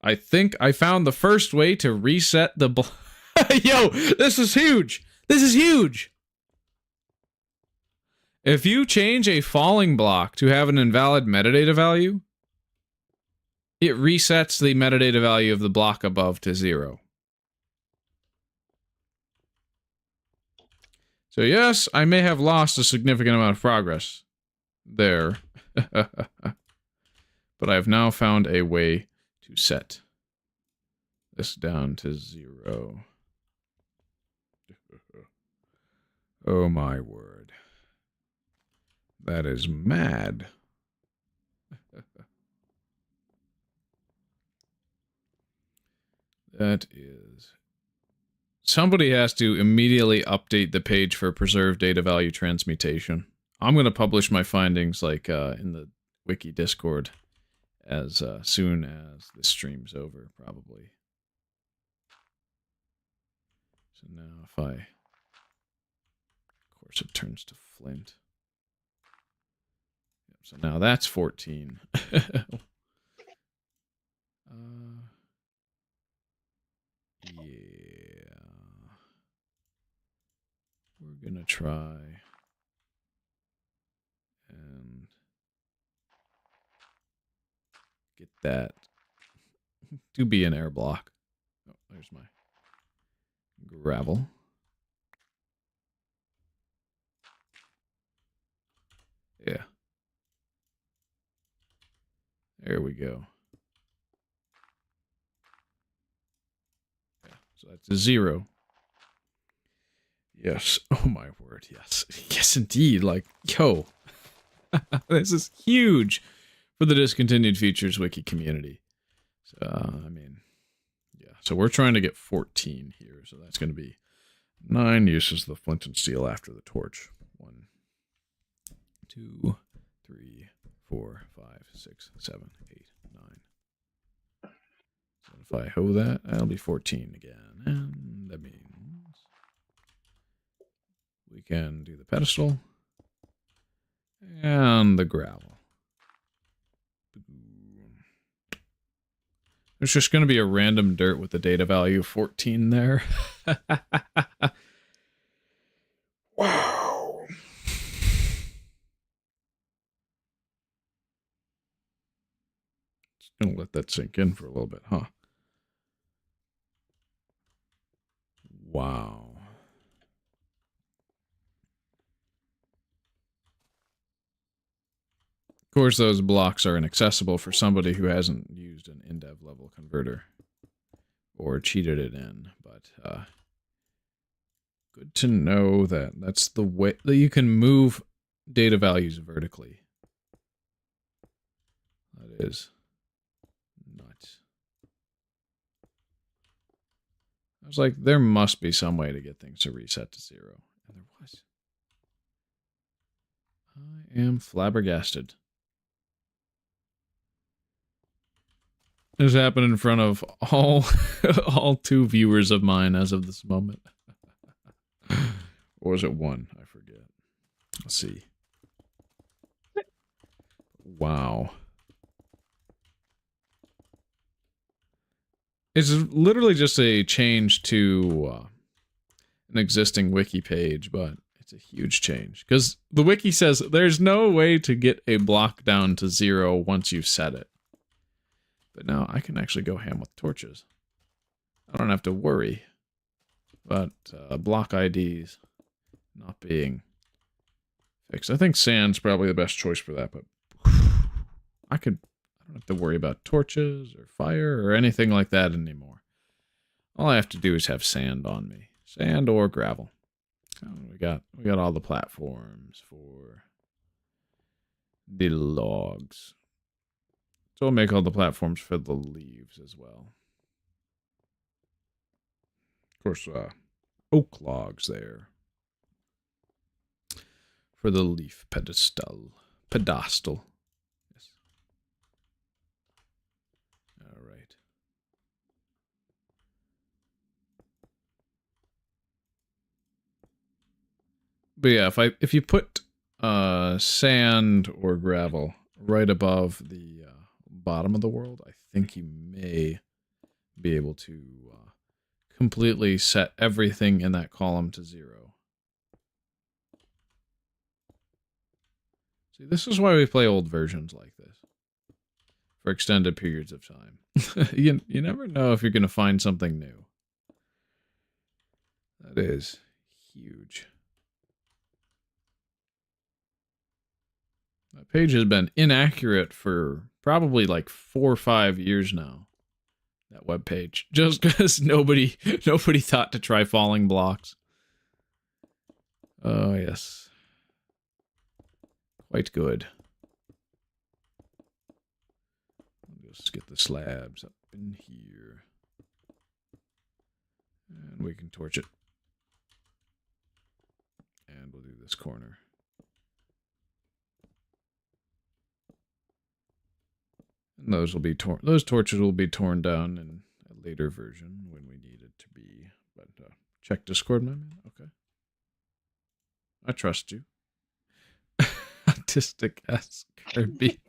I think I found the first way to reset the Yo, this is huge. This is huge. If you change a falling block to have an invalid metadata value, it resets the metadata value of the block above to 0. So yes, I may have lost a significant amount of progress there. But I have now found a way to set this down to 0. Oh my word. That is mad. That is... Somebody has to immediately update the page for preserved data value transmutation. I'm going to publish my findings like in the wiki Discord as soon as this stream's over, probably. So now if I... Of course it turns to flint. So now that's 14. Yeah. We're gonna try and get that to be an air block. Oh, there's my gravel. Yeah. There we go. Yeah, so that's a 0. Yes. Oh my word, yes. Yes, indeed. Like, yo. This is huge for the Discontinued Features Wiki community. So, I mean, yeah. So we're trying to get 14 here. So that's going to be 9 uses of the flint and steel after the torch. 1, 2, 3, 4, 5, 6, 7, 8, 9. So if I hoe that, that'll be 14 again. And that means we can do the pedestal and the gravel. There's just going to be a random dirt with the data value of 14 there. Wow. Just going to let that sink in for a little bit, huh? Wow. Of course, those blocks are inaccessible for somebody who hasn't used an Indev level converter or cheated it in, but good to know that that's the way that you can move data values vertically. That is nuts. I was like, there must be some way to get things to reset to 0. And there was. I am flabbergasted. This happened in front of all 2 viewers of mine as of this moment. Or was it 1? I forget. Let's see. Wow. It's literally just a change to an existing wiki page, but it's a huge change. Because the wiki says there's no way to get a block down to 0 once you've set it. But now I can actually go ham with torches. I don't have to worry about block IDs not being fixed. I think sand's probably the best choice for that, but I don't have to worry about torches or fire or anything like that anymore. All I have to do is have sand on me. Sand or gravel. We got all the platforms for the logs. So we'll make all the platforms for the leaves as well. Of course, oak logs there. For the leaf pedestal. Pedestal. Yes. Alright. But yeah, if you put sand or gravel right above the bottom of the world, I think you may be able to completely set everything in that column to 0. See, this is why we play old versions like this for extended periods of time. you never know if you're going to find something new. That is huge. That page has been inaccurate for probably like 4 or 5 years now. That web page, just because nobody thought to try falling blocks. Oh yes, quite good. I'll just get the slabs up in here, and we can torch it. And we'll do this corner. And those will be torn. Those torches will be torn down in a later version when we need it to be. But check Discord, my man. Okay. I trust you. Autistic-esque Kirby.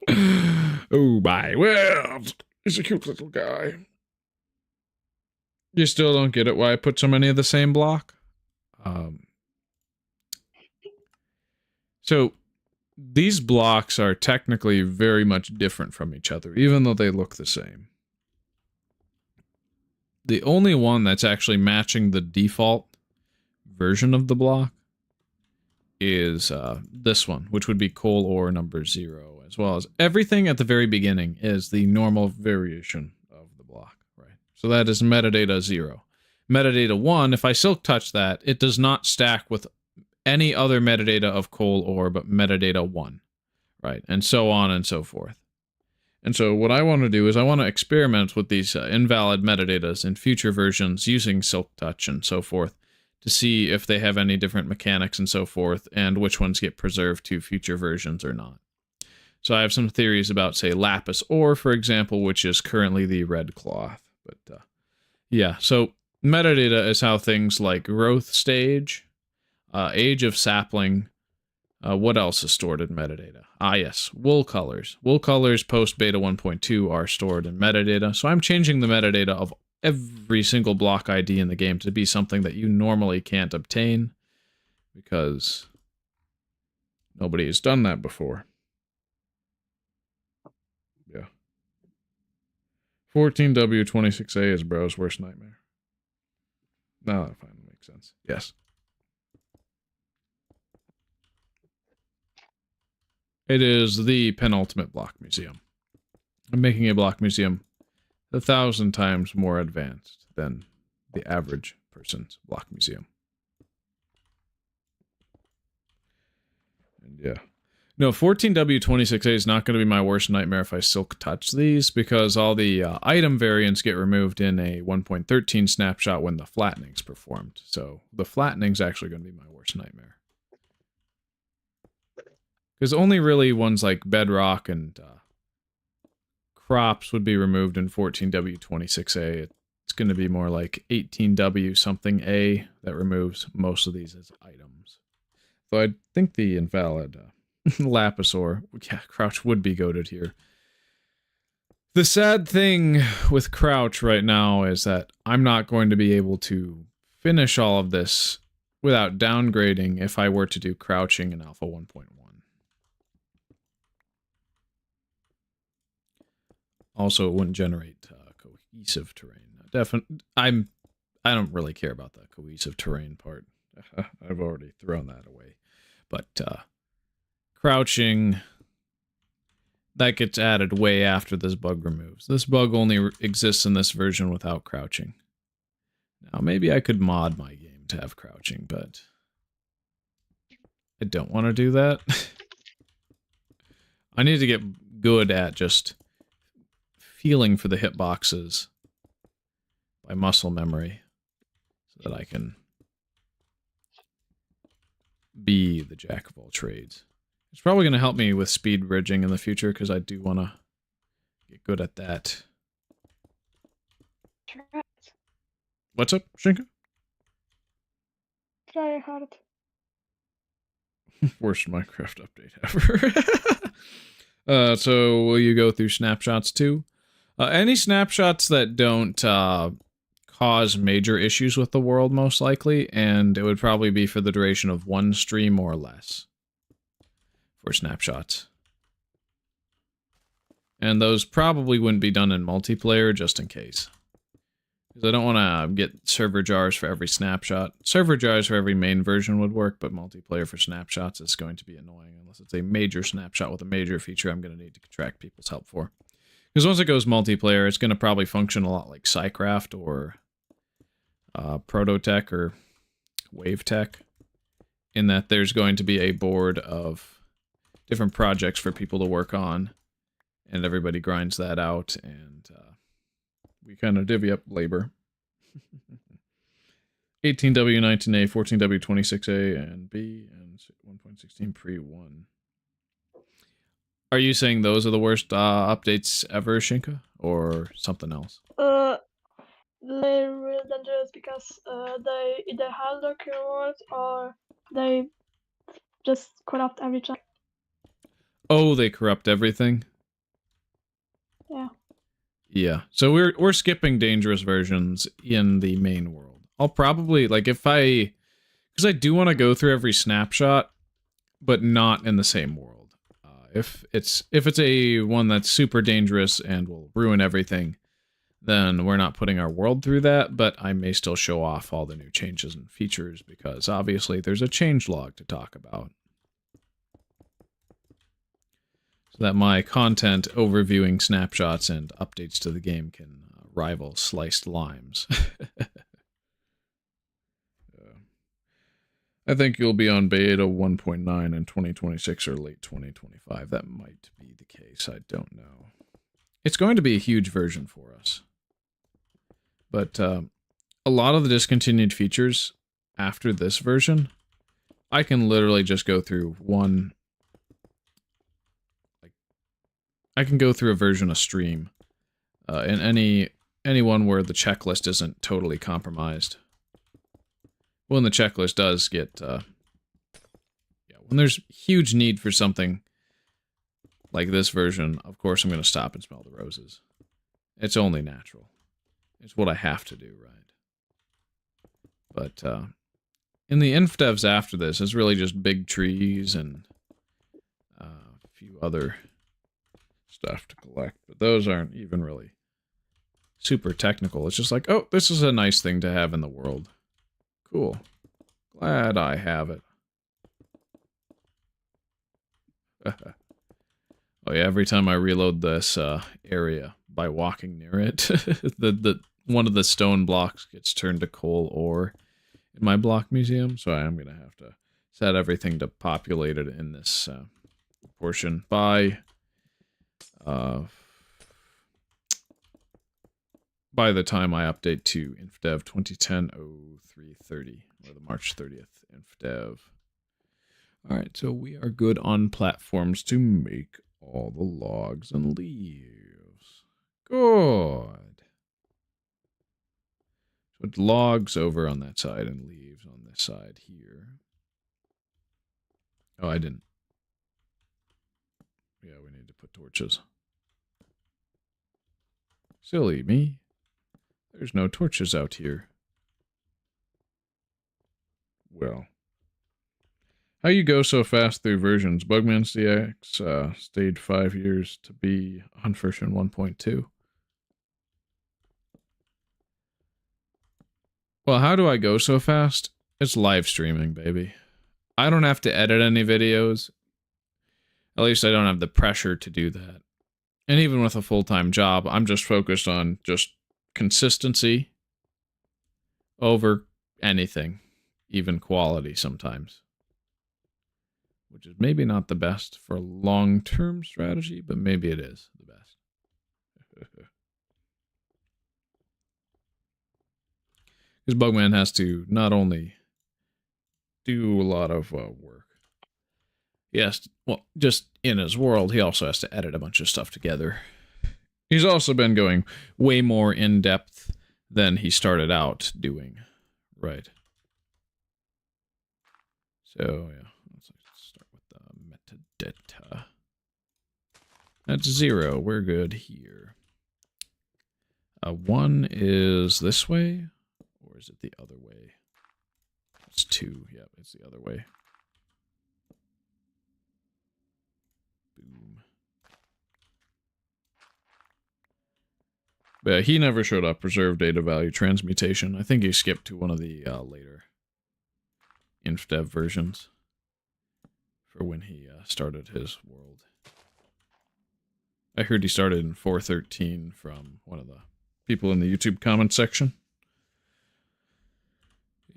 Oh my word! He's a cute little guy. You still don't get it why I put so many of the same block? So these blocks are technically very much different from each other, even though they look the same. The only one that's actually matching the default version of the block is this one, which would be coal ore number 0, as well as everything at the very beginning is the normal variation of the block, right? So that is metadata 0. Metadata 1, if I silk touch that, it does not stack with any other metadata of coal ore but metadata 1, right? And so on and so forth. And so what I want to do is I want to experiment with these invalid metadatas in future versions using silk touch and so forth to see if they have any different mechanics and so forth, and which ones get preserved to future versions or not. So I have some theories about, say, lapis ore, for example, which is currently the red cloth. But yeah, so metadata is how things like growth stage, age of sapling, what else is stored in metadata? Ah, yes, wool colors. Wool colors post beta 1.2 are stored in metadata. So I'm changing the metadata of every single block ID in the game to be something that you normally can't obtain because nobody has done that before. Yeah. 14W26A is bro's worst nightmare. No, that finally makes sense. Yes. It is the penultimate block museum. I'm making a block museum 1,000 times more advanced than the average person's block museum. And yeah. No, 14W26A is not going to be my worst nightmare if I silk touch these, because all the item variants get removed in a 1.13 snapshot when the flattening's performed. So the flattening's actually going to be my worst nightmare. Because only really ones like bedrock and crops would be removed in 14W26A. It's going to be more like 18W something A that removes most of these as items. So I think the invalid lapis ore, yeah, crouch would be goated here. The sad thing with crouch right now is that I'm not going to be able to finish all of this without downgrading if I were to do crouching in alpha 1.1. Also, it wouldn't generate cohesive terrain. I don't really care about the cohesive terrain part. I've already thrown that away. But crouching, that gets added way after this bug removes. This bug only exists in this version without crouching. Now, maybe I could mod my game to have crouching, but I don't want to do that. I need to get good at just feeling for the hitboxes by muscle memory so that I can be the jack of all trades. It's probably going to help me with speed bridging in the future because I do want to get good at that. Try it. What's up, Shinka? Try hard. Worst Minecraft update ever. So will you go through snapshots too? Any snapshots that don't cause major issues with the world, most likely, and it would probably be for the duration of one stream or less for snapshots. And those probably wouldn't be done in multiplayer, just in case. Because I don't want to get server jars for every snapshot. Server jars for every main version would work, but multiplayer for snapshots is going to be annoying. Unless it's a major snapshot with a major feature I'm going to need to contract people's help for. Because once it goes multiplayer, it's going to probably function a lot like Psycraft or Prototech or Wavetech, in that there's going to be a board of different projects for people to work on, and everybody grinds that out, and we kind of divvy up labor. 18W, 19A, 14W, 26A, and B, and 1.16 pre-1. Are you saying those are the worst updates ever, Shinka? Or something else? They're really dangerous because they either have the keywords or they just corrupt everything. Oh, they corrupt everything? Yeah. Yeah. So we're skipping dangerous versions in the main world. I'll probably, like, if I... Because I do want to go through every snapshot, but not in the same world. If it's a one that's super dangerous and will ruin everything, then we're not putting our world through that, but I may still show off all the new changes and features, because obviously there's a changelog to talk about. So that my content overviewing snapshots and updates to the game can rival sliced limes. I think you'll be on beta 1.9 in 2026 or late 2025. That might be the case. I don't know. It's going to be a huge version for us. But a lot of the discontinued features after this version, I can literally just go through one. Like, I can go through a version of stream, in any one where the checklist isn't totally compromised. When the checklist does get, yeah, when there's huge need for something like this version, of course I'm going to stop and smell the roses. It's only natural. It's what I have to do, right? But in the infdevs after this, it's really just big trees and a few other stuff to collect. But those aren't even really super technical. It's just like, oh, this is a nice thing to have in the world. Cool. Glad I have it. Oh yeah, every time I reload this area by walking near it, the one of the stone blocks gets turned to coal ore in my block museum, so I am going to have to set everything to populate it in this portion by the time I update to Infdev 2010-0330, or the March 30th Infdev. Alright, so we are good on platforms to make all the logs and leaves. Good. So it logs over on that side and leaves on this side here. Oh, I didn't. Yeah, we need to put torches. Silly me. There's no torches out here. Well. How you go so fast through versions? Bugman's DX stayed 5 years to be on version 1.2. Well, how do I go so fast? It's live streaming, baby. I don't have to edit any videos. At least I don't have the pressure to do that. And even with a full-time job, I'm just focused on just consistency over anything, even quality sometimes. Which is maybe not the best for a long-term strategy, but maybe it is the best. Because Bugman has to not only do a lot of work. Yes, well, just in his world, he also has to edit a bunch of stuff together. He's also been going way more in-depth than he started out doing. Right. So, yeah. Let's start with the metadata. That's 0. We're good here. 1 is this way, or is it the other way? It's 2. Yep, it's the other way. Boom. But he never showed up. Preserve data value transmutation. I think he skipped to one of the later Infdev versions for when he started his world. I heard he started in 4.13 from one of the people in the YouTube comment section.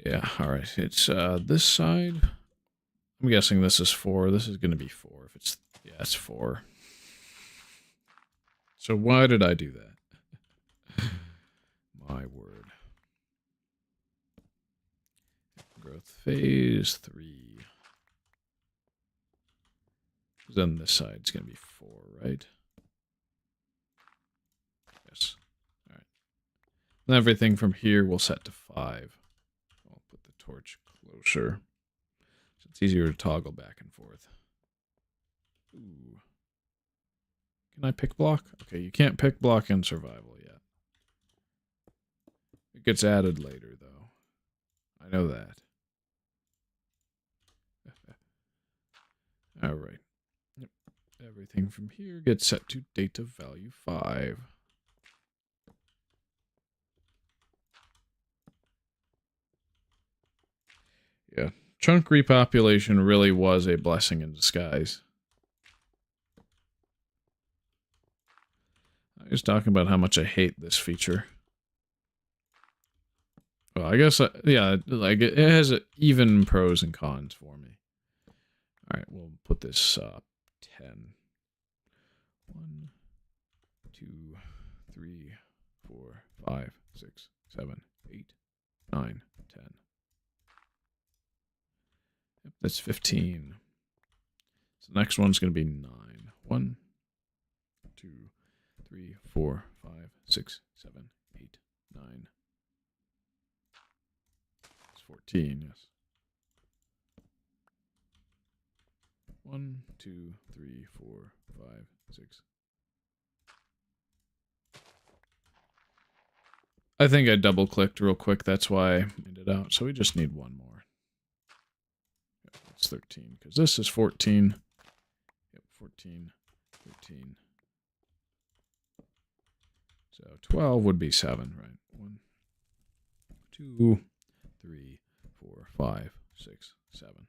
Yeah, alright. It's this side. I'm guessing this is 4. This is going to be 4. If it's, yeah, it's 4. So why did I do that? My word. Growth phase 3. Then this side's going to be 4, right? Yes. Alright. And everything from here we'll set to 5. I'll put the torch closer. So it's easier to toggle back and forth. Ooh. Can I pick block? Okay, you can't pick block in survival yet. It gets added later, though. I know that. Alright. Yep. Everything from here gets set to data value 5. Yeah. Chunk repopulation really was a blessing in disguise. I was talking about how much I hate this feature. Well, I guess, yeah, like it has even pros and cons for me. All right, we'll put this 10. 1, 2, 3, 4, 5, 6, 7, 8, 9, 10. That's 15. So the next one's going to be 9. 1, 2, 3, 4, 5, 6, 7, 8, 9. It's 14, yes. 1, 2, 3, 4, 5, 6. I think I double clicked real quick. That's why I made it out. So we just need one more. Yep, that's 13 because this is 14. Yep, 14, 13. So 12 would be 7, right? 1, 2, 3, 4, 5, 6, 7.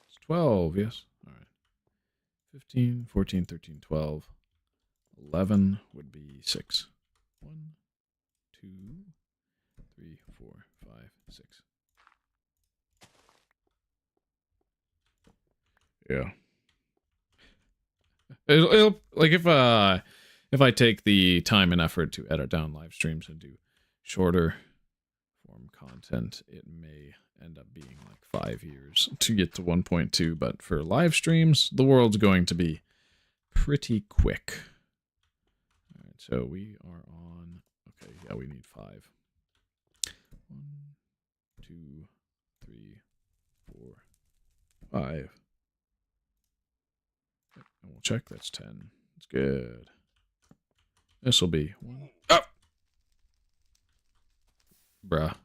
It's 12, yes. All right. 15, 14, 13, 12. 11 would be 6. 1, 2, 3, 4, 5, 6. Yeah. It'll like if I take the time and effort to edit down live streams and do shorter form content, it may end up being like 5 years to get to 1.2, but for live streams, the world's going to be pretty quick. All right, so we are on, okay, yeah, we need 5. 1, 2, 3, 4, 5. And we'll check, that's 10. That's good. This will be 1. Oh! Bruh.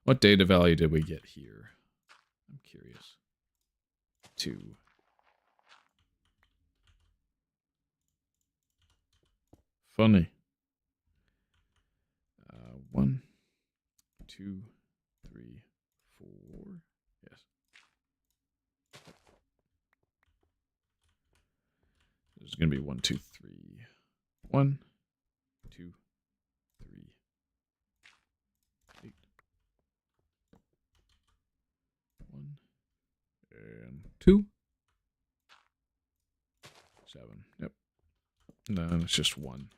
What data value did we get here? I'm curious. 2. Funny. 1, 2, 3, 4. Yes. This is going to be 1, 2, 3. 1, 2, 3, 8. 1 and 2. 7. Yep. No, it's just 1.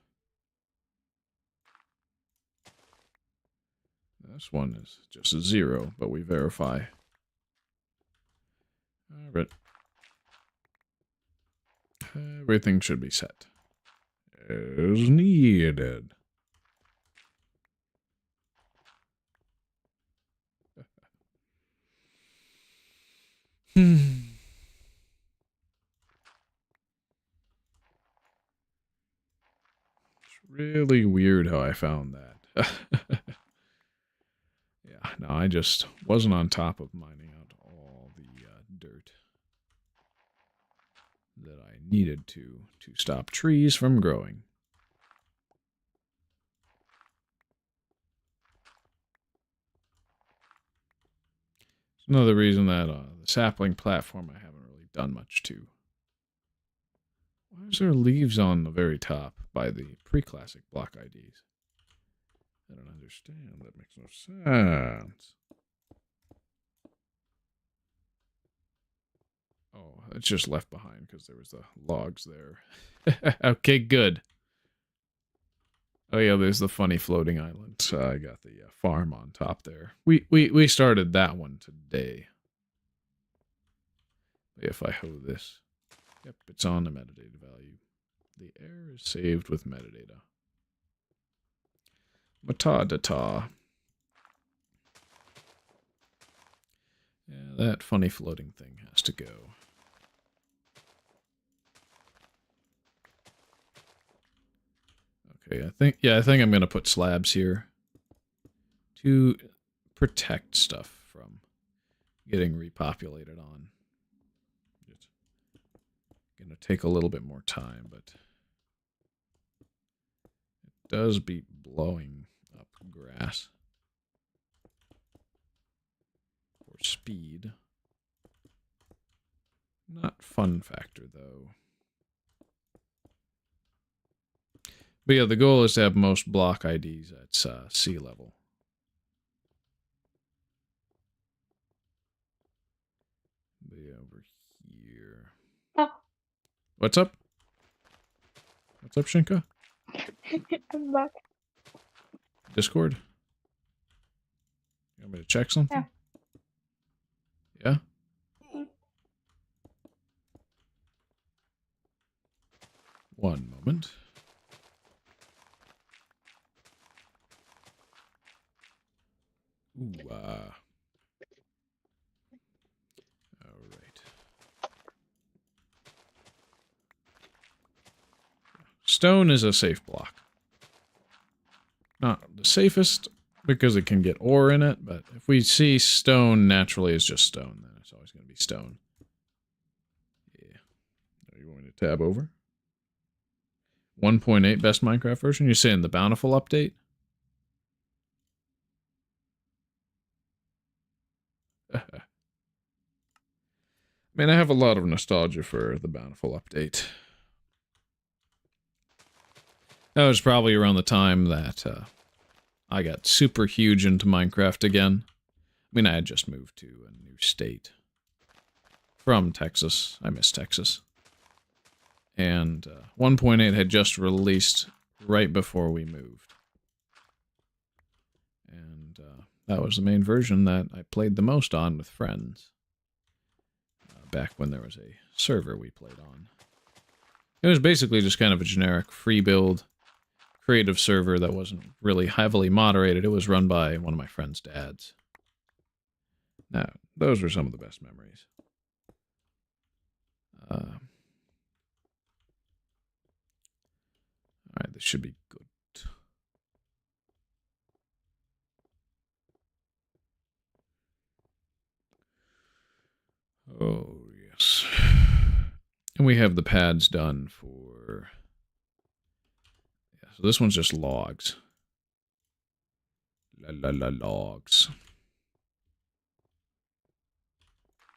This one is just a 0, but we verify. All right. Everything should be set as needed. It's really weird how I found that. Yeah, no, I just wasn't on top of mining out all the dirt that I needed to stop trees from growing. It's another reason that the sapling platform I haven't really done much to. Why is there leaves on the very top by the Preclassic block IDs? I don't understand. That makes no sense. Oh, it's just left behind because there was the logs there. Okay, good. Oh yeah, there's the funny floating island. So I got the farm on top there. We started that one today. If I hoe this, yep, it's on the metadata value. The error is saved with metadata. Metadata. Yeah, that funny floating thing has to go. Okay, I think I'm gonna put slabs here to protect stuff from getting repopulated on. It's gonna take a little bit more time, but it does beat blowing up grass for speed. Not fun factor though. But yeah, the goal is to have most block IDs at sea level. Be over here. Oh. What's up? What's up, Shinka? I'm back. Discord? You want me to check something? Yeah. Yeah? Mm. One moment. Ooh, all right. Stone is a safe block. Not the safest, because it can get ore in it, but if we see stone naturally as just stone, then it's always going to be stone. Yeah. Are you going to tab over? 1.8 best Minecraft version? You're saying the Bountiful update? I mean, I have a lot of nostalgia for the Bountiful update. That was probably around the time that I got super huge into Minecraft again. I mean, I had just moved to a new state from Texas. I miss Texas. And 1.8 had just released right before we moved. And that was the main version that I played the most on with friends. Back when there was a server we played on. It was basically just kind of a generic free build creative server that wasn't really heavily moderated. It was run by one of my friend's dads. Now, those were some of the best memories. Alright, this should be good. Oh, yes. And we have the pads done for... Yeah, so this one's just logs. Logs.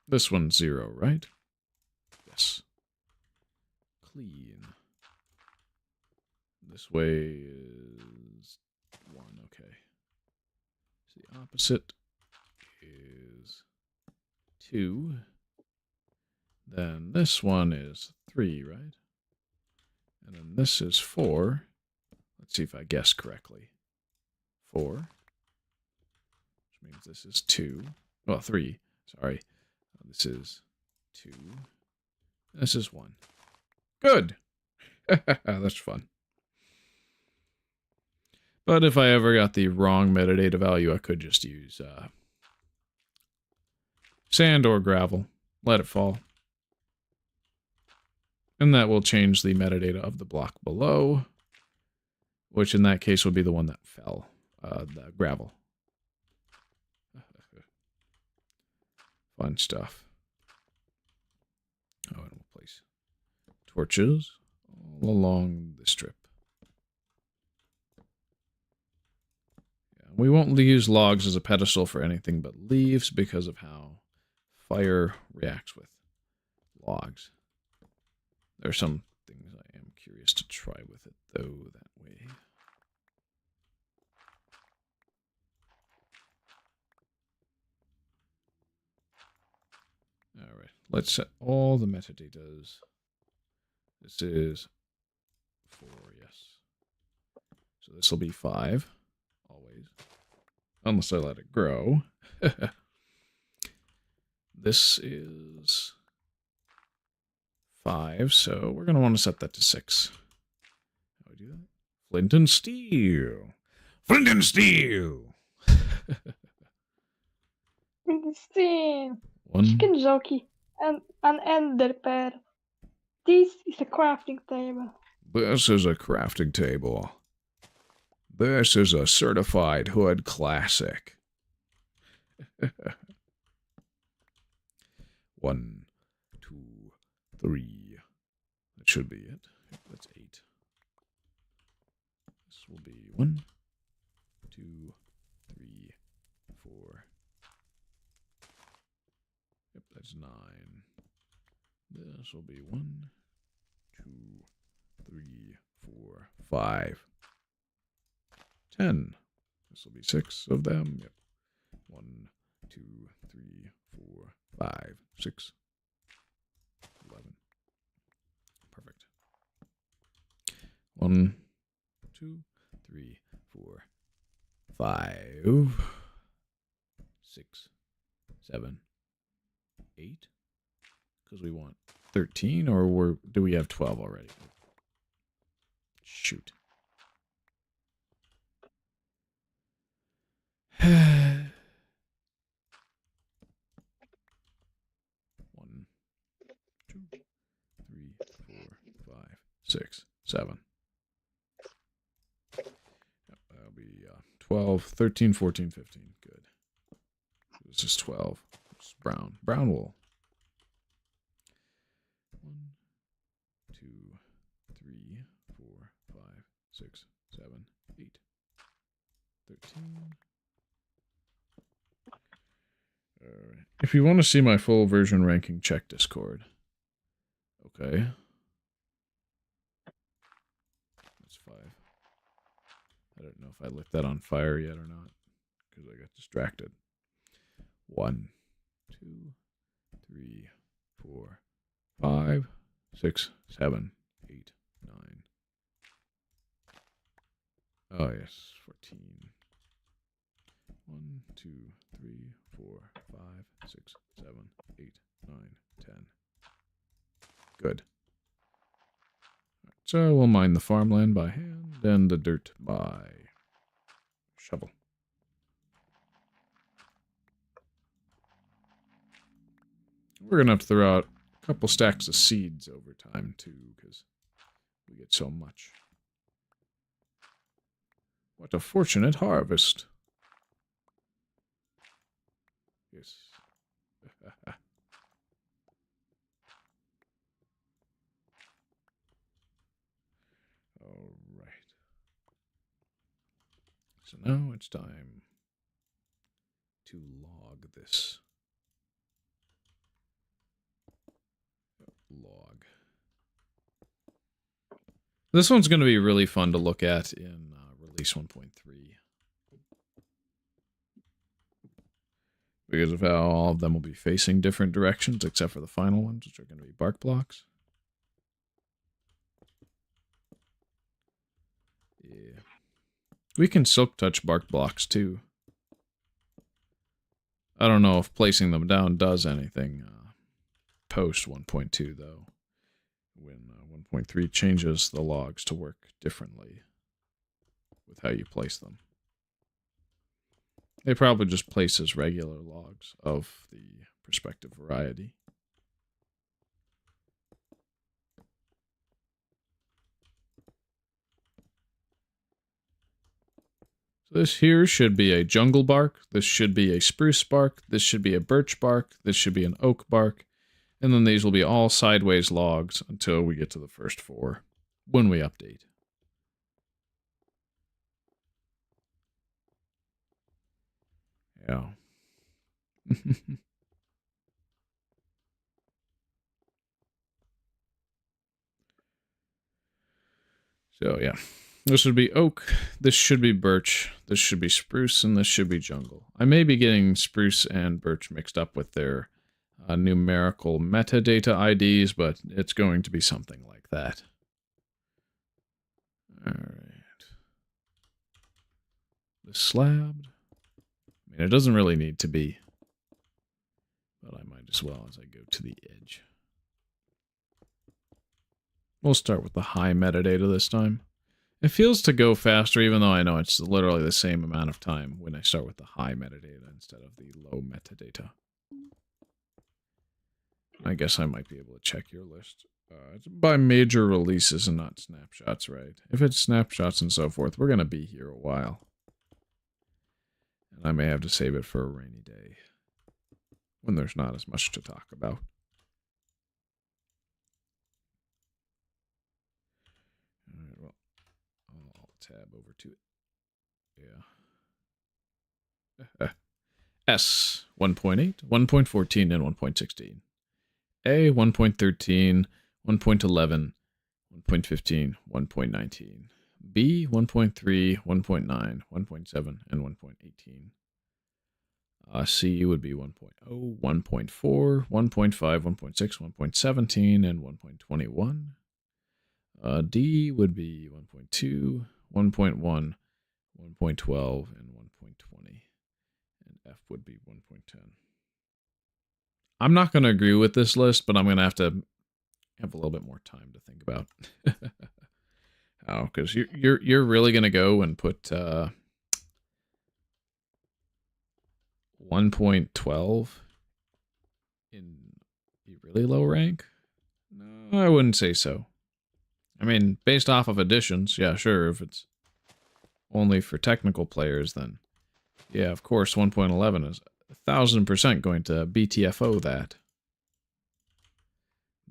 This one's 0, right? Yes. Clean. This way is 1, okay. So the opposite is 2. Then this one is 3, right? And then this is 4. Let's see if I guess correctly. 4. Which means this is 2. Well, 3. Sorry. This is 2. This is 1. Good! That's fun. But if I ever got the wrong metadata value, I could just use sand or gravel. Let it fall. And that will change the metadata of the block below, which in that case would be the one that fell, the gravel. Fun stuff. Oh, and we'll place torches all along the strip. Yeah, we won't use logs as a pedestal for anything but leaves because of how fire reacts with logs. There are some things I am curious to try with it, though, that way. Alright, let's set all the metadatas. This is 4, yes. So this will be 5, always. Unless I let it grow. This is 5, so we're going to want to set that to 6. How do we do that? Flint and steel. Flint and steel! Insane. 1. Chicken jockey and an ender pear. This is a crafting table. This is a crafting table. This is a certified hood classic. 1, 2, 3. That should be it. Yep, that's 8. This will be 1, 2, 3, 4. Yep, that's 9. This will be 1, 2, 3, 4, 5. 10. This will be 6 of them. Yep. 1, 2, 3, 4, 5, 6, 11. Perfect. 1, 2, 3, 4, 5. 6, 7, 8. Because we want 13, or do we have 12 already? Shoot. One, 2, 3, 4, 5, 6, 7. That'll be 12, 13, 14, 15. Good. This is 12. It's brown. Brown wool. 1, 2, 3, 4, 5, 6, 7, 8, 13. Alright. If you want to see my full version ranking, check Discord. Okay. That's 5. I don't know if I lit that on fire yet or not, because I got distracted. 1, 2, 3, 4, 5, 6, 7, 8, 9. Oh, yes, 14. 1, 2, 3, 4, 5, 6, 7, 8, 9, 10. Good. Right, so we'll mine the farmland by hand and the dirt by shovel. We're going to have to throw out a couple stacks of seeds over time, too, because we get so much. What a fortunate harvest. Yes. All right. So now it's time to log this. Log. This one's going to be really fun to look at in release 1.3. Because of how all of them will be facing different directions, except for the final ones, which are going to be bark blocks. Yeah. We can silk touch bark blocks, too. I don't know if placing them down does anything post 1.2, though. When 1.3 changes the logs to work differently with how you place them. They probably just place as regular logs of the prospective variety. So this here should be a jungle bark, this should be a spruce bark, this should be a birch bark, this should be an oak bark, and then these will be all sideways logs until we get to the first 4, when we update. Yeah. So, yeah. This should be oak, this should be birch, this should be spruce, and this should be jungle. I may be getting spruce and birch mixed up with their numerical metadata IDs, but it's going to be something like that. Alright. The slabbed. I mean, it doesn't really need to be, but I might as well as I go to the edge. We'll start with the high metadata this time. It feels to go faster, even though I know it's literally the same amount of time when I start with the high metadata instead of the low metadata. I guess I might be able to check your list. It's by major releases and not snapshots, right? If it's snapshots and so forth, we're going to be here a while. And I may have to save it for a rainy day when there's not as much to talk about. Alright, well, I'll tab over to it. Yeah. S 1.8, 1.14, and 1.16. A 1.13, 1.11, 1.15, 1.19. B 1.3, 1.9, 1.7, and 1.18. C would be 1.0, 1.4, 1.5, 1.6, 1.17, and 1.21. D would be 1.2, 1.1, 1.12, and 1.20. And F would be 1.10. I'm not going to agree with this list, but I'm going to have a little bit more time to think about how, because you're really going to go and put 1.12 in the really low rank? No, I wouldn't say so. I mean, based off of additions, yeah, sure. If it's only for technical players, then yeah, of course, 1.11 is 1,000% going to BTFO that.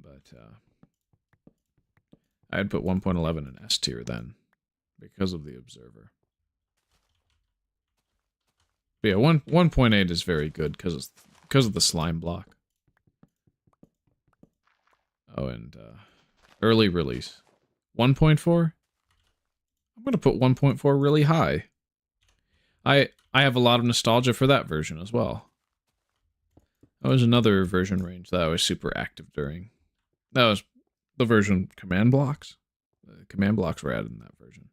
But I'd put 1.11 in S tier then, because of the observer. But yeah, 1.8 is very good because of the slime block. Oh, and early release. 1.4? I'm going to put 1.4 really high. I have a lot of nostalgia for that version as well. That was another version range that I was super active during. That was the version command blocks. The command blocks were added in that version.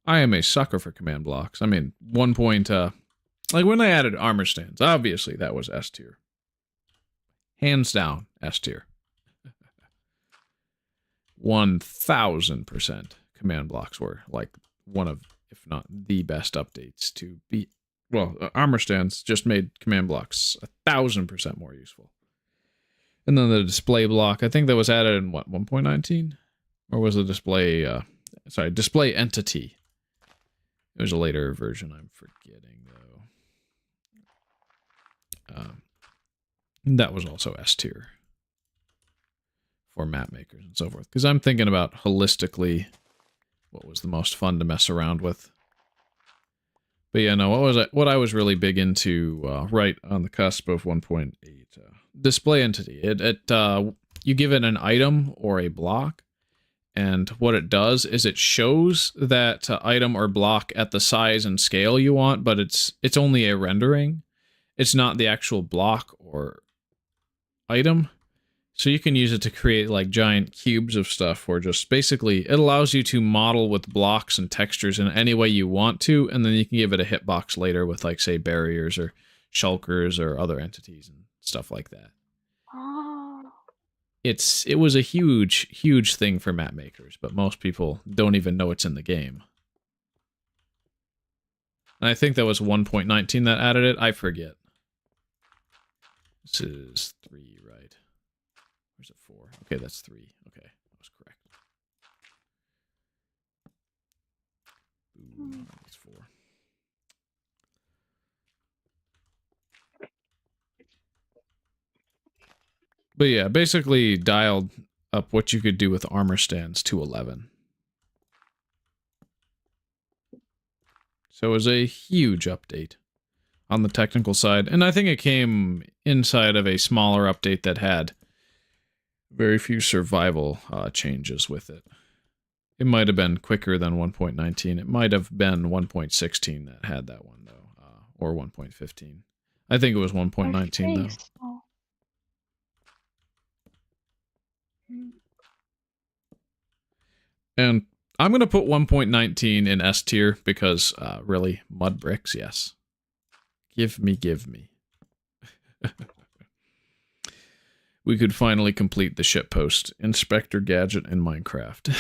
I am a sucker for command blocks. I mean, like when I added armor stands, obviously that was S tier. Hands down, S tier. 1,000% command blocks were like one of, if not the best updates to beat. Well, armor stands just made command blocks 1,000% more useful. And then the display block, I think that was added in what, 1.19? Or was the display, display entity? It was a later version, I'm forgetting though. That was also S tier for map makers and so forth. Because I'm thinking about holistically what was the most fun to mess around with. But yeah, no, what I was really big into right on the cusp of 1.8, display entity. You give it an item or a block, and what it does is it shows that item or block at the size and scale you want, but it's only a rendering. It's not the actual block or item. So you can use it to create like giant cubes of stuff, or just basically it allows you to model with blocks and textures in any way you want to, and then you can give it a hitbox later with like, say, barriers or shulkers or other entities and stuff like that. Oh. It was a huge thing for map makers, but most people don't even know it's in the game. And I think that was 1.19 that added it. I forget. This is 3, right? Where's it 4? Okay, that's 3. Okay, that was correct. Ooh, that's 4. But yeah, basically dialed up what you could do with armor stands to 11. So it was a huge update on the technical side. And I think it came inside of a smaller update that had very few survival changes with it. It might have been quicker than 1.19. It might have been 1.16 that had that one, though. Or 1.15. I think it was 1.19, though. So. And I'm going to put 1.19 in S tier because, really, mud bricks, yes. Give me. We could finally complete the shitpost Inspector Gadget in Minecraft.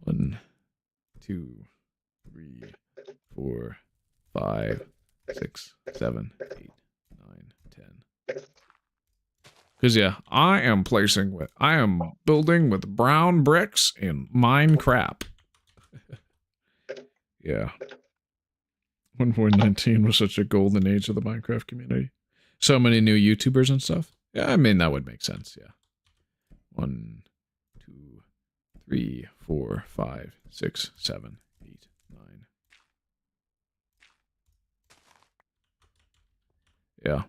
1, 2, 3, 4, 5, 6, 7, 8, 9, 10. Because yeah, I am building with brown bricks in Minecraft. Yeah. 1.19 was such a golden age of the Minecraft community. So many new YouTubers and stuff. Yeah, I mean, that would make sense, yeah. 1, 2, 3, 4, 5, 6, 7, 8, 9. Yeah.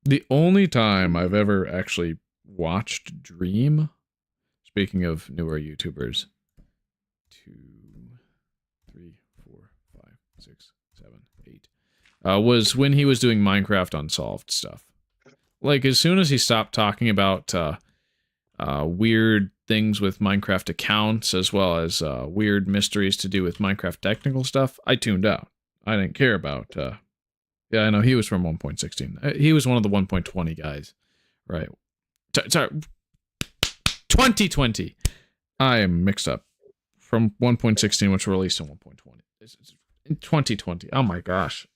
The only time I've ever actually watched Dream, speaking of newer YouTubers, 2, 3, 4, 5, 6, 7, 8, was when he was doing Minecraft Unsolved stuff. Like, as soon as he stopped talking about weird things with Minecraft accounts, as well as weird mysteries to do with Minecraft technical stuff, I tuned out. I didn't care about... yeah, I know, he was from 1.16. He was one of the 1.20 guys. Right. Sorry. 2020! I am mixed up. From 1.16, which were released in 1.20. In 2020. Oh my gosh.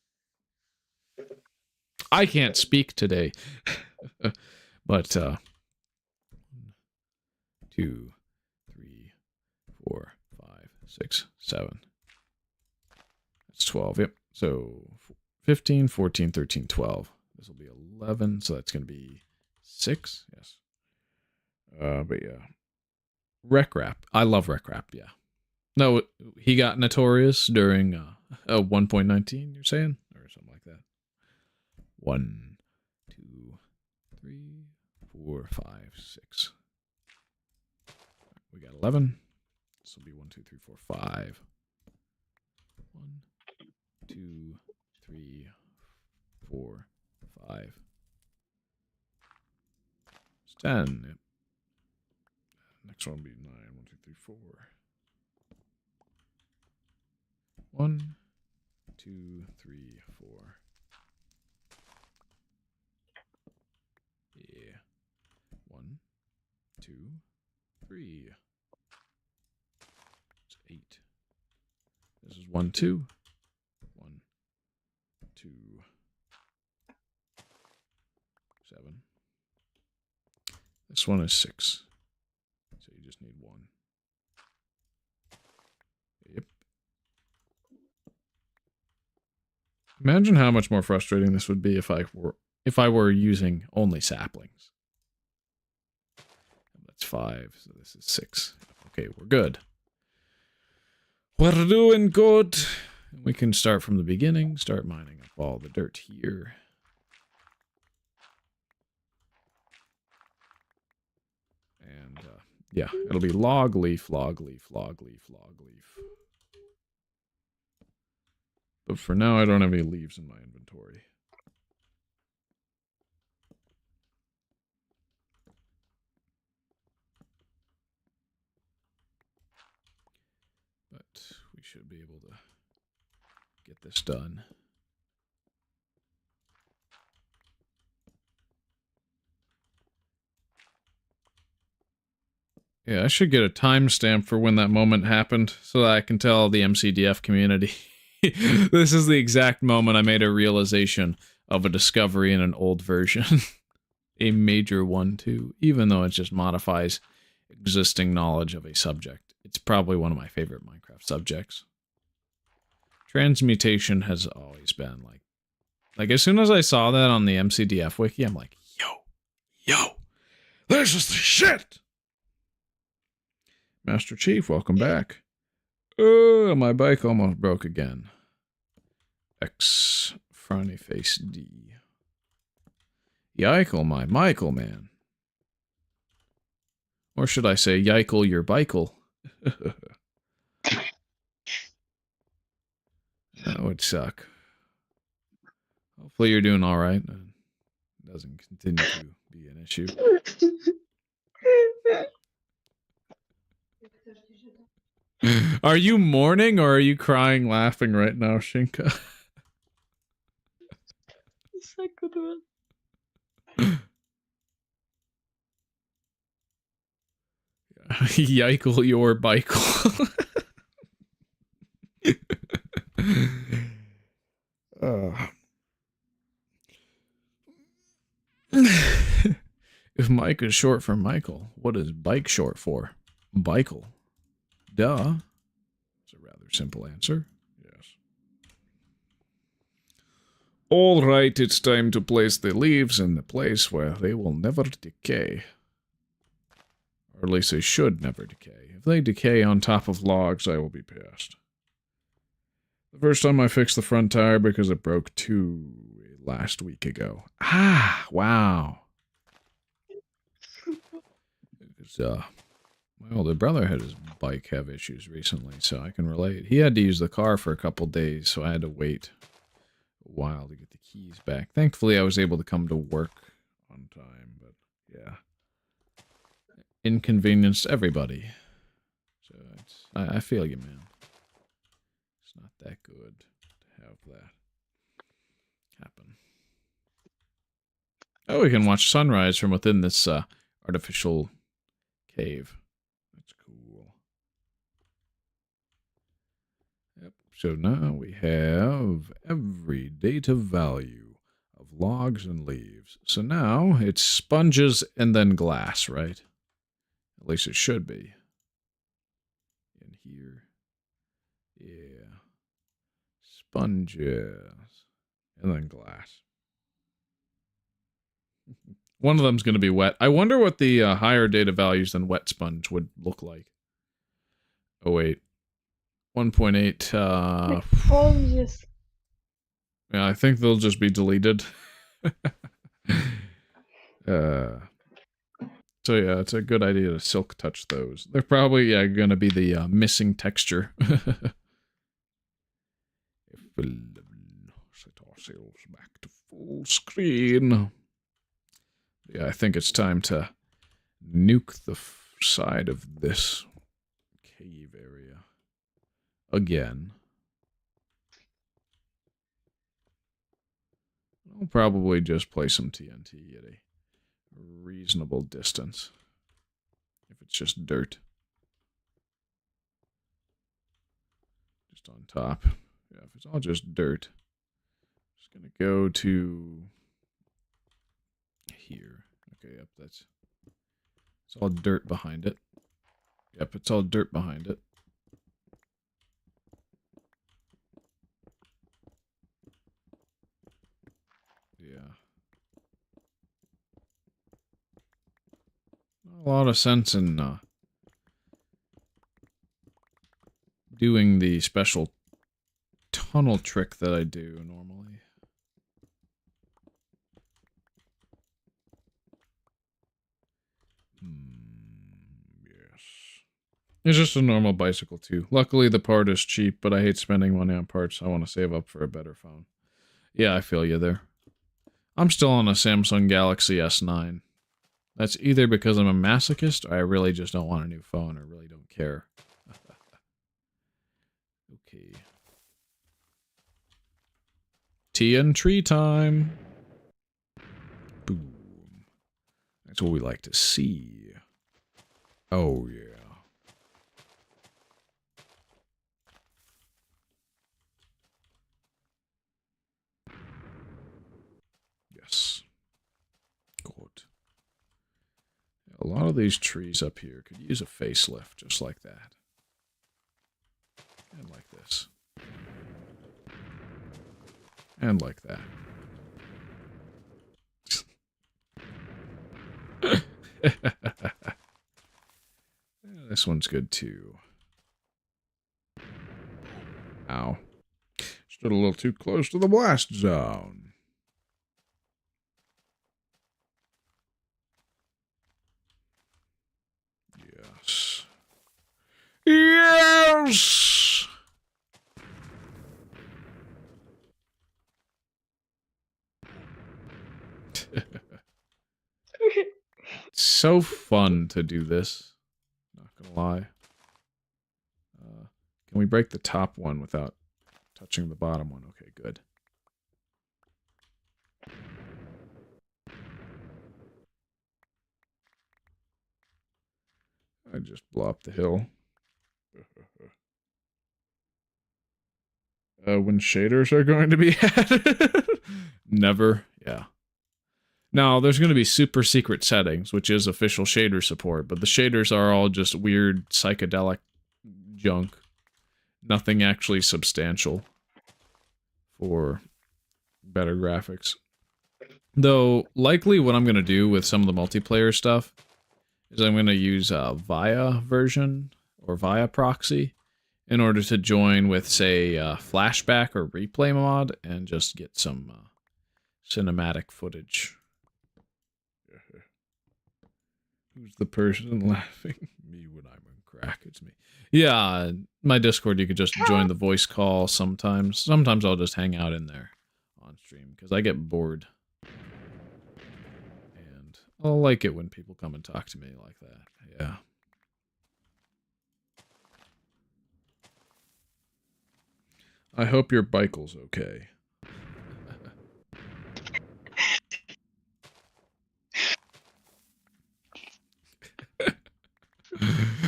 I can't speak today. But, 2, 3, 4, 5, 6, 7. That's 12, yep. So, 15, 14, 13, 12. This will be 11, so that's going to be 6, yes. But yeah. Rec Rap. I love Rec Rap, yeah. No, he got notorious during 1.19, you're saying? Or something like that. 1, 2, 3, 4, 5, 6. We got 11. This will be 1, 2, 3, 4, 5. 1, 2, 3, 4, 5. It's 10. Yep. Next one will be 9. 1, 2, 3, 4. 1, 2, 3, 4. Yeah. 1, 2, 3. It's 8. This is 1, 2. 1, 2, 7. This one is 6. So you just need 1. Yep. Imagine how much more frustrating this would be if I were using only saplings. That's 5, so this is 6. Okay, we're good. We're doing good. We can start from the beginning, start mining up all the dirt here. And, yeah, it'll be log leaf, log leaf, log leaf, log leaf. But for now, I don't have any leaves in my inventory. But we should be able to get this done. Yeah, I should get a timestamp for when that moment happened so that I can tell the MCDF community. This is the exact moment I made a realization of a discovery in an old version. A major one, too, even though it just modifies existing knowledge of a subject. It's probably one of my favorite Minecraft subjects. Transmutation has always been like as soon as I saw that on the MCDF wiki, I'm like, yo, this is the shit! Master Chief, welcome back. Oh, my bike almost broke again. X, frowny face D. Yikel, my Michael, man. Or should I say, Yikel, your bikel? That would suck. Hopefully you're doing alright. It doesn't continue to be an issue. Are you mourning or are you crying laughing right now, Shinka? It's a good one. Yikel your bikel. If Mike is short for Michael, what is bike short for? Bikel. Duh. It's a rather simple answer. Yes. All right, it's time to place the leaves in the place where they will never decay. Or at least they should never decay. If they decay on top of logs, I will be pissed. The first time I fixed the front tire because it broke last week ago. Ah, wow. Because, my older brother had his bike have issues recently, so I can relate. He had to use the car for a couple days, so I had to wait a while to get the keys back. Thankfully, I was able to come to work on time, but yeah. inconvenienced everybody. So I feel you, man. It's not that good to have that happen. Oh, we can watch sunrise from within this artificial cave. That's cool. Yep. So now we have every data value of logs and leaves. So now it's sponges and then glass, right? At least it should be. In here. Yeah. Sponges. And then glass. One of them's going to be wet. I wonder what the higher data values than wet sponge would look like. Oh, wait. 1.8. Like sponges. Yeah, I think they'll just be deleted. So yeah, it's a good idea to silk touch those. They're probably going to be the missing texture. Set ourselves back to full screen. Yeah, I think it's time to nuke the side of this cave area again. I'll probably just play some TNT at a reasonable distance. If it's just dirt. Just on top. Yeah, if it's all just dirt. I'm just gonna go to here. Okay, yep, it's all dirt behind it. Yep, it's all dirt behind it. Yeah. Not a lot of sense in doing the special tunnel trick that I do normally. Yes. It's just a normal bicycle too. Luckily the part is cheap, but I hate spending money on parts. I want to save up for a better phone. Yeah, I feel you there. I'm still on a Samsung Galaxy S9. That's either because I'm a masochist or I really just don't want a new phone or really don't care. Okay. Tea and tree time. Boom. That's what we like to see. Oh, yeah. Yes. Good. A lot of these trees up here could use a facelift just like that. And like this. And like that. This one's good too. Ow. Stood a little too close to the blast zone. Yes. Yes! It's so fun to do this. Not gonna lie. Can we break the top one without touching the bottom one? Okay, good. I just blow up the hill. When shaders are going to be added? Never. Yeah. Now, there's going to be super secret settings, which is official shader support, but the shaders are all just weird psychedelic junk. Nothing actually substantial for better graphics. Though, likely what I'm going to do with some of the multiplayer stuff is I'm going to use a VIA version or VIA proxy in order to join with, say, flashback or replay mod and just get some cinematic footage. Who's the person laughing? Me when I'm on crack, it's me. Yeah, my Discord, you could just join the voice call sometimes. Sometimes I'll just hang out in there on stream because I get bored. And I like it when people come and talk to me like that. Yeah. I hope your bicycle's okay.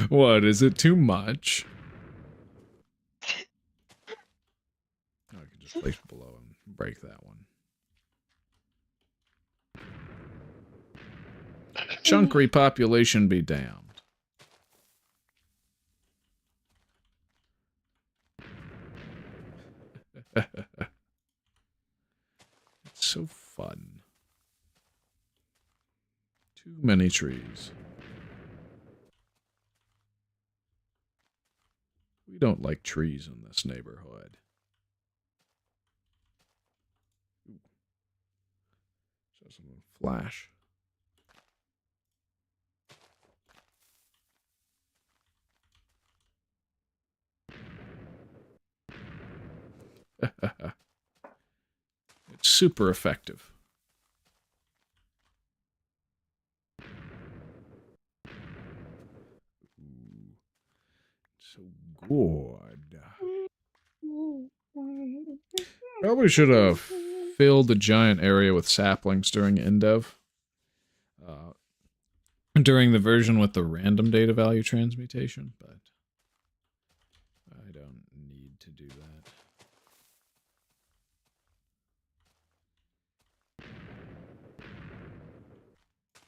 What, is it too much? Oh, I can just place below and break that one. Chunk repopulation be damned. It's so fun. Too many trees. We don't like trees in this neighborhood. So someone flash. It's super effective. Ooh, so good. Probably should have filled the giant area with saplings during Indev. During the version with the random data value transmutation, but I don't need to do that.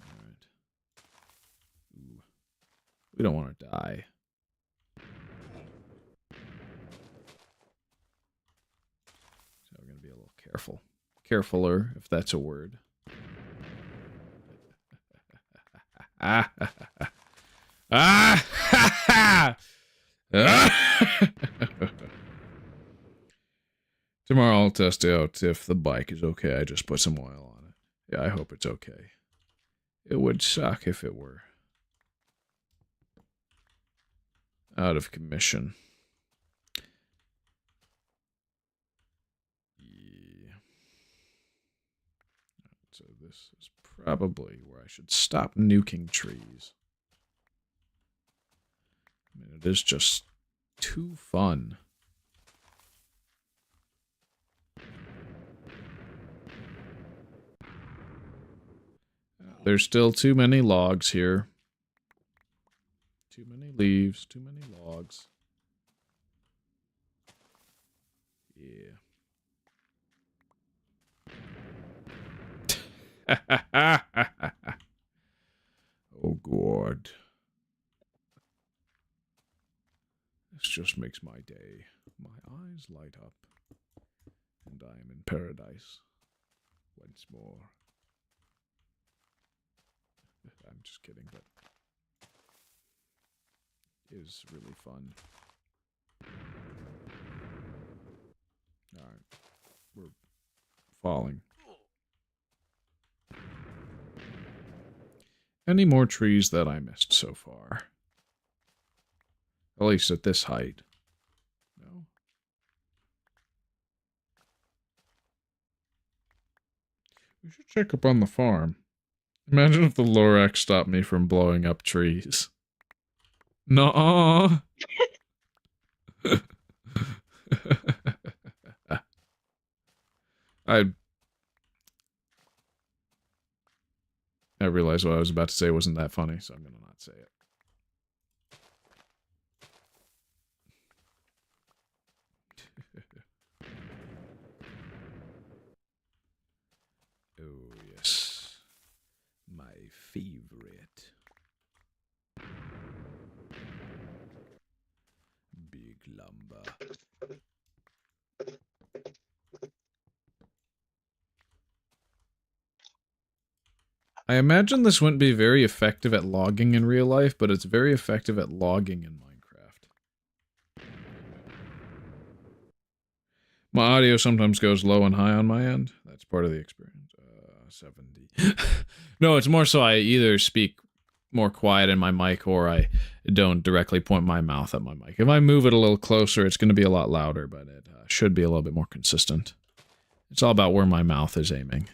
Alright. Ooh. We don't want to die. So we're going to be a little careful. Carefuler, if that's a word. Tomorrow I'll test out if the bike is okay. I just put some oil on it. Yeah, I hope it's okay. It would suck if it were out of commission. Yeah. So this is probably where I should stop nuking trees. I mean, it is just too fun. There's still too many logs here. Too many leaves, too many logs. Yeah. Oh, God. This just makes my day. My eyes light up. And I am in paradise. Once more. I'm just kidding, but it is really fun. Alright. We're falling. Any more trees that I missed so far? At least at this height. No? We should check up on the farm. Imagine if the Lorax stopped me from blowing up trees. Nuh-uh. I realized what I was about to say wasn't that funny, so I'm going to not say it. Oh, yes. My favorite. Big lumber. I imagine this wouldn't be very effective at logging in real life, but it's very effective at logging in Minecraft. My audio sometimes goes low and high on my end. That's part of the experience. 70. No, it's more so I either speak more quiet in my mic or I don't directly point my mouth at my mic. If I move it a little closer, it's going to be a lot louder, but it should be a little bit more consistent. It's all about where my mouth is aiming.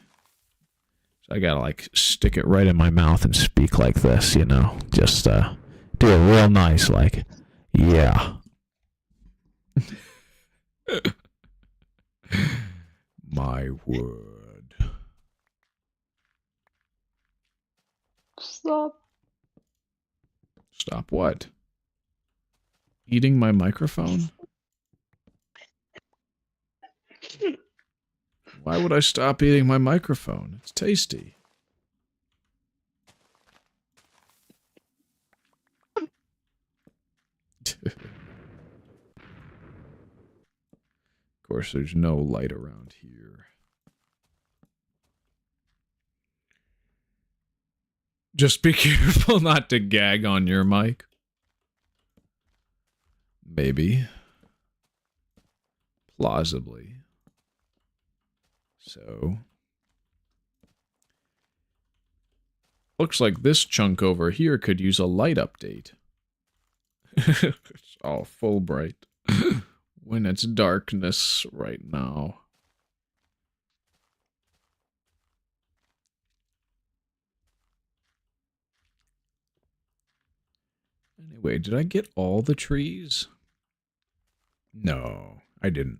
So I gotta like stick it right in my mouth and speak like this, you know. Just do it real nice, like, yeah. My word. Stop. Stop what? Eating my microphone? Why would I stop eating my microphone? It's tasty. Of course, there's no light around here. Just be careful not to gag on your mic. Maybe. Plausibly. So. Looks like this chunk over here could use a light update. It's all full bright. When it's darkness right now. Anyway, did I get all the trees? No, I didn't.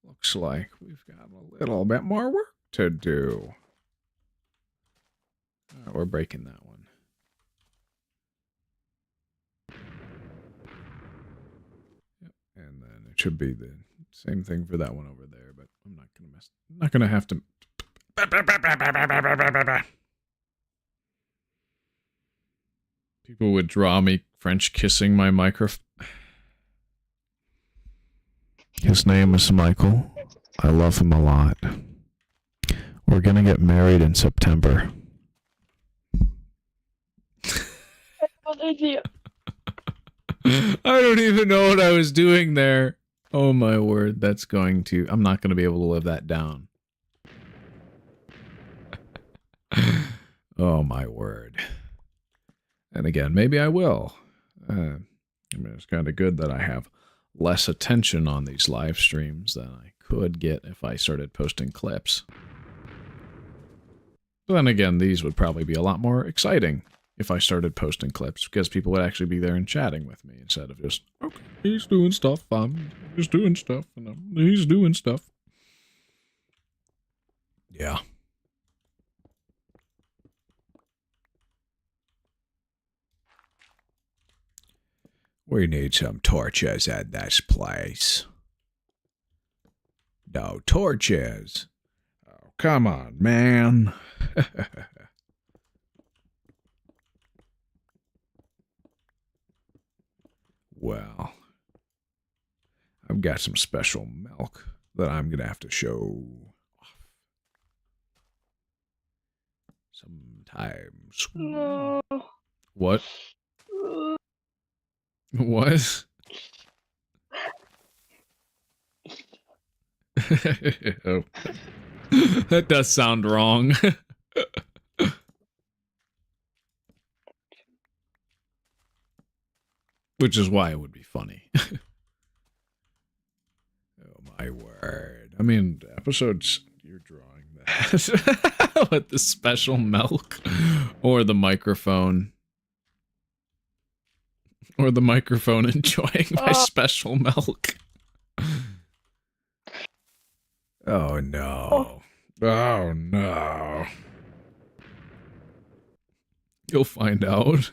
Looks like we've got a little bit more work to do. We're breaking that one. Yep. And then it should be the same thing for that one over there, but I'm not gonna mess. I'm not gonna have to. People would draw me French kissing my microphone. His name is Michael. I love him a lot. We're gonna get married in September. What idiot. I don't even know what I was doing there. Oh my word, that's going to... I'm not going to be able to live that down. Oh my word. And again, maybe I will. I mean, it's kind of good that I have less attention on these live streams than I could get if I started posting clips. But then again, these would probably be a lot more exciting if I started posting clips, because people would actually be there and chatting with me instead of just, okay, he's doing stuff, I'm just doing stuff, and he's doing stuff. Yeah. We need some torches at this place. No torches. Oh, come on, man. Well, I've got some special milk that I'm going to have to show off sometimes. No. What? What? Oh. That does sound wrong. Which is why it would be funny. Oh my word. I mean, episodes, you're drawing that. With the special milk. Or the microphone. Or the microphone enjoying my special milk. Oh no. Oh no. You'll find out.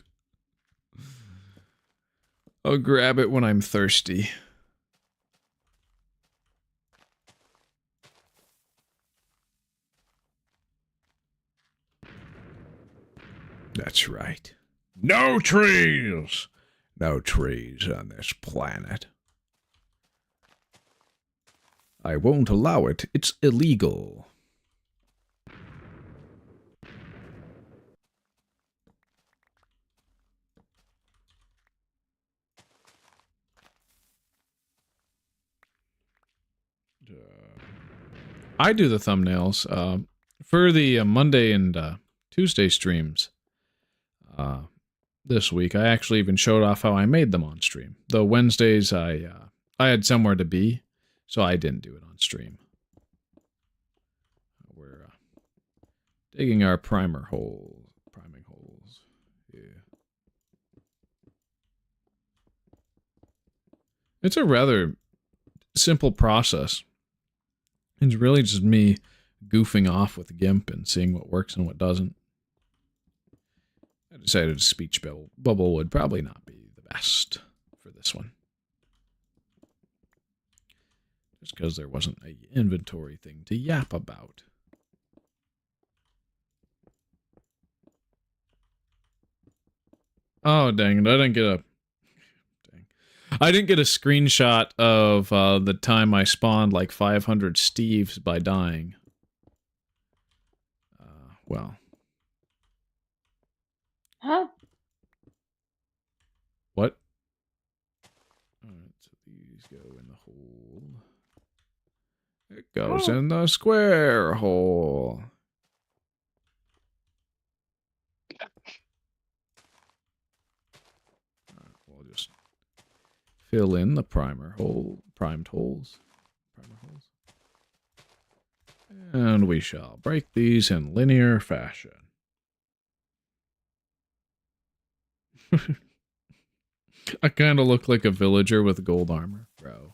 I'll grab it when I'm thirsty. That's right. No trees! No trees on this planet. I won't allow it. It's illegal. I do the thumbnails for the Monday and Tuesday streams. This week, I actually even showed off how I made them on stream. The Wednesdays, I I had somewhere to be, so I didn't do it on stream. We're digging our priming holes. Yeah. It's a rather simple process. It's really just me goofing off with GIMP and seeing what works and what doesn't. I decided a speech bubble would probably not be the best for this one. Just because there wasn't an inventory thing to yap about. Oh, dang it. I didn't get a screenshot of the time I spawned like 500 Steves by dying. Well. Huh? What? Alright, so these go in the hole. It goes in the square hole. Alright, we'll just fill in the primed holes. And we shall break these in linear fashion. I kind of look like a villager with gold armor, bro.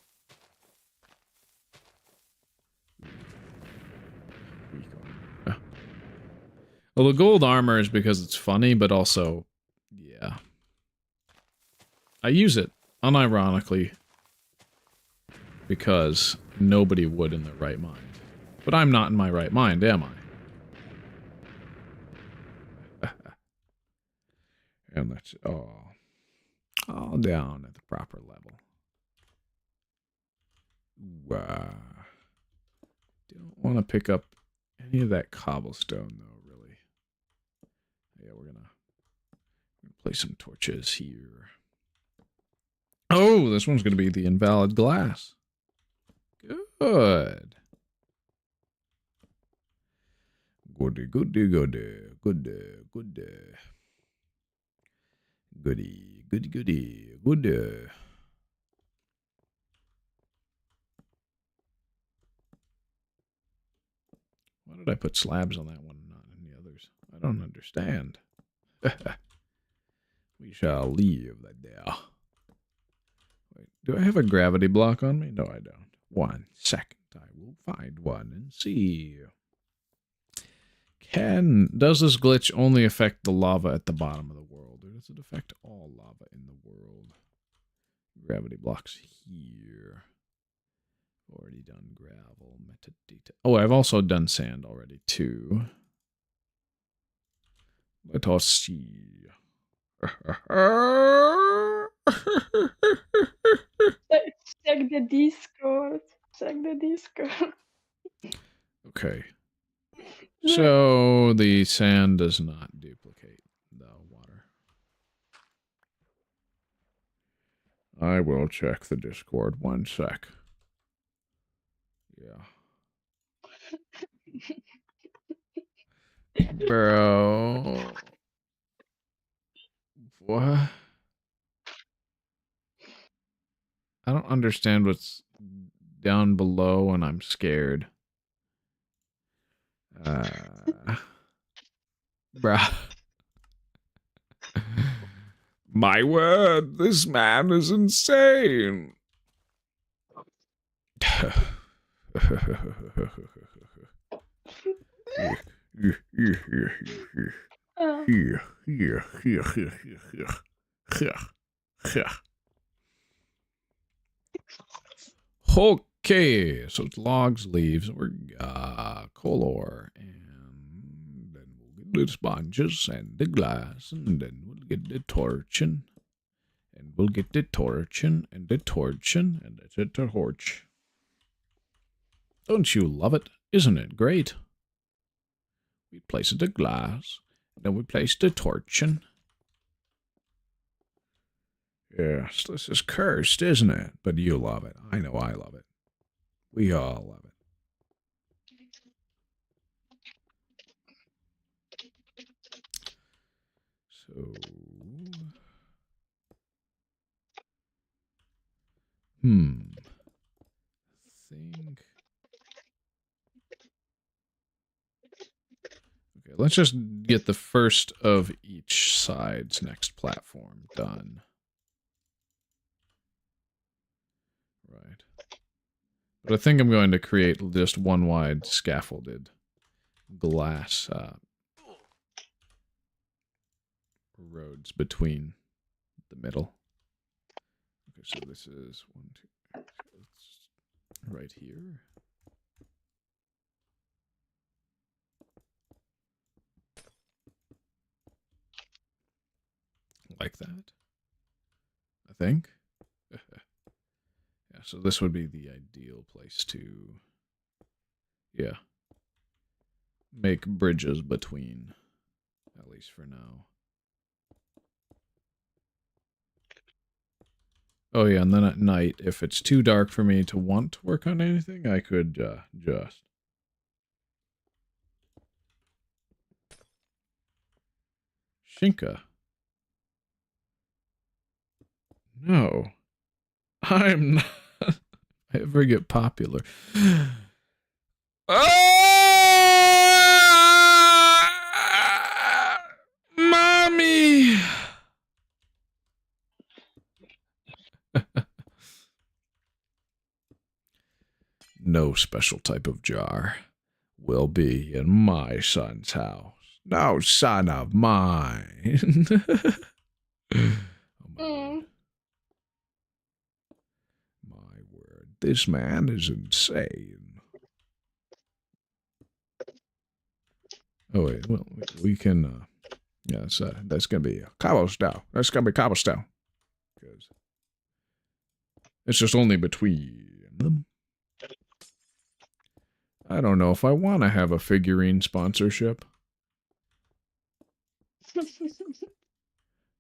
Well, the gold armor is because it's funny, but also, yeah. I use it, unironically, because nobody would in their right mind. But I'm not in my right mind, am I? And that's all down at the proper level. Don't want to pick up any of that cobblestone, though, really. Yeah, we're gonna place some torches here. Oh, this one's gonna be the invalid glass. Good. Goody, goody, goody, goody, goody. Goody, goody, goody, goody. Why did I put slabs on that one and not any others? I don't understand. We shall leave that there. Wait, do I have a gravity block on me? No, I don't. 1 second. I will find one and see. Does this glitch only affect the lava at the bottom of the world, or does it affect all lava in the world? Gravity blocks here. Already done gravel, metadata. Oh, I've also done sand already too. Let us see. Check the Discord. Check the Discord. Okay. So the sand does not duplicate the water. I will check the Discord 1 sec. Yeah. Bro. What? I don't understand what's down below and I'm scared. Bruh. My word, this man is insane. Okay, so it's logs, leaves, we're coal ore, and then we'll get the sponges and the glass, and then we'll get the torching, and we'll get the torching, and the torching, and that's it, the torch. Don't you love it? Isn't it great? We place the glass, and then we place the torching. Yes, this is cursed, isn't it? But you love it. I know I love it. We all love it. So... Okay, let's just get the first of each side's next platform done. Right. But I think I'm going to create just one wide scaffolded glass roads between the middle. Okay, so this is 1, 2, it's right here. Like that, I think. Yeah, so this would be the ideal place to, yeah, make bridges between, at least for now. Oh yeah, and then at night, if it's too dark for me to want to work on anything, I could just... Shinka. No. I'm not... I ever get popular. Mommy! No special type of jar will be in my son's house. No son of mine. Oh my word. My word. This man is insane. Oh wait, well, we can, yeah, that's gonna be cobblestone. That's gonna be cobblestone. Because it's just only between them. I don't know if I want to have a figurine sponsorship.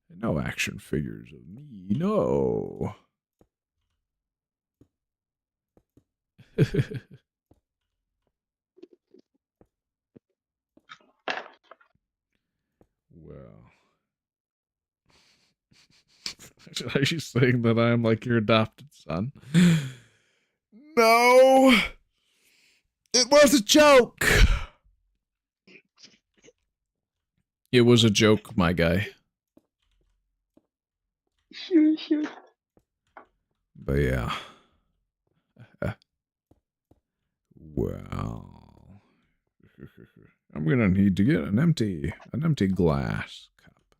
No action figures of me, no. Well. Are you saying that I'm like your adopted son? No! It was a joke! It was a joke, my guy. Sure. But yeah. Well. I'm gonna need to get an empty glass cup.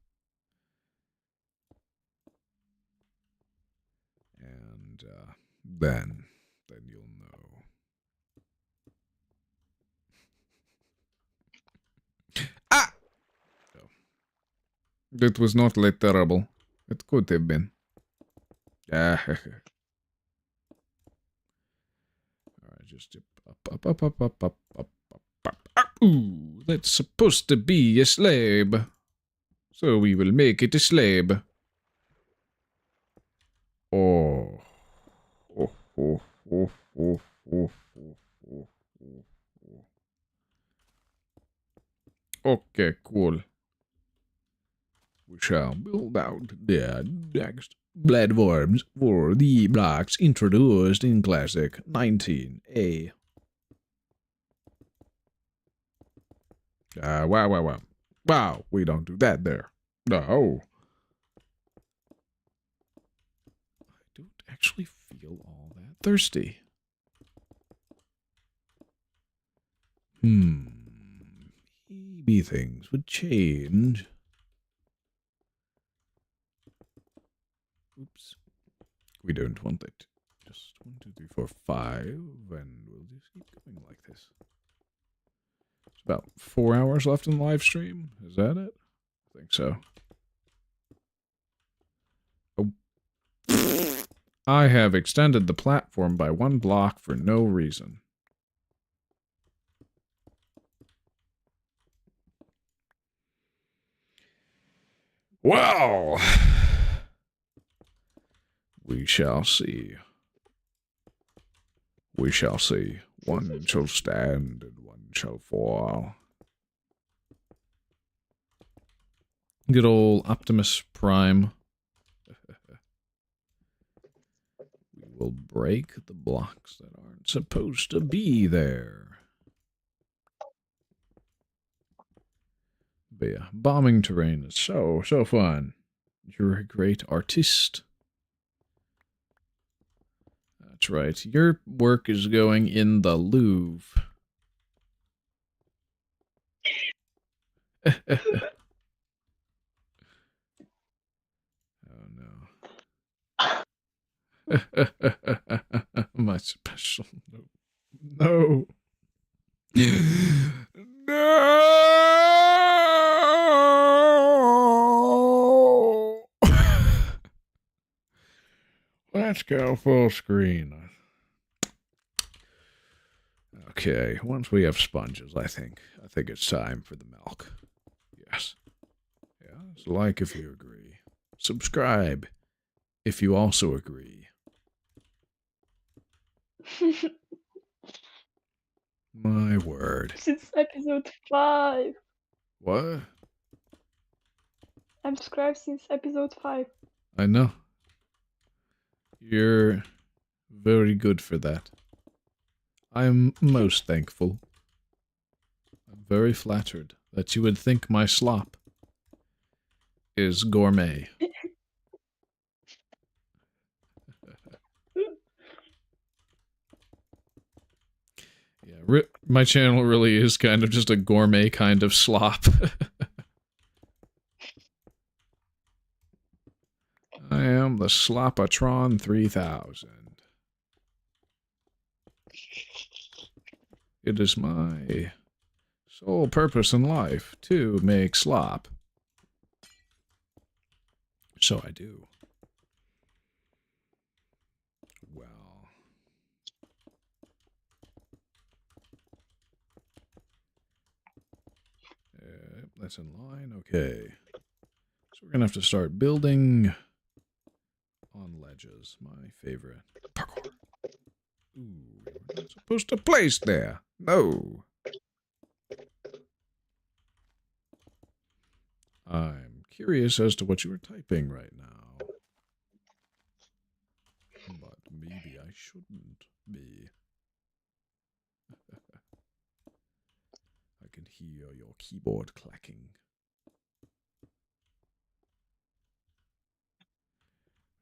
And then you'll know. Ah! Oh. That was not like terrible. It could have been. Alright, just up. Ooh, that's supposed to be a slab. So we will make it a slab. Oh. Okay, cool. We shall build out the next platforms for the blocks introduced in Classic 19A. Wow. Wow, we don't do that there. No. I don't actually feel all that thirsty. Maybe things would change. Oops. We don't want it. Just 1, 2, 3, 4, 5, and we'll just keep going like this. It's about 4 hours left in the live stream. Is that it? I think so. Oh. I have extended the platform by 1 block for no reason. Well, we shall see. We shall see. 1 shall stand and 1 shall fall. Good old Optimus Prime. We will break the blocks that aren't supposed to be there. But yeah, bombing terrain is so fun. You're a great artist. That's right. Your work is going in the Louvre. Oh no. My special note. No. No. Let's go full screen. Okay, once we have sponges, I think it's time for the milk. Yes. Yes, like if you agree. Subscribe if you also agree. My word. Since episode 5. What? I'm subscribed since episode 5. I know. You're very good for that. I'm most thankful. I'm very flattered that you would think my slop is gourmet. Yeah, my channel really is kind of just a gourmet kind of slop. I am the Slopatron 3000. It is my sole purpose in life to make slop. So I do. Well. That's in line. Okay. So we're going to have to start building on ledges. My favorite. Parkour. Ooh, we're not supposed to place there. No. I'm curious as to what you were typing right now. But maybe I shouldn't be. I can hear your keyboard clacking.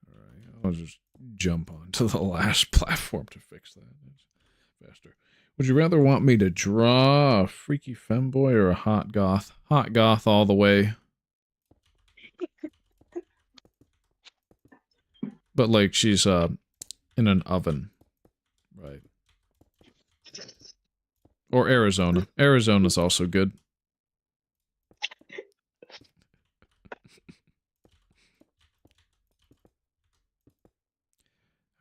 Alright, I'll just jump onto the last platform to fix that. That's faster. Would you rather want me to draw a freaky femboy or a hot goth? Hot goth all the way. But like she's in an oven. Right. Or Arizona. Arizona's also good.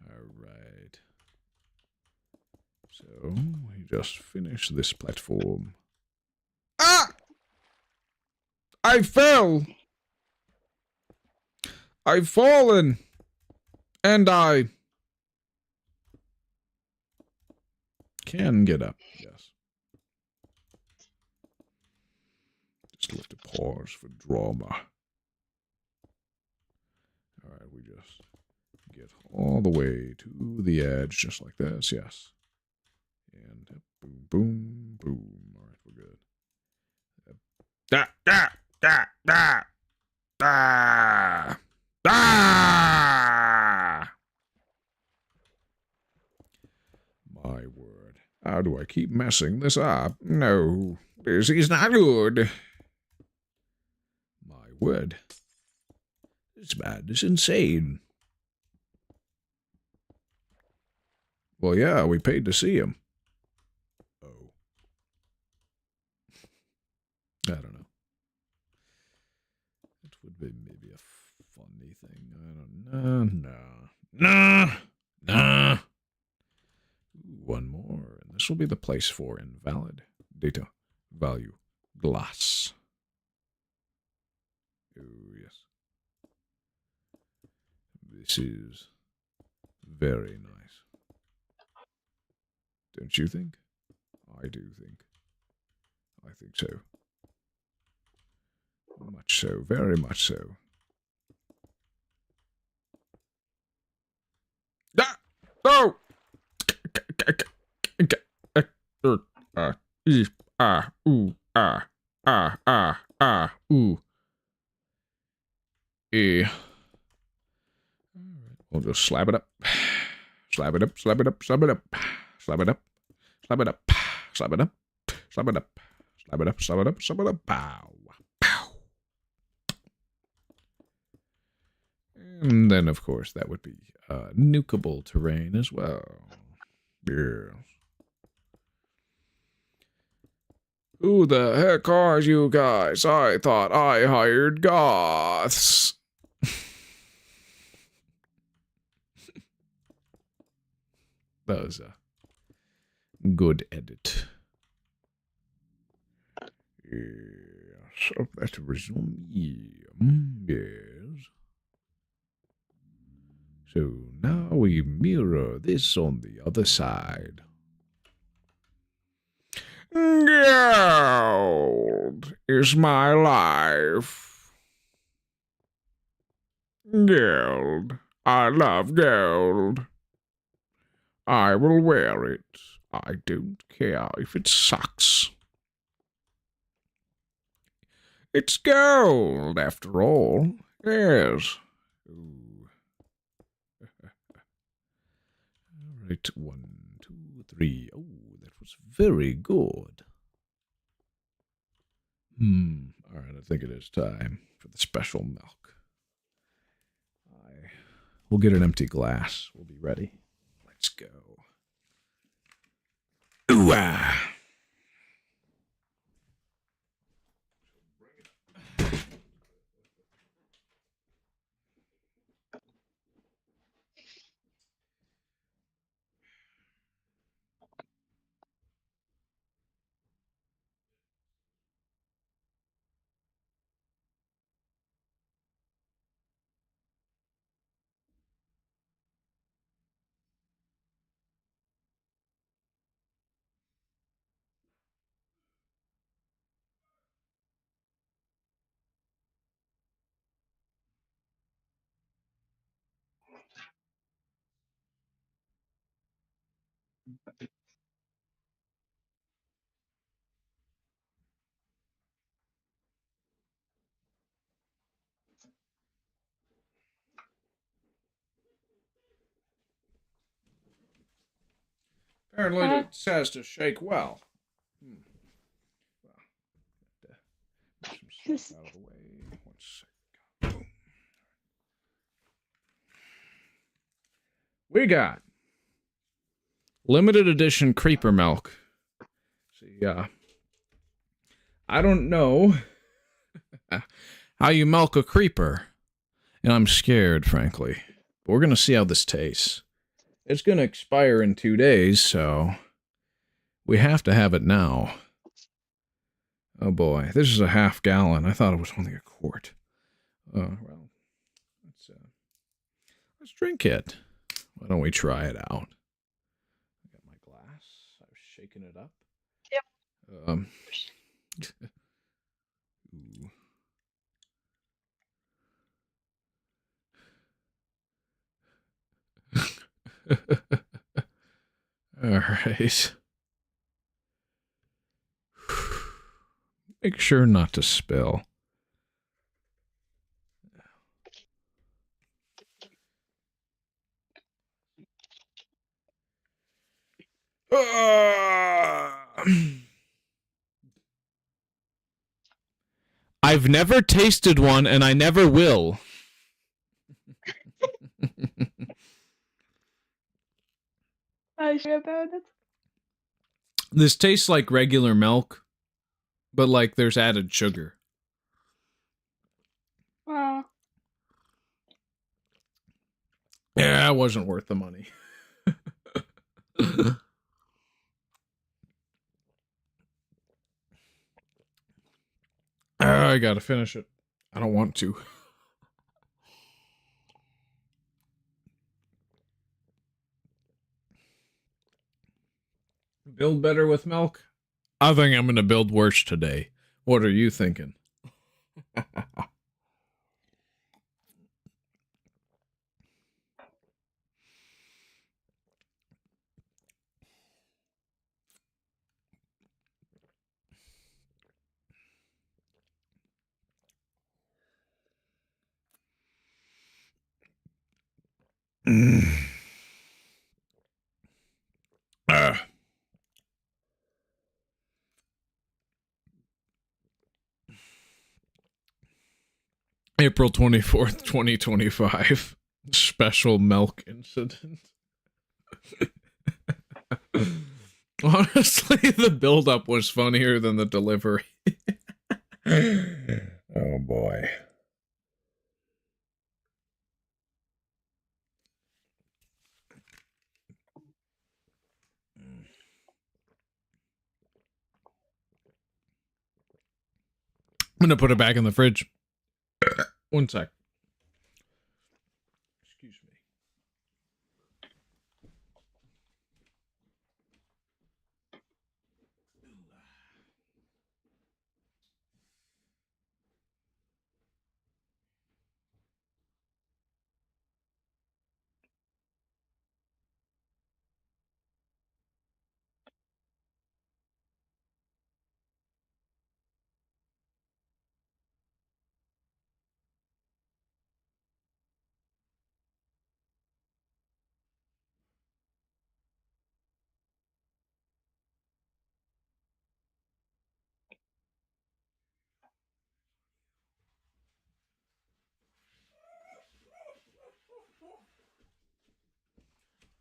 Alright. So, we just finished this platform. Ah! I fell! I've fallen! And I can get up, yes. Just left a pause for drama. Alright, we just get all the way to the edge, just like this, yes. And boom, boom, boom. Alright, we're good. Da, da, da, da, da, da. My word. How do I keep messing this up? No, this is not good. My word. This man is insane. Well, yeah, we paid to see him. Oh. I don't know. It would be maybe a funny thing. I don't know. Nah. One more, and this will be the place for invalid data value glass. Oh, yes. This is very nice. Don't you think? I do think. I think so. Much so, very much so. Ah! No! Ah, ooh. Eh. We'll just slab it up. Slab it up, slab it up, slab it up. Slab it up, slab it up, slab it up, slab it up, slab it up, slab it up, slab it up. Pow, pow. And then, of course, that would be nukeable terrain as well. Yes. Who the heck are you guys? I thought I hired goths. That was a good edit. Yes, that resume. Yes. So now we mirror this on the other side. Gold is my life. Gold. I love gold. I will wear it. I don't care if it sucks. It's gold, after all. Yes. Ooh. All right, 1, 2, 3. Oh, that was very good. All right, I think it is time for the special milk. We'll get an empty glass. We'll be ready. Let's go. Ooh, ah. Apparently it says to shake well. Move some stuff out of the way. 1 second. Boom. We got limited edition creeper milk. See, I don't know how you milk a creeper, and I'm scared, frankly. But we're gonna see how this tastes. It's gonna expire in 2 days, so we have to have it now. Oh boy, this is a half gallon. I thought it was only a quart. Well, let's drink it. Why don't we try it out? I got my glass. I was shaking it up. Yep. All right. Make sure not to spill. I've never tasted one, and I never will. Are you sure about it? This tastes like regular milk, but like there's added sugar. Wow. Yeah, it wasn't worth the money. I gotta finish it. I don't want to. Build better with milk? I think I'm gonna build worse today. What are you thinking? April 24th, 2025. Special milk incident. Honestly, the build-up was funnier than the delivery. Oh, boy. I'm gonna put it back in the fridge. One sec. Excuse me.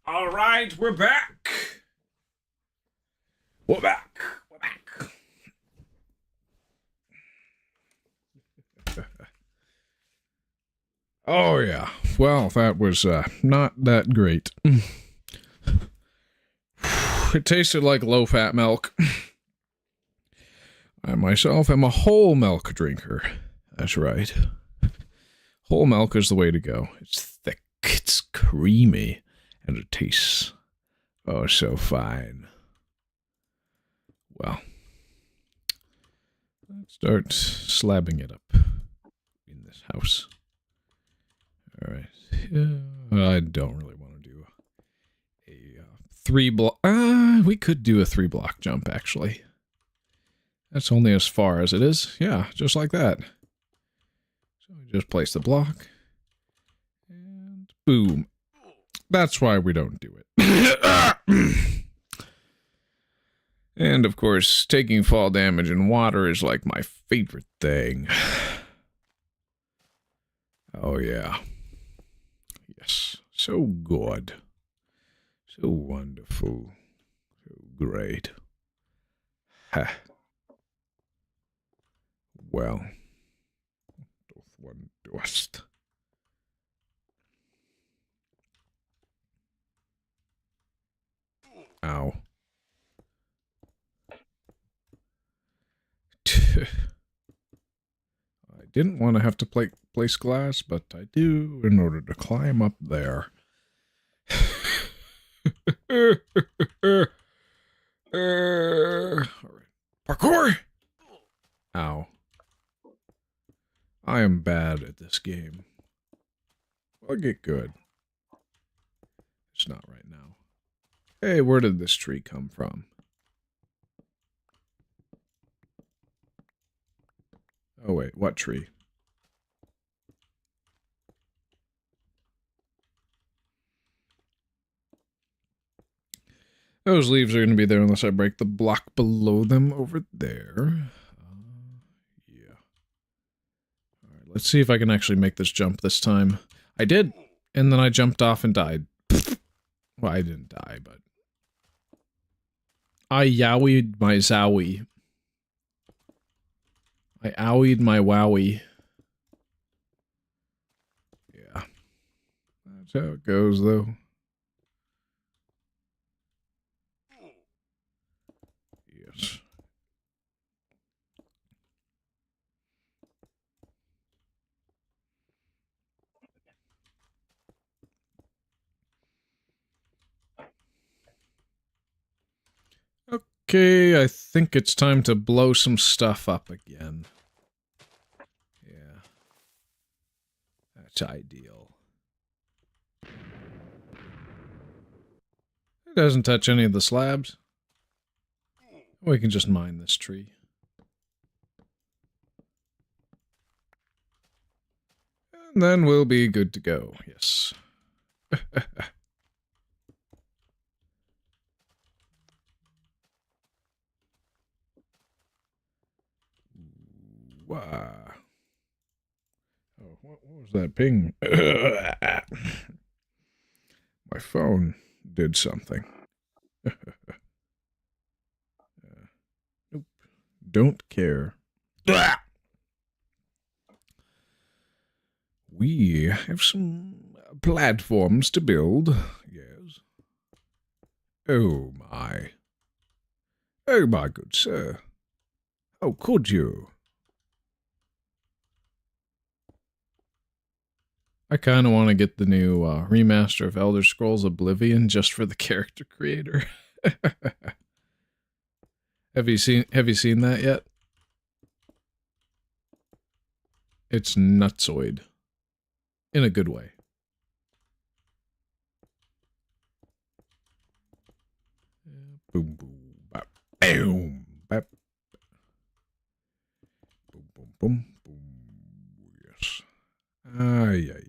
All right, we're back. We're back. We're back. Oh, yeah. Well, that was not that great. It tasted like low-fat milk. I myself am a whole milk drinker. That's right. Whole milk is the way to go. It's thick, it's creamy, and it tastes, oh, so fine. Well, let's start slabbing it up in this house. All right. I don't really want to do a 3-block. We could do a 3-block jump, actually. That's only as far as it is. Yeah, just like that. So we just place the block. And boom. That's why we don't do it. And, of course, taking fall damage in water is like my favorite thing. Oh, yeah. Yes. So good. So wonderful. So great. Ha. Well. Doth one dost. Ow. I didn't want to have to place glass, but I do in order to climb up there. All right. Parkour! Ow. I am bad at this game. I'll get good. It's not right now. Hey, where did this tree come from? Oh, wait, what tree? Those leaves are going to be there unless I break the block below them over there. Yeah. All right, let's see if I can actually make this jump this time. I did, and then I jumped off and died. Well, I didn't die, but... I yowied my zowie. I owied my wowie. Yeah. That's how it goes, though. Yes. Okay, I think it's time to blow some stuff up again. Yeah. That's ideal. It doesn't touch any of the slabs. We can just mine this tree. And then we'll be good to go, yes. Wow. Oh, what was that ping? My phone did something. Nope. Don't care. We have some platforms to build. Yes. Oh my. Oh my good sir. How could you? I kind of want to get the new remaster of Elder Scrolls Oblivion just for the character creator. Have you seen that yet? It's nutsoid. In a good way. Boom boom bap. Boom bap. Boom boom boom boom. Yes. Ay ay ay.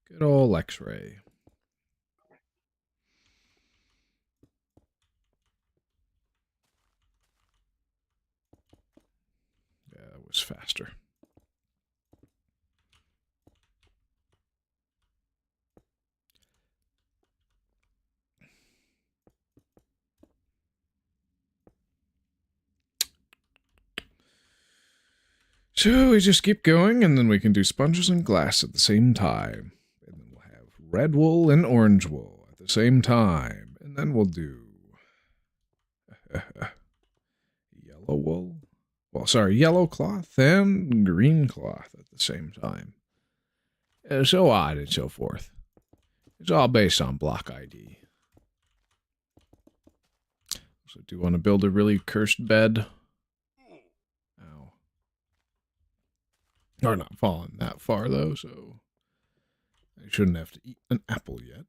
Good old X-ray. Yeah, that was faster. So we just keep going, and then we can do sponges and glass at the same time. And then we'll have red wool and orange wool at the same time. And then we'll do yellow wool. Well, sorry, yellow cloth and green cloth at the same time. So on and so forth. It's all based on block ID. So do you want to build a really cursed bed? Ow. Or not falling that far, though, so I shouldn't have to eat an apple yet.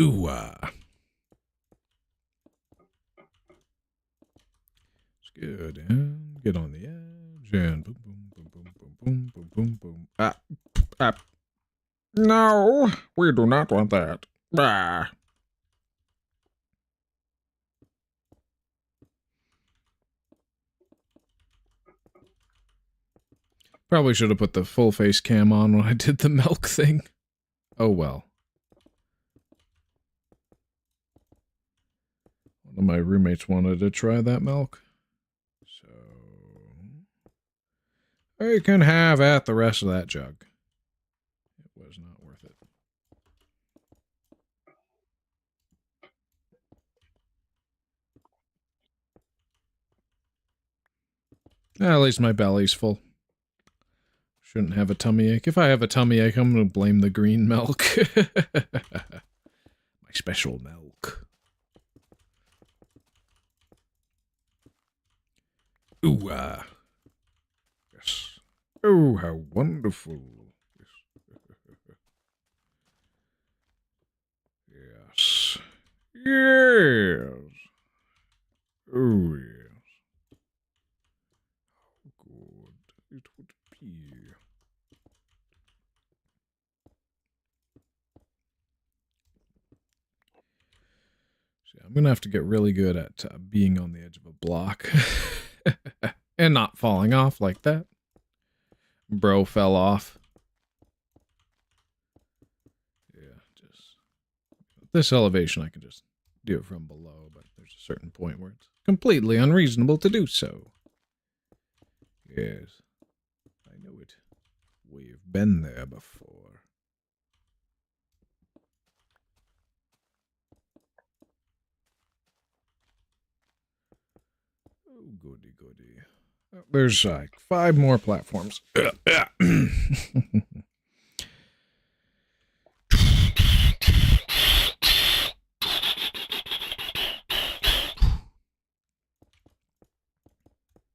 Ooh, It's good. And get on the edge. And boom, boom, boom, boom, boom, boom, boom, boom, boom. Ah. No, we do not want that. Ah. probably should have put the full face cam on when I did the milk thing. Oh well. One of my roommates wanted to try that milk. So you can have at the rest of that jug. It was not worth it. At least my belly's full. Shouldn't have a tummy ache. If I have a tummy ache, I'm going to blame the green milk. My special milk. Ooh, yes. Oh, how wonderful. Yes. Yes. Oh, yes. How good it would be. See, I'm going to have to get really good at being on the edge of a block. And not falling off like that. Bro fell off. Yeah, just this elevation I can just do it from below, but there's a certain point where it's completely unreasonable to do so. Yes, I know it. We've been there before. Oh, goody, goody. There's like 5 more platforms.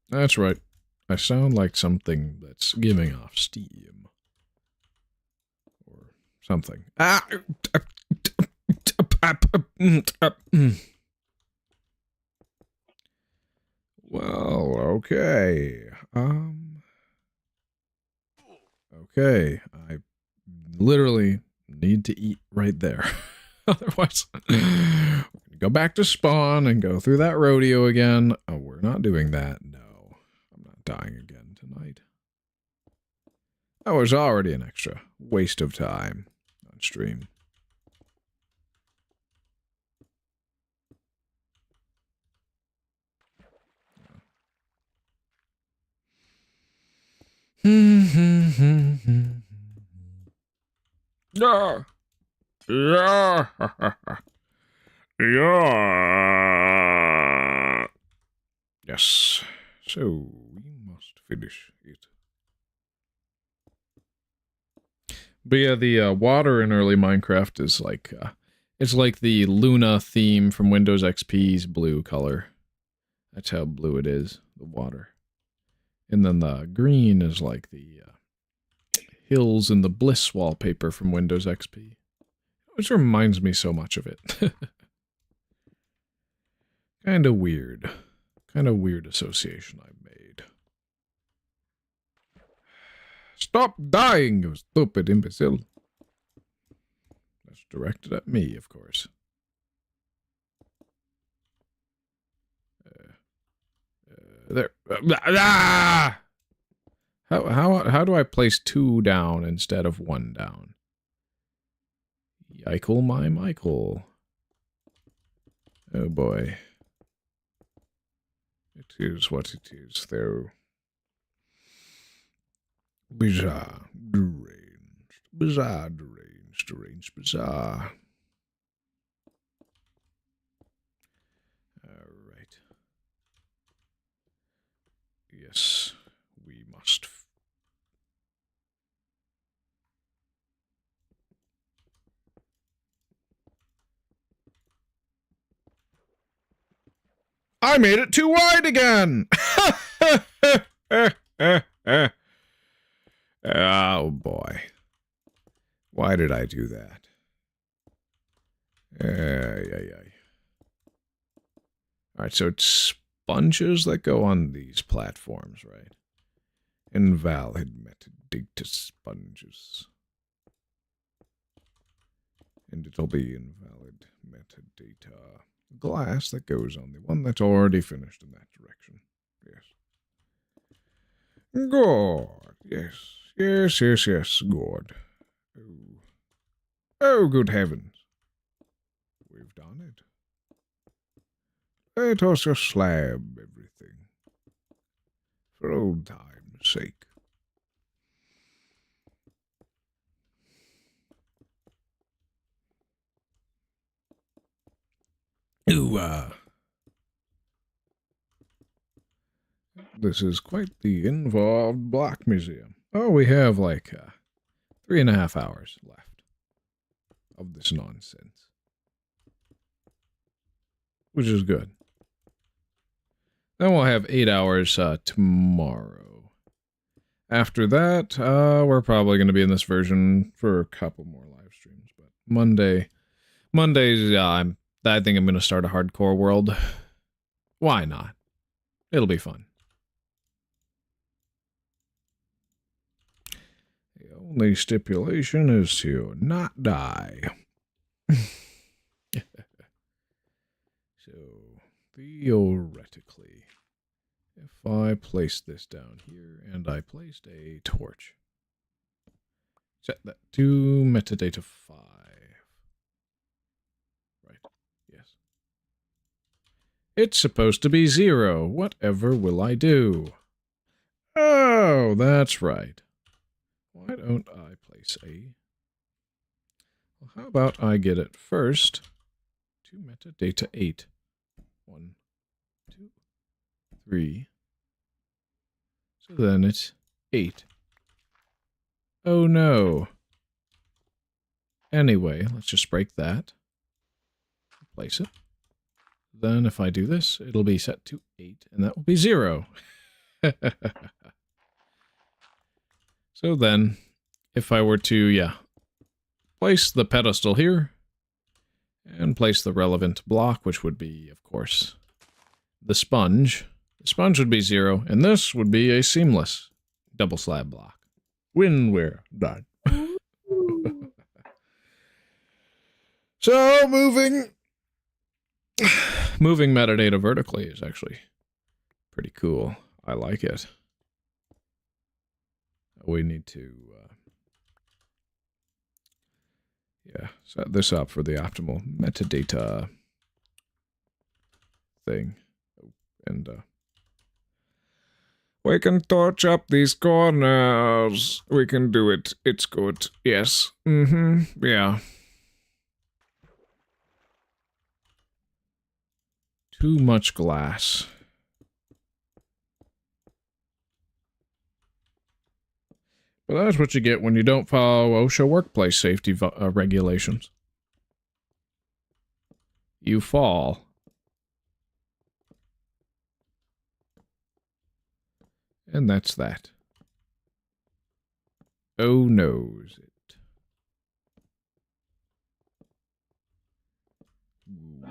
That's right. I sound like something that's giving off steam. Or something. Well, okay. Okay, I literally need to eat right there. Otherwise, we're gonna go back to spawn and go through that rodeo again. Oh, we're not doing that. No, I'm not dying again tonight. That was already an extra waste of time on stream. Yeah. Yeah. Yeah. Yes. So we must finish it. But yeah, the water in early Minecraft is like, it's like the Luna theme from Windows XP's blue color. That's how blue it is, the water. And then the green is like the hills in the Bliss wallpaper from Windows XP. Which reminds me so much of it. Kind of weird. Kind of weird association I made. Stop dying, you stupid imbecile. That's directed at me, of course. There. Ah! How do I place 2 down instead of 1 down? Yikle my Michael. Oh boy. It is what it is, though. Bizarre, deranged, bizarre, deranged, deranged, bizarre. Alright. Yes, we must. I made it too wide again! Oh boy. Why did I do that? Alright, so it's sponges that go on these platforms, right? Invalid metadata sponges. And it'll be invalid metadata glass that goes on the one that's already finished in that direction. Yes. Good. Yes. Yes, yes, yes. Good. Oh. Oh, good heavens. We've done it. Let us just slab everything. For old time's sake. Ooh, this is quite the involved block museum. Oh, we have like 3.5 hours left of this nonsense, which is good. Then we'll have 8 hours tomorrow. After that, we're probably going to be in this version for a couple more live streams. But Mondays, I think I'm going to start a hardcore world. Why not? It'll be fun. The only stipulation is to not die. So, theoretically, if I place this down here and I placed a torch, set that to metadata 5. Right. Yes. It's supposed to be 0. Whatever will I do? Oh, that's right. Why don't I place a... Well, how about I get it first to metadata 8. 1, 2, 3. So then it's 8. Oh no. Anyway, let's just break that. Place it. Then if I do this, it'll be set to 8, and that will be 0. So then, if I were to, place the pedestal here, and place the relevant block, which would be, of course, the sponge. The sponge would be 0, and this would be a seamless double slab block. when we're done. Ooh. So moving metadata vertically is actually pretty cool. I like it. We need to set this up for the optimal metadata thing. And we can torch up these corners. We can do it. It's good. Yes. Yeah. Too much glass. But that's what you get when you don't follow OSHA workplace safety regulations. You fall. And that's that. Oh, knows it. Ooh.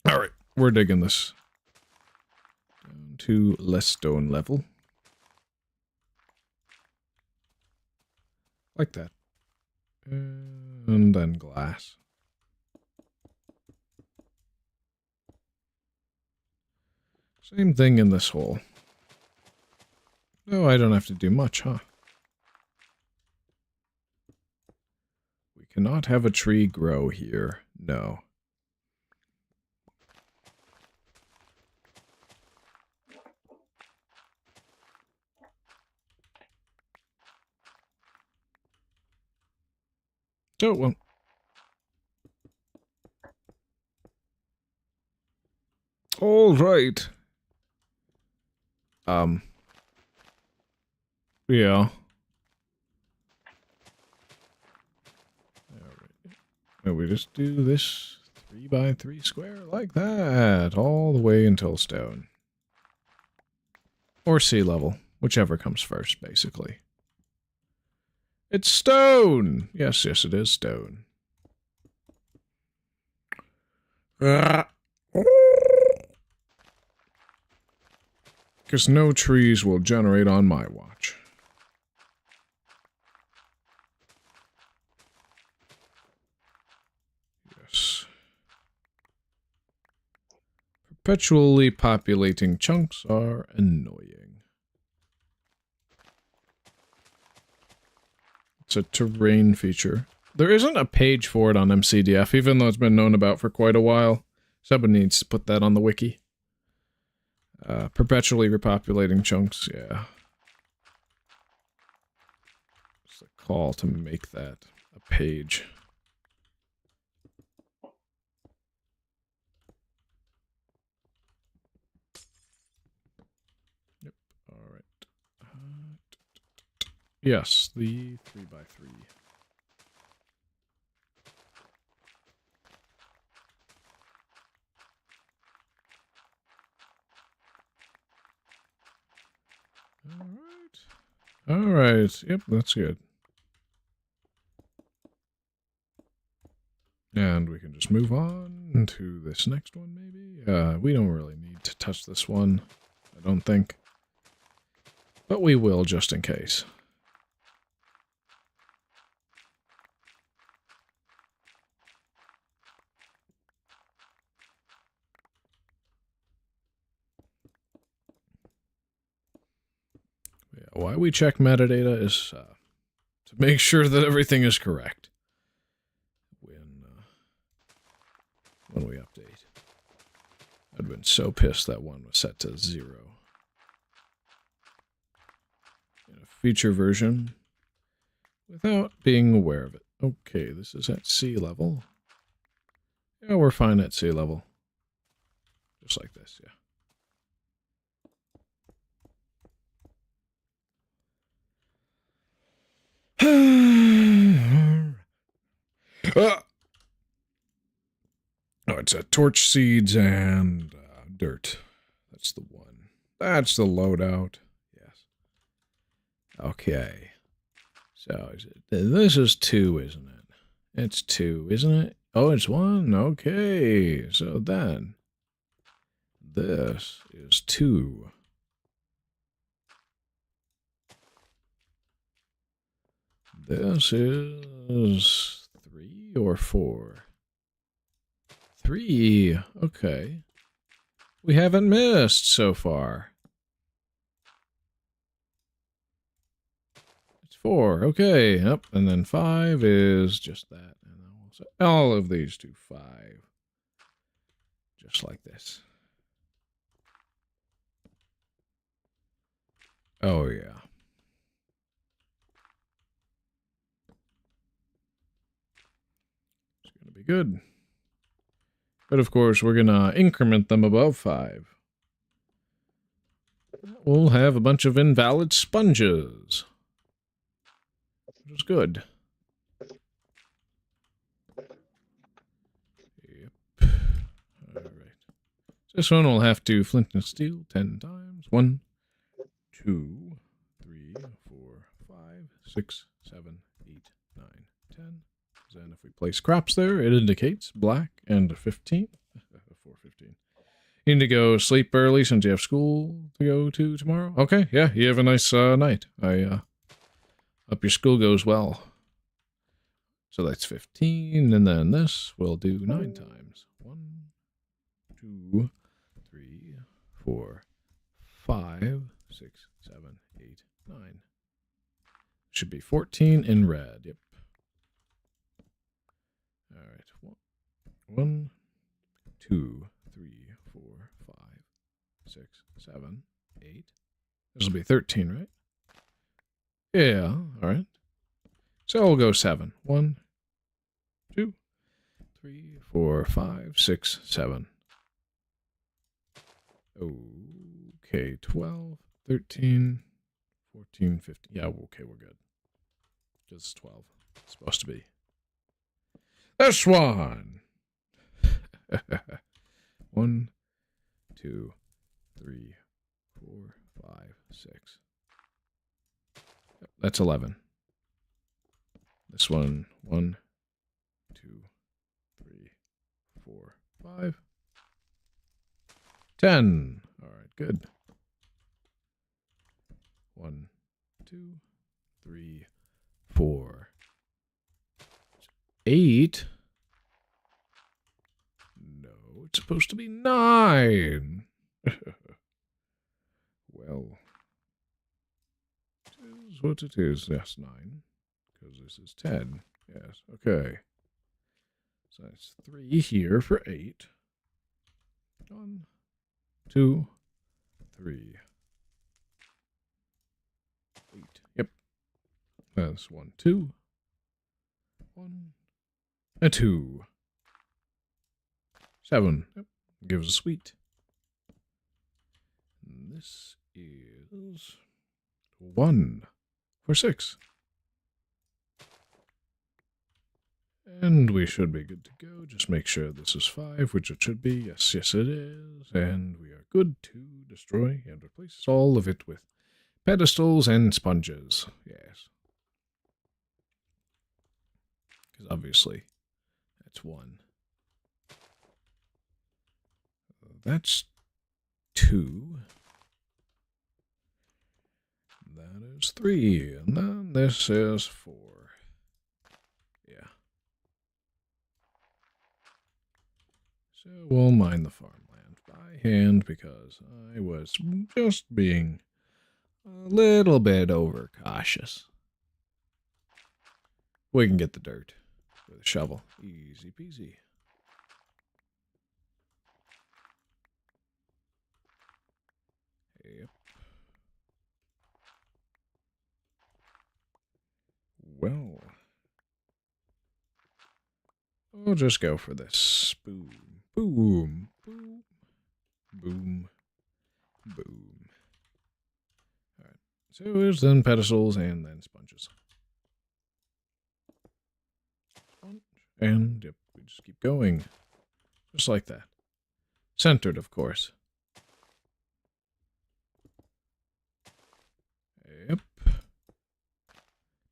All right, we're digging this. Down to less stone level. Like that. And then glass. Same thing in this hole. Oh, I don't have to do much, huh? We cannot have a tree grow here. No. So it won't. All right. Yeah. And we just do this 3x3 square like that, all the way until stone. Or sea level, whichever comes first, basically. It's stone! Yes, it is stone. Because no trees will generate on my watch. Yes. Perpetually populating chunks are annoying. It's a terrain feature. There isn't a page for it on MCDF, even though it's been known about for quite a while. Somebody needs to put that on the wiki. Perpetually repopulating chunks, yeah. It's a call to make that a page. Yep, alright. Yes, the 3x3. Alright, yep, that's good. And we can just move on to this next one, maybe? We don't really need to touch this one, I don't think. But we will, just in case. Yeah, why we check metadata is to make sure that everything is correct when we update. I'd been so pissed that one was set to 0. In a feature version, without being aware of it. Okay, this is at sea level. Yeah, we're fine at sea level. Just like this, yeah. Oh, it's a torch seeds and dirt. That's the one. That's the loadout. Yes. Okay. So this is 2, isn't it? It's 2, isn't it? Oh, it's 1. Okay. So then this is 2. This is 3 or 4? 3. Okay. We haven't missed so far. It's 4. Okay. Yep. And then 5 is just that. And then we'll set all of these to 5. Just like this. Oh, yeah. It's going to be good. But of course, we're going to increment them above 5. We'll have a bunch of invalid sponges. Which is good. Yep. Alright. This one will have to flint and steel 10 times. 1, 2, 3, 4, 5, 6, 7, 8, 9, 10. Then if we place crops there, it indicates black and 15. 4:15. You need to go sleep early since you have school to go to tomorrow. Okay, yeah, you have a nice night. I hope your school goes well. So that's 15, and then this will do 9 times. 1, 2, 3, 4, 5, 6, 7, 8, 9. Should be 14 in red. Yep. All right. 1, 2, 3, 4, 5, 6, 7, 8. This will be 13, right? Yeah. All right. So we'll go 7. 1, 2, 3, 4, 5, 6, 7. Okay, 12, 13, 14, 15. Yeah, okay, we're good. Just 12. It's supposed to be. This one! 1, 2, 3, 4, 5, 6. That's 11. This one, 1, 2, 3, 4, 5. 10. All right, good. 1, 2, 3, 4, 8. No, it's supposed to be 9. Well, it is what it is. Yes, 9. Because this is 10. Yes, okay. So that's 3 here for 8. 1, 2, 3, 8. Yep. That's 1, 2. 1, and 2. 7. Yep. Gives us wheat. And this is 1 for 6. And we should be good to go. Just make sure this is 5, which it should be. Yes, yes it is. And we are good to destroy and replace all of it with pedestals and sponges. Yes. Because obviously, that's 1. That's 2. That is 3. And then this is 4. Yeah. So we'll mine the farmland by hand because I was just being a little bit overcautious. We can get the dirt with a shovel. Easy peasy. Yep. Well, we'll just go for this. Boom, boom, boom, boom, boom. All right. So there's then pedestals and then sponges. Sponge. And yep, we just keep going. Just like that. Centered, of course. Yep.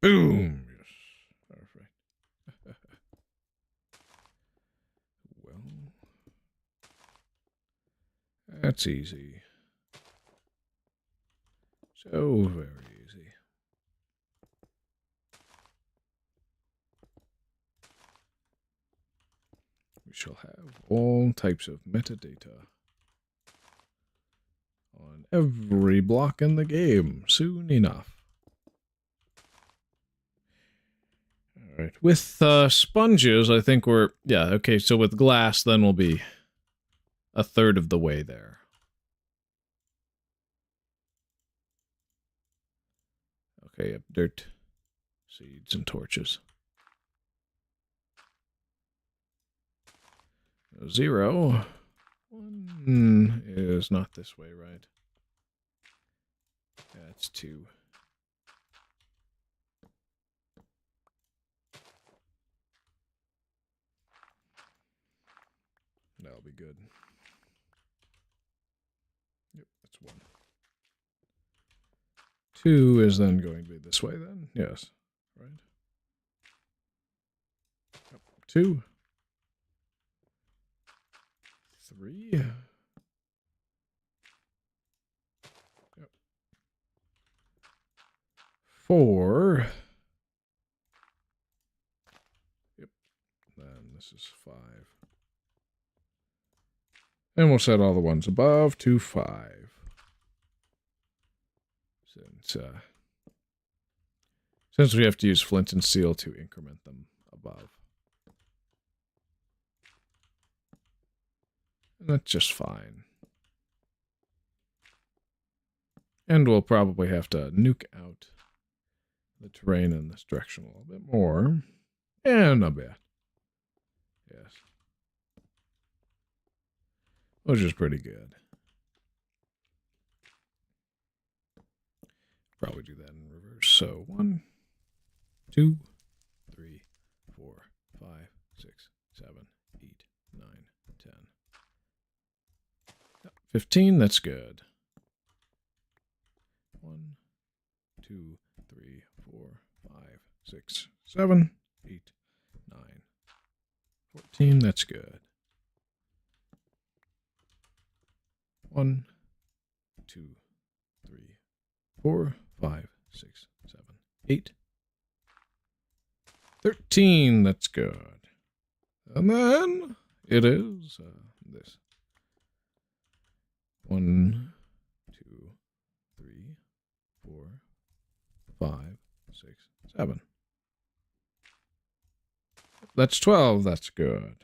Boom. Yes. Perfect. Well, that's easy. So very easy. we shall have all types of metadata on every block in the game soon enough. All right, with sponges, I think we're, yeah, okay, so with glass, then we'll be a third of the way there. Okay, yep, dirt, seeds, and torches. 0. 1 is not this way, right? That's 2. That'll be good. Yep, that's 1. 2 is then going to be this way then? Yes, right? Yep. 2. 3. Yep. 4. Yep. Then this is 5. And we'll set all the ones above to 5. Since we have to use flint and steel to increment them above. And that's just fine. And we'll probably have to nuke out the terrain in this direction a little bit more. And a bit. Yes. Which is pretty good. Probably do that in reverse. So 1, 2, 3, 4, 5, 6, 7, 8, 9, 10. 15, that's good. 1, 2, 3, 4, 5, 6, 7, 8, 9, 14, that's good. 1, 2, 3, 4, 5, 6, 7, 8. 13, that's good. And then it is this. 1, 2, 3, 4, 5, 6, 7. That's 12, that's good.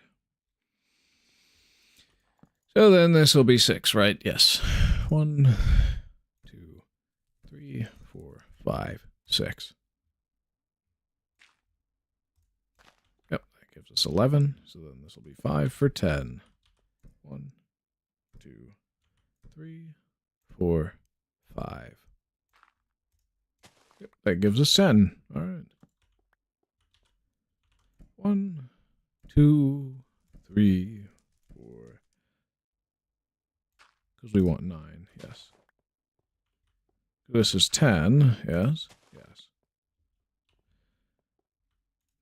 So then this will be 6, right? Yes. 1, 2, 3, 4, 5, 6. Yep, that gives us 11. So then this will be 5 for 10. 1, 2, 3, 4, 5. Yep, that gives us 10. All right. 1, 2, 3, 4. Because we want 9, yes. This is 10, yes, yes.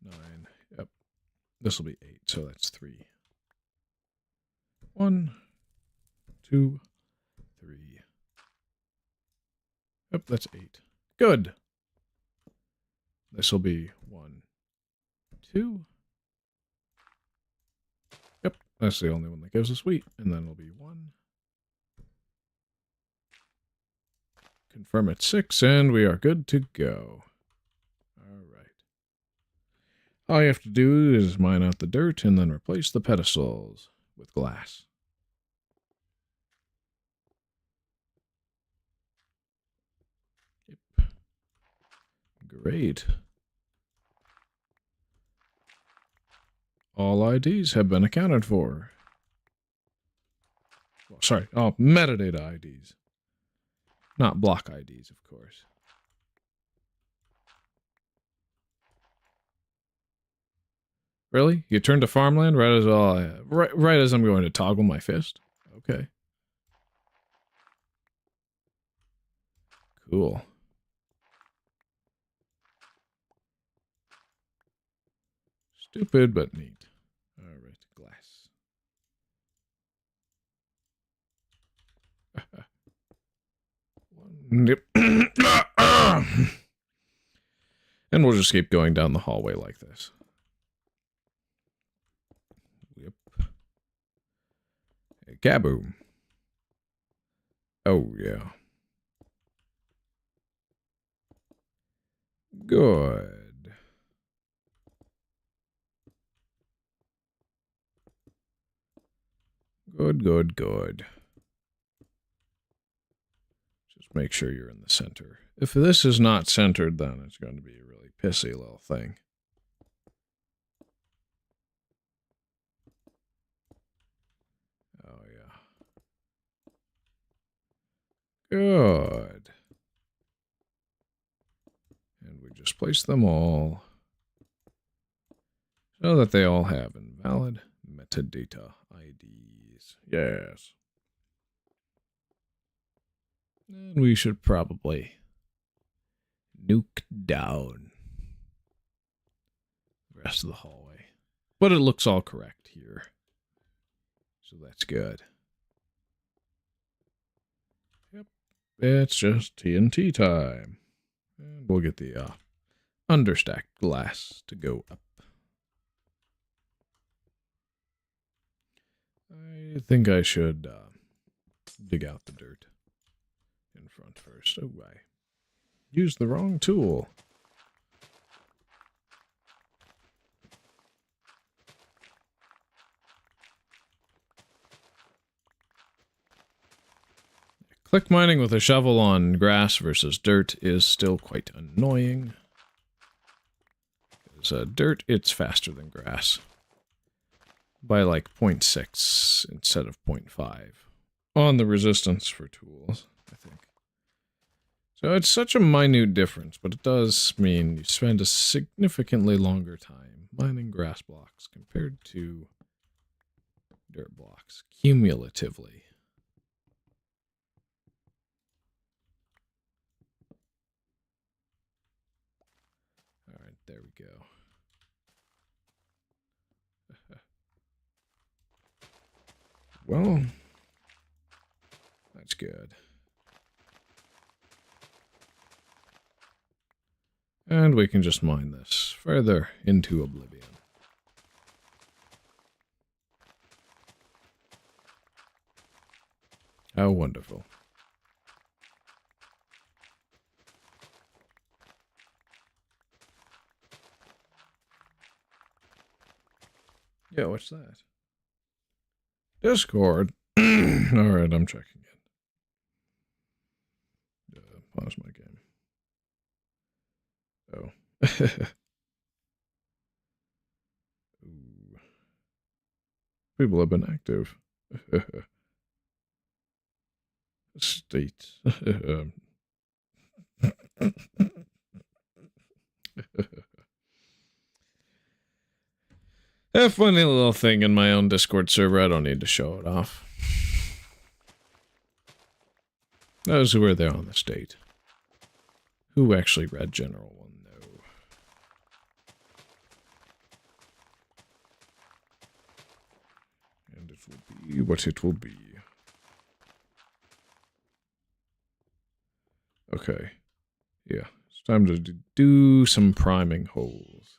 9, yep. This will be 8, so that's 3. 1, 2, 3. Yep, that's 8. Good. This will be 1, 2. Yep, that's the only one that gives us wheat. And then it'll be 1. Confirm at 6, and we are good to go. All right. All you have to do is mine out the dirt and then replace the pedestals with glass. Yep. Great. All IDs have been accounted for. Well, sorry, all metadata IDs. Not block IDs, of course. Really? You turned to farmland right as right as I'm going to toggle my fist? Okay. Cool. Stupid, but neat. All right, glass. Yep. And we'll just keep going down the hallway like this. Yep. Hey, kaboom. Oh, yeah. Good. Good. Just make sure you're in the center. If this is not centered, then it's going to be a really pissy little thing. Oh, yeah. Good. And we just place them all so that they all have invalid metadata IDs. Yes. And we should probably nuke down the rest of the hallway. But it looks all correct here. So that's good. Yep. It's just TNT time. And we'll get the understacked glass to go up. I think I should dig out the dirt in front first. Oh, I used the wrong tool. Click mining with a shovel on grass versus dirt is still quite annoying. Because dirt, it's faster than grass. By like 0.6 instead of 0.5. On the resistance for tools, I think. So it's such a minute difference, but it does mean you spend a significantly longer time mining grass blocks compared to dirt blocks, cumulatively. Alright, there we go. Well, that's good. And we can just mine this further into oblivion. How wonderful. Yeah, what's that? Discord. Alright, I'm checking it. Pause my game. Oh. Ooh. People have been active. State. A funny little thing in my own Discord server. I don't need to show it off. Those who were there on the state. Who actually read General 1, though? And it will be what it will be. Okay. Yeah. It's time to do some priming holes.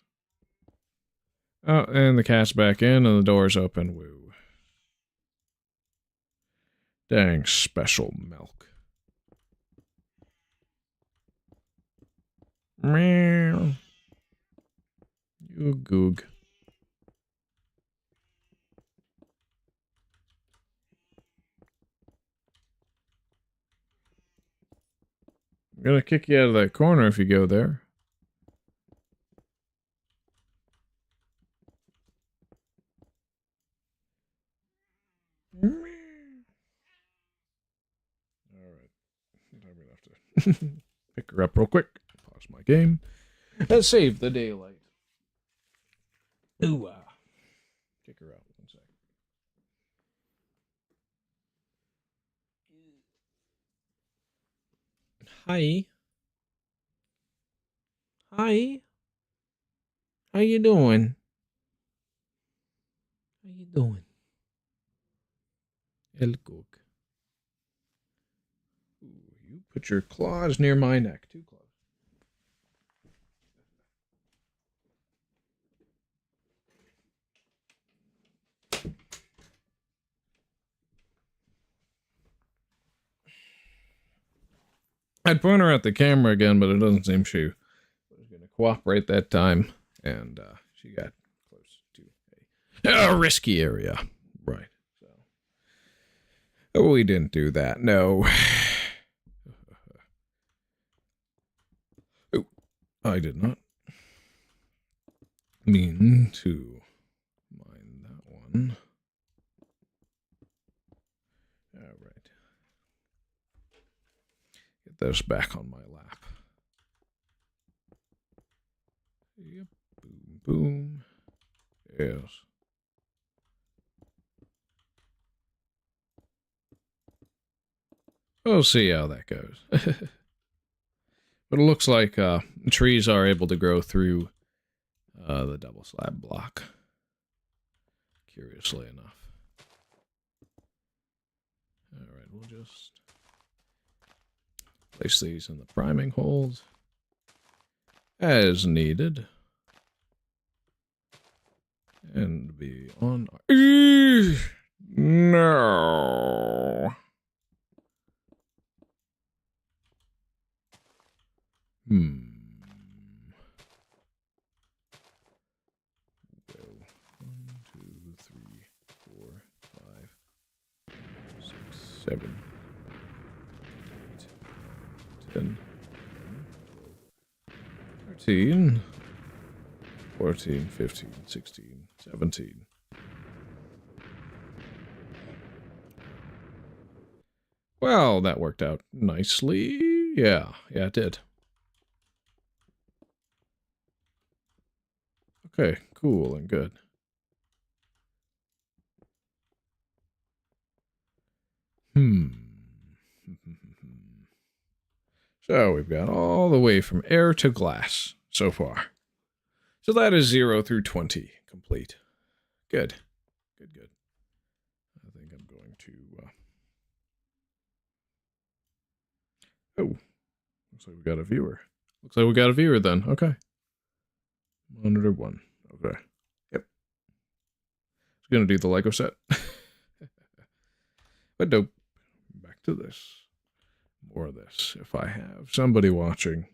Oh, and the cat's back in and the door's open. Woo. Dang special milk. Meow. You goog. I'm gonna kick you out of that corner if you go there. Alright. I'm gonna have to pick her up real quick. Pause my game. And save the daylight. Ooh, kick her out. 1 sec. Hi. Hi. How you doing? How you doing? El cook. Ooh, you put your claws near my neck. Too close. I'd point her at the camera again, but it doesn't seem she was going to cooperate that time. And she got close to a risky area. Right. So, oh, we didn't do that. No. Oh, I did not mean to mind that one. All right. Get this back on my lap. Yep. Boom, boom. Yes. We'll see how that goes. But it looks like trees are able to grow through the double slab block. Curiously enough. Alright, we'll just place these in the priming holes as needed. And be on... No! Well, 1, 2, 3, 4, 5, 6, 7, 8, 10, 13, 14, 15, 16, 17. Well, that worked out nicely. Yeah, it did. Okay, cool and good. So we've got all the way from air to glass so far. So that is 0 through 20 complete. Good. Good. I think I'm going to... Oh, looks like we got a viewer. Looks like we got a viewer then. Okay. Monitor 1. Okay. Yep. I was going to do the Lego set. But nope. Back to this. More of this. If I have somebody watching,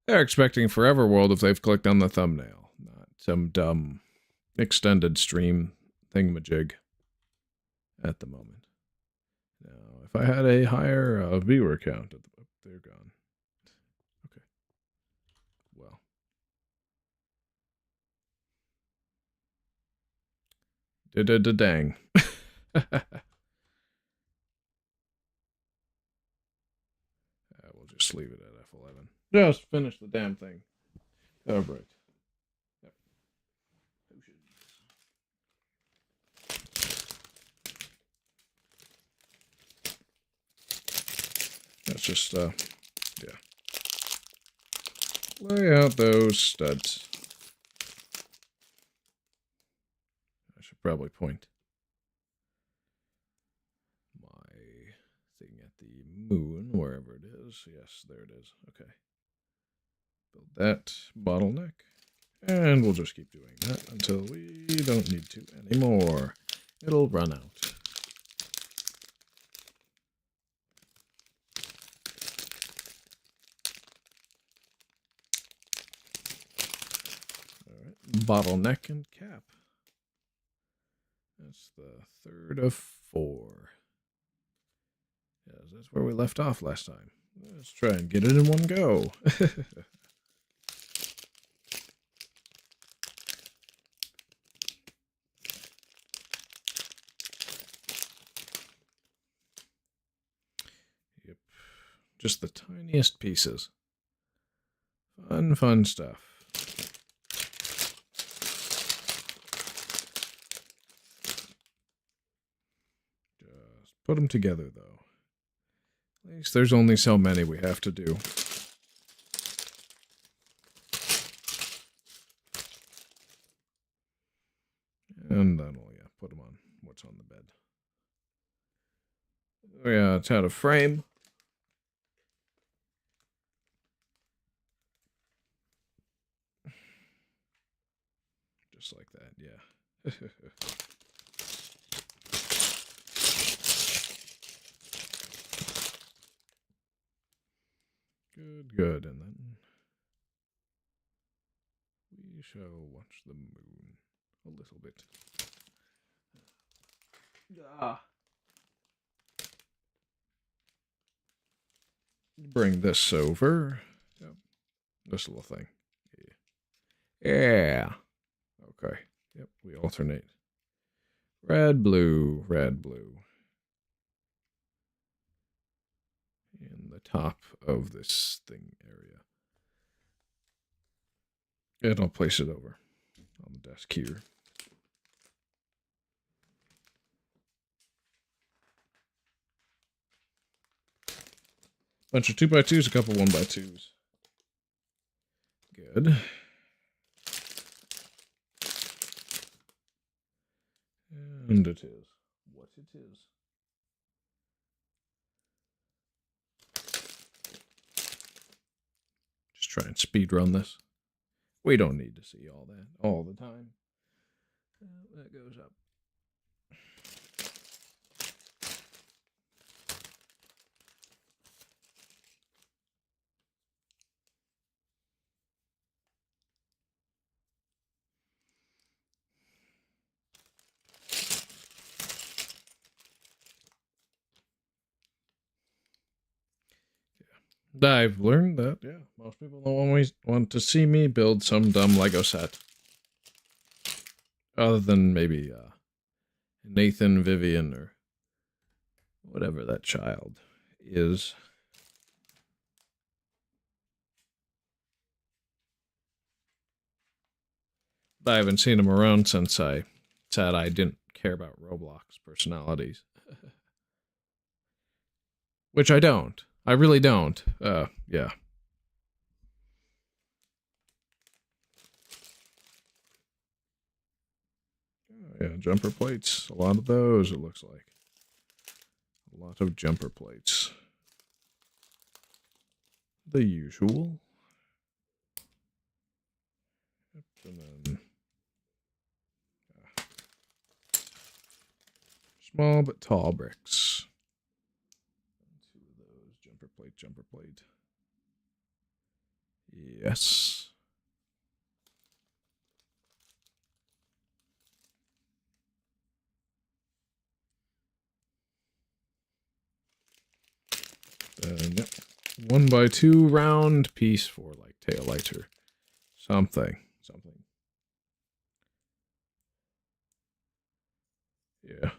they're expecting Forever World if they've clicked on the thumbnail, not some dumb extended stream thingamajig at the moment. Now, if I had a higher viewer count, they're gone. Okay. Well. Dang. We'll just leave it at F11. Just finish the damn thing. Oh, right. Yep. Let's just, yeah. Lay out those studs. I should probably point my thing at the moon, wherever it is. Yes, there it is. Okay. Build that bottleneck. And we'll just keep doing that until we don't need to anymore. It'll run out. All right. Bottleneck and cap. That's the third of 4. Yes, that's where we left off last time. Let's try and get it in one go. Yep. Just the tiniest pieces. Fun stuff. Just put them together, though. At least there's only so many we have to do. And then we'll, put them on what's on the bed. Oh, yeah, it's out of frame. Just like that, yeah. Good, and then we shall watch the moon a little bit. Bring this over. Yep. This little thing. Yeah. Okay. Yep, we alternate. Red, blue, red, blue. In the top of this thing area. And I'll place it over on the desk here. Bunch of 2x2s, a couple 1x2s. Good. And it is what it is. Just try and speed run this. We don't need to see all that all the time. That goes up. I've learned that, yeah, most people don't always want to see me build some dumb Lego set. Other than maybe Nathan, Vivian, or whatever that child is. I haven't seen him around since I said I didn't care about Roblox personalities. Which I don't. I really don't. Yeah. Yeah, jumper plates. A lot of those, it looks like. A lot of jumper plates. The usual. And then small but tall bricks. 2 of those. Jumper plate, jumper plate. Yes. Yep. 1x2 round piece for like tail lights or something. Yeah.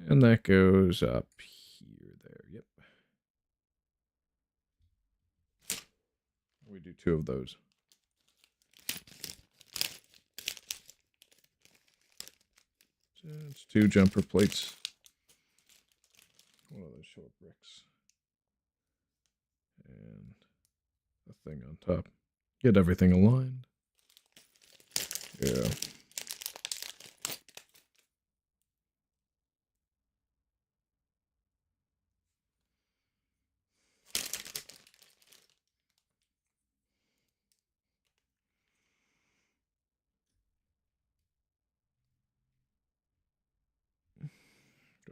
And that goes up here, there. Yep. We do 2 of those. So it's 2 jumper plates. One of those short bricks. And a thing on top. Get everything aligned. Yeah.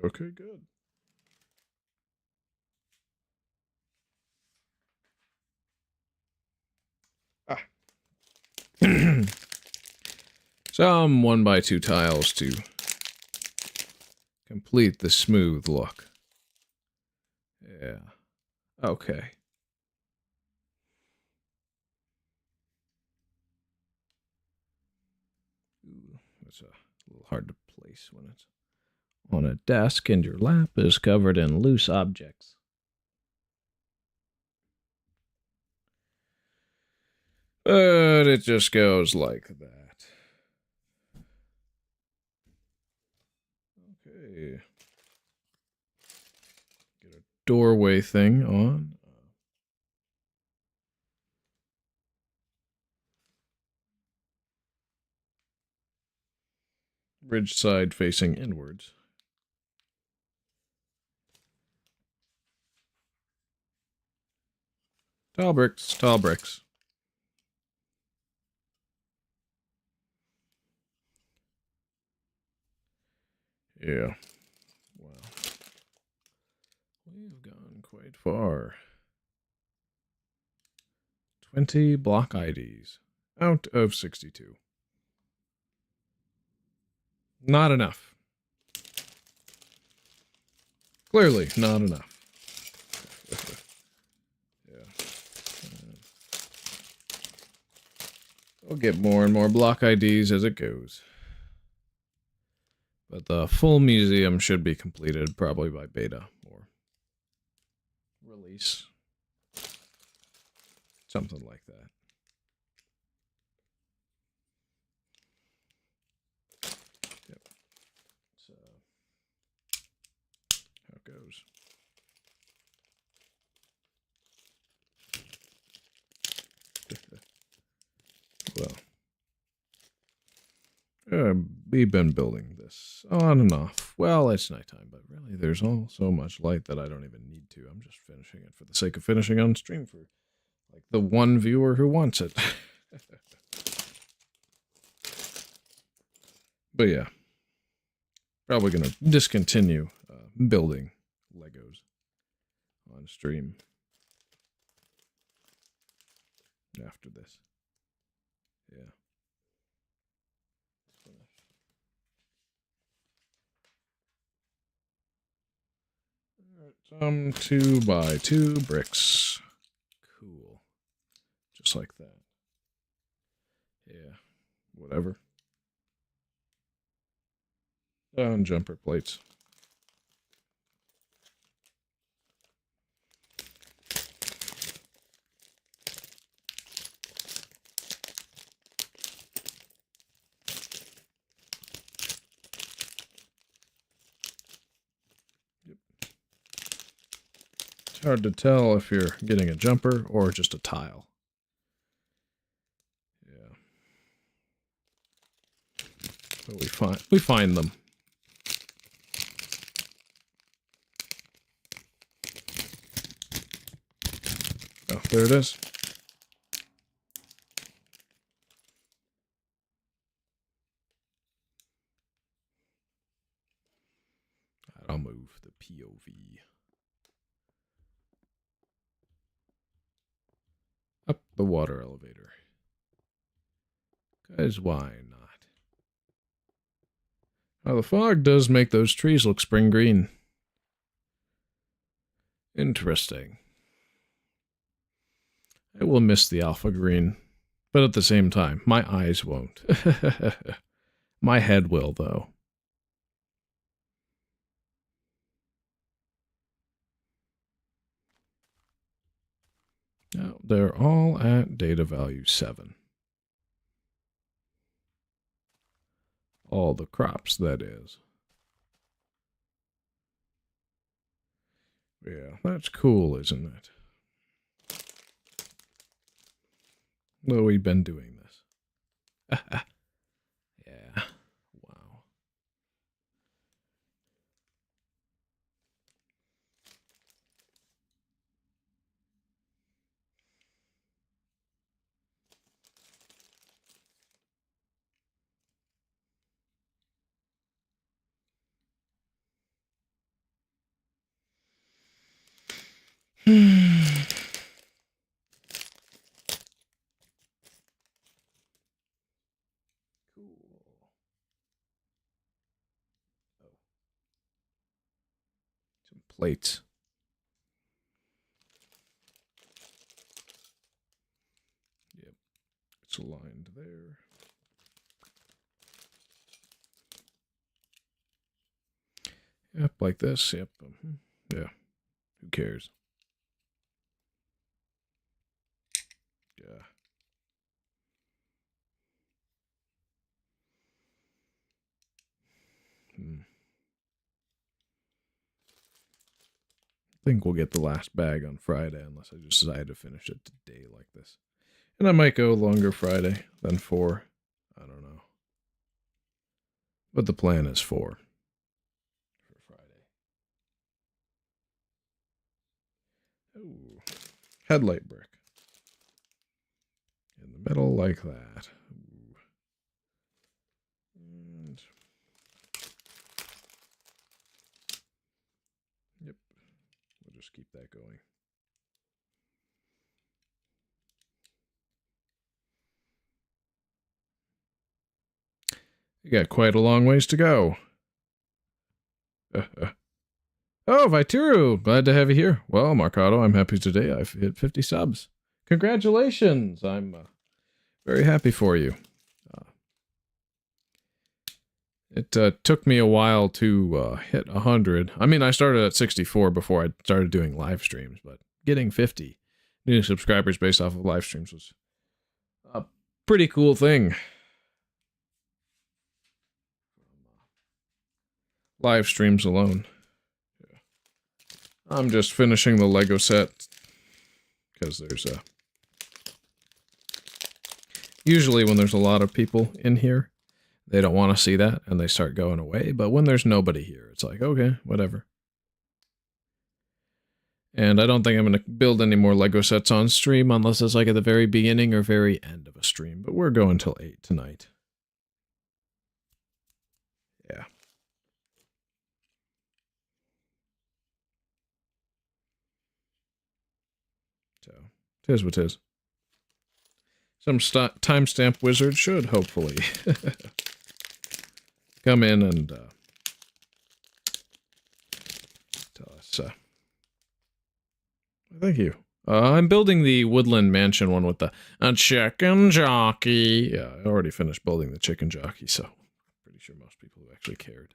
Okay, good. Some 1x2 tiles to complete the smooth look. Yeah. Okay. Ooh, that's a little hard to place when it's on a desk and your lap is covered in loose objects. But it just goes like that. Okay. Get a doorway thing on. Ridge side facing inwards. Tall bricks, tall bricks. Yeah. Wow. We've gone quite far. 20 block IDs out of 62. Not enough. Clearly, not enough. Yeah. We'll get more and more block IDs as it goes. But the full museum should be completed probably by beta or release. Something like that. Yep. So, how it goes. Well, we've been building this on and off. Well, it's nighttime, but really there's all so much light that I don't even need to. I'm just finishing it for the sake of finishing on stream for like the one viewer who wants it. But yeah, probably going to discontinue building Legos on stream after this. Yeah. Alright, 2x2 bricks. Cool. Just like that. Yeah. Whatever. And jumper plates. It's hard to tell if you're getting a jumper or just a tile. Yeah. But we find them. Oh, there it is. I'll move the POV. Up the water elevator. 'Cause why not? Now the fog does make those trees look spring green. Interesting. I will miss the alpha green, but at the same time, my eyes won't. My head will, though. Now, they're all at data value 7. All the crops, that is. Yeah, that's cool, isn't it? Well, we've been doing this. Yeah. Wow. Cool. Oh. Some plates. Yep. It's aligned there. Yep, like this. Yep. Yeah. Who cares? Yeah. I think we'll get the last bag on Friday unless I just decide to finish it today like this. And I might go longer Friday than 4. I don't know. But the plan is 4 for Friday. Ooh. Headlight brick. In the middle like that. Ooh. And yep. We'll just keep that going. You got quite a long ways to go. Oh, Vaitiru, glad to have you here. Well, Marcado, I'm happy today. I've hit 50 subs. Congratulations. I'm very happy for you. It took me a while to hit 100. I mean, I started at 64 before I started doing live streams, but getting 50 new subscribers based off of live streams was a pretty cool thing. Live streams alone. Yeah. I'm just finishing the Lego set because there's a... Usually when there's a lot of people in here, they don't want to see that, and they start going away. But when there's nobody here, it's like, okay, whatever. And I don't think I'm going to build any more Lego sets on stream, unless it's like at the very beginning or very end of a stream. But we're going till 8 tonight. Yeah. So, tis what tis. Some timestamp wizard should, hopefully, come in and tell us. Thank you. I'm building the Woodland Mansion one with the chicken jockey. Yeah, I already finished building the chicken jockey, so I'm pretty sure most people who actually cared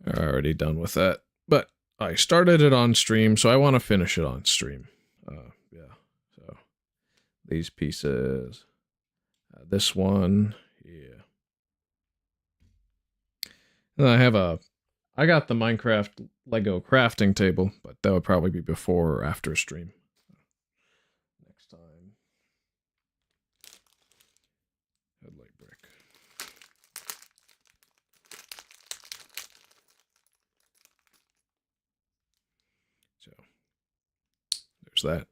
are already done with that. But I started it on stream, so I want to finish it on stream. Yeah, so these pieces, this one, yeah. And I got the Minecraft Lego crafting table, but that would probably be before or after stream. Next time. Headlight brick. So, there's that.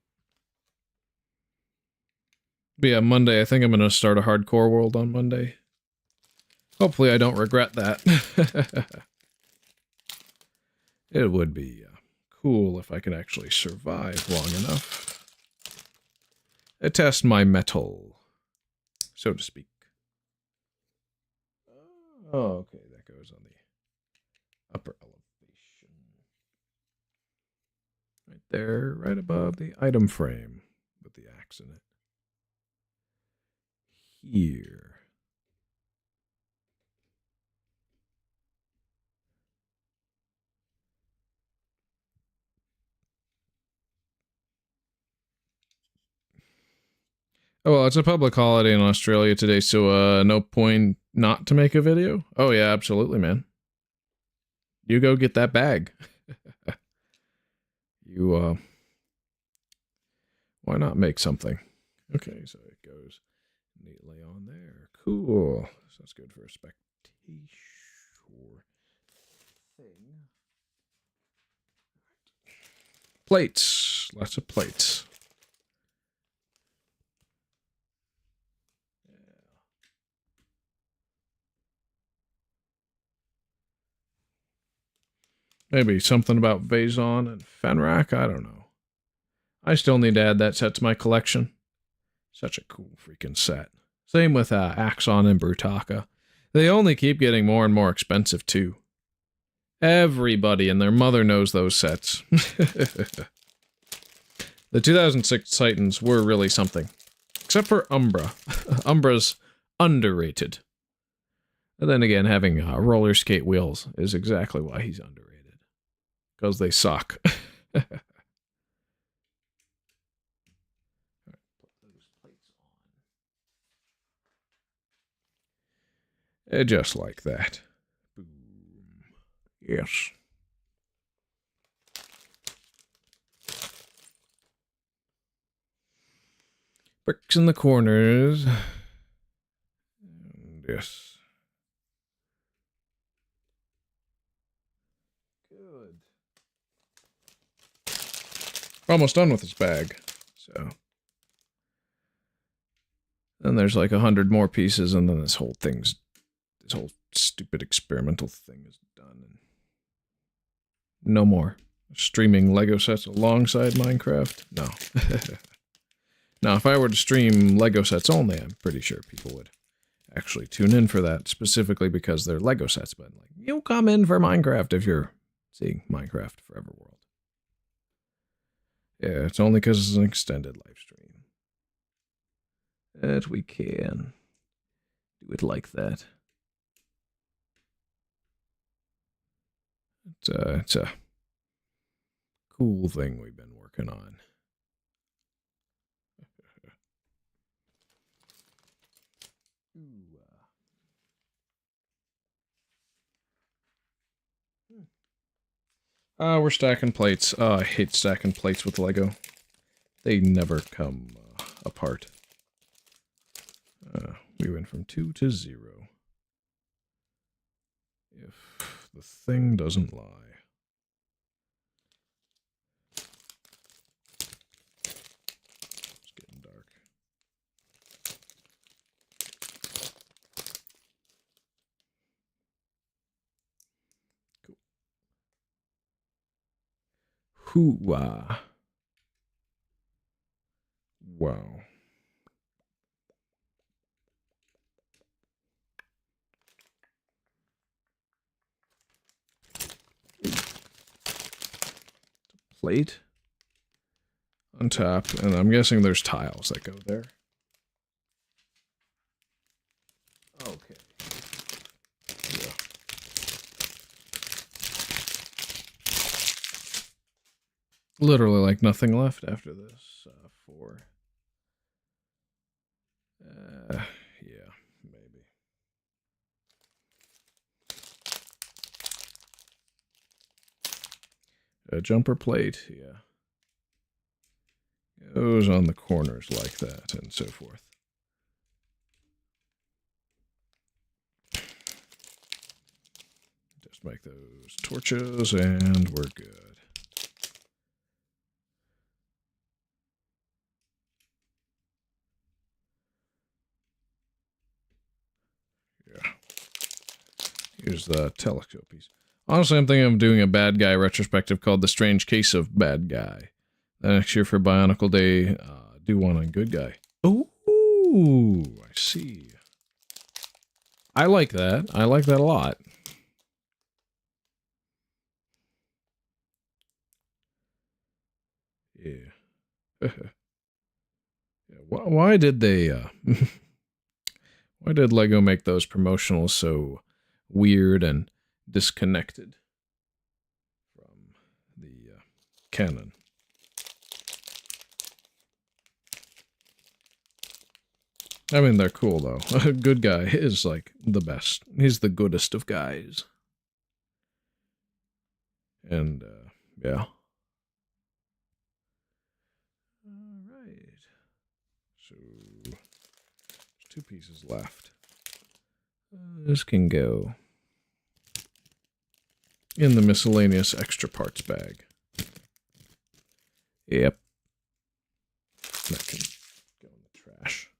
But yeah, Monday, I think I'm going to start a hardcore world on Monday. Hopefully I don't regret that. It would be cool if I could actually survive long enough. Test my metal, so to speak. Oh, okay, that goes on the upper elevation. Right there, right above the item frame with the axe in it. Here. Oh, well, it's a public holiday in Australia today, so no point not to make a video? Oh, yeah, absolutely, man. You go get that bag. Why not make something? Okay, so it goes neatly on there. Cool. So that's good for a spectator thing. Plates. Lots of plates. Maybe something about Vazon and Fenrak, I don't know. I still need to add that set to my collection. Such a cool freaking set. Same with Axon and Brutaka. They only keep getting more and more expensive, too. Everybody and their mother knows those sets. The 2006 Titans were really something. Except for Umbra. Umbra's underrated. And then again, having roller skate wheels is exactly why he's underrated. Because they suck. Just like that. Boom. Yes. Bricks in the corners. And yes. Good. We're almost done with this bag. So. Then there's like 100 more pieces, and then this whole stupid experimental thing is done. And no more streaming Lego sets alongside Minecraft. No. Now, if I were to stream Lego sets only, I'm pretty sure people would actually tune in for that, specifically because they're Lego sets. But like, you'll come in for Minecraft if you're seeing Minecraft Forever World. Yeah, it's only because it's an extended live stream that we can do it like that. It's a cool thing we've been working on. We're stacking plates. I hate stacking plates with Lego. They never come apart. We went from 2 to 0. If the thing doesn't lie. It's getting dark. Cool. Hoo-ah. Wow. Plate on top, and I'm guessing there's tiles that go there. Okay. Yeah. Literally like nothing left after this. 4. Yeah, maybe. A jumper plate, yeah. Goes on the corners like that, and so forth. Just make those torches, and we're good. Yeah. Here's the telescope piece. Honestly, I'm thinking of doing a bad guy retrospective called The Strange Case of Bad Guy. Next year for Bionicle Day, do one on Good Guy. Ooh, I see. I like that. I like that a lot. Yeah. Yeah. Why did they, why did Lego make those promotionals so weird and disconnected from the canon? I mean, they're cool, though. A good guy is, like, the best. He's the goodest of guys. And, yeah. Alright. So, there's 2 pieces left. This can go in the miscellaneous extra parts bag. Yep. That can go in the trash.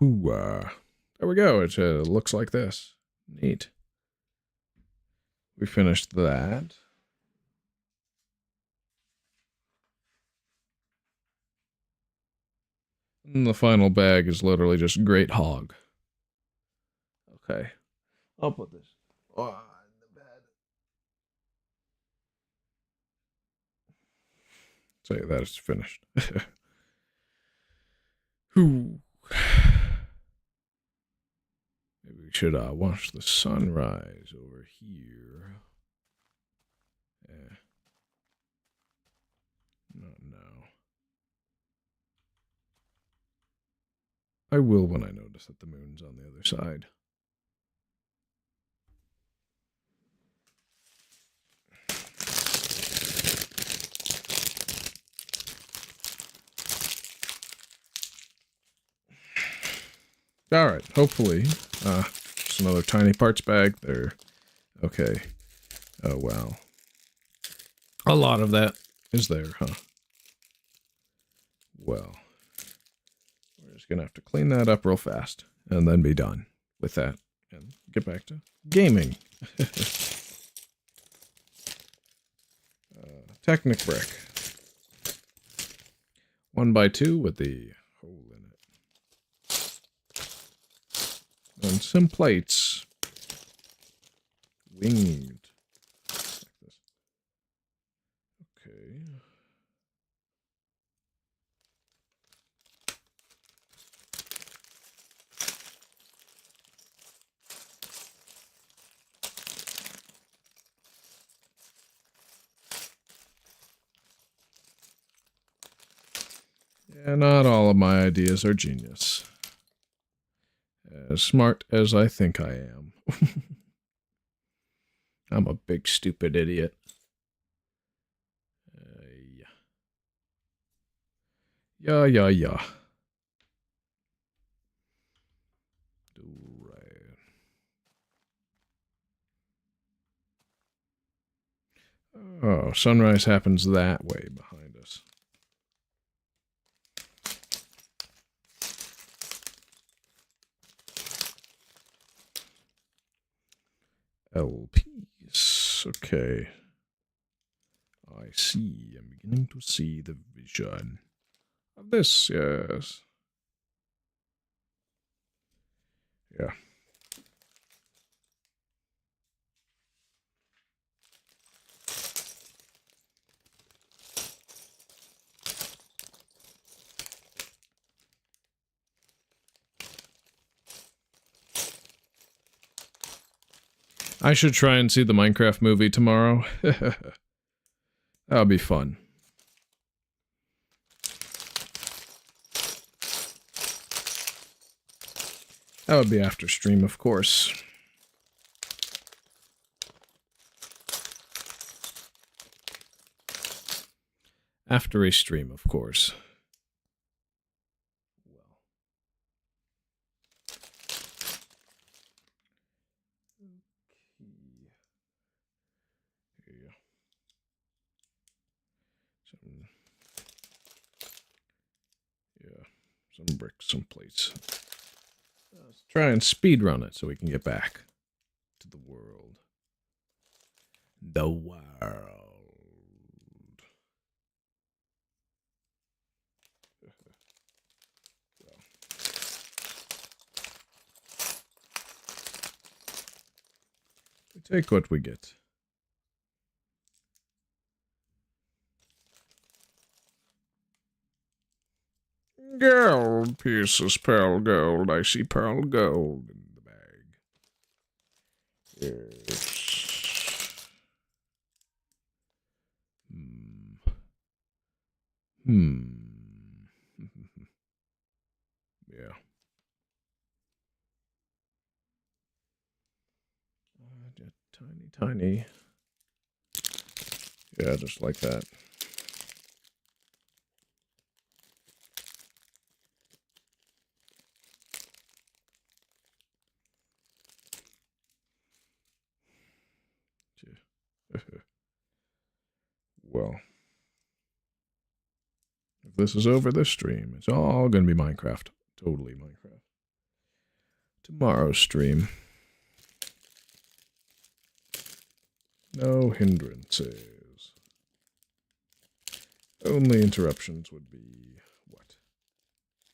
There we go. It looks like this. Neat. We finished that. And the final bag is literally just Great Hog. Okay. I'll put this on the bed. Say that it's finished. Maybe we should watch the sunrise over here. Not now. I will when I notice that the moon's on the other side. All right, hopefully, just another tiny parts bag there. Okay. Oh, wow. A lot of that is there, huh? Well, we're just gonna have to clean that up real fast and then be done with that and get back to gaming. Technic brick. 1x2 with the hole in it. and some plates. Winged. Like this. Okay. Yeah, not all of my ideas are genius. As smart as I think I am. I'm a big stupid idiot. Yeah. Right. Oh, sunrise happens that way behind us. LPs. Okay. I see. I'm beginning to see the vision of this, yes. Yeah. I should try and see the Minecraft movie tomorrow. That'll be fun. That would be after stream, of course. After a stream, of course. Well. Yeah. Some bricks, some plates. Let's try and speed run it so we can get back to the world. The world. We take what we get. Gold pieces, pearl gold. I see pearl gold in the bag. Yes. Yeah. Just tiny. Yeah, just like that. Well, if this is over this stream, it's all going to be Minecraft. Totally Minecraft. Tomorrow's stream. No hindrances. Only interruptions would be what?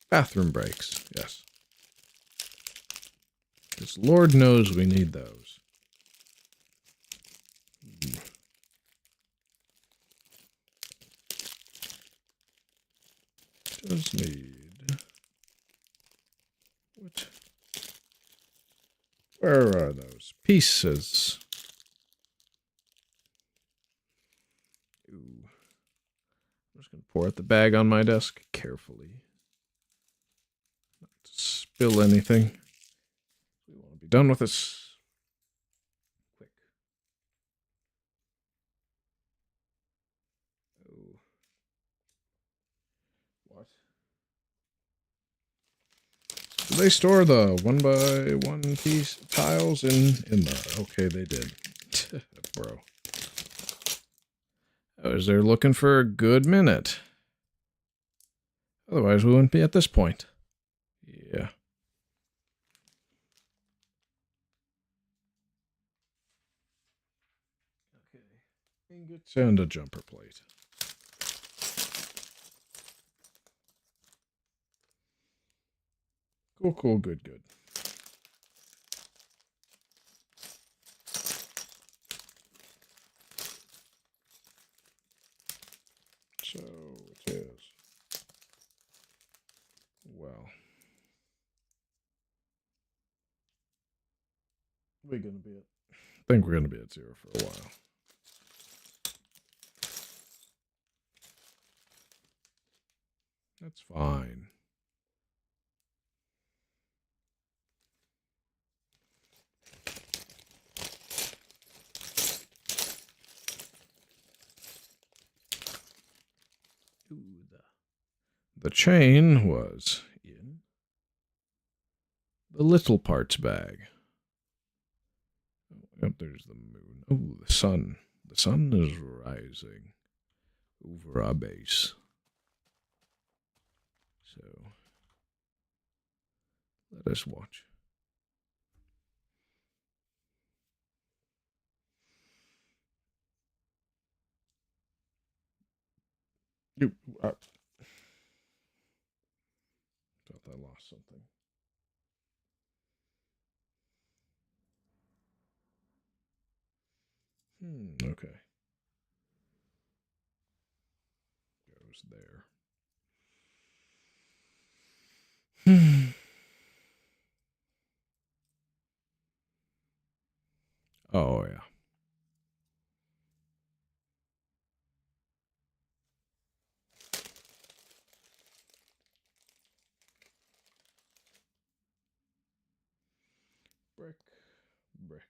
Bathroom breaks, yes. Because Lord knows we need those. Does need... What? Where are those pieces? Ooh. I'm just going to pour out the bag on my desk carefully. Not to spill anything. We want to be done with this quick. Oh. What? Do they store the 1x1 piece tiles in the... Okay, they did. Bro. I was there looking for a good minute. Otherwise, we wouldn't be at this point. Yeah. Okay. Ingots and a jumper plate. Cool, good. We're gonna be at. I think we're gonna be at 0 for a while. That's fine. Ooh, the chain was in the little parts bag. Oh, yep, there's the moon. Oh, the sun. The sun is rising over our base. So, let us watch. I thought I lost something. Okay. Goes there. Oh, yeah. Brick. Brick.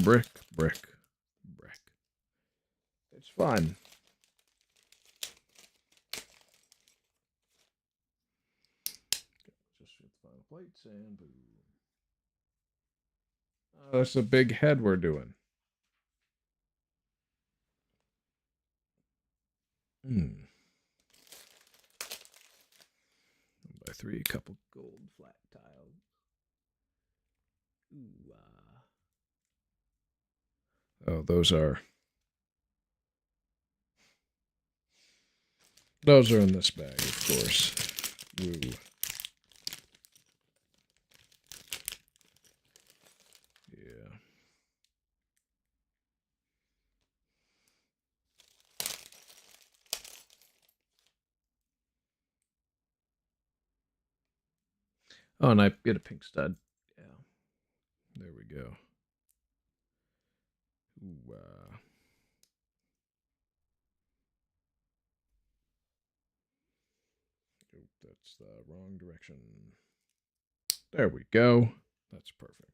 Brick, brick, brick. It's fun. Just with final plates and boom. Oh, that's a big head we're doing. By 3, a couple gold flat tiles. Ooh, oh, those are in this bag, of course. Woo. Yeah. Oh, and I get a pink stud. Yeah. There we go. Ooh, that's the wrong direction. There we go. That's perfect.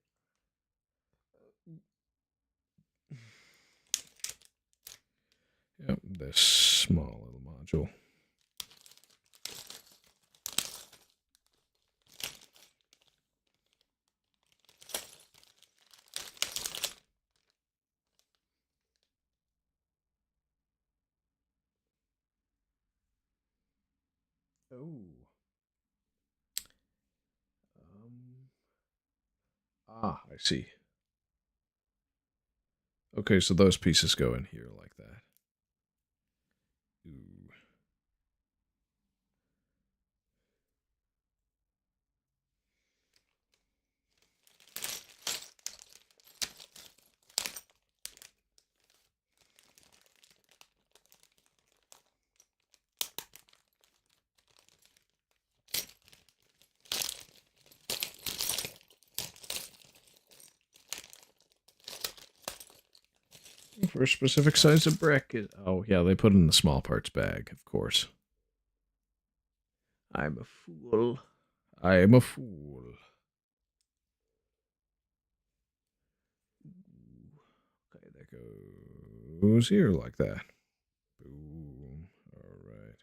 Yep, this small little module. Oh. I see. Okay, so those pieces go in here like that. Ooh. For a specific size of brick. Oh, yeah, they put it in the small parts bag, of course. I'm a fool. I am a fool. Okay, that goes here like that. Boom. All right.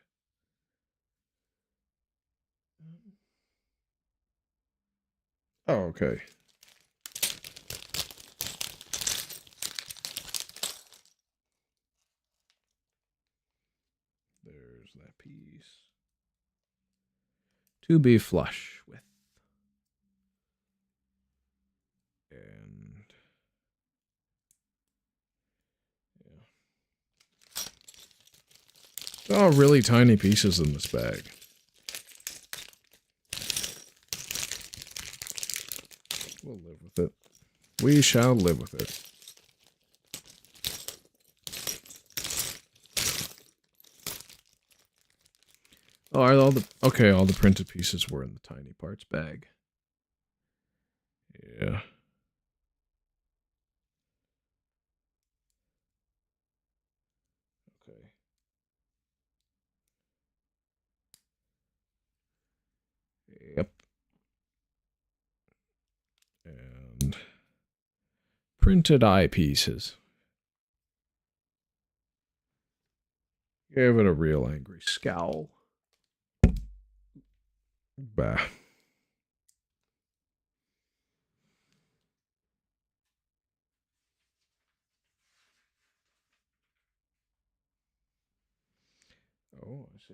Oh, okay. There's that piece. To be flush with. And yeah. Oh, really tiny pieces in this bag. We'll live with it. We shall live with it. Oh, are all the okay? All the printed pieces were in the tiny parts bag. Yeah. Okay. Yep. And printed eyepieces. Give it a real angry scowl. Bah. Oh, I see.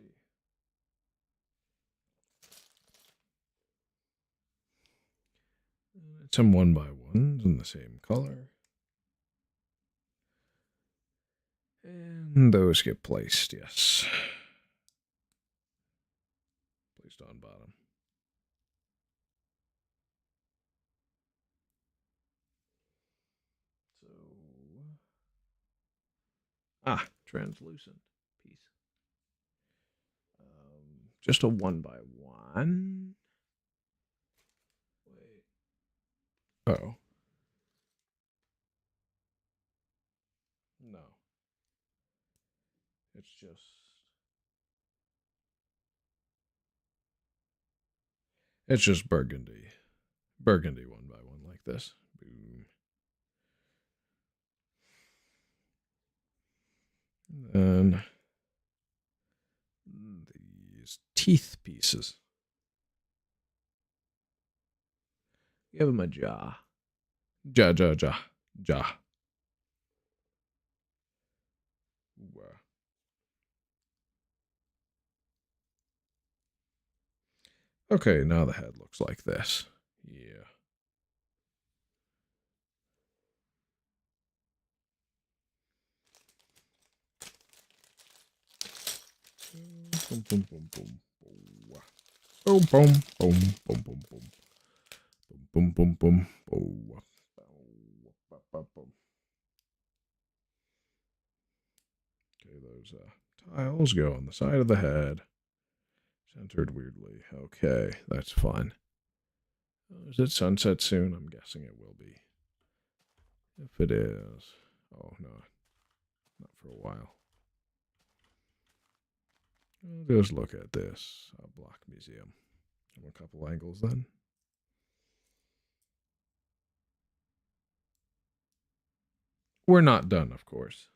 Some 1x1s in the same color. And those get placed, yes. Placed on bottom. So, translucent piece. Just a 1x1. Wait. Oh. No. It's just burgundy. Burgundy 1x1 like this. Boom. And these teeth pieces. Give him a jaw. Jaw. Wow. Okay, now the head looks like this. Yeah. Boom, boom, boom, boom. Boom, boom, boom, boom, boom, boom. Boom, boom, boom, boom. Okay, those tiles go on the side of the head. Centered weirdly. Okay, that's fine. Is it sunset soon? I'm guessing it will be. If it is. Oh, no. Not for a while. We'll just look at this block museum. From a couple angles then. We're not done, of course.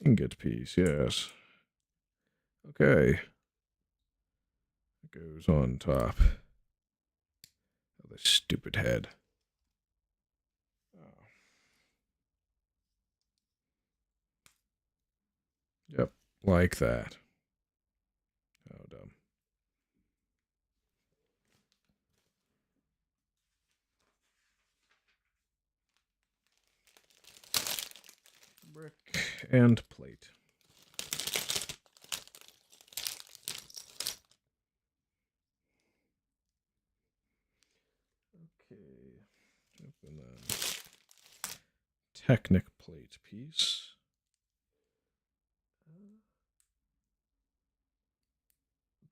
Ingot piece, yes. Okay. It goes on top. Oh, the stupid head. Oh. Yep, like that. Oh, dumb. Brick and plate. Okay. And then Technic plate piece.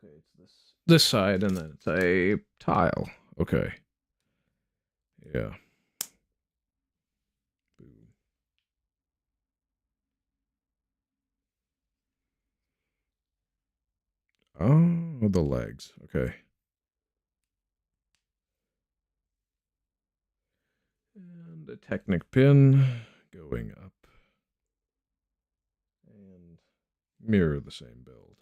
Okay, it's this side, and then it's a tile. Okay. Yeah. Boom. Oh, the legs. Okay. And a Technic pin going up. And mirror the same build.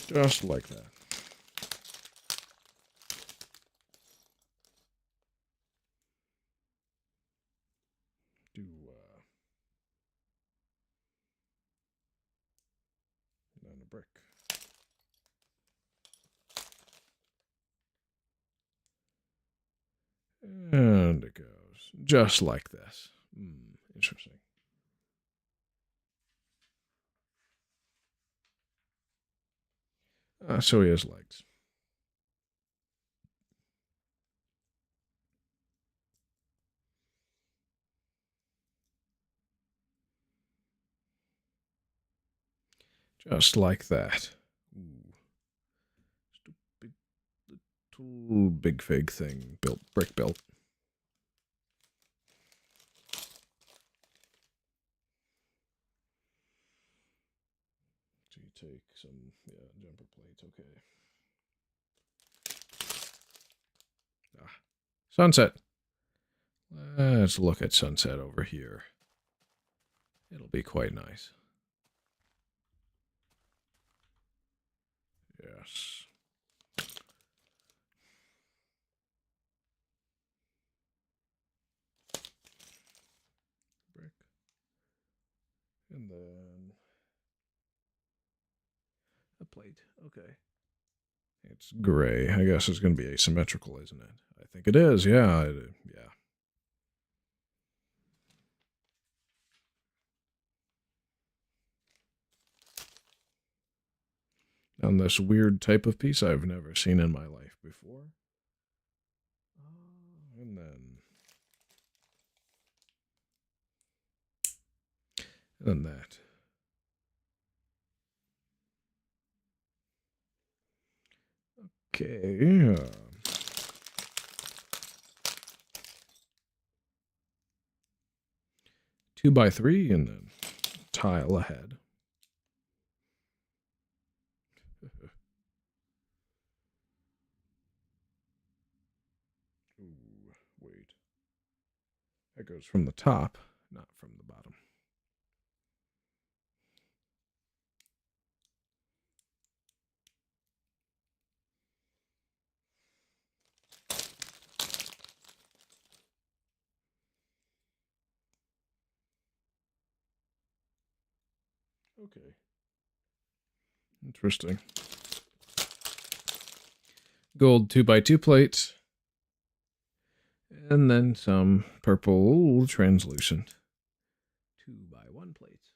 Just like that. Do and a brick. And it goes just like this. Interesting. So he has legs. Just like that. Ooh. Stupid little big fig thing built, brick built. So you take some, jumper plates, okay. Sunset. Let's look at sunset over here. It'll be quite nice. Yes. Brick. And then a plate. Okay. It's gray. I guess it's going to be asymmetrical, isn't it? I think it is. Yeah. Yeah. On this weird type of piece I've never seen in my life before. And then that. Okay. 2x3 and then tile ahead. Ooh, wait. That goes from the top, not from the bottom. Okay. Interesting. Gold 2x2 plates. And then some purple translucent 2x1 plates.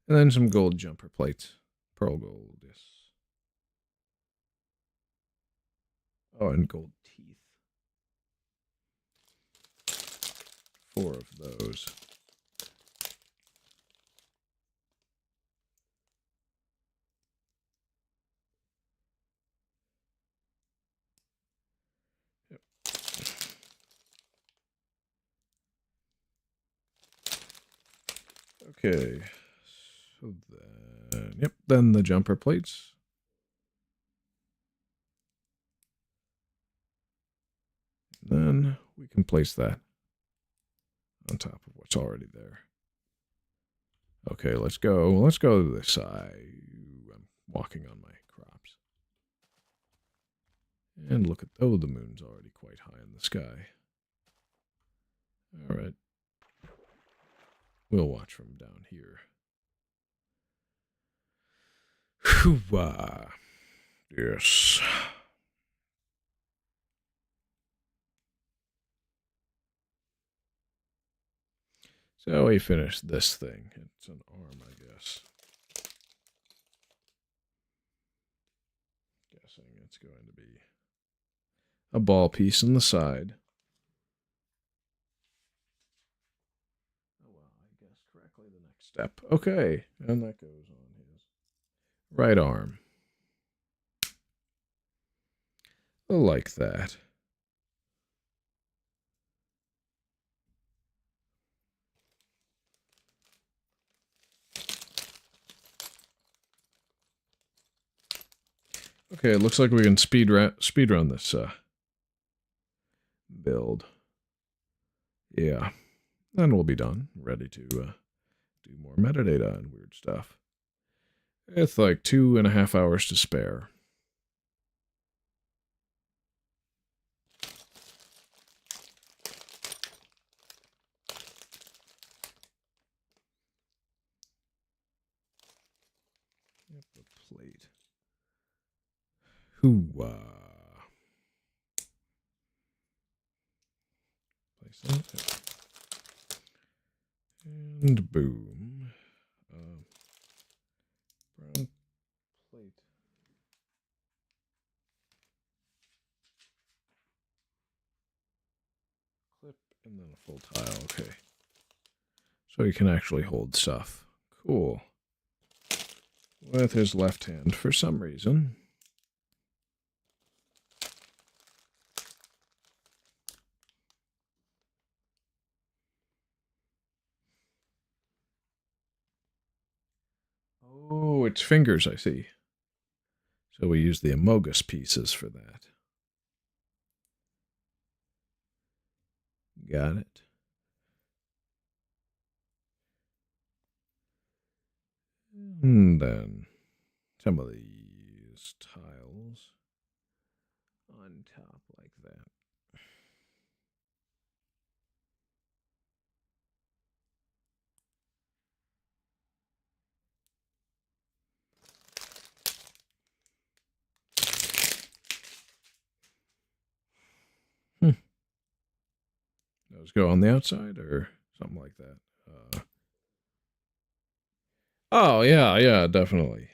And then some gold jumper plates. Pearl gold, yes. Oh, and gold teeth. 4 of those. Yep. Okay. So then, yep, then the jumper plates. Then we can place that on top of what's already there. Okay, let's go. Let's go to this side. I'm walking on my crops. And look at, oh, the moon's already quite high in the sky. All right. We'll watch from down here. Hoo-wah. Yes. So we finished this thing. It's an arm, I guess. Guessing it's going to be a ball piece in the side. Oh, well, I guessed correctly the next step. Okay, and that goes on his right arm. Like that. Okay, it looks like we can speed run this build. Yeah, then we'll be done, ready to do more metadata and weird stuff. It's like 2.5 hours to spare. Yep, the plate. Hoo-wah. Place that. And boom. Brown plate. And then a full tile, okay. So he can actually hold stuff. Cool. With his left hand for some reason. Oh, it's fingers, I see. So we use the amogus pieces for that. Got it. And then some of these tiles on top like that. Those go on the outside or something like that. Oh, yeah, definitely.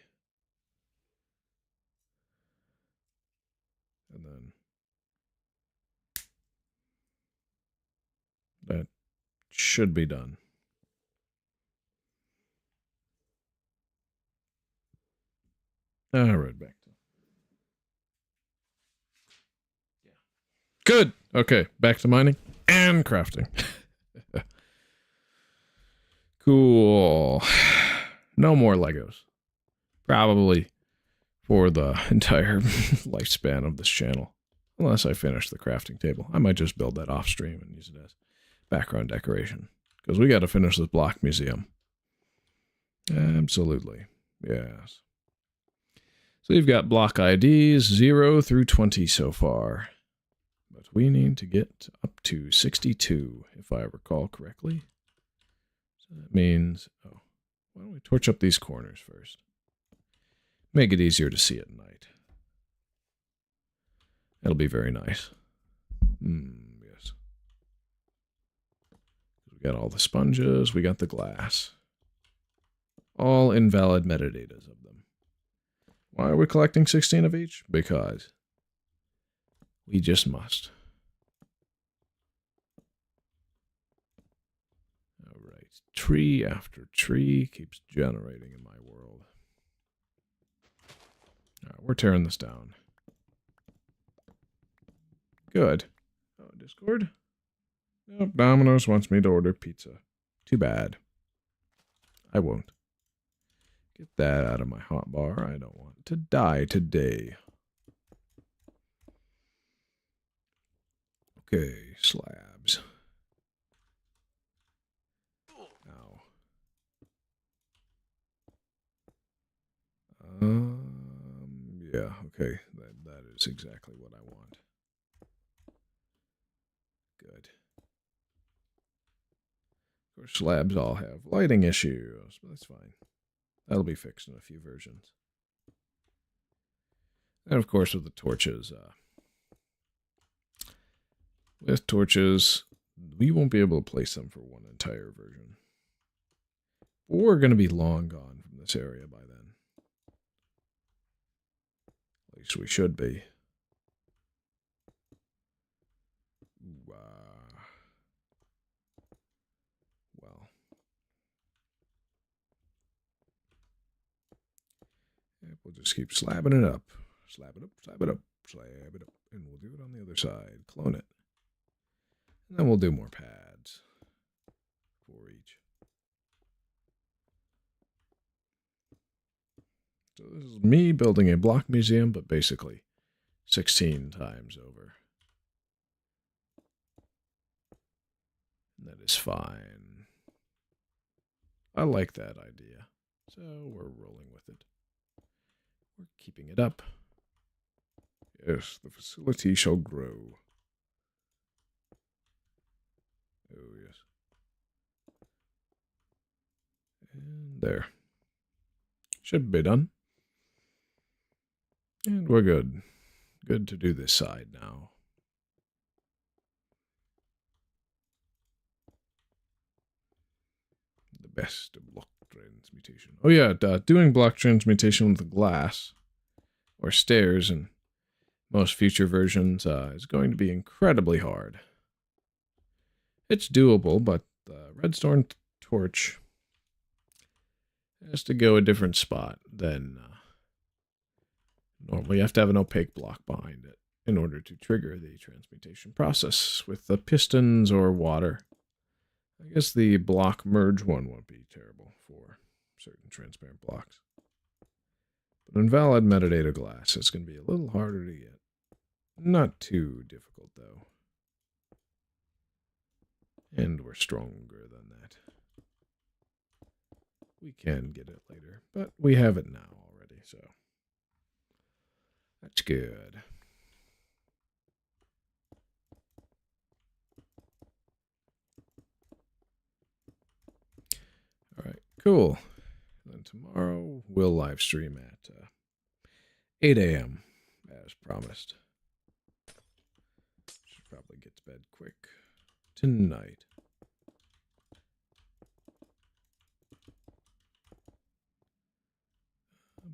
And then that should be done. All right, back to. Yeah. Good. Okay, back to mining and crafting. Cool. No more Legos. Probably for the entire lifespan of this channel. Unless I finish the crafting table. I might just build that off stream and use it as background decoration. Because we got to finish this block museum. Absolutely. Yes. So you've got block IDs 0 through 20 so far. But we need to get up to 62, if I recall correctly. So that means, oh, why don't we torch up these corners first? Make it easier to see at night. That'll be very nice. Yes. We got all the sponges, we got the glass. All invalid metadatas of them. Why are we collecting 16 of each? Because we just must. All right. Tree after tree keeps generating in my world. All right, we're tearing this down. Good. Oh, Discord? Nope, Domino's wants me to order pizza. Too bad. I won't. Get that out of my hotbar. I don't want to die today. Okay, slabs. Ow. Yeah, okay. That is exactly what I want. Good. Of course, slabs all have lighting issues, but that's fine. That'll be fixed in a few versions. And of course, with the torches, we won't be able to place them for one entire version. We're going to be long gone from this area by then. At least we should be. Well. We'll just keep slabbing it up. Slab it up, slab it up, slab it up. And we'll do it on the other side. Clone it. And then we'll do more pads for each. So this is me building a block museum, but basically 16 times over. That is fine. I like that idea. So we're rolling with it. We're keeping it up. Yes, the facility shall grow. Oh, yes. And there. Should be done. And we're good. Good to do this side now. The best of block transmutation. Oh yeah, doing block transmutation with the glass or stairs in most future versions is going to be incredibly hard. It's doable, but the redstone torch has to go a different spot than normally. You have to have an opaque block behind it in order to trigger the transmutation process with the pistons or water. I guess the block merge one won't be terrible for certain transparent blocks. But invalid metadata glass, it's going to be a little harder to get. Not too difficult, though. And we're stronger than that. We can get it later, but we have it now already, so that's good. All right, cool. Then tomorrow we'll live stream at 8 a.m. as promised. Should probably get to bed quick tonight.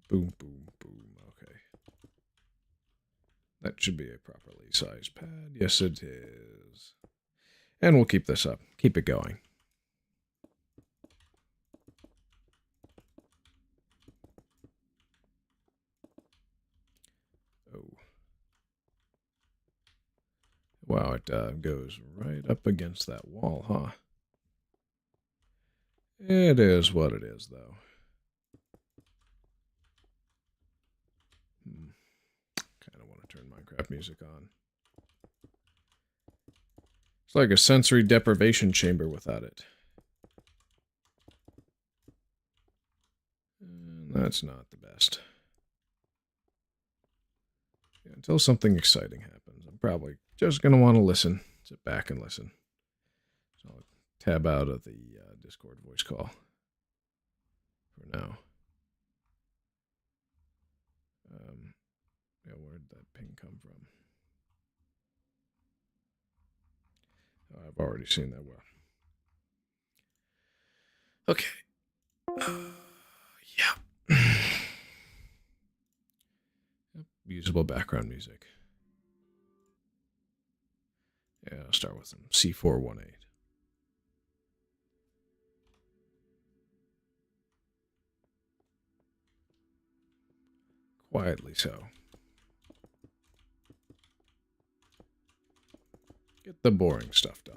Boom, boom, boom. Okay. That should be a properly sized pad. Yes, it is. And we'll keep this up. Keep it going. Oh. Wow, it goes right up against that wall, huh? It is what it is, though. Kind of want to turn Minecraft music on. It's like a sensory deprivation chamber without it. And that's not the best. Yeah, until something exciting happens, I'm probably just going to want to listen. Sit back and listen. So I'll tab out of the Discord voice call for now. Yeah, where'd that ping come from? Oh, I've already seen that well. Okay. Yeah. Yep. Usable background music. Yeah, I'll start with some C418. Quietly so. Get the boring stuff done.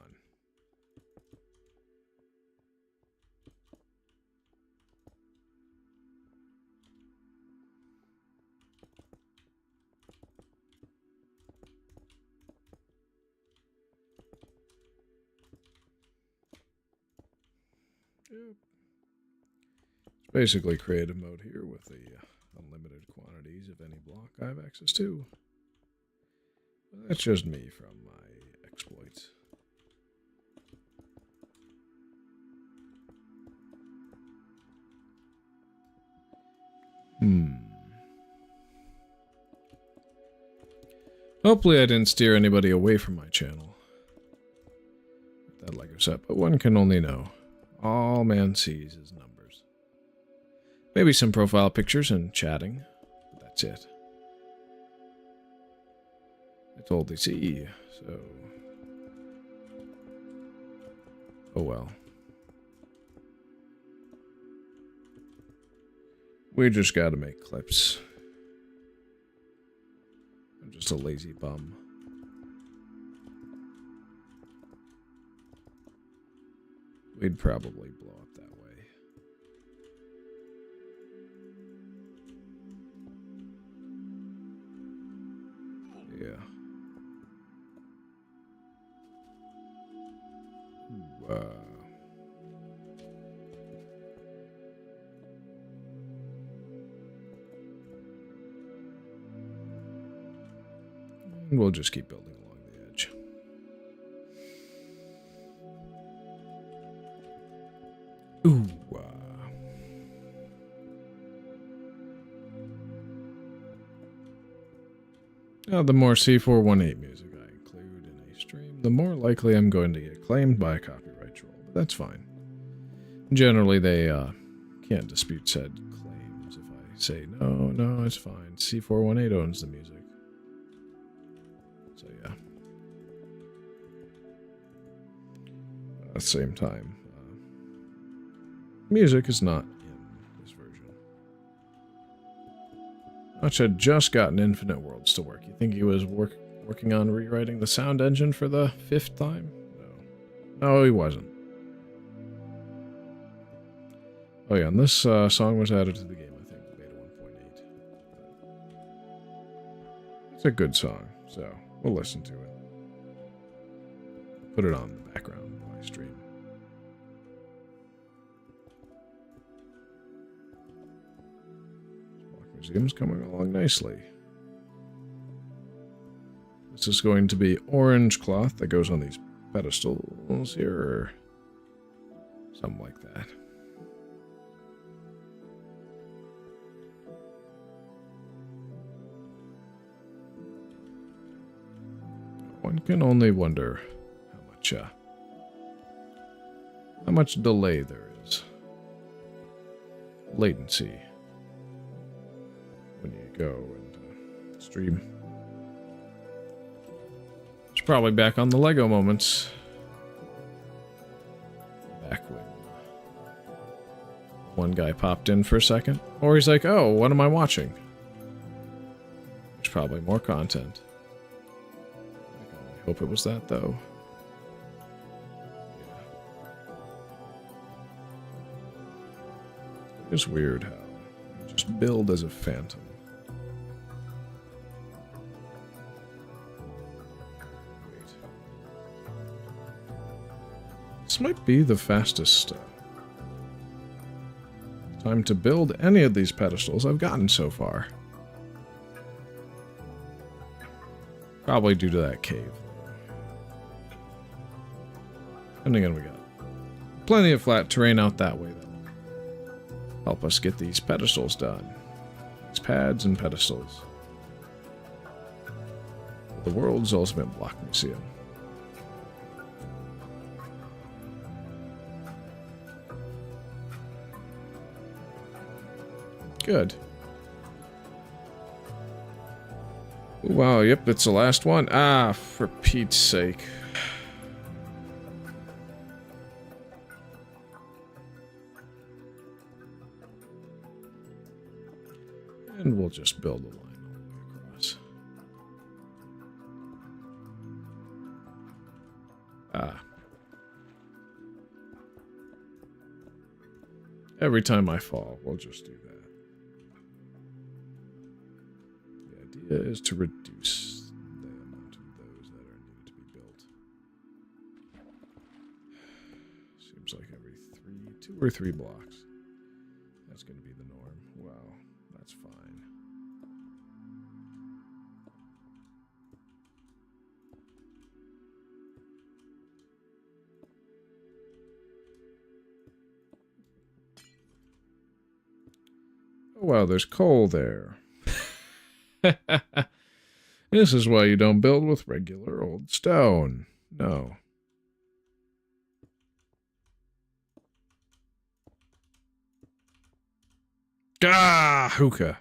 Yep. It's basically creative mode here with the unlimited quantities of any block I have access to. But that's just me from my exploits. Hopefully I didn't steer anybody away from my channel with that Lego set, but one can only know. All man sees is numbers. Maybe some profile pictures and chatting, but that's it. It's all they see, so... Oh well. We just gotta make clips. I'm just a lazy bum. We'd probably blow up that way. Yeah. Wow. And we'll just keep building along the edge. Ooh. Now, the more C418 music I include in a stream, the more likely I'm going to get claimed by a copyright troll, but that's fine. Generally, they can't dispute said claims if I say, no, it's fine. C418 owns the music. So, yeah. the same time, music is not in this version. Notch had just gotten Infinite Worlds to work. You think he was working on rewriting the sound engine for the 5th time? No. No, he wasn't. Oh yeah, and this song was added to the game, I think, beta 1.8. It's a good song, so we'll listen to it. Put it on the background while I stream. Block Museum's coming along nicely. This is going to be orange cloth that goes on these pedestals here, or something like that. One can only wonder how much delay there is. Latency when you go and stream. It's probably back on the Lego moments. Back when one guy popped in for a second. Or he's like, oh, what am I watching? There's probably more content. I hope it was that, though. It's weird how you just build as a phantom. Wait. This might be the fastest time to build any of these pedestals I've gotten so far. Probably due to that cave. And again, we got plenty of flat terrain out that way that'll help us get these pedestals done. These pads and pedestals. The world's ultimate block museum. Good. Wow, yep, that's the last one. Ah, for Pete's sake. And we'll just build a line all the way across. Ah. Every time I fall, we'll just do that. The idea is to reduce the amount of those that are needed to be built. Seems like every 2 or 3 blocks. That's going to be the norm. Wow, that's fine. Oh, wow, there's coal there. This is why you don't build with regular old stone. No. Ah, hookah.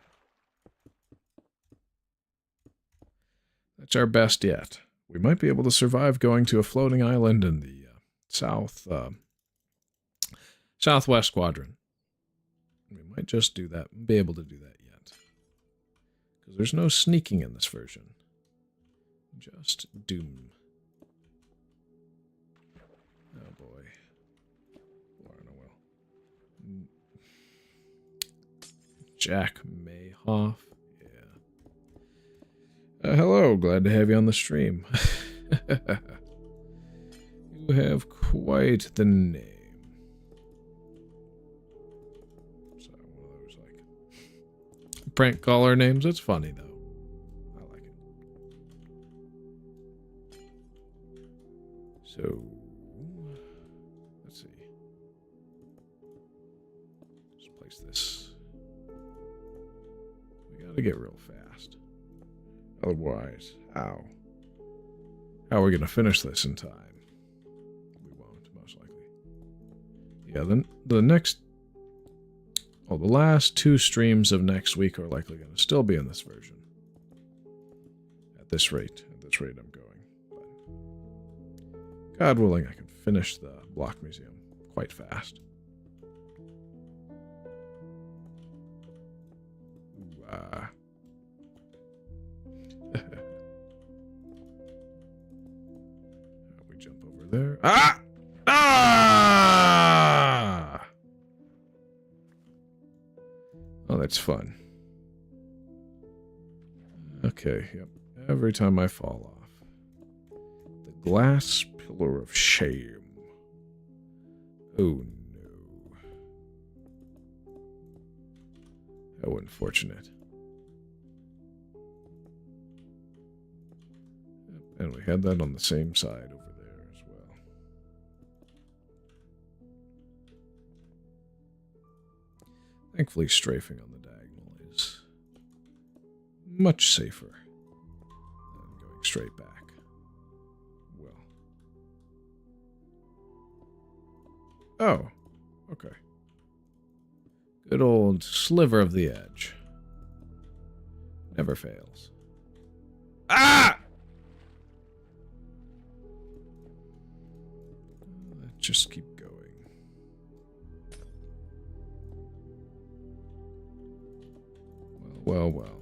That's our best yet. We might be able to survive going to a floating island in the southwest quadrant. We might just do that, be able to do that yet. Because there's no sneaking in this version. Just doom. Oh boy. Jack Mayhoff. Yeah. Hello, glad to have you on the stream. You have quite the name. So one of those like prank caller names. It's funny though. I like it. So let's see. Just place this. We gotta get real fast. Otherwise, how? How are we gonna finish this in time? We won't, most likely. Yeah, then the next... Well, the last 2 streams of next week are likely gonna still be in this version. At this rate I'm going. But God willing, I can finish the block museum quite fast. We jump over there. Ah! Ah! Oh, that's fun. Okay, yep. Every time I fall off. The glass pillar of shame. Oh no. How unfortunate. And we had that on the same side over there as well. Thankfully, strafing on the diagonal is much safer than going straight back. Well. Oh, okay. Good old sliver of the edge. Never fails. Ah! Let's just keep going. Well, well, well.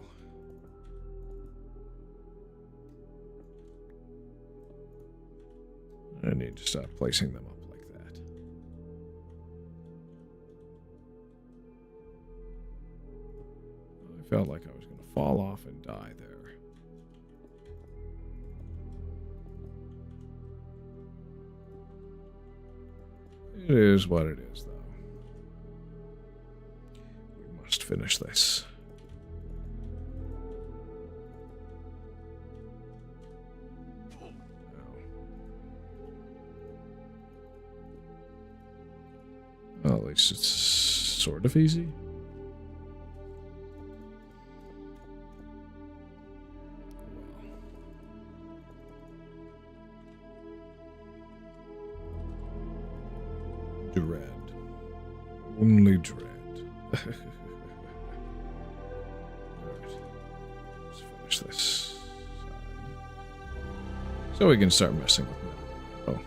I need to stop placing them up like that. I felt like I was going to fall off and die there. It is what it is, though. We must finish this. Well, at least it's sort of easy. Dread. Only dread. Alright. Let's finish this side. So we can start messing with it. Oh.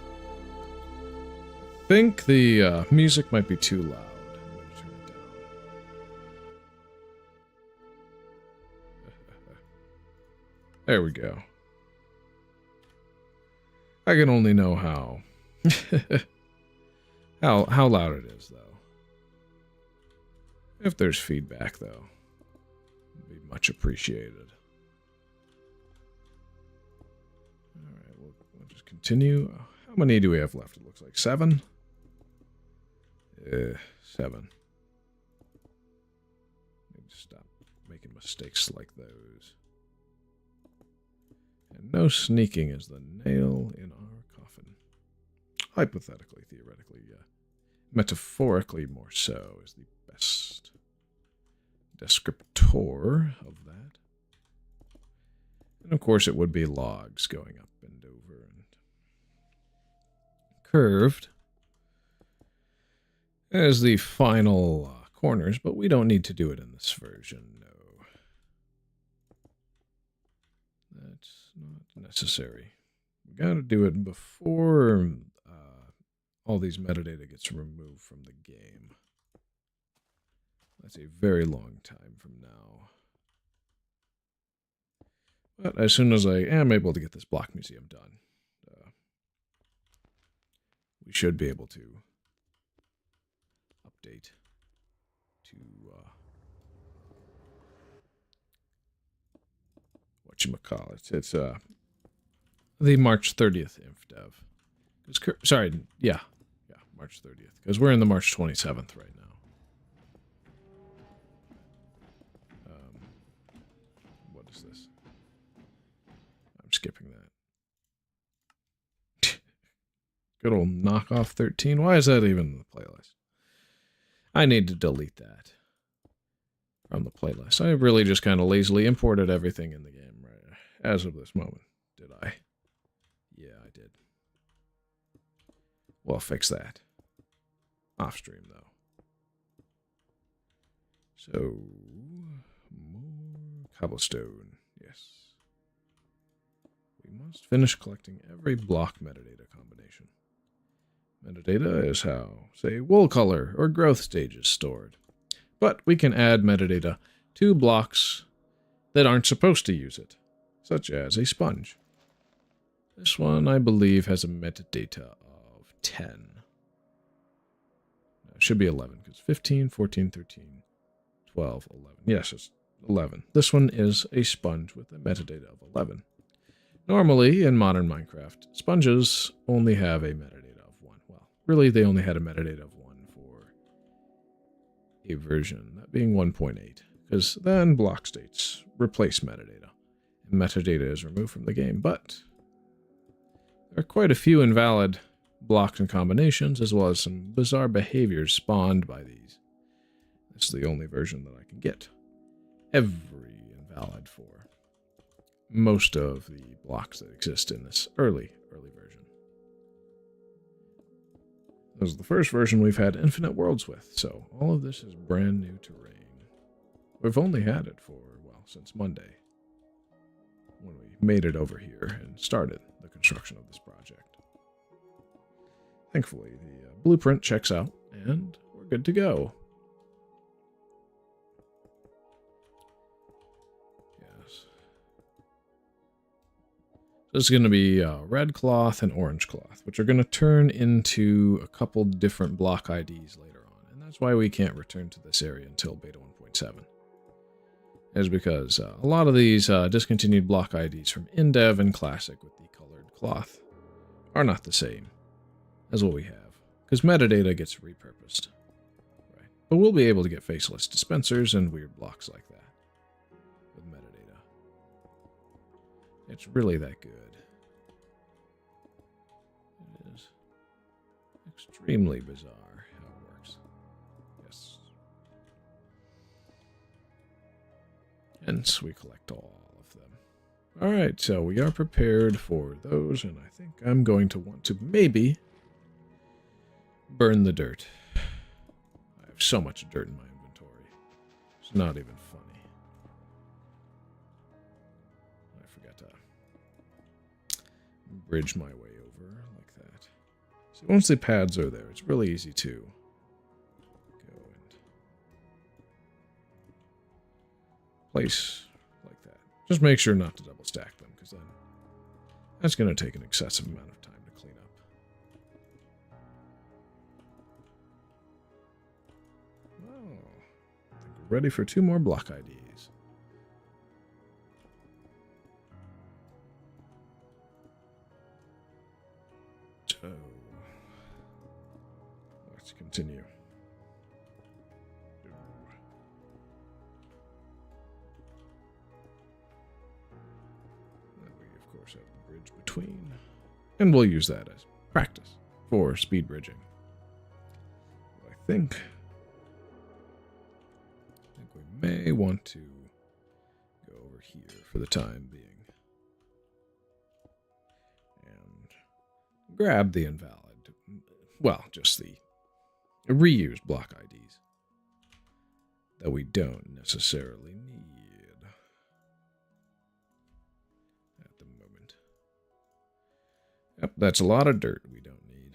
I think the music might be too loud. I'm going to turn it down. There we go. I can only know how. How loud it is, though. If there's feedback, though, it'd be much appreciated. Alright, we'll just continue. How many do we have left? It looks like 7. 7. Need to stop making mistakes like those. And no sneaking is the nail in our coffin. Hypothetically, theoretically, metaphorically more so is the best descriptor of that. And of course it would be logs going up and over and curved as the final corners, but we don't need to do it in this version, no. That's not necessary. We gotta do it before all these metadata gets removed from the game. That's a very long time from now. But as soon as I am able to get this block museum done, we should be able to update to whatchamacallit. It's the March 30th Infdev. Sorry, yeah, March 30th, because we're in the March 27th right now. What is this? I'm skipping that. Good old knockoff 13. Why is that even in the playlist? I need to delete that from the playlist. I really just kind of lazily imported everything in the game right as of this moment. Did I? Yeah, I did. Well, fix that. Off stream, though. So, more cobblestone. Yes. We must finish collecting every block metadata combination. Metadata is how, say, wool color or growth stage is stored. But we can add metadata to blocks that aren't supposed to use it, such as a sponge. This one, I believe, has a metadata of 10. No, it should be 11, because 15, 14, 13, 12, 11. Yes, it's 11. This one is a sponge with a metadata of 11. Normally, in modern Minecraft, sponges only have a metadata of 1. Well, really, they only had a metadata of 1 for a version, that being 1.8, because then block states replace metadata, and metadata is removed from the game. But there are quite a few invalid blocks and combinations, as well as some bizarre behaviors spawned by these. This is the only version that I can get. Every invalid for most of the blocks that exist in this early version. This is the first version we've had infinite worlds with, so all of this is brand new terrain. We've only had it for, well, since Monday, when we made it over here and started the construction of this project. Thankfully, the blueprint checks out, and we're good to go. Yes. This is going to be red cloth and orange cloth, which are going to turn into a couple different block IDs later on, and that's why we can't return to this area until beta 1.7. Is because a lot of these discontinued block IDs from Indev and Classic with the colored cloth are not the same as what we have, because metadata gets repurposed. Right. But we'll be able to get faceless dispensers and weird blocks like that with metadata. It's really that good. It is extremely bizarre how it works. Yes. Hence, we collect all of them. Alright, so we are prepared for those, and I think I'm going to want to maybe burn the dirt. I have so much dirt in my inventory. It's not even funny. I forgot to bridge my way over like that. So once the pads are there, it's really easy to go and place like that. Just make sure not to double stack them, because then that's going to take an excessive amount of time to clean up. Oh, I think we're ready for 2 more block IDs. So, let's continue. Have the bridge between, and we'll use that as practice for speed bridging. I think we may want to go over here for the time being and grab the invalid, well, just the reused block IDs that we don't necessarily need. Yep, that's a lot of dirt we don't need.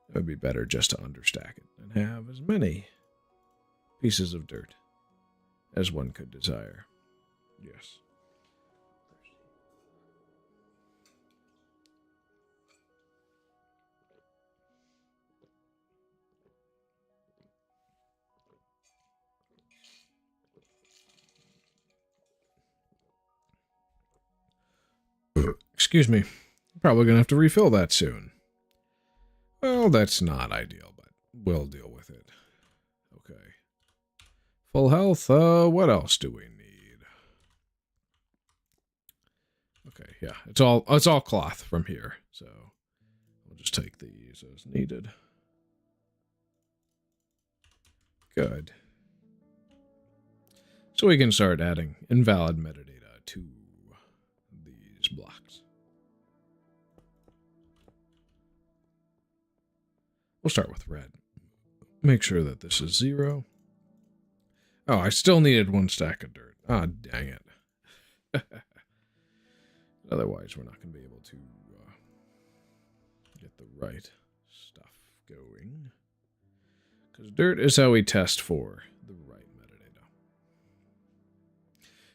It would be better just to understack it and have as many pieces of dirt as one could desire. Yes. Excuse me. I'm probably going to have to refill that soon. Well, that's not ideal, but we'll deal with it. Okay. Full health. What else do we need? Okay, yeah. It's all cloth from here, so we'll just take these as needed. Good. So we can start adding invalid metadata to these blocks. We'll start with red. Make sure that this is 0. Oh, I still needed 1 stack of dirt. Ah, dang it. Otherwise, we're not going to be able to get the right stuff going. Because dirt is how we test for the right metadata.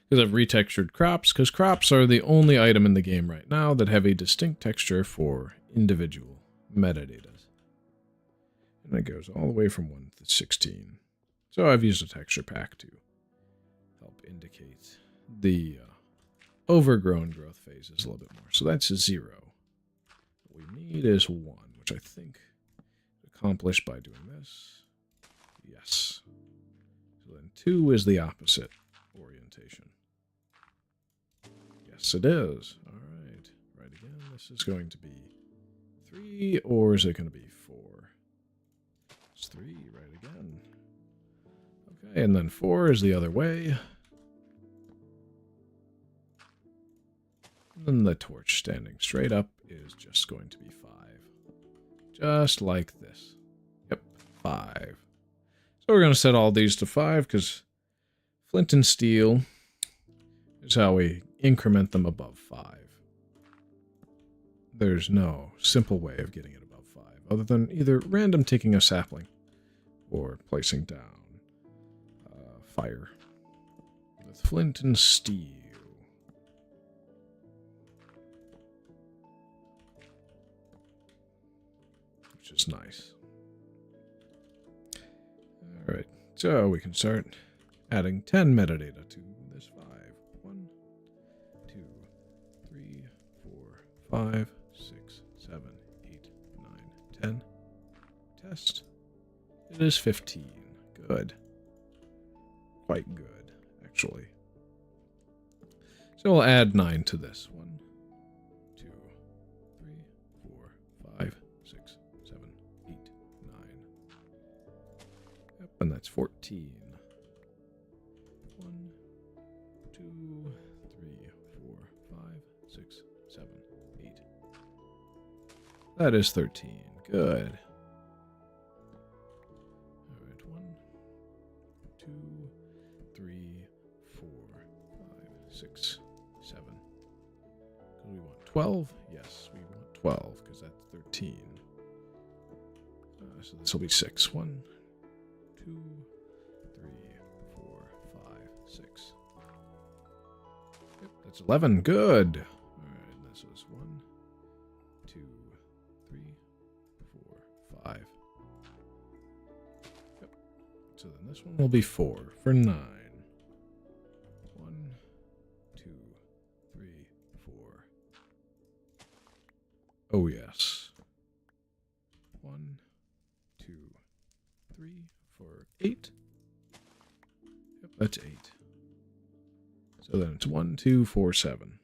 Because I've retextured crops, because crops are the only item in the game right now that have a distinct texture for individual metadata. And it goes all the way from 1 to 16. So I've used a texture pack to help indicate the overgrown growth phases a little bit more. So that's a 0. What we need is 1, which I think is accomplished by doing this. Yes. So then 2 is the opposite orientation. Yes, it is. All right. Right again. This is going to be 3, or is it going to be 4? It's 3, right again. Okay, and then 4 is the other way. And then the torch standing straight up is just going to be 5. Just like this. Yep, 5. So we're going to set all these to 5 because flint and steel is how we increment them above 5. There's no simple way of getting it above 5 other than either random taking a sapling or placing down fire with flint and steel. Which is nice. Alright, so we can start adding 10 metadata to this 5. 1, 2, 3, 4, 5, 6, 7, 8, 9, 10. Test. It is 15. Good. Quite good, actually. So we'll add 9 to this. 1, 2, 3, 4, 5, 6, 7, 8, 9. Yep, and that's 14. 1, 2, 3, 4, 5, 6, 7, 8. That is 13. Good. All right, 1, 2, 3, 4, 5, 6, 7. Do we want 12? Yes, we want 12 because that's 13. So this will be 6. 1, 2, 3, 4, 5, 6. Yep, that's 11. Good. All right, this is 1, 2, 3, 4, 5. Yep. So then this one will be 4 for 9. 1, 2, 3, 4. Oh, yes. 1, 2, 3, 4, 8. Yep, that's 8. So then it's 1, 2, 4, 7.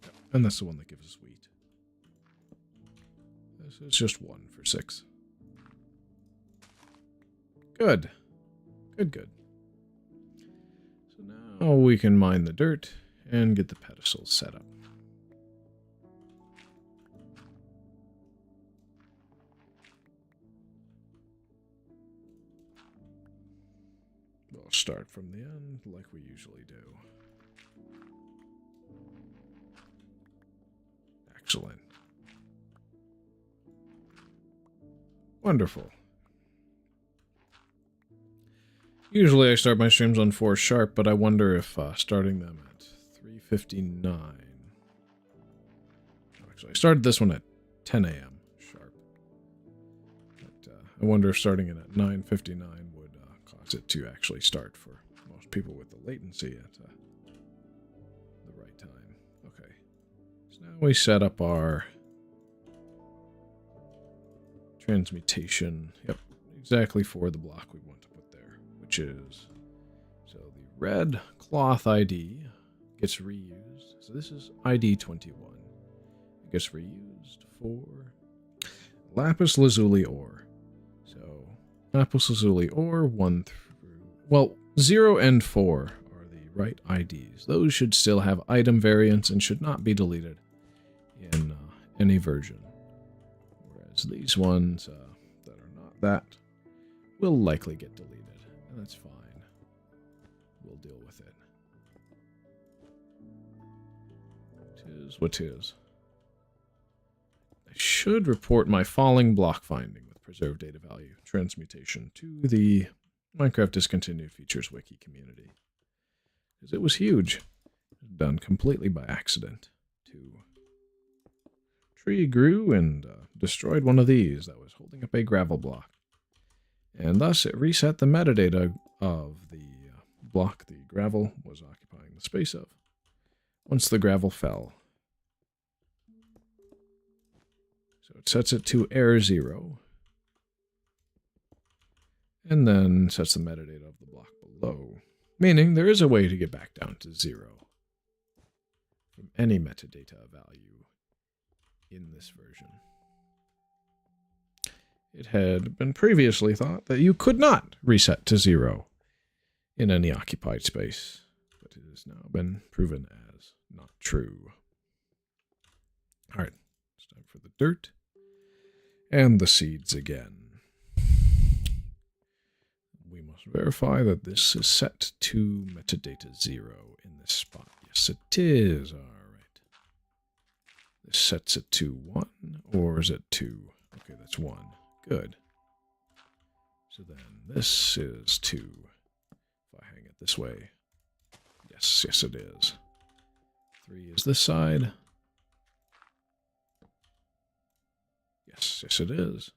Yep, and that's the one that gives us wheat. This is just 1 for 6. Good. Good. So now we can mine the dirt and get the pedestals set up. We'll start from the end like we usually do. Excellent. Wonderful. Usually I start my streams on 4 sharp, but I wonder if starting them at 3:59... Actually, I started this one at 10 a.m. sharp. But I wonder if starting it at 9:59 would cause it to actually start for most people with the latency at the right time. Okay. So now we set up our transmutation. Yep, exactly for the block we want to put there, which is, so the red cloth ID gets reused. So this is ID 21. It gets reused for lapis lazuli ore. So lapis lazuli ore 1 through, well, 0 and 4 are the right IDs. Those should still have item variants and should not be deleted in any version. Whereas these ones that are not that will likely get deleted, and that's fine. We'll deal with it. Tis what tis. I should report my falling block finding with preserved data value transmutation to the Minecraft Discontinued Features Wiki community. Because it was huge. Done completely by accident. Tree grew and destroyed one of these that was holding up a gravel block. And thus it reset the metadata of the block the gravel was occupying the space of. Once the gravel fell. So it sets it to error 0. And then sets the metadata of the block below. Meaning there is a way to get back down to 0 from any metadata value in this version. It had been previously thought that you could not reset to 0 in any occupied space, but it has now been proven as not true. All right, it's time for the dirt and the seeds again. We must verify that this is set to metadata 0 in this spot. Yes, it is. All right. This sets it to 1, or is it 2? Okay, that's 1. Good. So then this is 2. If I hang it this way. Yes, yes it is. 3 is this side. Yes, yes it is.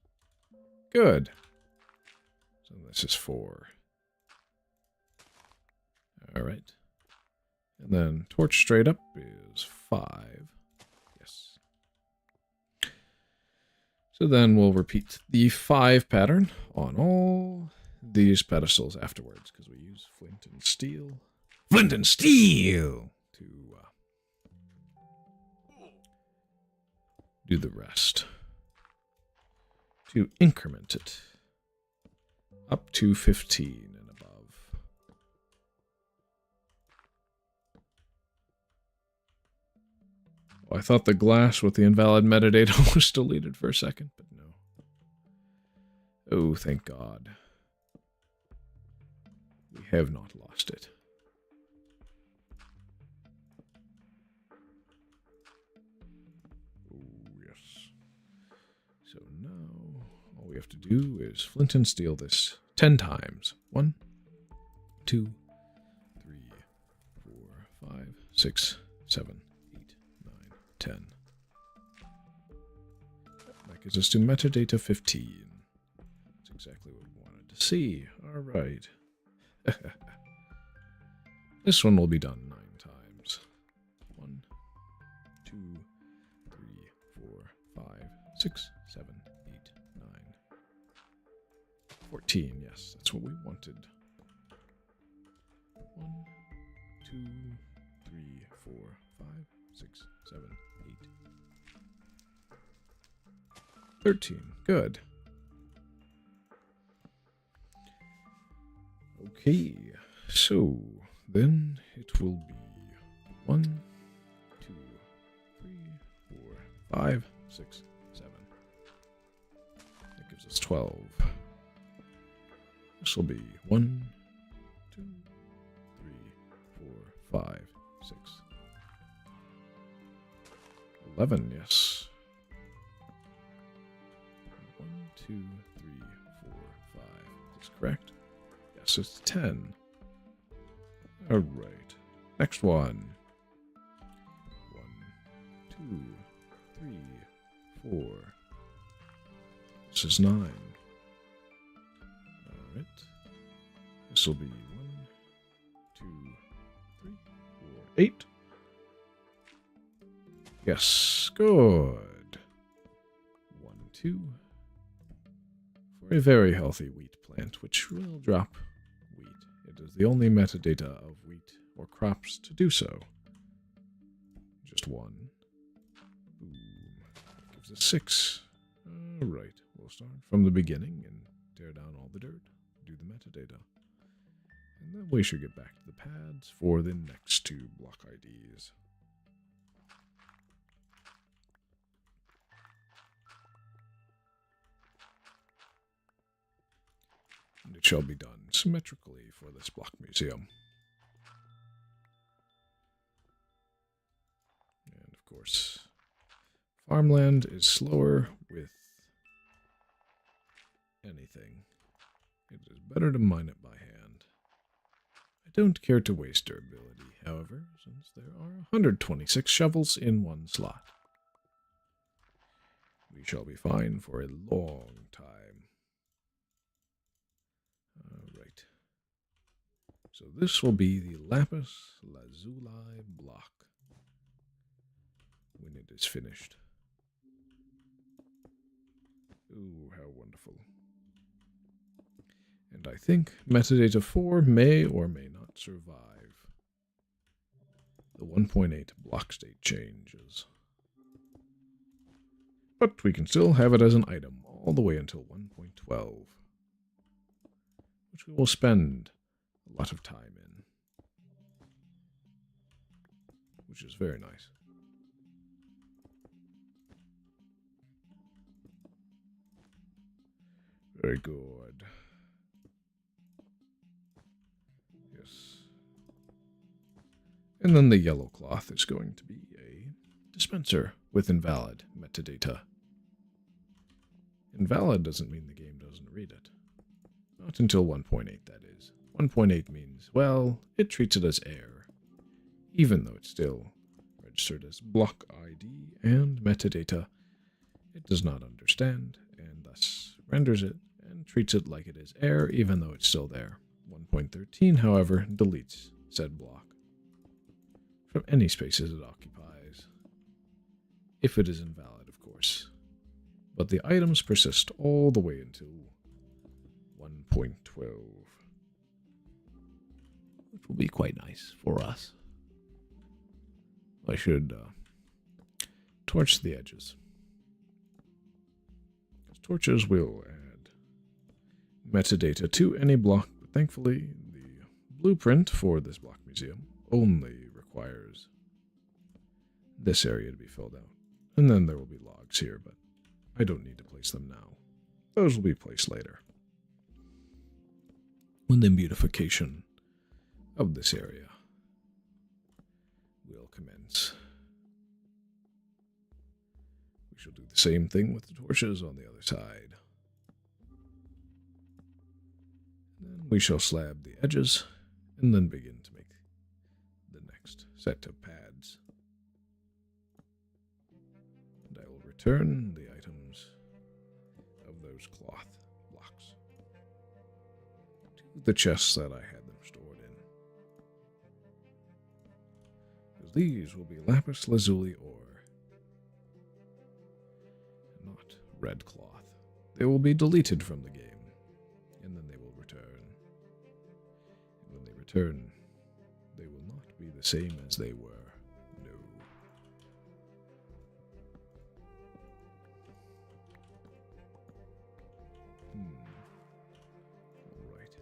Good. So this is 4. All right. And then torch straight up is 5. Yes. So then we'll repeat the 5 pattern on all these pedestals afterwards, because we use flint and steel. Flint and steel! To do the rest. To increment it up to 15 and above. Oh, I thought the glass with the invalid metadata was deleted for a second, but no. Oh, thank God. We have not lost it. Oh, yes. So now, all we have to do is flint and steel this 10 times. 1, 2, 3, 4, 5, 6, 7, 8, 9, 10. That gives us to metadata 15. That's exactly what we wanted to see. All right. This one will be done 9 times. 1, 2, 3, 4, 5, 6, 7, 8, 9. 14, yes, that's what we wanted. 1, 2, 3, 4, 5, 6, 7, 8. 13, good. Okay, so then it will be 1, 2, 3, 4, 5, 6, 7. That gives us 12. This will be 1, 2, 3, 4, 5, 6. 11, yes. 1, 2, 3, 4, 5. That's correct. Yes, it's 10. All right. Next one. 1, 2, 3, 4. This is 9. All right. This will be 1, 2, 3, 4, 8. Yes, good. 1, 2. For a very healthy wheat plant, which will drop wheat. It is the only metadata of wheat or crops to do so. Just 1. Boom. That gives us 6. All right. We'll start from the beginning and tear down all the dirt, do the metadata. And then we should get back to the pads for the next 2 block IDs. And it shall be done symmetrically for this block museum. And of course, farmland is slower with anything. It is better to mine it by hand. I don't care to waste durability, however, since there are 126 shovels in one slot. We shall be fine for a long time. Alright. So this will be the lapis lazuli block when it is finished. Ooh, how wonderful. And I think metadata 4 may or may not survive the 1.8 block state changes. But we can still have it as an item all the way until 1.12, which we will spend a lot of time in, which is very nice. Very good. Yes. And then the yellow cloth is going to be a dispenser with invalid metadata. Invalid doesn't mean the game doesn't read it. Not until 1.8, that is. 1.8 means, well, it treats it as error, even though it's still registered as block ID and metadata. It does not understand, and thus renders it and treats it like it is error, even though it's still there. 1.13, however, deletes said block from any spaces it occupies, if it is invalid, of course. But the items persist all the way until 1.12, which will be quite nice for us. I should torch the edges. Torches will add metadata to any block, but thankfully the blueprint for this block museum only requires this area to be filled out. And then there will be logs here, but I don't need to place them now. Those will be placed later, when the beautification of this area will commence. We shall do the same thing with the torches on the other side. Then we shall slab the edges, and then begin to make the next set of pads. And I will return the items of those cloth blocks to the chests that I had them stored in. Because these will be lapis lazuli ore, not red cloth. They will be deleted from the game, and then they will return. And when they return, they will not be the same as they were. No. Alright.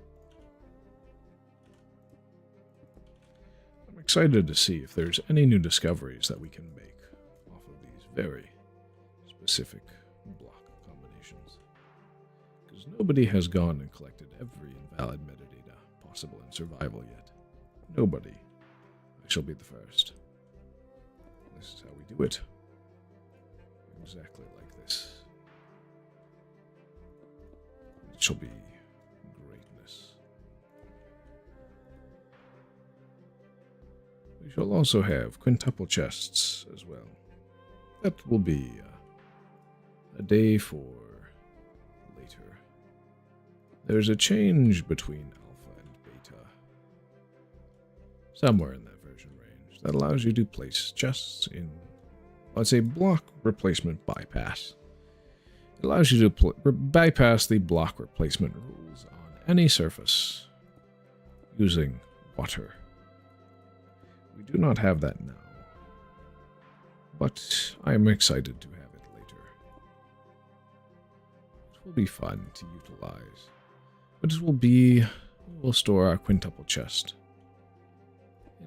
I'm excited to see if there's any new discoveries that we can make off of these very specific block combinations. Because nobody has gone and collected every invalid metadata possible in survival yet. Nobody. I shall be the first. This is how we do it. Exactly like this. It shall be greatness. We shall also have quintuple chests as well. That will be a day for later. There's a change between alpha and beta, somewhere in that version range, that allows you to place chests in, let's say, block replacement bypass. It allows you to bypass the block replacement rules on any surface using water. We do not have that now, but I am excited to have it later. It will be fun to utilize, but it will be, we will store our quintuple chest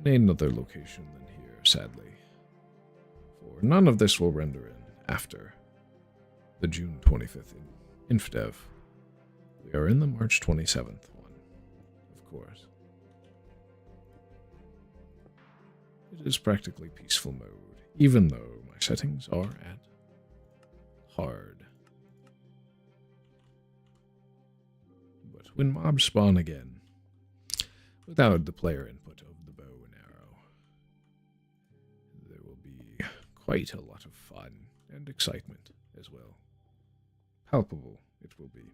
in another location than here, sadly, for none of this will render in after the June 25th Infdev. We are in the March 27th one, of course. It is practically peaceful mode, even though my settings are at hard. But when mobs spawn again, without the player input of the bow and arrow, there will be quite a lot of fun and excitement as well. Palpable it will be.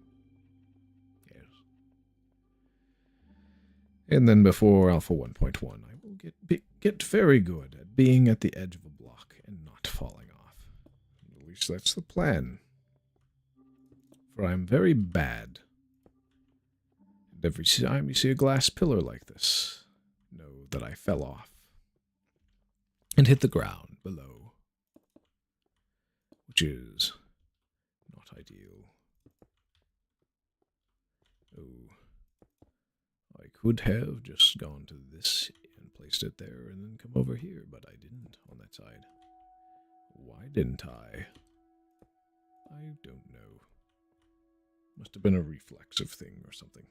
Yes. And then before Alpha 1.1, I will get very good at being at the edge of a block and not falling off. At least that's the plan. For I am very bad. And every time you see a glass pillar like this, know that I fell off and hit the ground below, which is not ideal. Oh, I could have just gone to this and placed it there and then come over here, but I didn't on that side. Why didn't I? I don't know. Must have been a reflexive thing or something.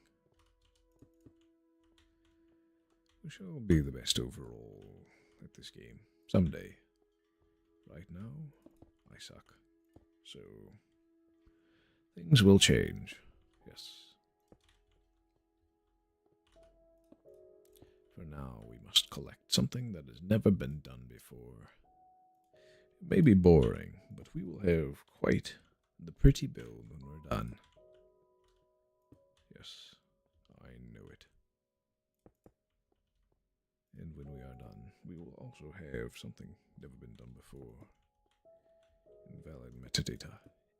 We shall be the best overall at this game someday. Right now, I suck. So, things will change. Yes. For now, we must collect something that has never been done before. It may be boring, but we will have quite the pretty build when we're done. Yes, I know it. And when we are done, we will also have something never been done before. Invalid metadata.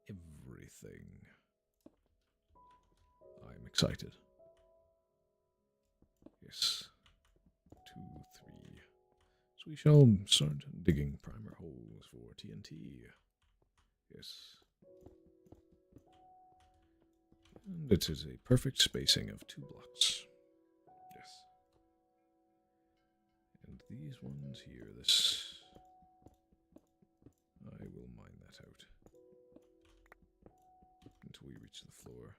Everything. I'm excited. Yes. 2, 3. So we shall start digging primer holes for TNT. Yes. And it is a perfect spacing of 2 blocks. Yes. And these ones here, this... I will mine that out until we reach the floor.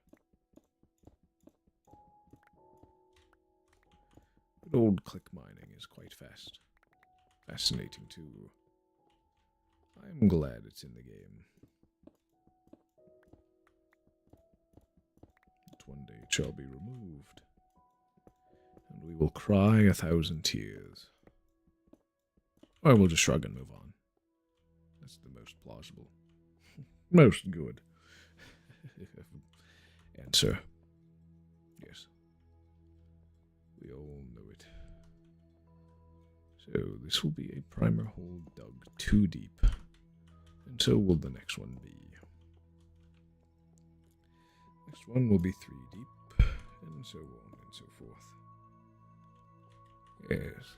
Good old click mining is quite fast. Fascinating too. I'm glad it's in the game. But one day it shall be removed, and we will cry 1,000 tears. Or we'll just shrug and move on. That's the most plausible. Most good. Answer. Yes. We all know it. So this will be a primer hole dug too deep. And so will the next one be. Next one will be 3 deep, and so on and so forth. Yes.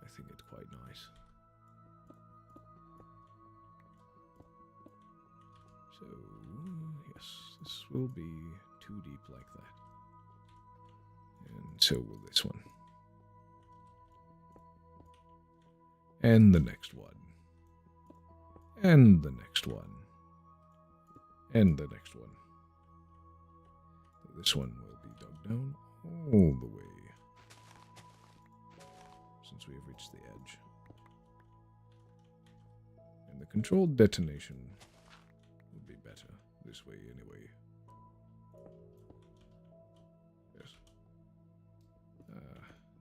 I think it's quite nice. So, yes, this will be too deep like that. And so will this one. And the next one. And the next one. And the next one. This one will be dug down all the way, since we have reached the edge. And the controlled detonation would be better this way anyway. Yes.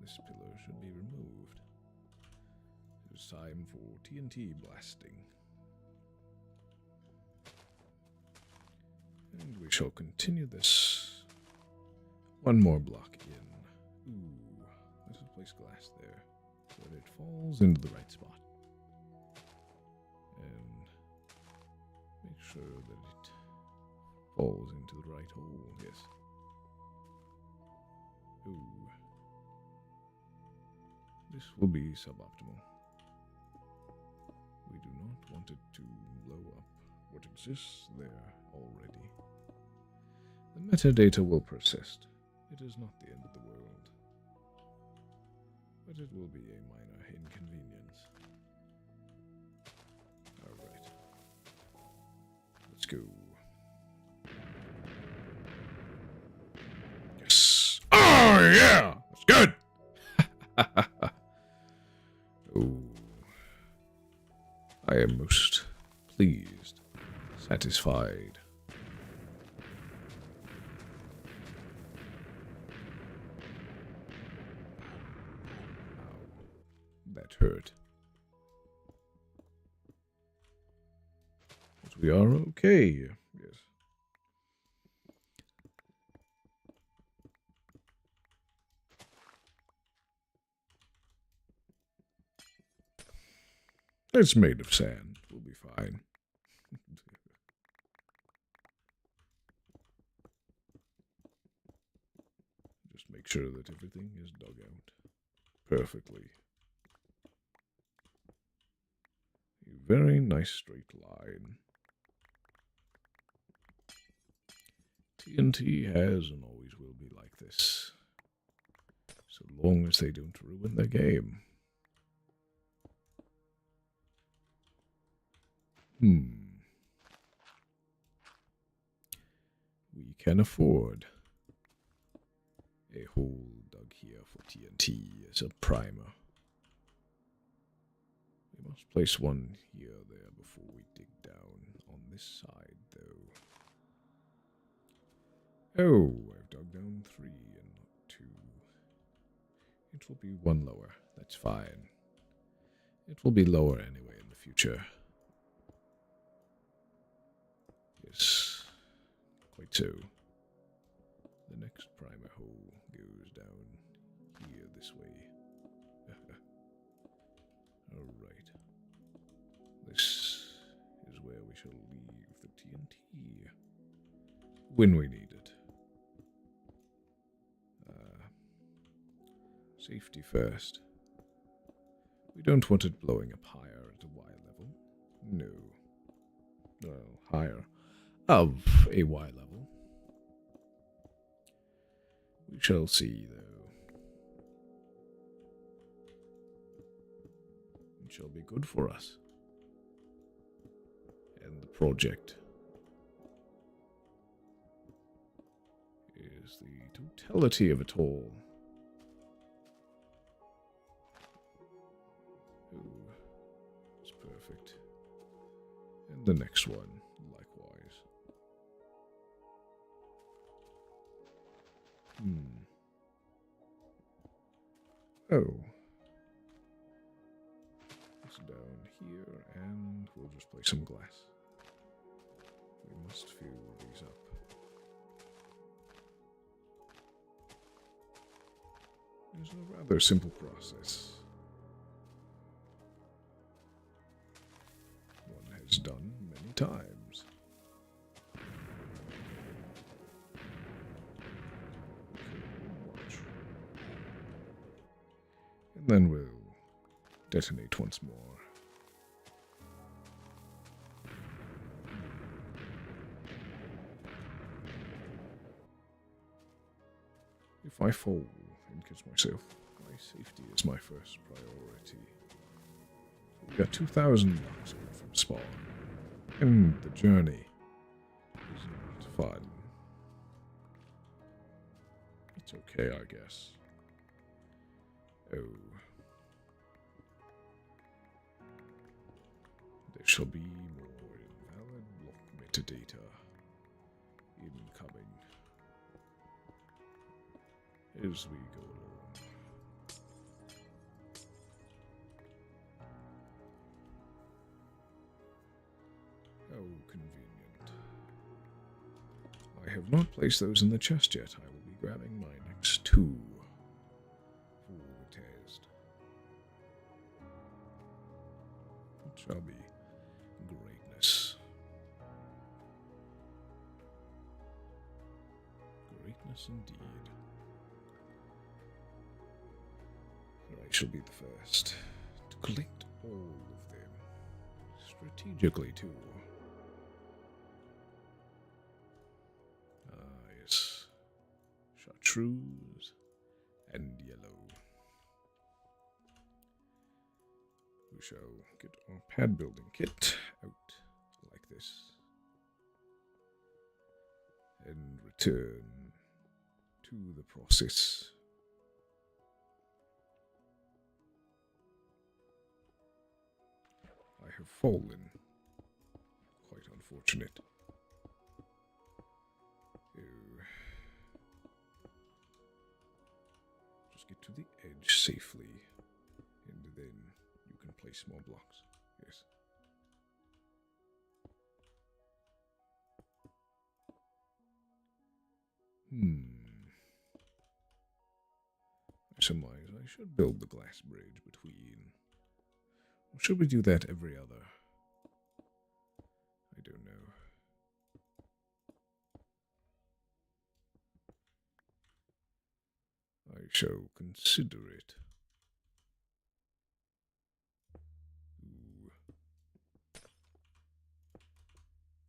This pillar should be removed. It is time for TNT blasting. And we shall continue this one more block in. Ooh, let's place glass there so that it falls into the right spot. And make sure that it falls into the right hole, yes. Ooh. This will be suboptimal. We do not want it to blow up what exists there already. The metadata will persist. It is not the end of the world, but it will be a minor inconvenience. Alright. Let's go. Yes! Oh, yeah! That's good! Satisfied. Ow. That hurt. But we are okay. Yes. It's made of sand. We'll be fine. Just make sure that everything is dug out perfectly. A very nice straight line. TNT has and always will be like this, so long as they don't ruin the game. We can afford a hole dug here for TNT as a primer. We must place one here or there before we dig down on this side, though. Oh, I've dug down 3 and not 2. It will be 1 lower. That's fine. It will be lower anyway in the future. Yes, quite so. The next primer hole goes down here this way. Alright. This is where we shall leave the TNT when we need it. Safety first. We don't want it blowing up higher at a Y level. No. Well, higher. Of a Y level. We shall see, though. It shall be good for us. And the project is the totality of it all. Oh, it's perfect. And the next one, likewise. Oh. It's down here, and we'll just place some glass. We must fill these up. It's a rather simple process. One has done many times. And then we'll detonate once more. If I fall and catch myself, my safety is my first priority. So we got 2,000 bucks from spawn, and the journey is not fun. It's okay, I guess. Oh. There shall be more invalid block metadata incoming as we go along. How convenient. I have not placed those in the chest yet. I will be grabbing my next 2 for the test. It shall be greatness. Greatness indeed. I shall be the first to collect all of them, strategically too. Ah, yes. Chartreuse and yellow. We shall get our pad building kit out like this and return to the process. I have fallen, quite unfortunate. Oh. Just get to the edge safely, and then you can place more blocks. Yes. I surmise I should build the glass bridge between. Or should we do that every other? I don't know. I shall consider it. Ooh.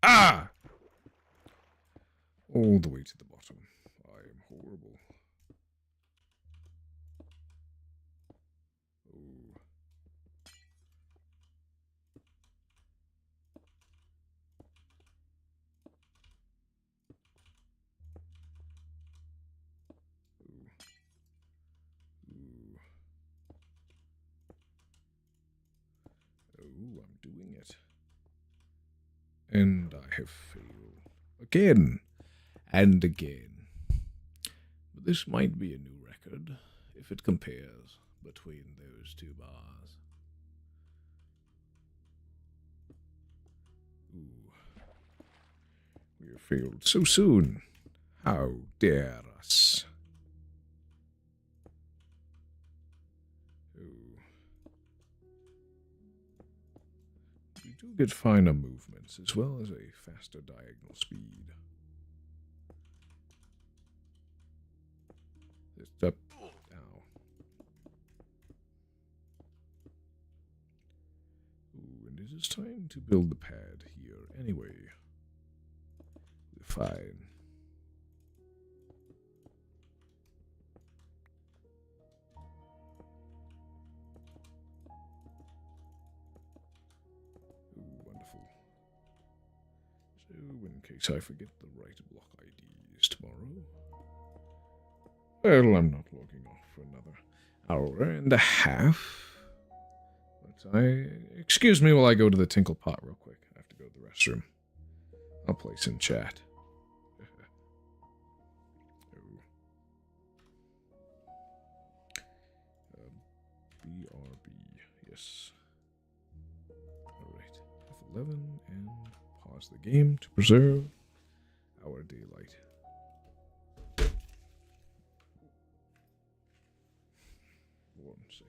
Ah! All the way to the bottom. I am horrible. Oh. Ooh. Oh, I'm doing it. And I have failed. Again. And again. But this might be a new record, if it compares between those two bars. Ooh. We have failed so soon. How dare us? Oh. We do get finer movements, as well as a faster diagonal speed. It's up. Ow. Ooh, and it is time to build the pad here anyway. We're fine. Ooh, wonderful. So, in case I forget the right block IDs tomorrow. Well, I'm not logging off for another hour and a half. But excuse me while I go to the tinkle pot real quick. I have to go to the restroom. I'll place in chat. BRB, yes. Alright, F11 and pause the game to preserve our daylight. One sec.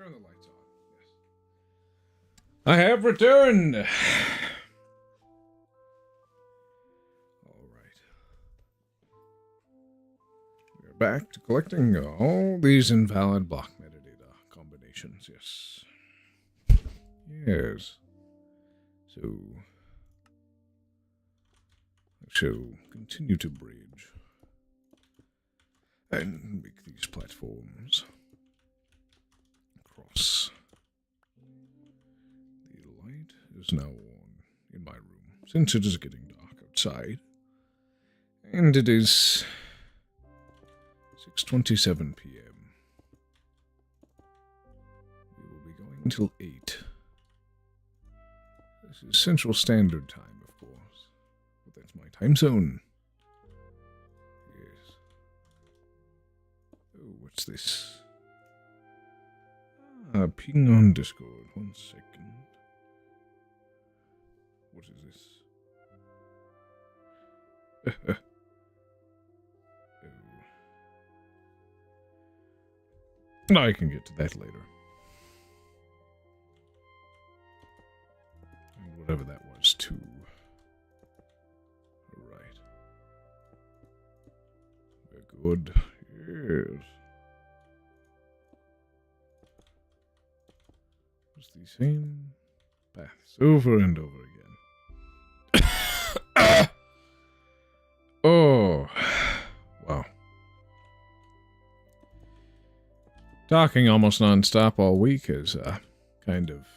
turn the lights on. Yes. I have returned. All right. We're back to collecting all these invalid block metadata combinations. Yes. Yes. So I shall continue to bridge and make these platforms across. The light is now on in my room, since it is getting dark outside. And it is 6:27 p.m. We will be going until 8. This is Central Standard Time, of course. But that's my time zone. Yes. Oh, what's this? Ah, ping on Discord. 1 second. What is this? Oh. I can get to that later. And whatever that was, too. Alright. Very good. Yes. It's the same paths over and over again. Oh. Wow. Talking almost non-stop all week has kind of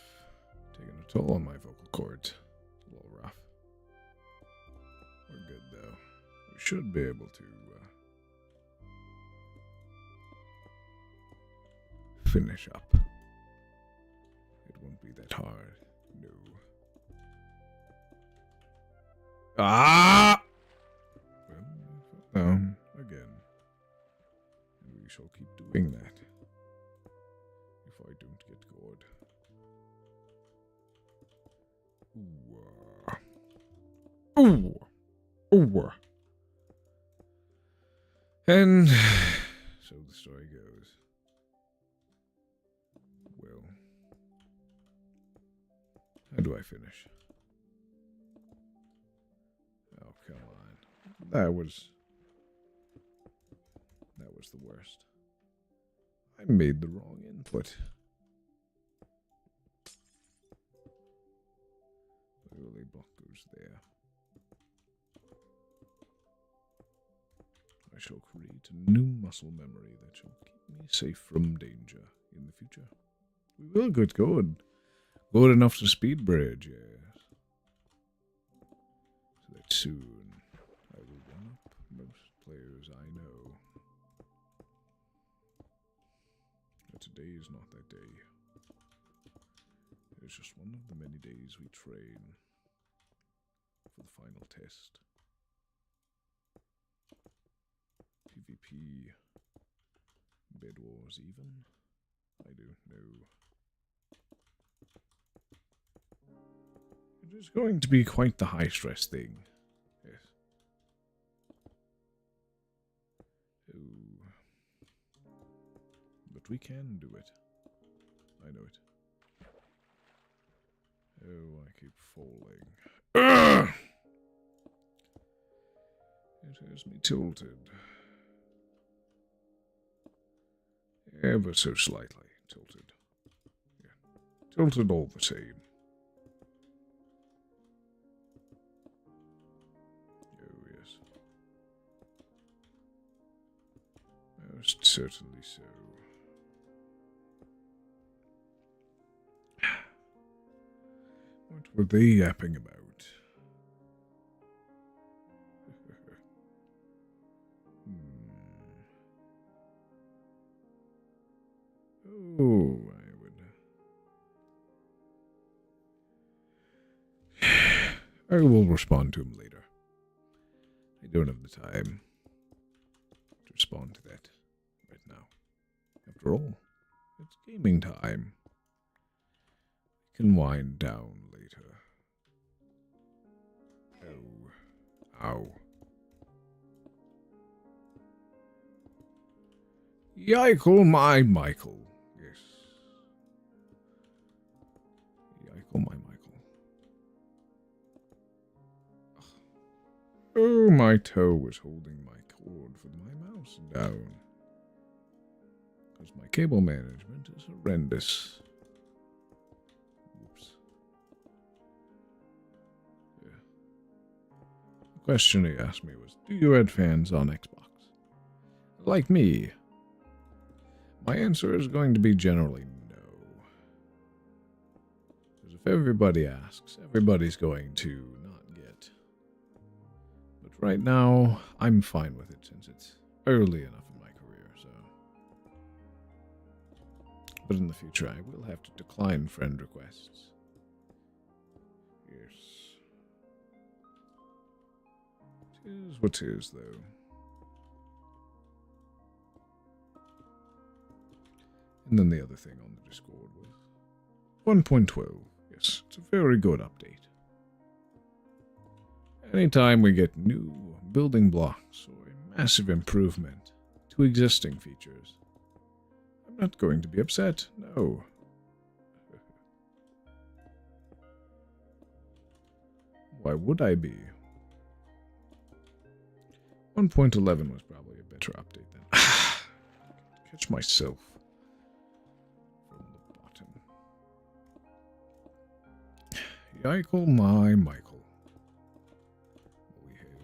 taken a toll on my vocal cords. A little rough. We're good, though. We should be able to finish up. It won't be that hard. No. Ah! Well, again. And we shall keep doing that. If I don't get good. Ooh. Ooh. And so the story goes. Well, how do I finish? Oh, come on. That was the worst. I made the wrong input. Literally block goes there. I shall create a new muscle memory that shall keep me safe from danger in the future. We will get good. Good enough to speed bridge, yes. So that soon I will one up most players I know. But today is not that day. It is just one of the many days we train for the final test. PvP. Bed Wars even? I don't know. It is going to be quite the high stress thing. Yes. Oh. But we can do it. I know it. Oh, I keep falling. Ugh! It has me tilted. Ever so slightly tilted. Yeah. Tilted all the same. Oh, yes. Most certainly so. What were they yapping about? Oh, I will respond to him later. I don't have the time to respond to that right now. After all, it's gaming time. We can wind down later. Oh. Ow. Yikle my Michael. Yes. Oh, my toe was holding my cord for my mouse down. Because my cable management is horrendous. Oops. Yeah. The question he asked me was, do you add fans on Xbox? Like me. My answer is going to be generally no. Because if everybody asks, everybody's going to not get. But right now, I'm fine with it since it's early enough in my career, so. But in the future, I will have to decline friend requests. Yes. Tis what tis, though. And then the other thing on the Discord was 1.12. Yes, it's a very good update. Anytime we get new building blocks or a massive improvement to existing features, I'm not going to be upset, no. Why would I be? 1.11 was probably a better update than... Catch myself. Michael, my Michael. We have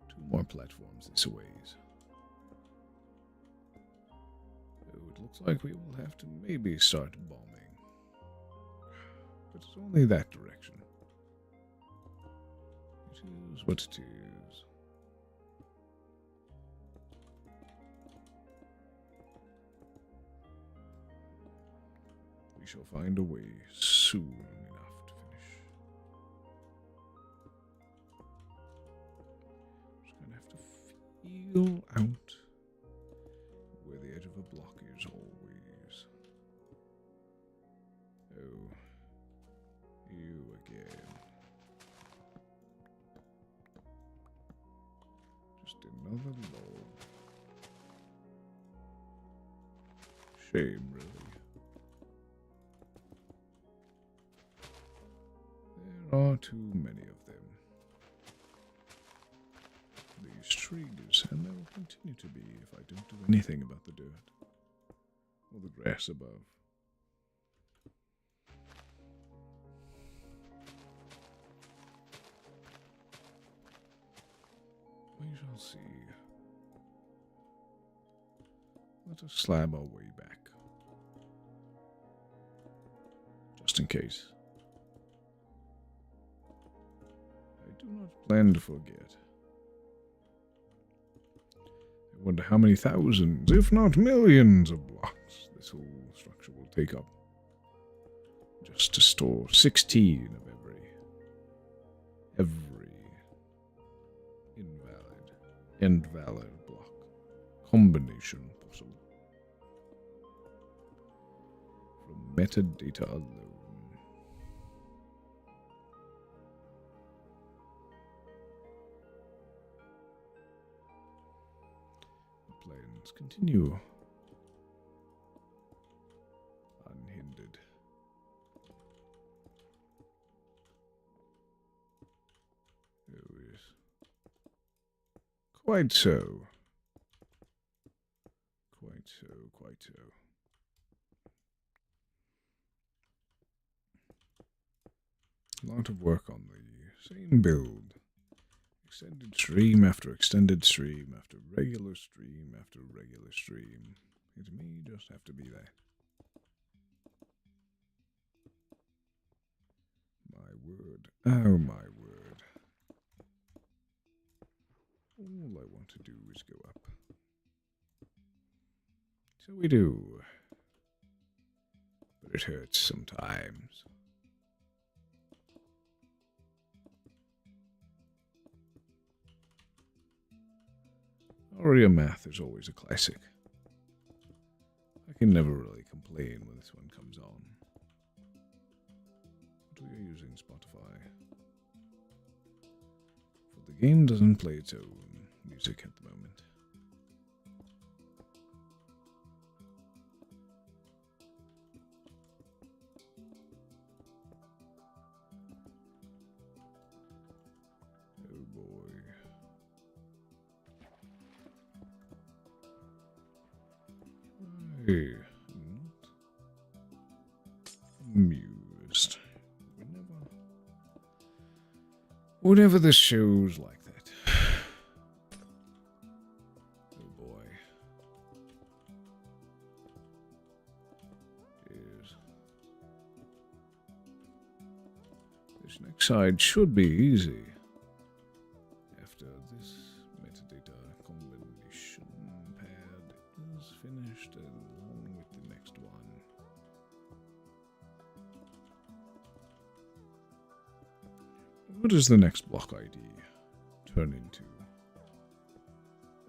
2 more platforms this ways. So it looks like we will have to maybe start bombing. But it's only that direction. It is what it is. We shall find a way soon. Feel out where the edge of a block is always. Oh, you again. Just another log. Shame, really. There are too many of them. These trees, and there will continue to be if I don't do anything about the dirt or the grass above. We shall see. Let us slab our way back, just in case. I do not plan to forget. I wonder how many thousands, if not millions, of blocks this whole structure will take up. Just to store 16 of every invalid block combination possible. From metadata alone. Plans continue unhindered. Oh, yes. Quite so. Quite so, quite so. A lot of work on the same build. Extended stream after extended stream after regular stream after regular stream. It may just have to be that. My word. Oh, my word. All I want to do is go up. So we do. But it hurts sometimes. Aria Math is always a classic. I can never really complain when this one comes on. But we are using Spotify. For the game doesn't play its own music at the moment. Oh boy. not amused. Whenever this show's like that. Oh boy. Yes. This next side should be easy. After this metadata combination pad is finished along with the next one. What does the next block ID turn into?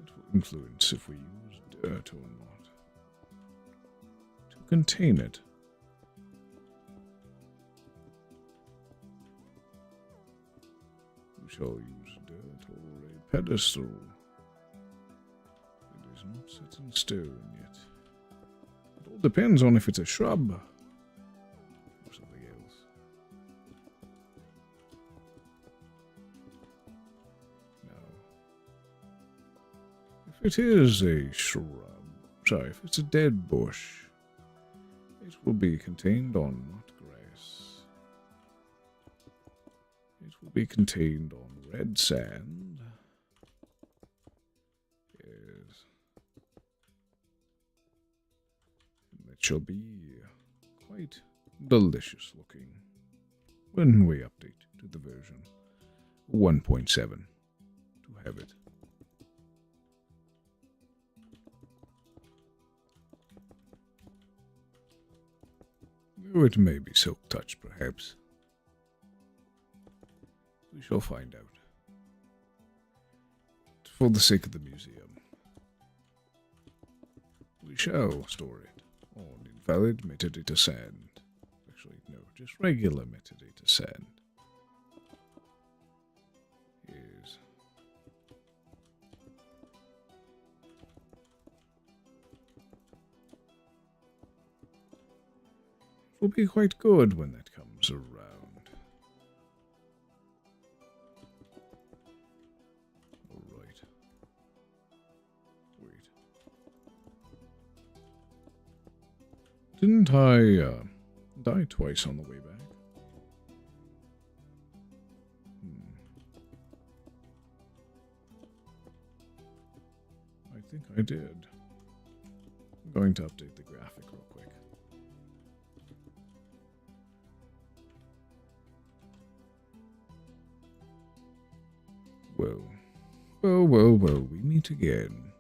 It will influence if we use dirt or not. To contain it, we shall use dirt or a pedestal. It is not set in stone yet. It all depends on if it's a shrub or something else. Now, if it is a if it's a dead bush, it will be contained on not grass. It will be contained on red sand. Yes. And it shall be quite delicious looking when we update to the version 1.7 to have it. Though it may be silk touch, perhaps. We shall find out. For the sake of the museum, we shall store it on invalid metadata sand. Actually, no, just regular metadata sand. Yes. It will be quite good when that comes around. Alright. Wait. Didn't I die twice on the way back? I think I did. I'm going to update the graphic real quick. Well, we meet again.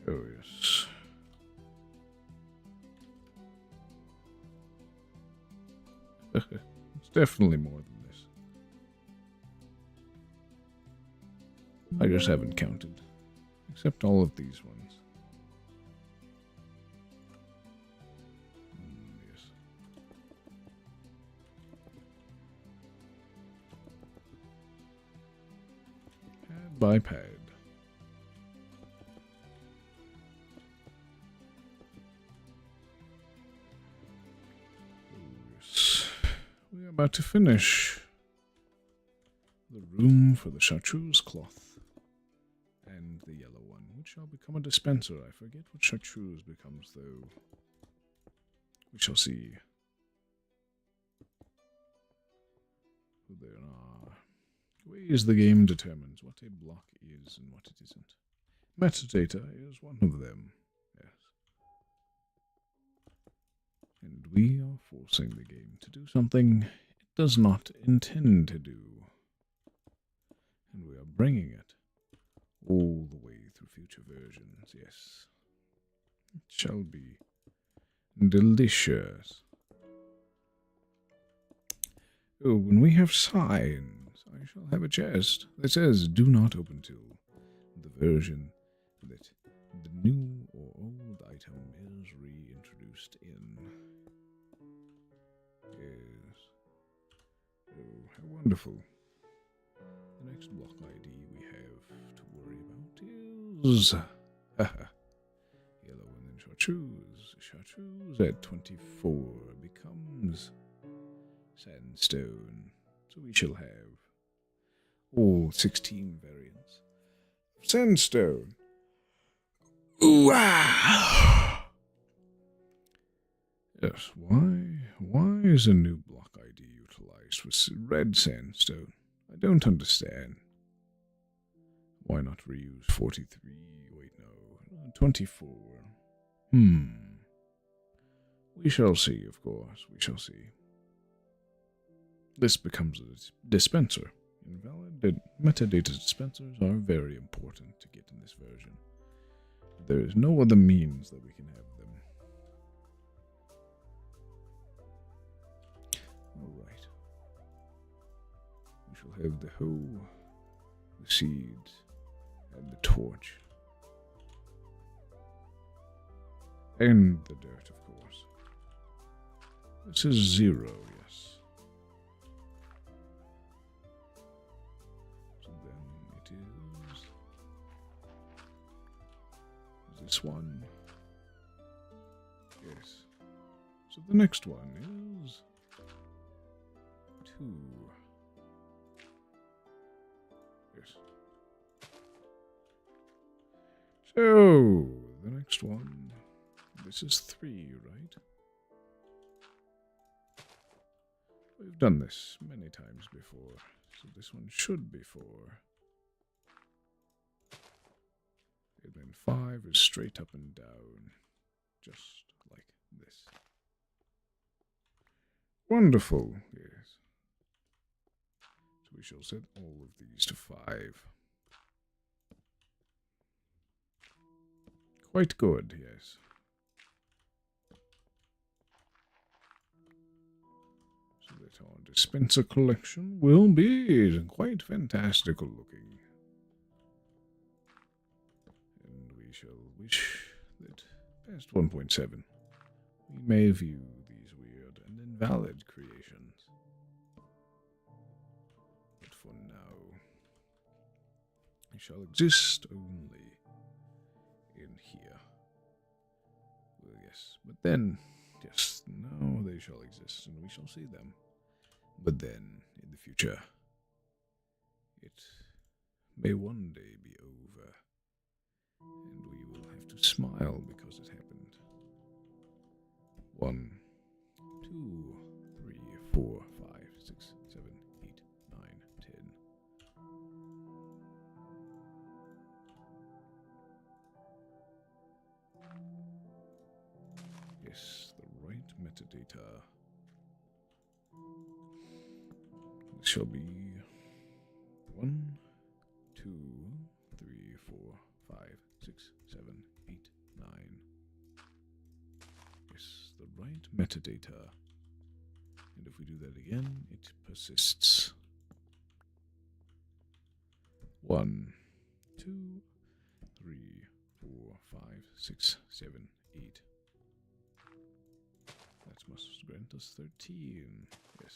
Oh, yes. It's definitely more than this. I just haven't counted. Except all of these ones. Yes. Pad by pad. We are about to finish the room for the chartreuse cloth and the yellow one, which shall become a dispenser. I forget what chartreuse becomes, though. We shall see. There are ways the game determines what a block is and what it isn't. Metadata is one of them, yes. And we are forcing the game to do something it does not intend to do. And we are bringing it all the way through future versions, yes. It shall be delicious. Oh, when we have signs, I shall have a chest that says, do not open till the version that the new or old item is reintroduced in. Yes. Oh, how wonderful. The next block ID we have to worry about is yellow and then chartreuse. Chartreuse at 24 becomes sandstone. So we shall have all 16 variants sandstone. Ooh, ah. Yes, why is a new block ID utilized with red sandstone? I don't understand. Why not reuse 43? Wait, no. 24. We shall see, of course. We shall see. This becomes a dispenser. Invalid metadata dispensers are very important to get in this version. There is no other means that we can have them. Alright. We shall have the hoe, the seeds, and the torch. And the dirt, of course. This is 0, yes. So then it is this one. Yes. So the next one is 2. Yes. So the next one, this is 3, right? We've done this many times before, so this one should be 4. And then 5 is straight up and down, just like this. Wonderful, yes. So we shall set all of these to 5. Quite good, yes. So that our dispenser collection will be quite fantastical looking. And we shall wish that past 1.7 we may view these weird and invalid creations. But for now, they shall exist only in here. Well, yes, but then, yes, now they shall exist, and we shall see them. But then, in the future, it may one day be over, and we will have to smile because it happened. 1, 2, 3, 4, 5, 6, 7, 8, 9, 10. Yes, the right metadata. This shall be 1, 2, 3, 4, 5, 6, 7, 8, 9. Yes, the right metadata. And if we do that again, it persists. 1, 2, 3, 4, 5, 6, 7, 8. That must grant us 13. Yes.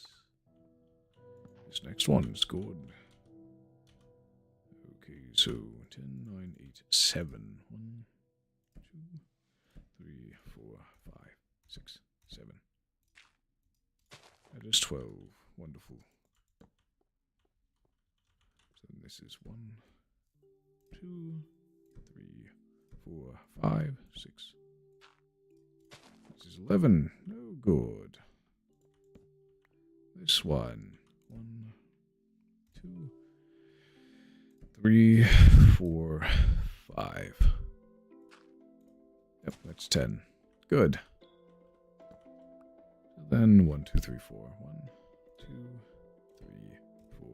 This next one is good. Okay, so 10, 9, 8, 7. 1, 2, 3, 4, 5, 6, 7. That is 12. Wonderful. So this is 1, 2, 3, 4, 5, 6. This is 11. Oh, good. This one. 1, 2, 3, 4, 5. Yep, that's 10. Good. Then 1, 2, 3, 4. 1, 2, 3, 4.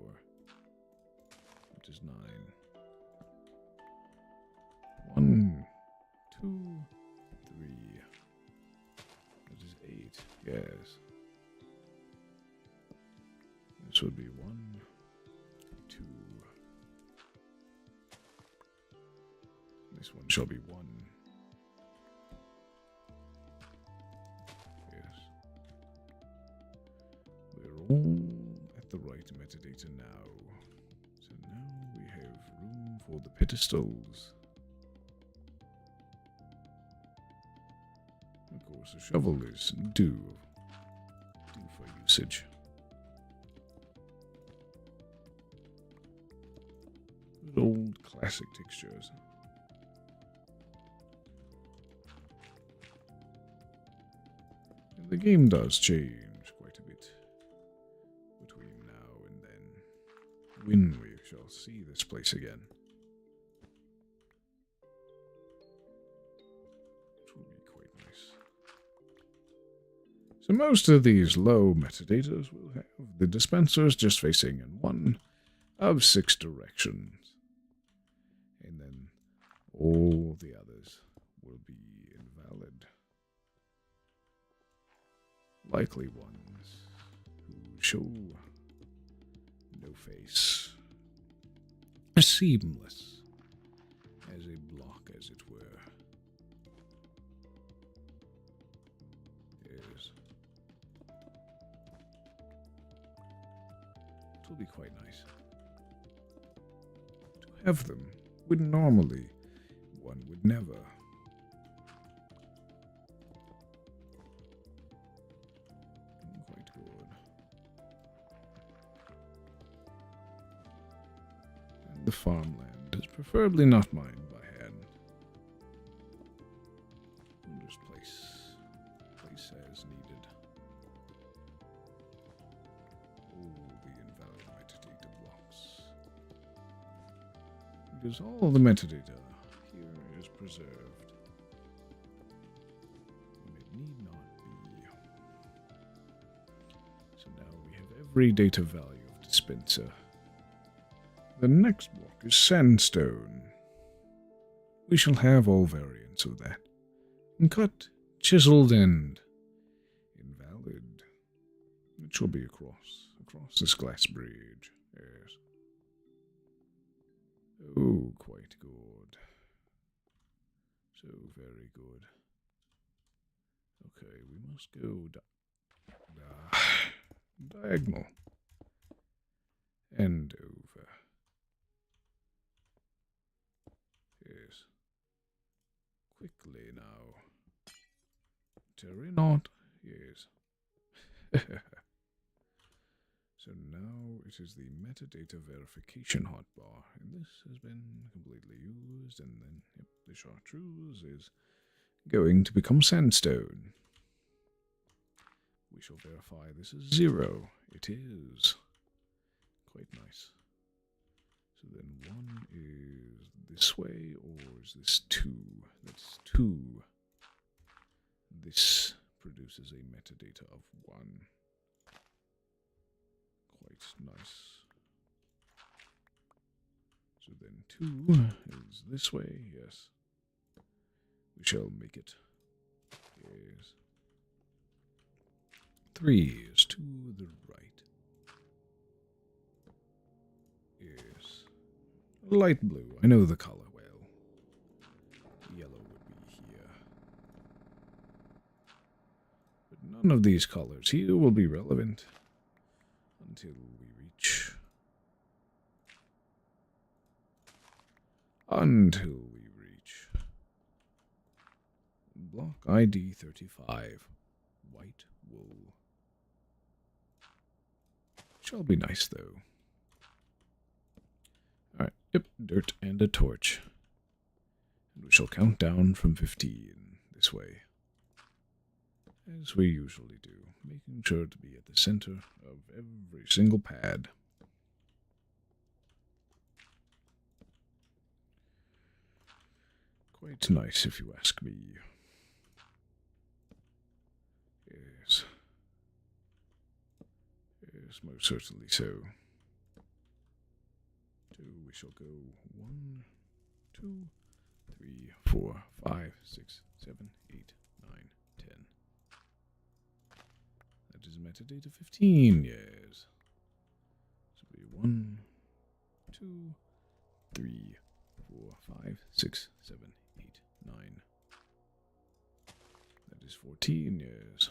Which is 9. 1, 2, 3. That is 8. Yes. This would be 1, 2. This one shall be 1. Yes. We're all at the right metadata now. So now we have room for the pedestals. Of course, a shovel is due for usage. Good old Preclassic textures. And the game does change quite a bit between now and then, when we shall see this place again. Which will be quite nice. So most of these low metadatas will have the dispensers just facing in one of 6 directions. And then all the others will be invalid. Likely ones who show no face. Seamless as a block, as it were. Yes. It will be quite nice to have them when normally one would never. Quite good. And the farmland is preferably not mined by hand. We'll just place as needed. All the invalid metadata blocks. Because all the metadata here is preserved. And it need not be. So now we have every data value of dispenser. The next block is sandstone. We shall have all variants of that. And cut, chiseled end. Invalid. It shall be across this glass bridge. Yes. Oh, quite good. So very good. Okay, we must go diagonal. And over. Yes. Quickly now. Terry not. Yes. So now it is the metadata verification hotbar, and this has been completely used, and then the chartreuse is going to become sandstone. We shall verify this is 0. It is. Quite nice. So then 1 is this way, or is this 2? That's 2. This produces a metadata of 1. Quite nice. So then 2 is this way, yes. We shall make it. Yes. 3 is to the right. Yes. Light blue, I know the color well. Yellow would be here. But none of these colors here will be relevant until we reach. Block ID 35. White wool. Shall be nice though. Alright, yep, dirt and a torch. And we shall count down from 15 this way. As we usually do, making sure to be at the center of every single pad. Quite nice, if you ask me. Yes. Yes, most certainly so. So we shall go 1, 2, 3, 4, 5, 6, 7, 8, 9, 10. That is metadata 15, yes. So we 1, 2, 3, 4, 5, 6, 7, 8, 9. That is 14, yes.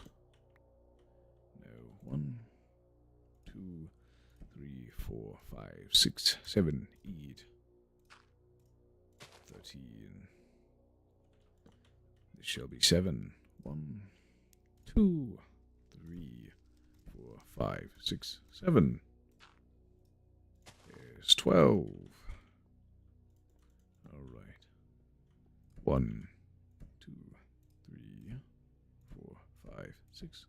No, 1, 2, 3, 4, 5, 6, 7, 8. 13. This shall be 7. 1, 2, 3, 4, 5, 6, 7. There's 12. 1, 2, 3, 4, 5, 6.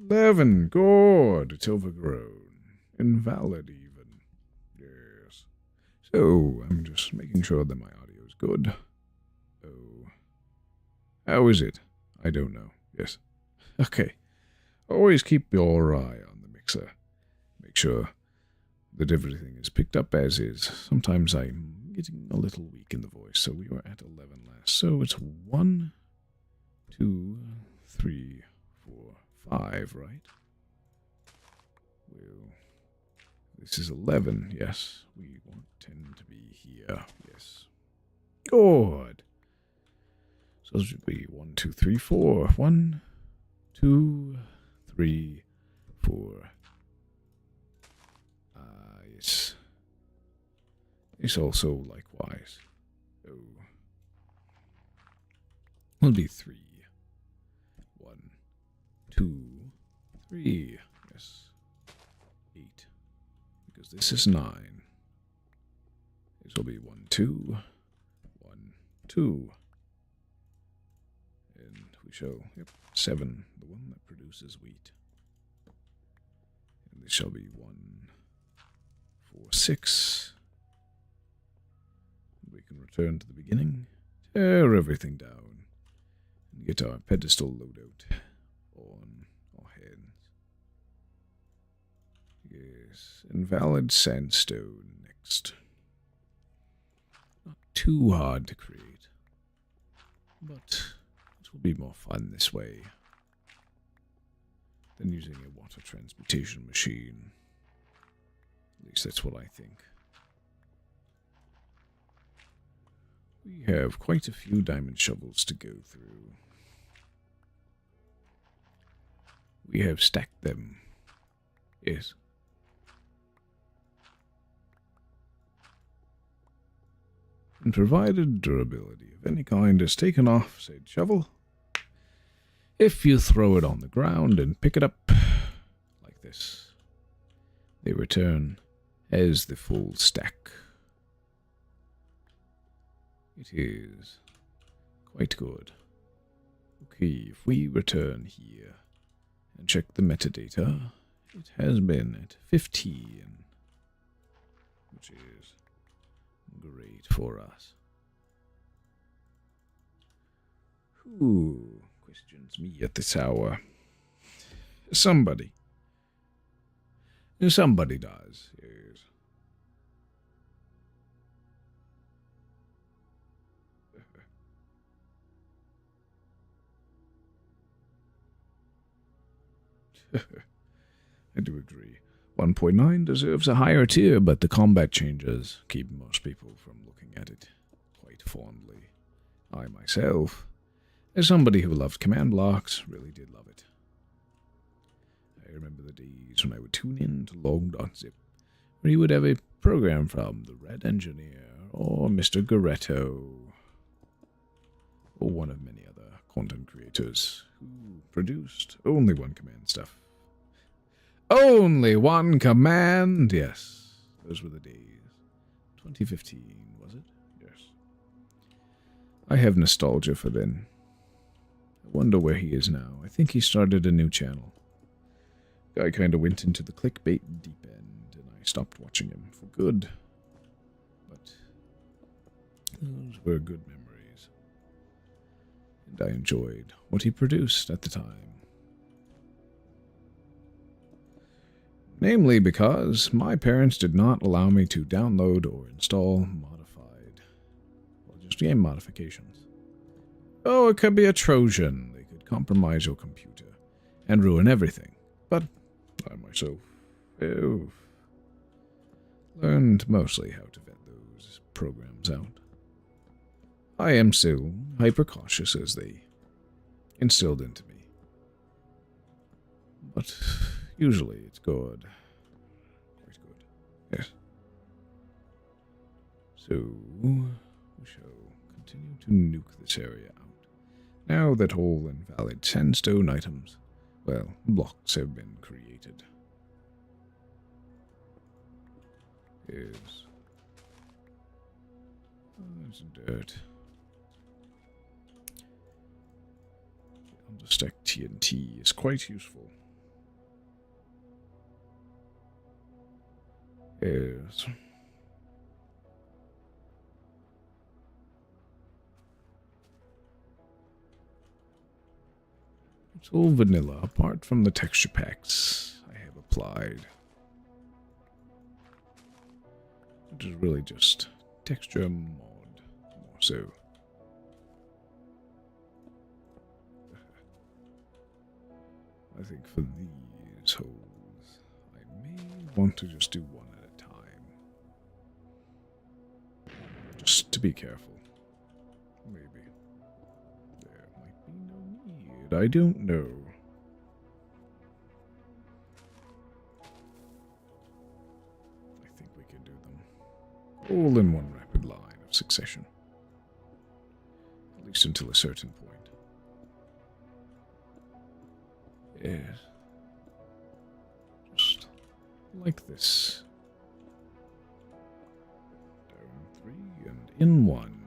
11. Good. It's overgrown. Invalid even. Yes. So, I'm just making sure that my audio is good. Oh. How is it? I don't know. Yes. Okay. Always keep your eye on the mixer. Make sure that everything is picked up as is. Sometimes I'm getting a little weak in the voice, so we were at 11 last. So it's 1, 2, 3, 4, 5, right? Well, this is 11, yes. We want 10 to be here, yes. Good. So it should be 1, 2, 3, 4. 1, 2, 3, 4. Yes. It's also likewise. Oh. Will be 3. 1, 2, 3. Yes. 8. Because this is 9. This will be 1, 2. 1, 2. And we shall, 7, the one that produces wheat. And this shall be 1, 4, 6. We can return to the beginning, tear everything down, and get our pedestal loadout on our hands. Yes, invalid sandstone next. Not too hard to create, but it will be more fun this way than using a water transmutation machine. At least that's what I think. We have quite a few diamond shovels to go through. We have stacked them. Yes. And provided durability of any kind is taken off said shovel, if you throw it on the ground and pick it up like this, they return as the full stack. It is quite good. Okay, if we return here and check the metadata, it has been at 15, which is great for us. Who questions me at this hour? Somebody. Somebody does, yes. I do agree. 1.9 deserves a higher tier, but the combat changes keep most people from looking at it quite fondly. I myself, as somebody who loved command blocks, really did love it. I remember the days when I would tune in to long.zip, where he would have a program from the Red Engineer, or Mr. Goretto, or one of many other content creators who produced only one command stuff. Only one command! Yes, those were the days. 2015, was it? Yes. I have nostalgia for then. I wonder where he is now. I think he started a new channel. Guy kind of went into the clickbait deep end, and I stopped watching him for good. But those were good memories. And I enjoyed what he produced at the time. Namely because my parents did not allow me to download or install modified, well, just game modifications. Oh, it could be a Trojan. They could compromise your computer and ruin everything. But I myself learned mostly how to vet those programs out. I am still hyper-cautious as they instilled into me. But usually it's good. Quite good. Yes. So, we shall continue to nuke this area out. Now that all invalid sandstone items, well, blocks have been created. Yes. There's dirt. Understack TNT is quite useful. Yes. It's all vanilla, apart from the texture packs I have applied. Which is really just texture mod, more so. I think for these holes, I may want to just do one at a time. Just to be careful. Maybe. There might be no need. I don't know. I think we can do them all in one rapid line of succession. At least until a certain point. Yes. Just like this. Down 3 and in 1.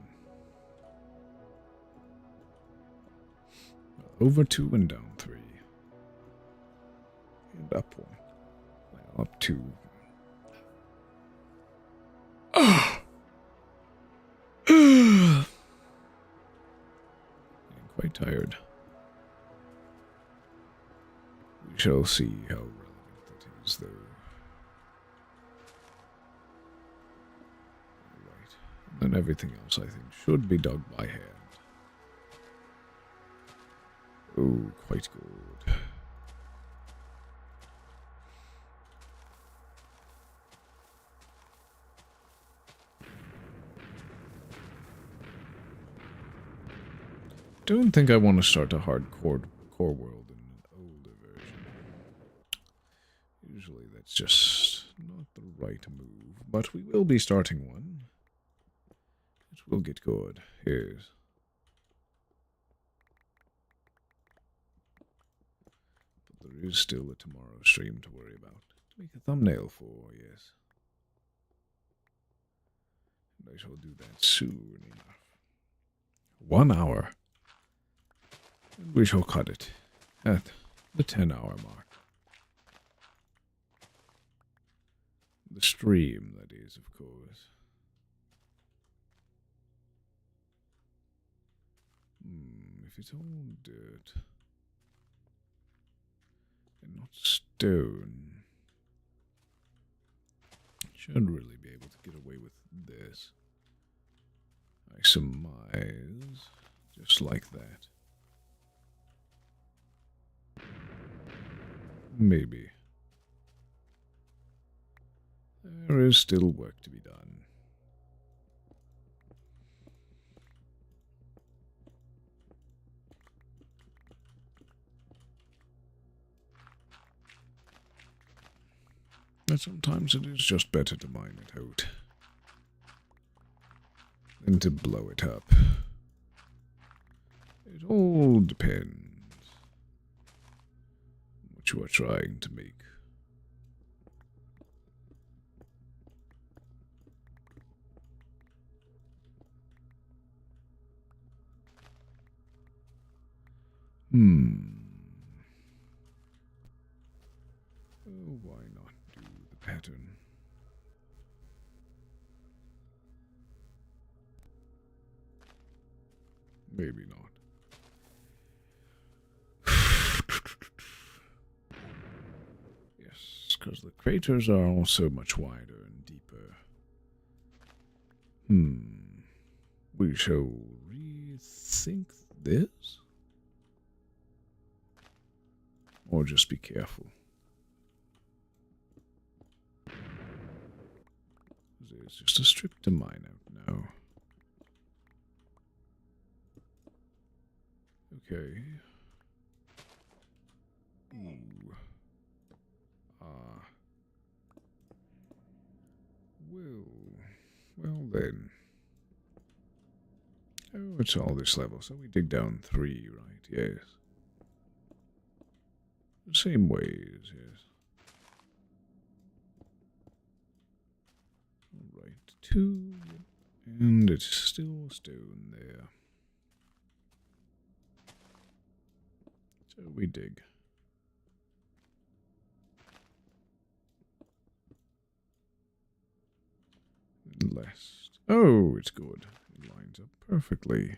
Over 2 and down 3. And up 1. Well, up 2. I'm quite tired. We shall see how relevant that is, though. Right. And then everything else, I think, should be dug by hand. Oh, quite good. Don't think I want to start a hardcore core world in an older version. Usually that's just not the right move, but we will be starting one. It will get good. Yes. But there is still a tomorrow stream to worry about. To make a thumbnail for, yes. And I shall do that soon enough. 1 hour. We shall cut it at the 10-hour mark. The stream, that is, of course. If it's all dirt and not stone, should really be able to get away with this. I surmise, just like that. Maybe. There is still work to be done. And sometimes it is just better to mine it out than to blow it up. It all depends on what you are trying to make. Oh, why not do the pattern? Maybe not. Yes, because the craters are also much wider and deeper. We shall rethink this? Or just be careful. There's just a strip to mine out now. Okay. Ooh. Well then. Oh, it's all this level, so we dig down 3, right? Yes. The same ways, yes. Alright, 2. And it's still stone there. So we dig. Last. Oh, it's good. It lines up perfectly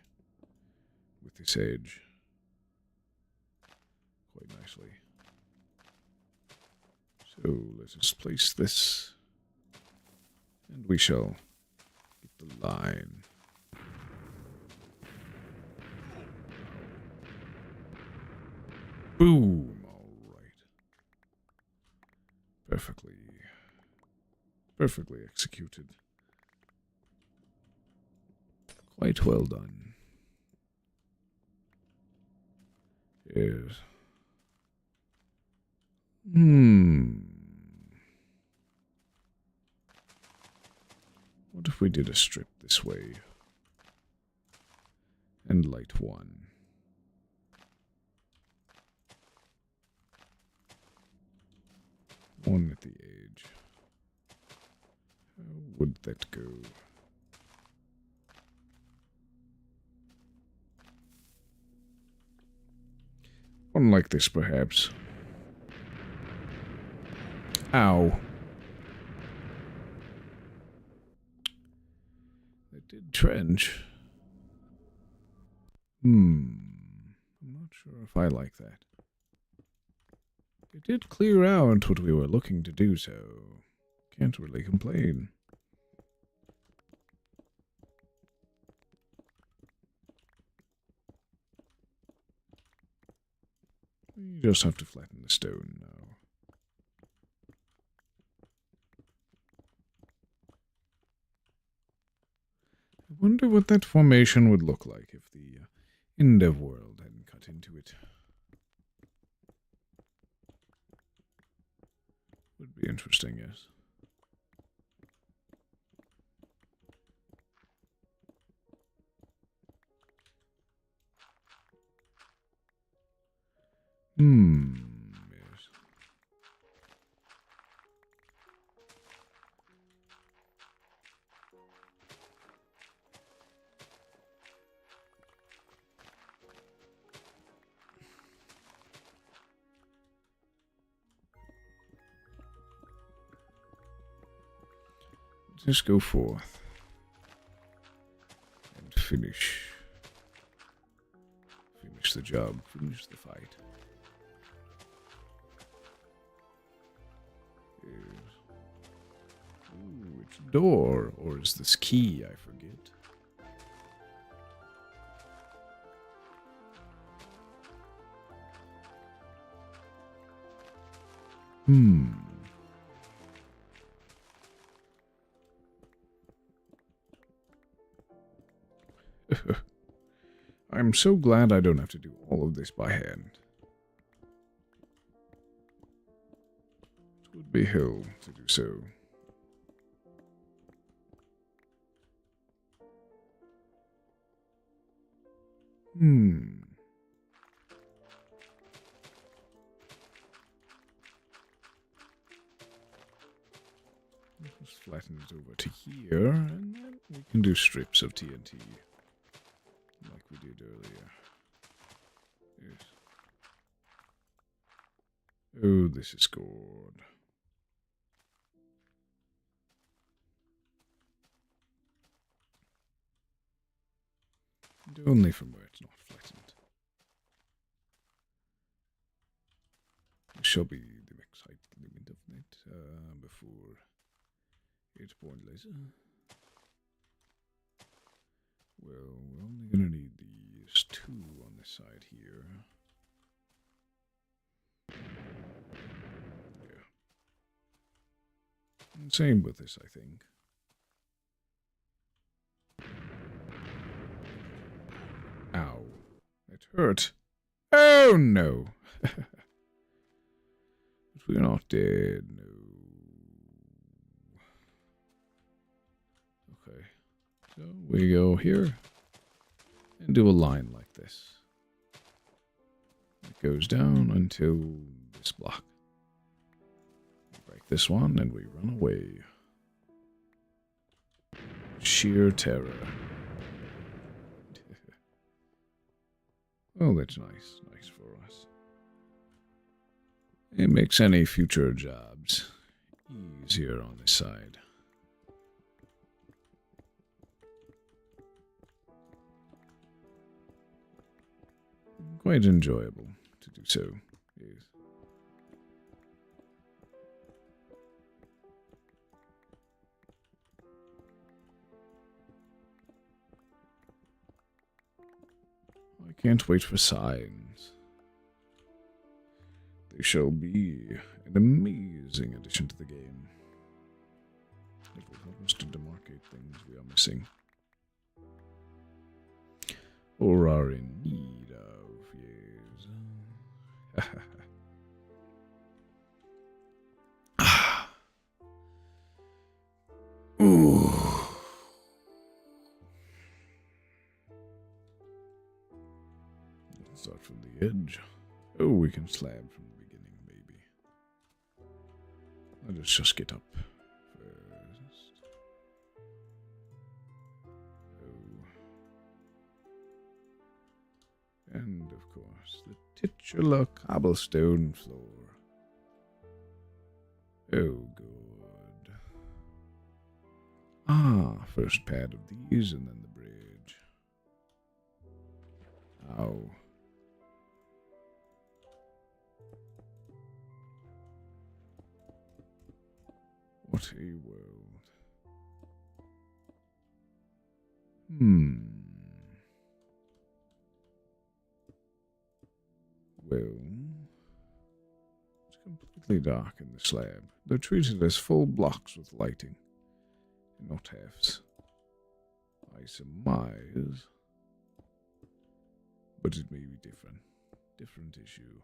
with this edge. Quite nicely. So let us place this. And we shall get the line. Boom! Alright. Perfectly executed. Quite well done. Yes. What if we did a strip this way? And light one. One at the edge. How would that go? One like this, perhaps. Ow. They did trench. I'm not sure if I like that. They did clear out what we were looking to do, so can't really complain. You just have to flatten the stone now. I wonder what that formation would look like if the Indev world hadn't cut into it. Would be interesting, yes. Yes. Let's go forth and finish the job, finish the fight. Ooh, it's a door, or is this key? I forget. I'm so glad I don't have to do all of this by hand. It would be hell to do so. Just flatten it over to here, and then we can do strips of TNT. Like we did earlier. Yes. Oh, this is good. And only from where it's not flattened. This shall be the max height limit of it before 8-point laser. Well, we're only going to need these two on this side here. Yeah. And same with this, I think. Ow. It hurt. Oh, no. But we're not dead, no. Okay. So we go here and do a line like this. It goes down until this block. We break this one and we run away. sheer terror. Oh, that's nice. Nice for us. It makes any future jobs easier on this side. Quite enjoyable to do so. Yes. I can't wait for signs. They shall be an amazing addition to the game. It will help us to demarcate things we are missing. Or are in need of, yes. Ooh. Let's start from the edge. Oh, we can slab from the beginning, maybe. Let us just get up first. Oh. And, of course, the titular cobblestone floor. Oh, good. Ah, first pad of these, and then the bridge. Ow. What a world. Well, it's completely dark in the slab. They're treated as full blocks with lighting, and not halves. I surmise. But it may be different. Different issue.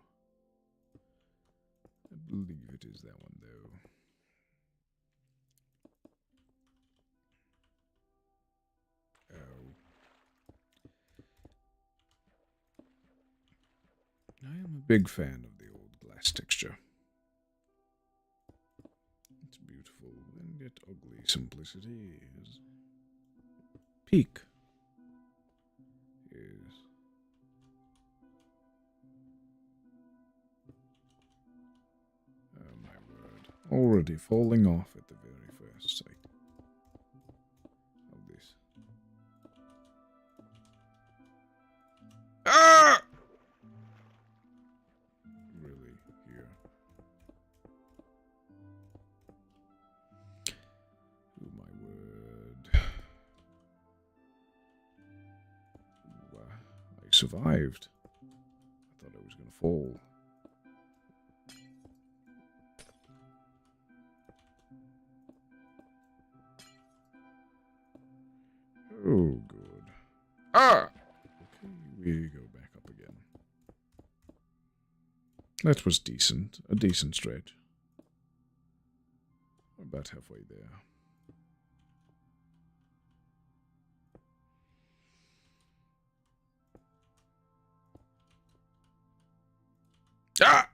I believe it is that one, though. Oh. I am a big fan of the old glass texture. It's beautiful and yet ugly simplicity is peak. Yes. Oh my word. Already falling off at the very first sight of this. Ah! Really, here. Oh my word. Ooh, I survived. I thought I was going to fall. Oh, good. Ah! Okay, we go back up again. That was decent. A decent stretch. We're about halfway there. Ah!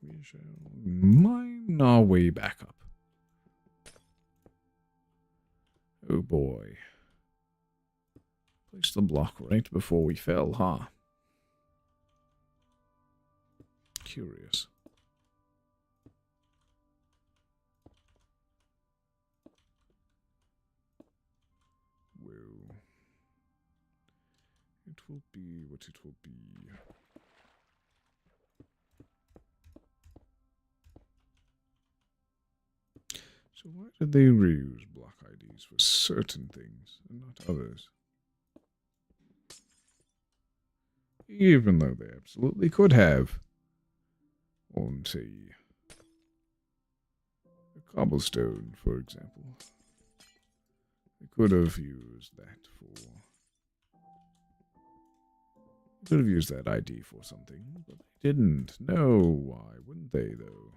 We shall mine our way back up. Oh boy. Place the block right before we fell, huh? Curious. Well, it will be what it will be. So why did they reuse block IDs for certain things and not others? Even though they absolutely could have. On, say, a cobblestone, for example. They could have used that for... They could have used that ID for something, but they didn't. No, why wouldn't they, though?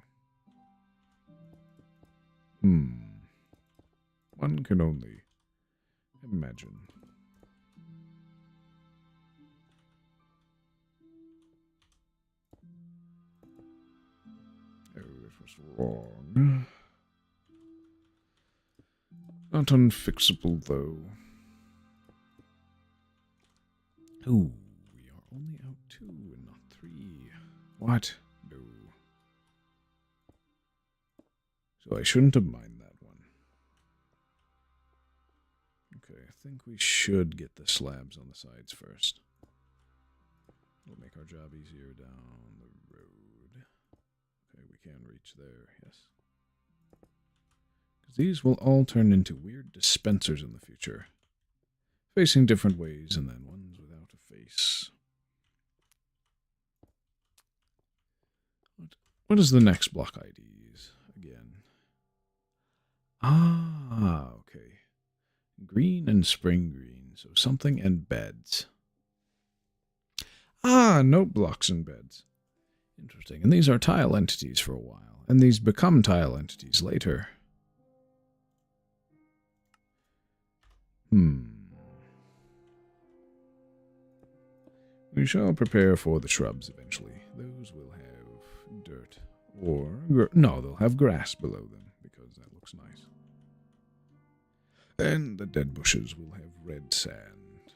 One can only imagine. Oh, that was wrong. Not unfixable, though. Oh, we are only out 2 and not 3. What? No. So I shouldn't have mined that one. Okay, I think we should get the slabs on the sides first. It'll make our job easier down the road. Okay, we can reach there, yes. Because these will all turn into weird dispensers in the future. Facing different ways, and then ones without a face. What is the next block IDs again? Ah, okay. Green and spring green, so something and beds. Ah, note blocks and beds. Interesting. And these are tile entities for a while, and these become tile entities later. We shall prepare for the shrubs eventually. Those will have dirt, or... no, they'll have grass below them, because that looks nice. And the dead bushes will have red sand.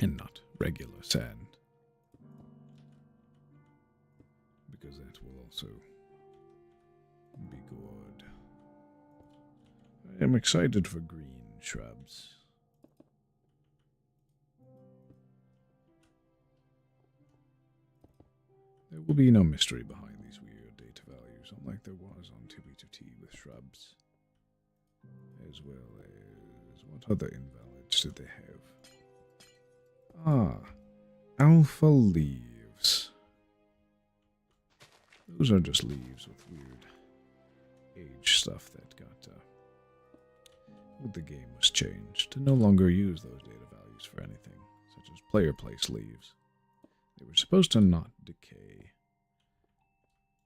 And not regular sand. Because that will also be good. I am excited for green shrubs. There will be no mystery behind these weird data values, unlike there was on 2B2T with shrubs. As well as... what other invalids did they have? Ah, alpha leaves. Those are just leaves with weird age stuff that got... the game was changed to no longer use those data values for anything, such as player place leaves. They were supposed to not decay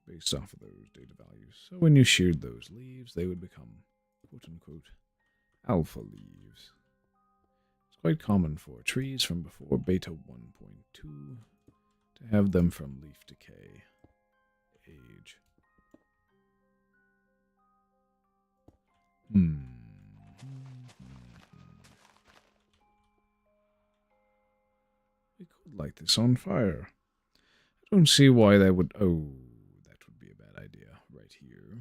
based off of those data values. So when you sheared those leaves, they would become quote-unquote alpha leaves. It's quite common for trees from before beta 1.2 to have them from leaf decay age. We could light this on fire. I don't see why that would... oh, that would be a bad idea right here.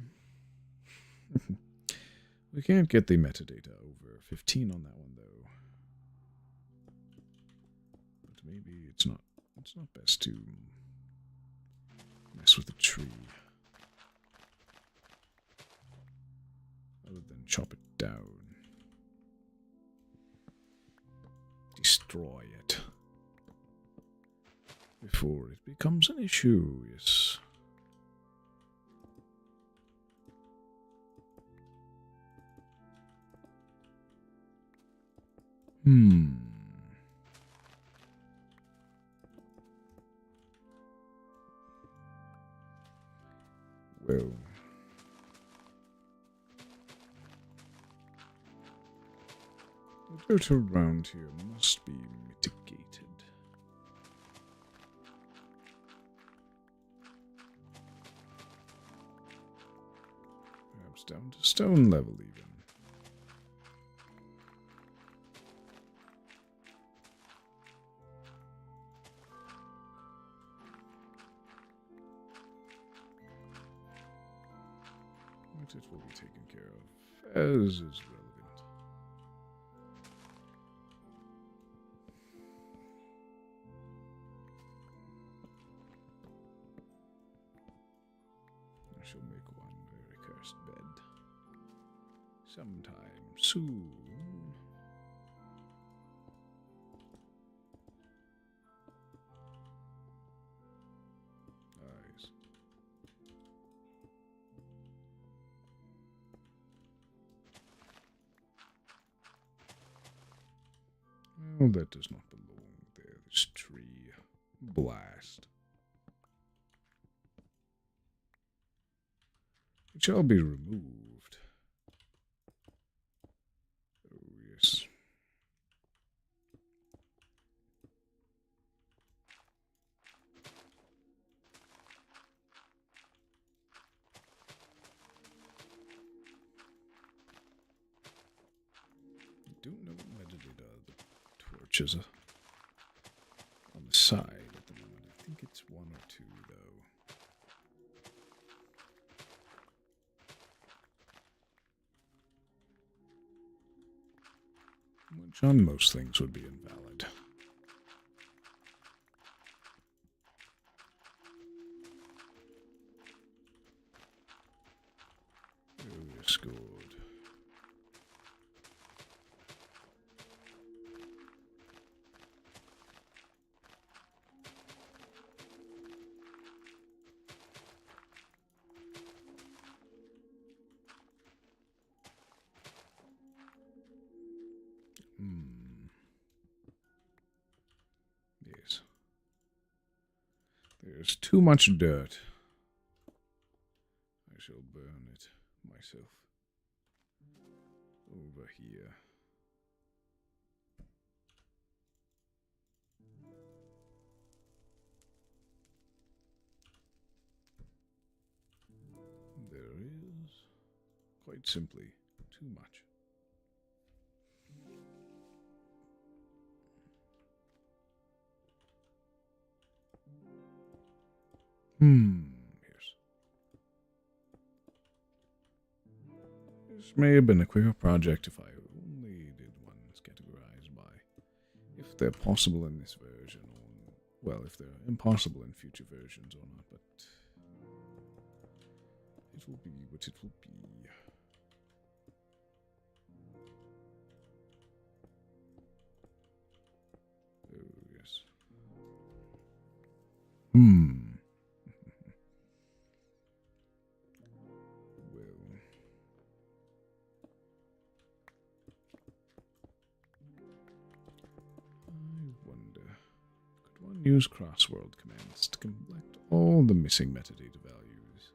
We can't get the metadata over 15 on that one, though. But maybe it's not best to mess with the tree. Other than chop it down. Destroy it. Before it becomes an issue, yes. Well. The dirt around here must be mitigated. Perhaps down to stone level even. But it will be taken care of, as is relevant. I shall make one very cursed bed. Sometime soon. Eyes. Well, that does not belong there, this tree. Blast. It shall be removed. Oh, yes. searches on the side at the moment. I think it's 1 or 2, though. Which on most things would be invalid. Oh, scored. Yes. There's too much dirt. I shall burn it myself. Over here. There is, quite simply, too much. Yes. This may have been a quicker project if I only did ones categorized by if they're possible in this version, or, well, if they're impossible in future versions or not, but it will be what it will be. Oh, yes. Well. I wonder, could one use crossword commands to collect all the missing metadata values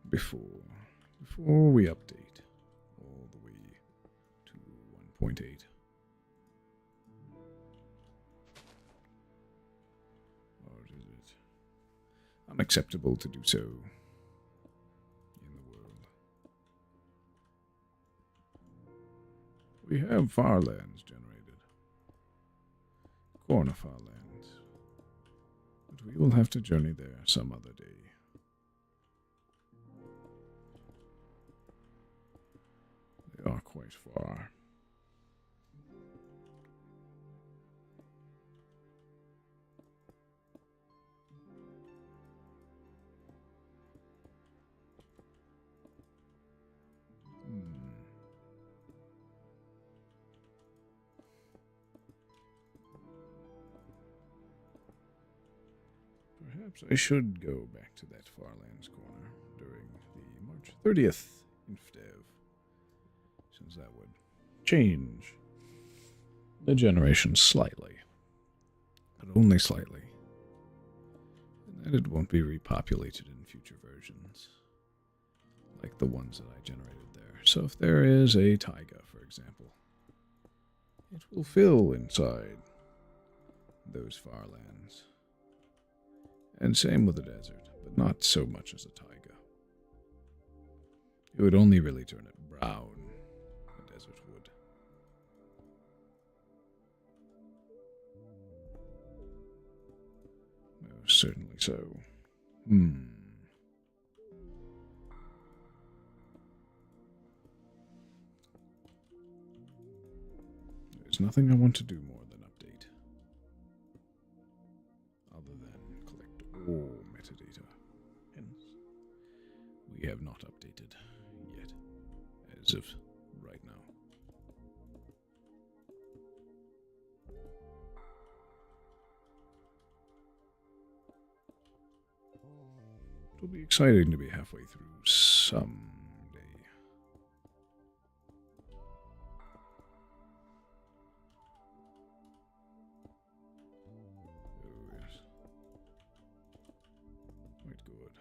before we update all the way to 1.8? Or is it unacceptable to do so in the world? We have farlands generated. Corner farlands. But we will have to journey there some other day. They are quite far. Perhaps I should go back to that Farlands corner during the March 30th Infdev, since that would change the generation slightly, but only slightly, and that it won't be repopulated in future versions, like the ones that I generated there. So if there is a taiga, for example, it will fill inside those Farlands. And same with the desert, but not so much as a taiga. It would only really turn it brown, the desert would. Most certainly so. There's nothing I want to do more than update. Other than collect all metadata. Hence, we have not updated yet, as of right now. It'll be exciting to be halfway through someday. Oh, yes. Quite good.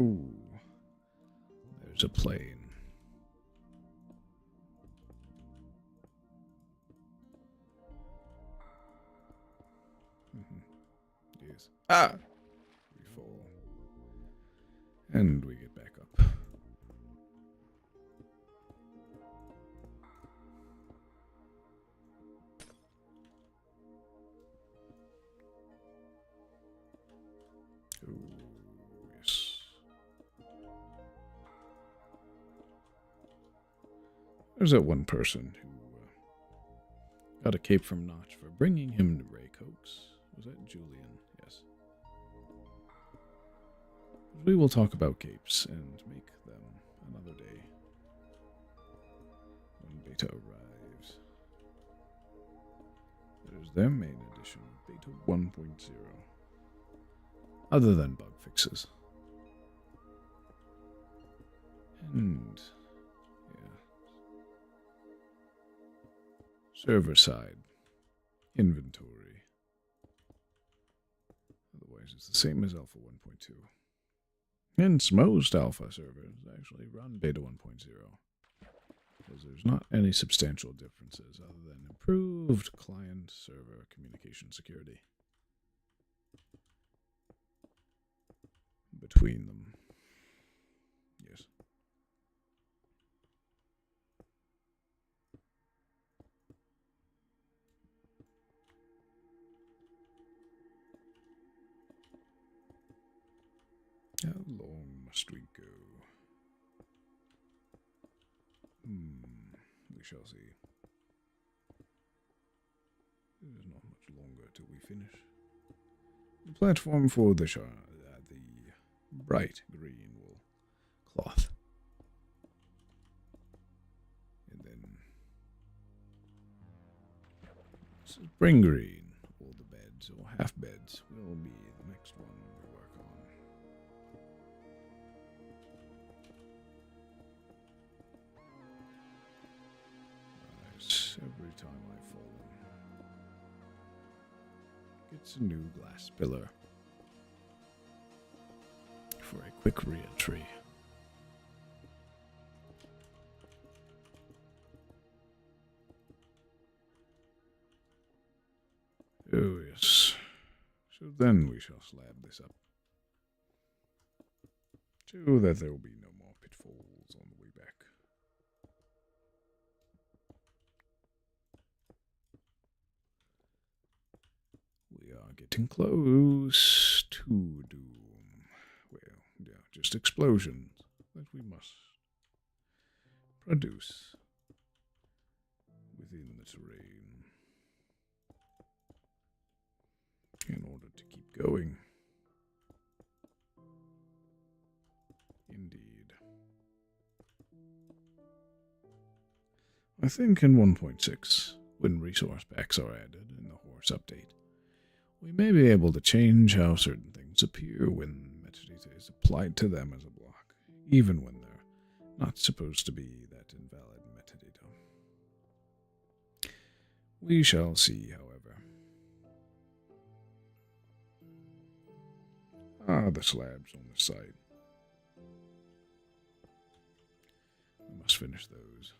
Oh, there's a plane. Yes. Ah! We fall. And we get back up. There's that one person who got a cape from Notch for bringing him to Ray Cokes. Was that Julian? Yes. We will talk about capes and make them another day when beta arrives. There's their main edition, beta 1.0. Other than bug fixes. And, yeah. Server side. Inventory. Otherwise, it's the same as Alpha 1.2. Hence, most Alpha servers actually run Beta 1.0. Because there's not any substantial differences other than improved client-server communication security between them. Yes. How long must we go? We shall see. There's not much longer till we finish. The platform for the bright green wool cloth. And then spring green, all the beds, or half beds, will be the next one we work on. Nice. Every time I fall gets a new glass pillar for a quick re-entry. Oh, yes. So then we shall slab this up, so that there will be no more pitfalls on the way back. We are getting close to doom. Well, yeah, just explosions that we must produce within the terrain in order to keep going. Indeed. I think in 1.6, when resource packs are added in the horse update, we may be able to change how certain things appear when metadata is applied to them as a block, even when they're not supposed to be that invalid metadata. We shall see, however. The slabs on the side. We must finish those.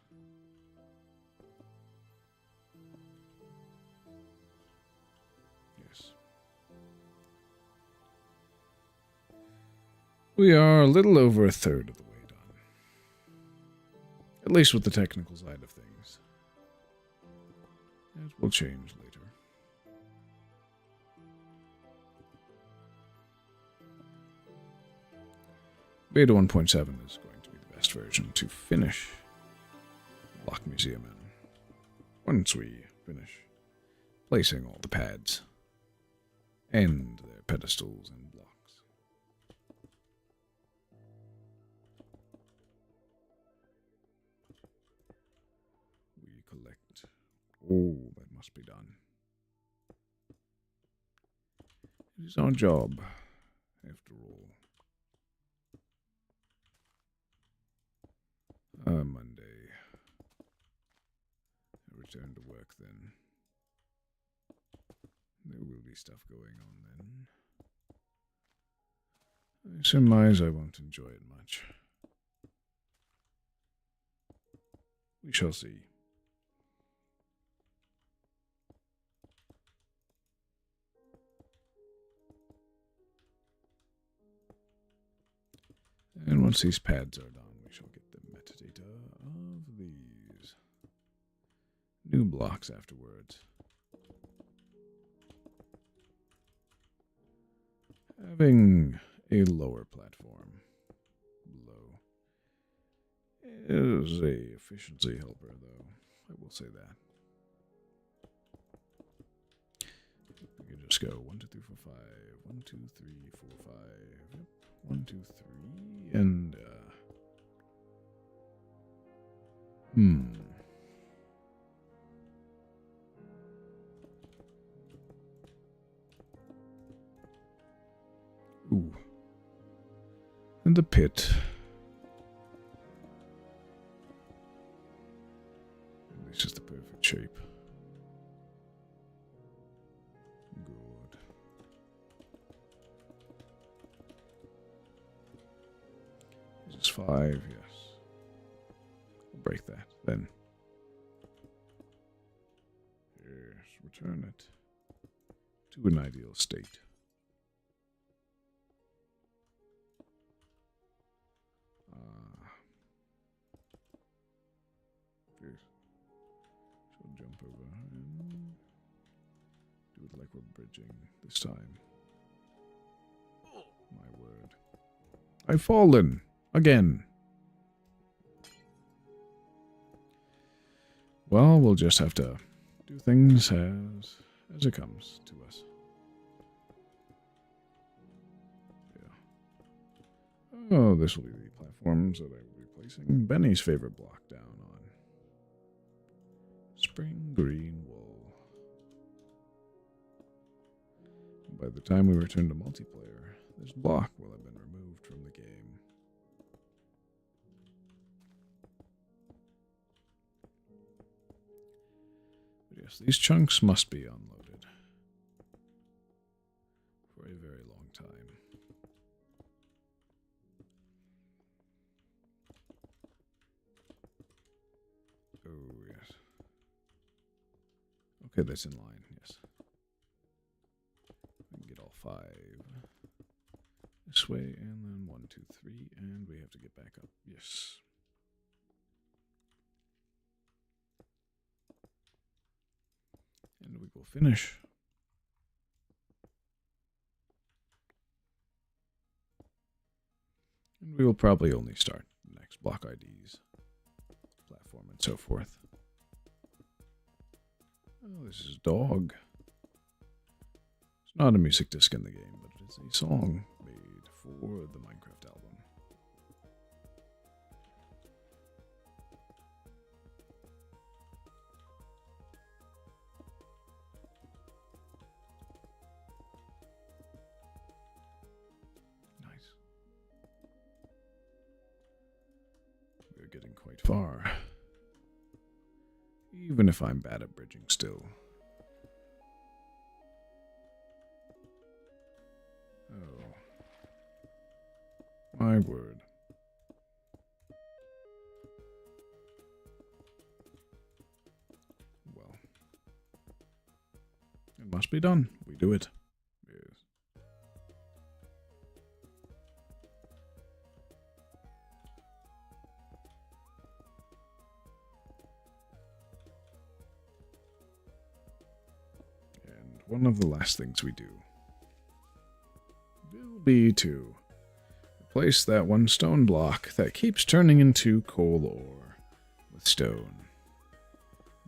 Yes. We are a little over a third of the way done. At least with the technical side of things. It will change later. Beta 1.7 is going to be the best version to finish the Block Museum in. Once we finish placing all the pads and their pedestals and blocks. We collect all that must be done. It is our job, after all. Monday. I return to work then. There will be stuff going on then. I surmise I won't enjoy it much. We shall see. And once these pads are done, we shall get the metadata of these new blocks afterwards. Having a lower platform below is a efficiency helper, though. I will say that. We can just go 1, 2, 3, 4, 5. 1, 2, 3, 4, 5. Yep. 1, 2, 3. And, Ooh. And the pit. This is the perfect shape. Good. This is 5, yes. I'll break that then. Yes, return it to an ideal state. So jump over and do it like we're bridging this time. My word. I've fallen again. Well, we'll just have to do things as it comes to us. Yeah. Oh, this will be the platforms that I will be placing Benny's favorite block down on. Spring green wool. By the time we return to multiplayer, this block will have been removed from the game. But yes, these chunks must be unloaded for a very long time. Oh, yes. Okay, that's in line, yes. We can get all 5 this way, and then 1, 2, 3, and we have to get back up. Yes. And we will finish. And we will probably only start the next block IDs, platform, and so forth. Oh, this is Dog. It's not a music disc in the game, but it's a song made for the Minecraft album. Nice. We're getting quite far. Even if I'm bad at bridging still. Oh. My word. Well. It must be done. We do it. Yes. And one of the last things we do will be to replace that one stone block that keeps turning into coal ore with stone.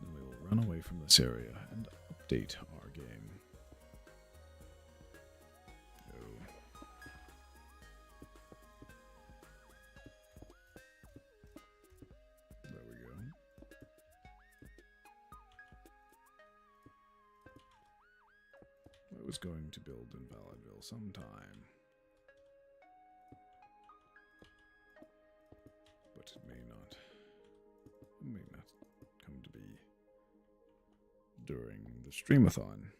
Then we will run away from this area and update our game. Oh. There we go. I was going to build in Validville sometime. But it may not come to be during the streamathon.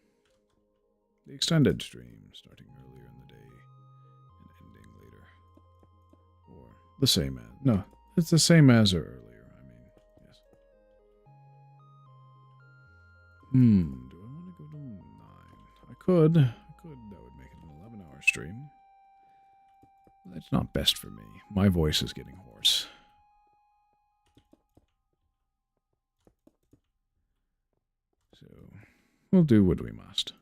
The extended stream, starting earlier in the day and ending later. Or the same as, no, it's the same as or earlier, I mean, yes. Do I want to go to 9? I could, that would make it an 11-hour stream. That's not best for me. My voice is getting hoarse. So, we'll do what we must.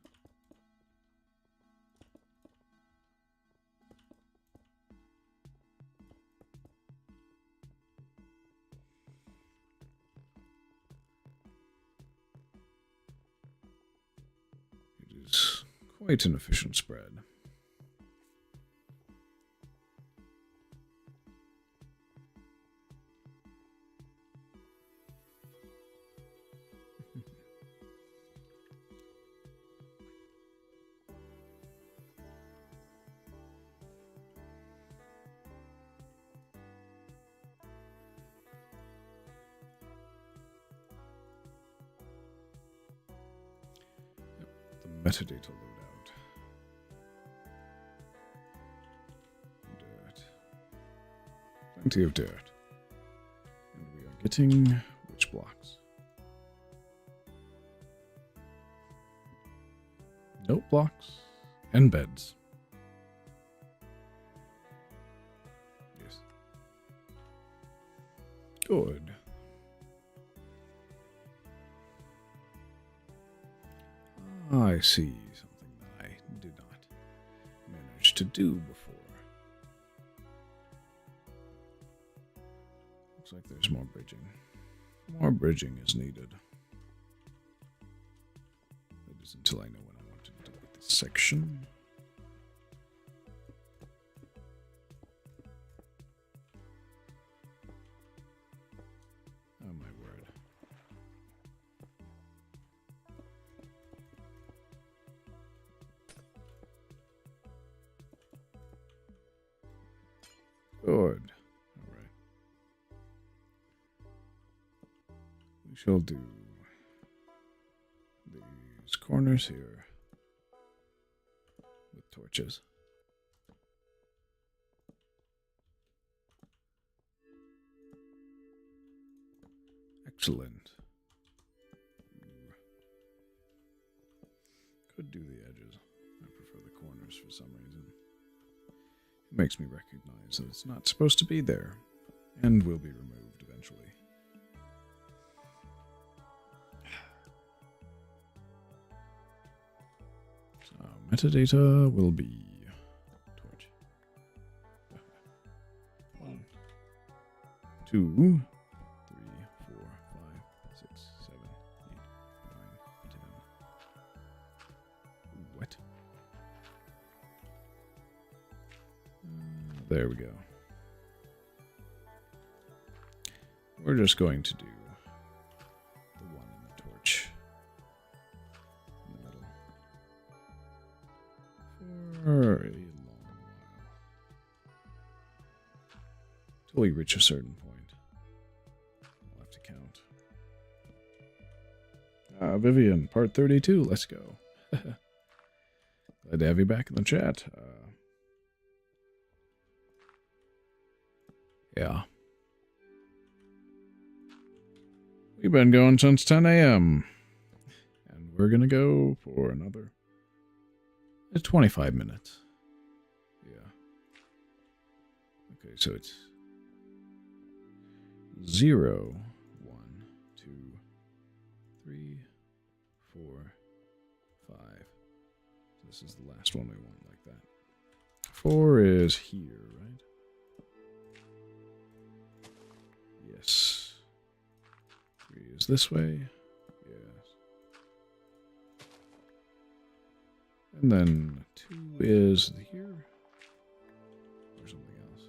Quite an efficient spread. The metadata loadout. Dirt. Plenty of dirt. And we are getting which blocks? Note blocks and beds. Yes. Good. I see something that I did not manage to do before. Looks like there's more bridging. More bridging is needed. That is until I know what I want to do with this section. Oh my word. Good. All right. We shall do these corners here with torches. Excellent. Could do the edges. I prefer the corners for some reason. It makes me recognize that it's not supposed to be there, and will be removed eventually. So, metadata will be torch. 1, 2, 3, 4, 5, 6, 7, 8, 9, 10. What? There we go. We're just going to do the one in the torch in the middle for a long while. Till we reach a certain point. We'll have to count. Vivian, part 32, let's go. Glad to have you back in the chat. Yeah. We've been going since 10 a.m. And we're going to go for another 25 minutes. Yeah. Okay, so it's 0, 1, 2, 3, 4, 5. This is the last one we want like that. 4 is here, right? Yes. 3 is this way. Yes. And then 2 is here. Or something else.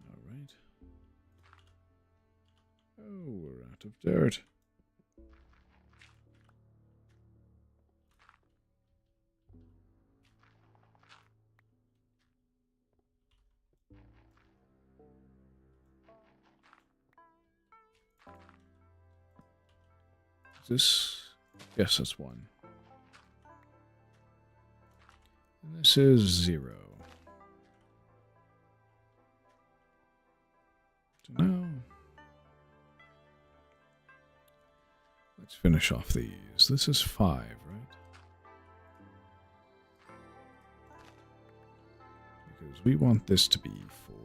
Alright. Oh, we're out of dirt. This, yes, that's 1. And this is 0. So now, let's finish off these. This is 5, right? Because we want this to be 4.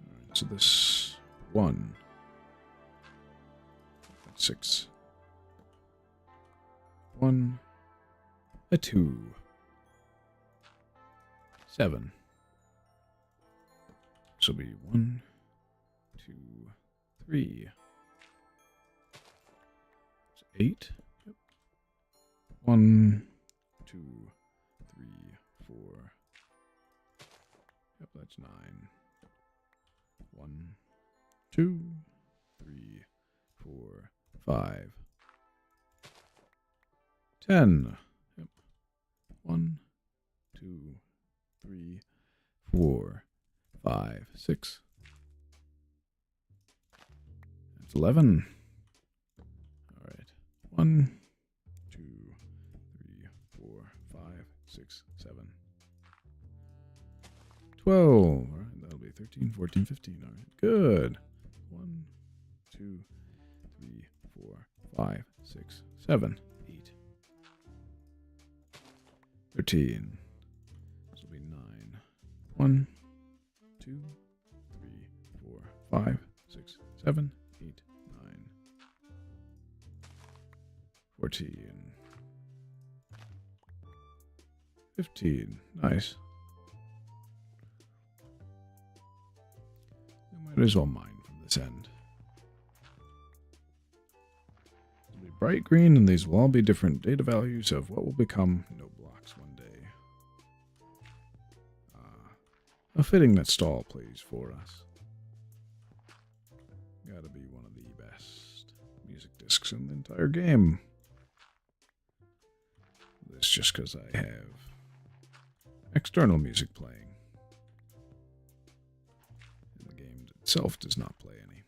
Alright, so this 1. 6. 1. A 2. 7. This will be 1, 2, 3, 8. Yep. 1, 2, 3, 4. Yep, that's 9. 1, 2, 3, 4, 5. 10. Yep. 1, 2, 3, 4, 5, 6. That's 11. All right. 1, 2, 3, 4, 5, 6, 7. 12. All right, that'll be 13, 14, 15. All right, good. 1, 2, 3, 4, 5, 6, 7, 8. 13. This will be 9. 1, 2, 3, 4, 5, 6, 7, 8, 9. 14. 15. Nice. We might as well mine from this end. It'll be bright green, and these will all be different data values of what will become note blocks one day. A fitting that Stall plays for us. Gotta be one of the best music discs in the entire game. This just because I have external music playing. And the game itself does not play any.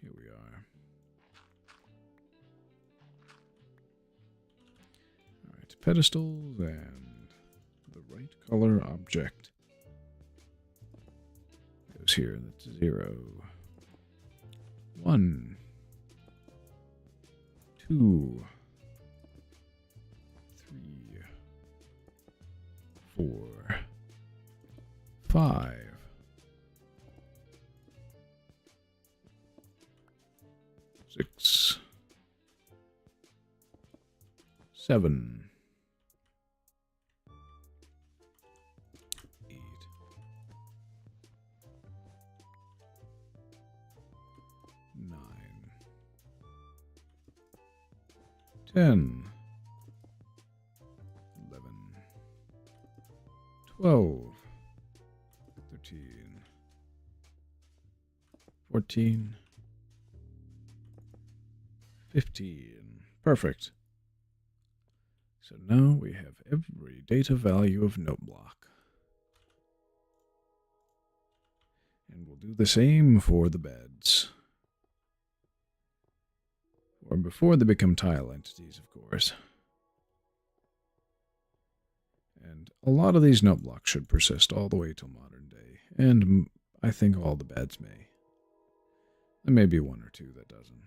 Here we are. Alright, pedestals and the right color object goes here. That's 0. 1, 2, 3, 4, 5, 6, 7, 8, 9, 10, 11, 12, 13, 14, 15. Perfect. So now we have every data value of note block. And we'll do the same for the beds. Or before they become tile entities, of course. And a lot of these note blocks should persist all the way till modern day. And I think all the beds may. There may be one or two that doesn't.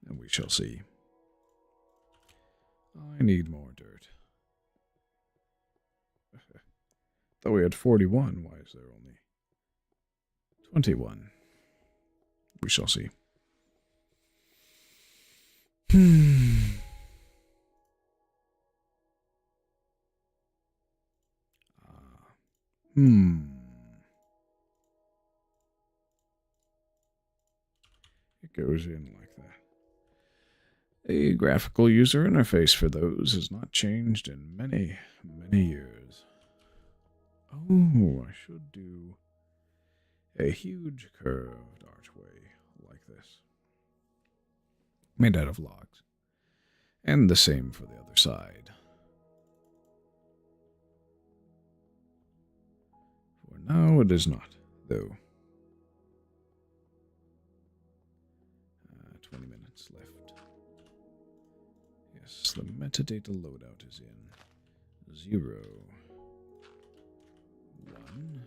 And we shall see. I need more dirt. Thought we had 41. Why is there only 21? We shall see. It goes in like that. A graphical user interface for those has not changed in many, many years. Oh, I should do a huge curved archway like this. Made out of logs. And the same for the other side. For now it is not, though. 20 minutes left. Yes, the metadata loadout is in. 0, 1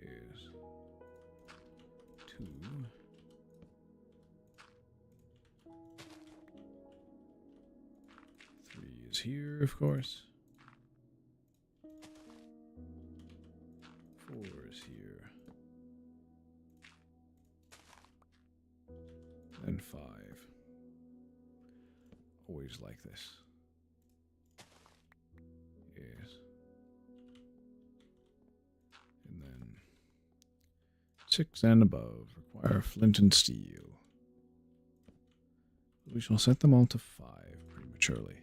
is 2, 3 is here, of course. 4 is here. And 5. Always like this. 6 and above require flint and steel. We shall set them all to 5 prematurely,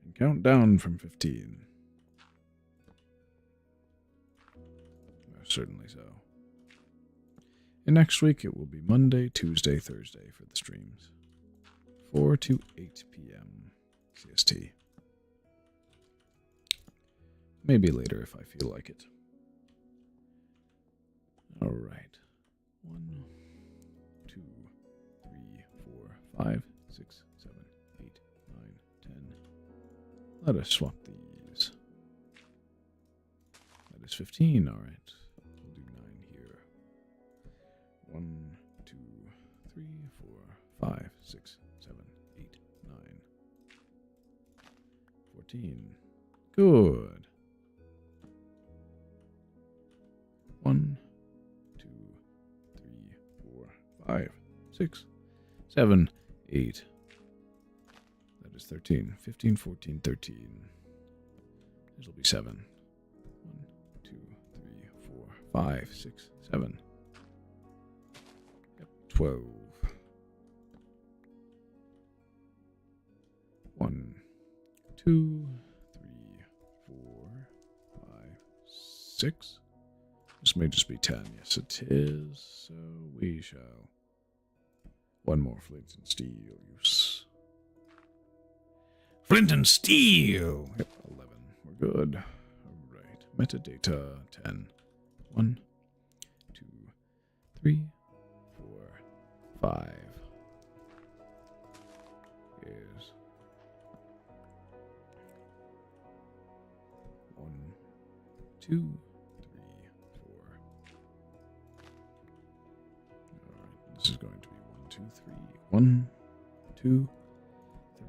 and count down from 15. Certainly so. And next week it will be Monday, Tuesday, Thursday for the streams. 4 to 8 p.m. CST. Maybe later if I feel like it. Alright. 1, 2, 3, 4, 5, 6, 7, 8, 9, 10. Let us swap these. That is 15, alright. We'll do 9 here. 1, 2, 3, 4, 5, 6, 7, 8, 9. 14. Good. 1, 2, 3, 4, 5, 6, 7, 8. That is 13. 15, 14, 13. This will be 7. 1, 2, 3, 4, 5, 6, 7. Yep, 12. 1, 2, 3, 4, 5, 6. This may just be 10. Yes, it is. So we shall. 1 more flint and steel use. Flint and steel! Yep, 11. We're good. Alright. Metadata 10. 1, 2, 3, 4, 5. Is 1, 2, 3, 4. Alright, this is going to be 1, 2, 3. 1, 2, 3.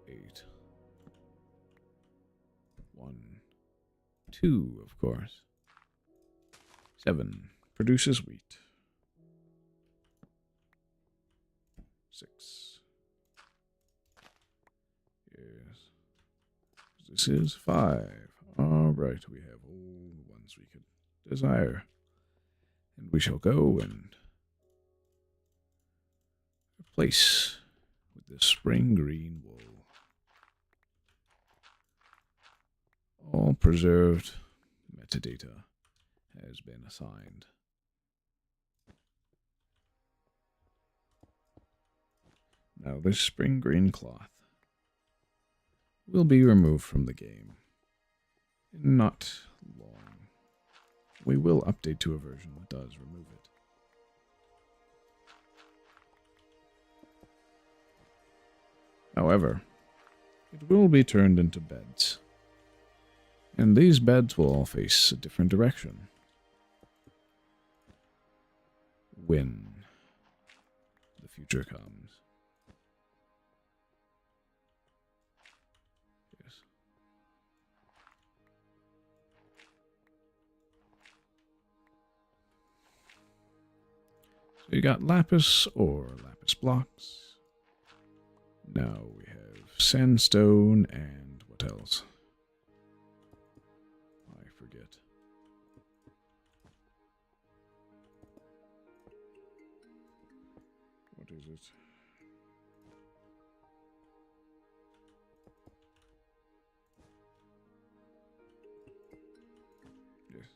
8. 1, 2, of course. 7 produces wheat. 6. Yes. This is 5. Alright, we have all the ones we could desire. And we shall go and replace with the spring green wool. All preserved metadata has been assigned. Now this spring green cloth will be removed from the game in not long. We will update to a version that does remove it. However, it will be turned into beds. And these beds will all face a different direction. When the future comes. Yes. So you got lapis or lapis blocks. Now we have sandstone and what else? I forget. What is it? Yes.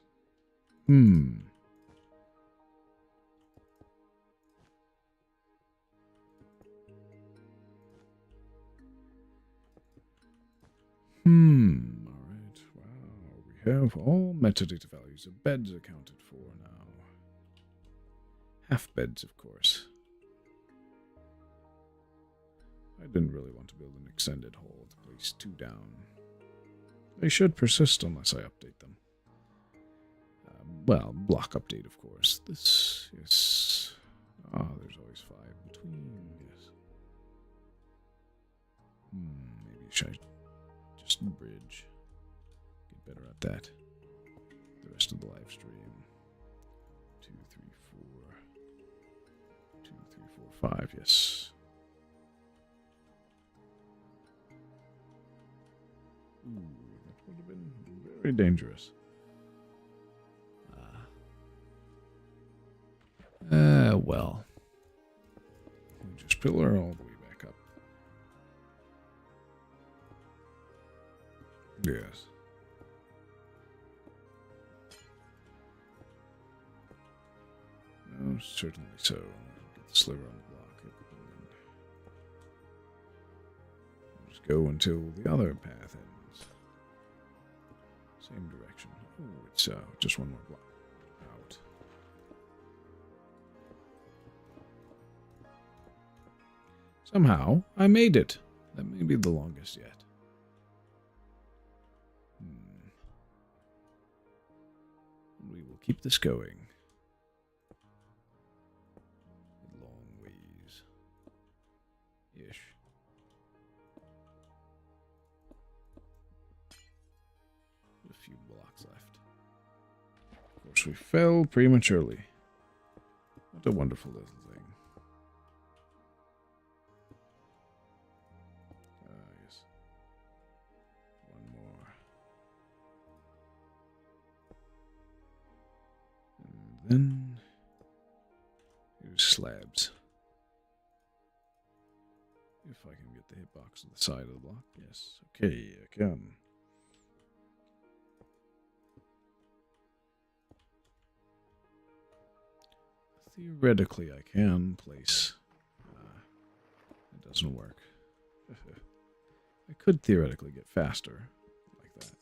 Alright. Wow. We have all metadata values of beds accounted for now. Half beds, of course. I didn't really want to build an extended hole to place 2 down. They should persist unless I update them. Well, block update, of course. This is... there's always 5 between, yes. Maybe should I just bridge? Get better at that. The rest of the live stream. 2, 3, 4. 2, 3, 4, 5, yes. Ooh, that would have been very dangerous. well. We just pillar all the way back up. Yes. Oh, certainly so. Get the sliver on the block. And then we'll just go until the other path ends. Same direction. Oh, it's just one more block out. Somehow, I made it. That may be the longest yet. We will keep this going. A long ways. Ish. A few blocks left. Of course, we fell prematurely. What a wonderful little thing. Yes. One more. And then here's slabs. If I can get the hitbox to the side of the block. Yes. Okay, I can. Theoretically, I can place. It doesn't work. I could theoretically get faster like that.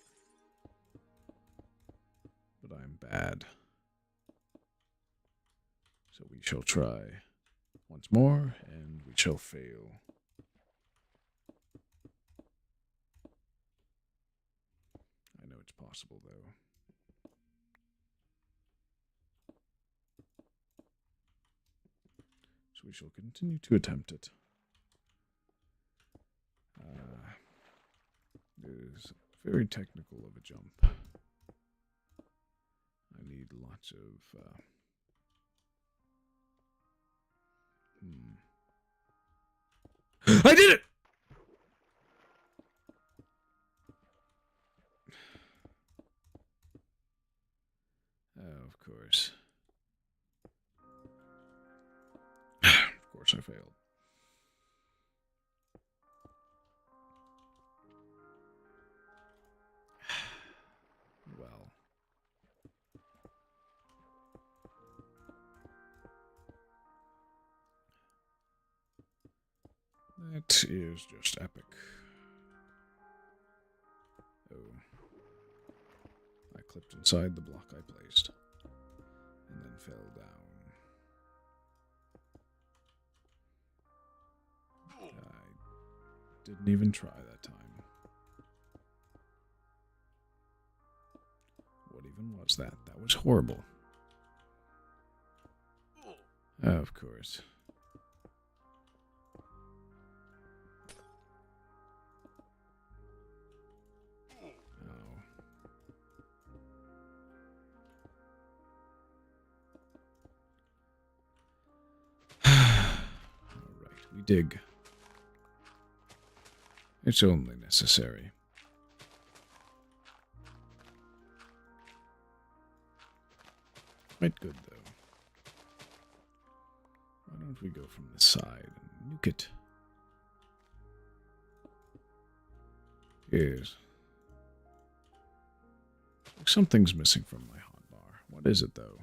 But I'm bad. So we shall try once more, and we shall fail. I know it's possible, though. So we shall continue to attempt it. It is very technical of a jump. I need lots of... I did it! Oh, of course. Of course I failed. Well. That is just epic. Oh. I clipped inside the block I placed. And then fell down. I didn't even try that time. What even was that? That was horrible. Of course. We dig. It's only necessary. Quite good, though. Why don't we go from the side and nuke it? Yes. Like something's missing from my hotbar. What is it, though?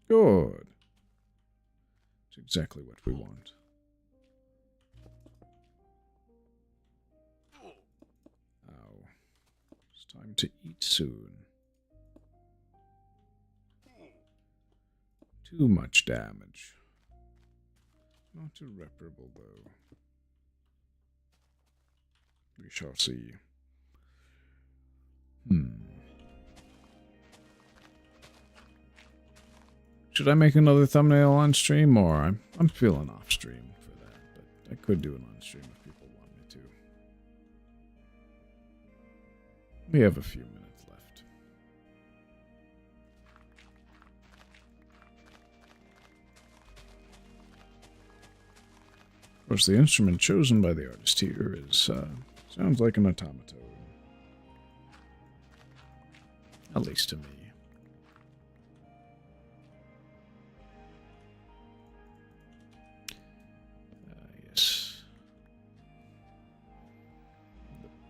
Good. It's exactly what we want. Ow. It's time to eat soon. Too much damage. Not irreparable, though. We shall see. Should I make another thumbnail on stream, or I'm feeling off stream for that, but I could do it on stream if people want me to. We have a few minutes left. Of course, the instrument chosen by the artist here is sounds like an automaton. At least to me.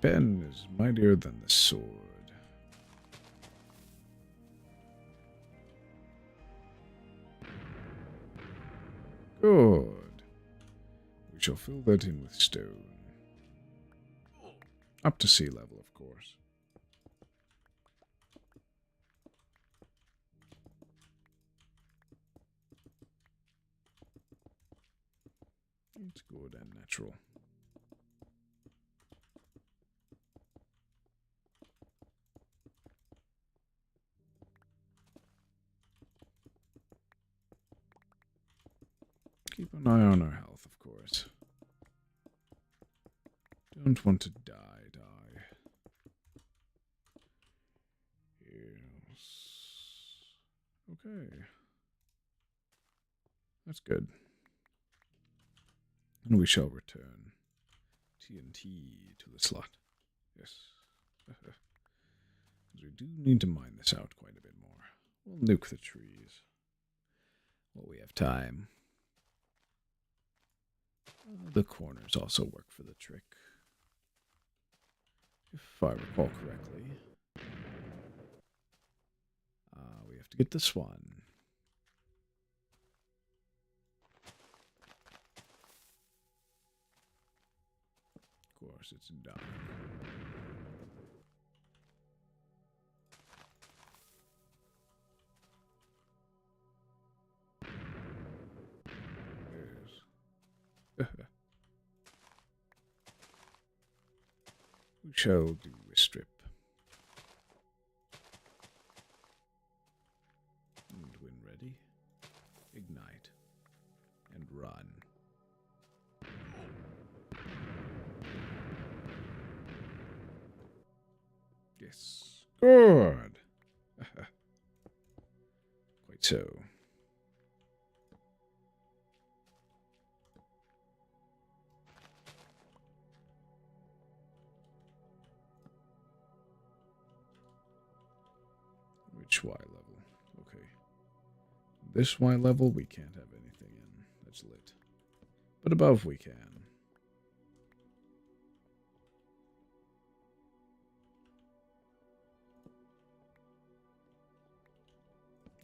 pen is mightier than the sword. Good. We shall fill that in with stone. Up to sea level, of course. It's good and natural. Keep an eye on our health, of course. Don't want to die. Yes. Okay. That's good. And we shall return TNT to the slot. Yes. We do need to mine this out quite a bit more. We'll nuke the trees. Well, we have time. The corners also work for the trick. If I recall correctly. We have to get this one. Of course, it's dark. Yes. We shall do a strip. And when ready, ignite and run. Yes. Good. Quite so. Which Y level? Okay. This Y level we can't have anything in. That's lit. But above we can.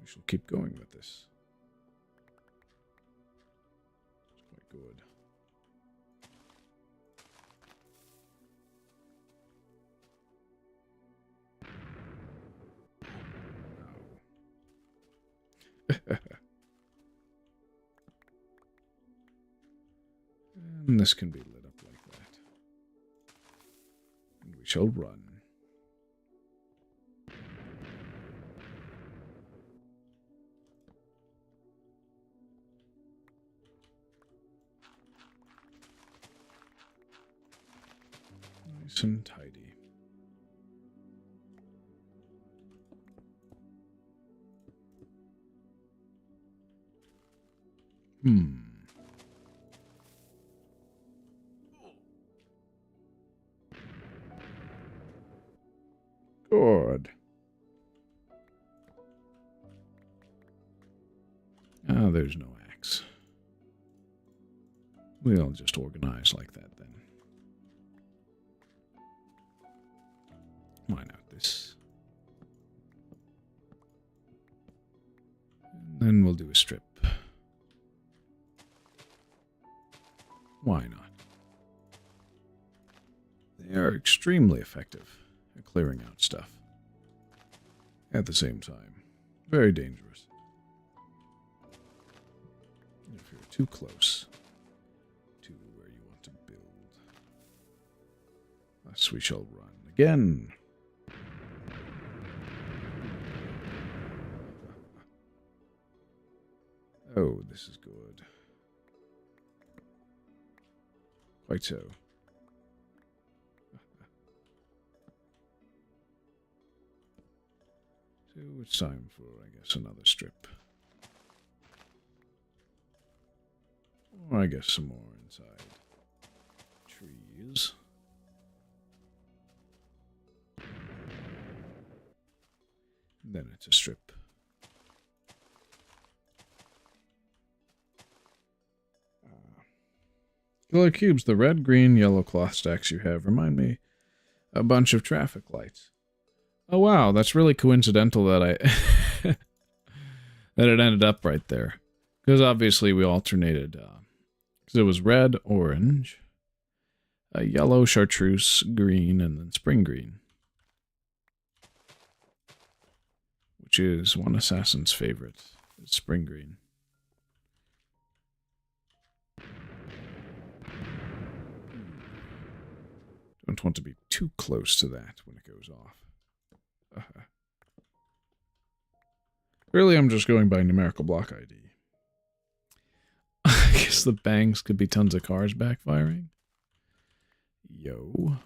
We shall keep going with this. It's quite good. And this can be lit up like that. And we shall run. Nice and tidy. Good. Ah, there's no axe. We'll just organize like that then. Why not this? And then we'll do a strip. Why not? They are extremely effective at clearing out stuff. At the same time, very dangerous. If you're too close to where you want to build. Thus we shall run again. Oh, this is good. Quite so. So it's time for, I guess, another strip. Or I guess some more inside. Trees. And then it's a strip. Killer cubes, the red, green, yellow cloth stacks you have remind me a bunch of traffic lights. Oh wow, that's really coincidental that I that it ended up right there. Because obviously we alternated. Because it was red, orange, yellow, chartreuse, green, and then spring green. Which is one assassin's favorite. Is spring green. Don't want to be too close to that when it goes off. Really, I'm just going by numerical block ID. I guess the bangs could be tons of cars backfiring. Yo.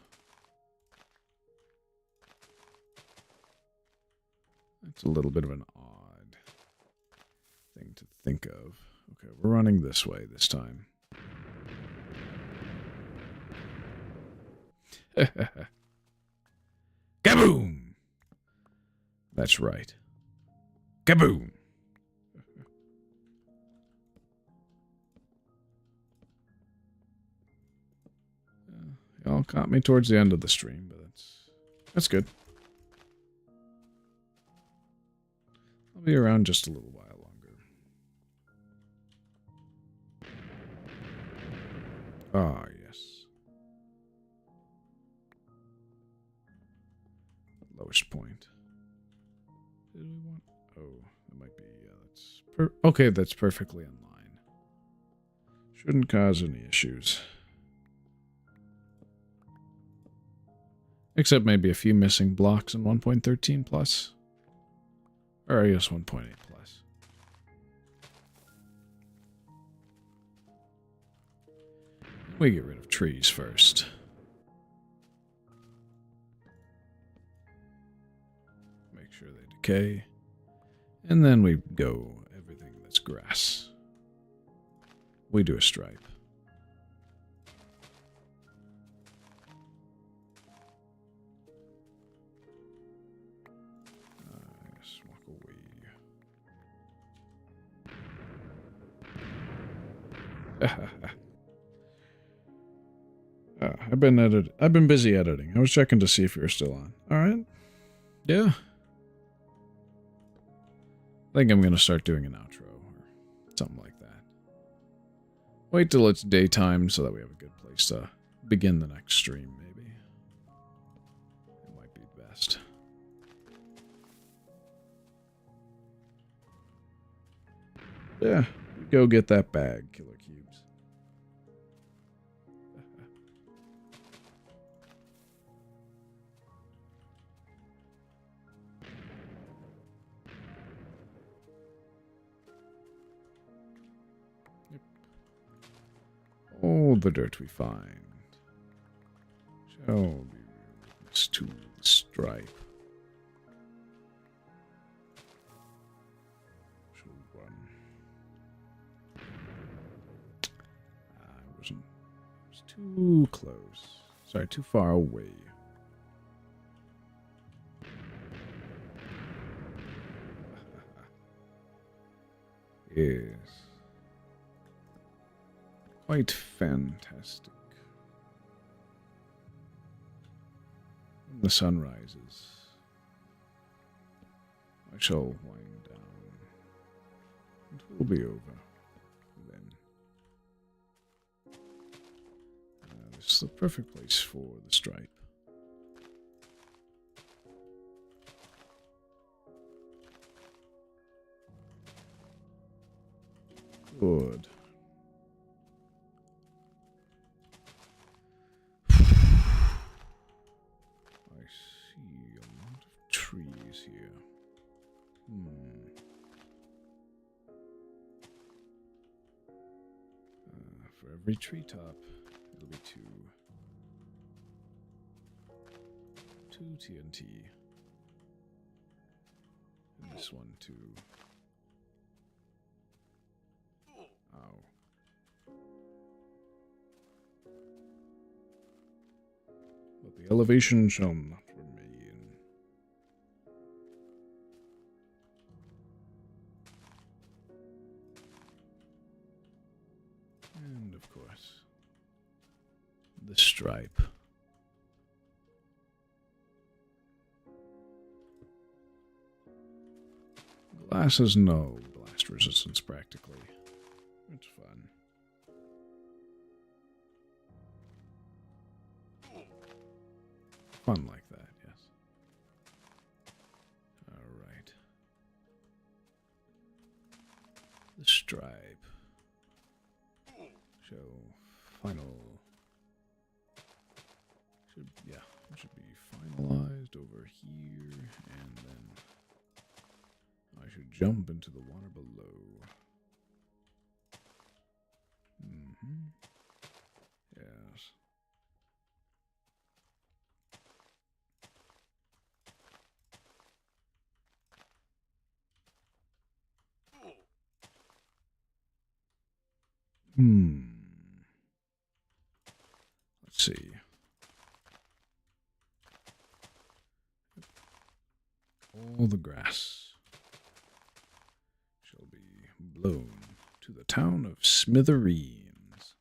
That's a little bit of an odd thing to think of. Okay, we're running this way this time. Kaboom! That's right. Kaboom! Y'all caught me towards the end of the stream, but that's good. I'll be around just a little while longer. Ah, yes. Lowest point. Did we want? Oh, that might be. That's okay. That's perfectly in line. Shouldn't cause any issues. Except maybe a few missing blocks in 1.13 plus. Or I guess 1.8 plus. We get rid of trees first. Make sure they decay. And then we go everything that's grass. We do a stripe. I've been busy editing. I was checking to see if you were still on. All right. Yeah. I think I'm going to start doing an outro or something like that. Wait till it's daytime so that we have a good place to begin the next stream, maybe. It might be best. Yeah. Go get that bag, Killer Cubes. All the dirt we find shall be used to the stripe. Shall run. I was too close. Sorry, too far away. Yes. Quite fantastic. When the sun rises, I shall wind down. It will be over then. This is the perfect place for the stripe. Good. Trees here. For every treetop, it'll be two TNT. And this one too. Ow. But the elevation shall not remain. And of course, the stripe. Glass has no blast resistance practically. It's fun. Fun like that, yes. Alright. The stripe. Show final. It should be finalized over here, and then I should jump into the water below. Yes. Let's see. All the grass shall be blown to the town of Smithereens.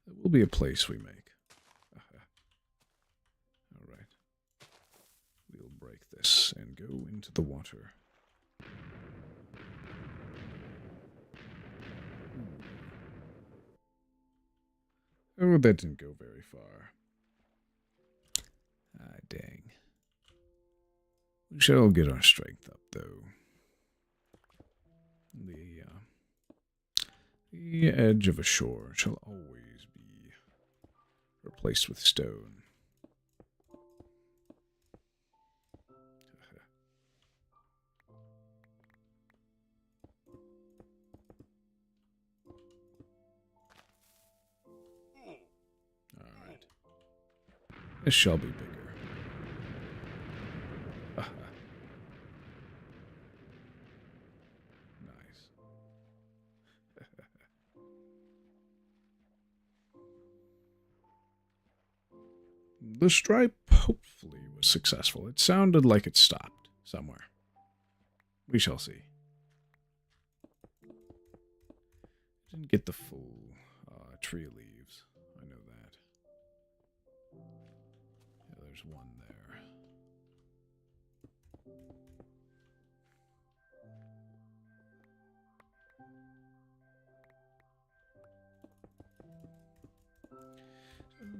That will be a place we make. Alright. We'll break this and go into the water. Oh, that didn't go very far. Ah, dang. We shall get our strength up, though. The edge of a shore shall always be replaced with stone. Alright. This shall be bigger. Nice. The stripe hopefully was successful. It sounded like it stopped somewhere. We shall see. Didn't get the full tree leaves. I know that. Yeah, there's one there.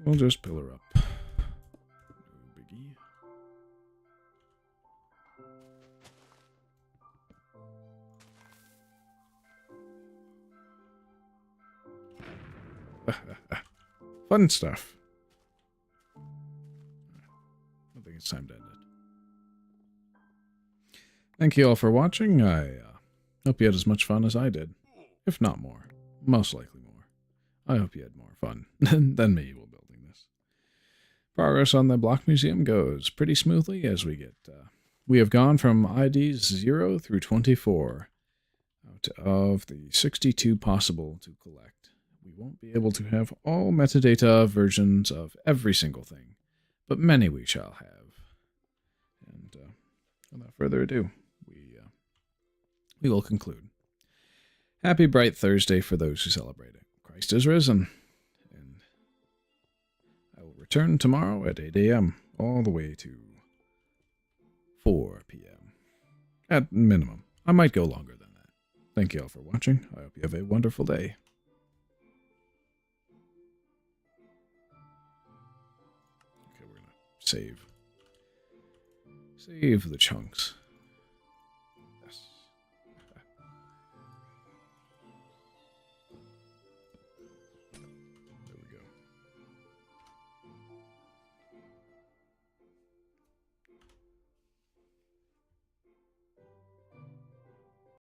We'll just pillar up. No biggie. Fun stuff. I think it's time to end it. Thank you all for watching. I hope you had as much fun as I did. If not more. Most likely more. I hope you had more fun than me while building this. Progress on the block museum goes pretty smoothly as we get... we have gone from IDs 0 through 24 out of the 62 possible to collect. We won't be able to have all metadata versions of every single thing, but many we shall have. And without further ado, we will conclude. Happy bright Thursday for those who celebrate it. Christ is risen. And I will return tomorrow at 8 a.m. all the way to 4 p.m. At minimum. I might go longer than that. Thank you all for watching. I hope you have a wonderful day. Okay, we're going to save the chunks.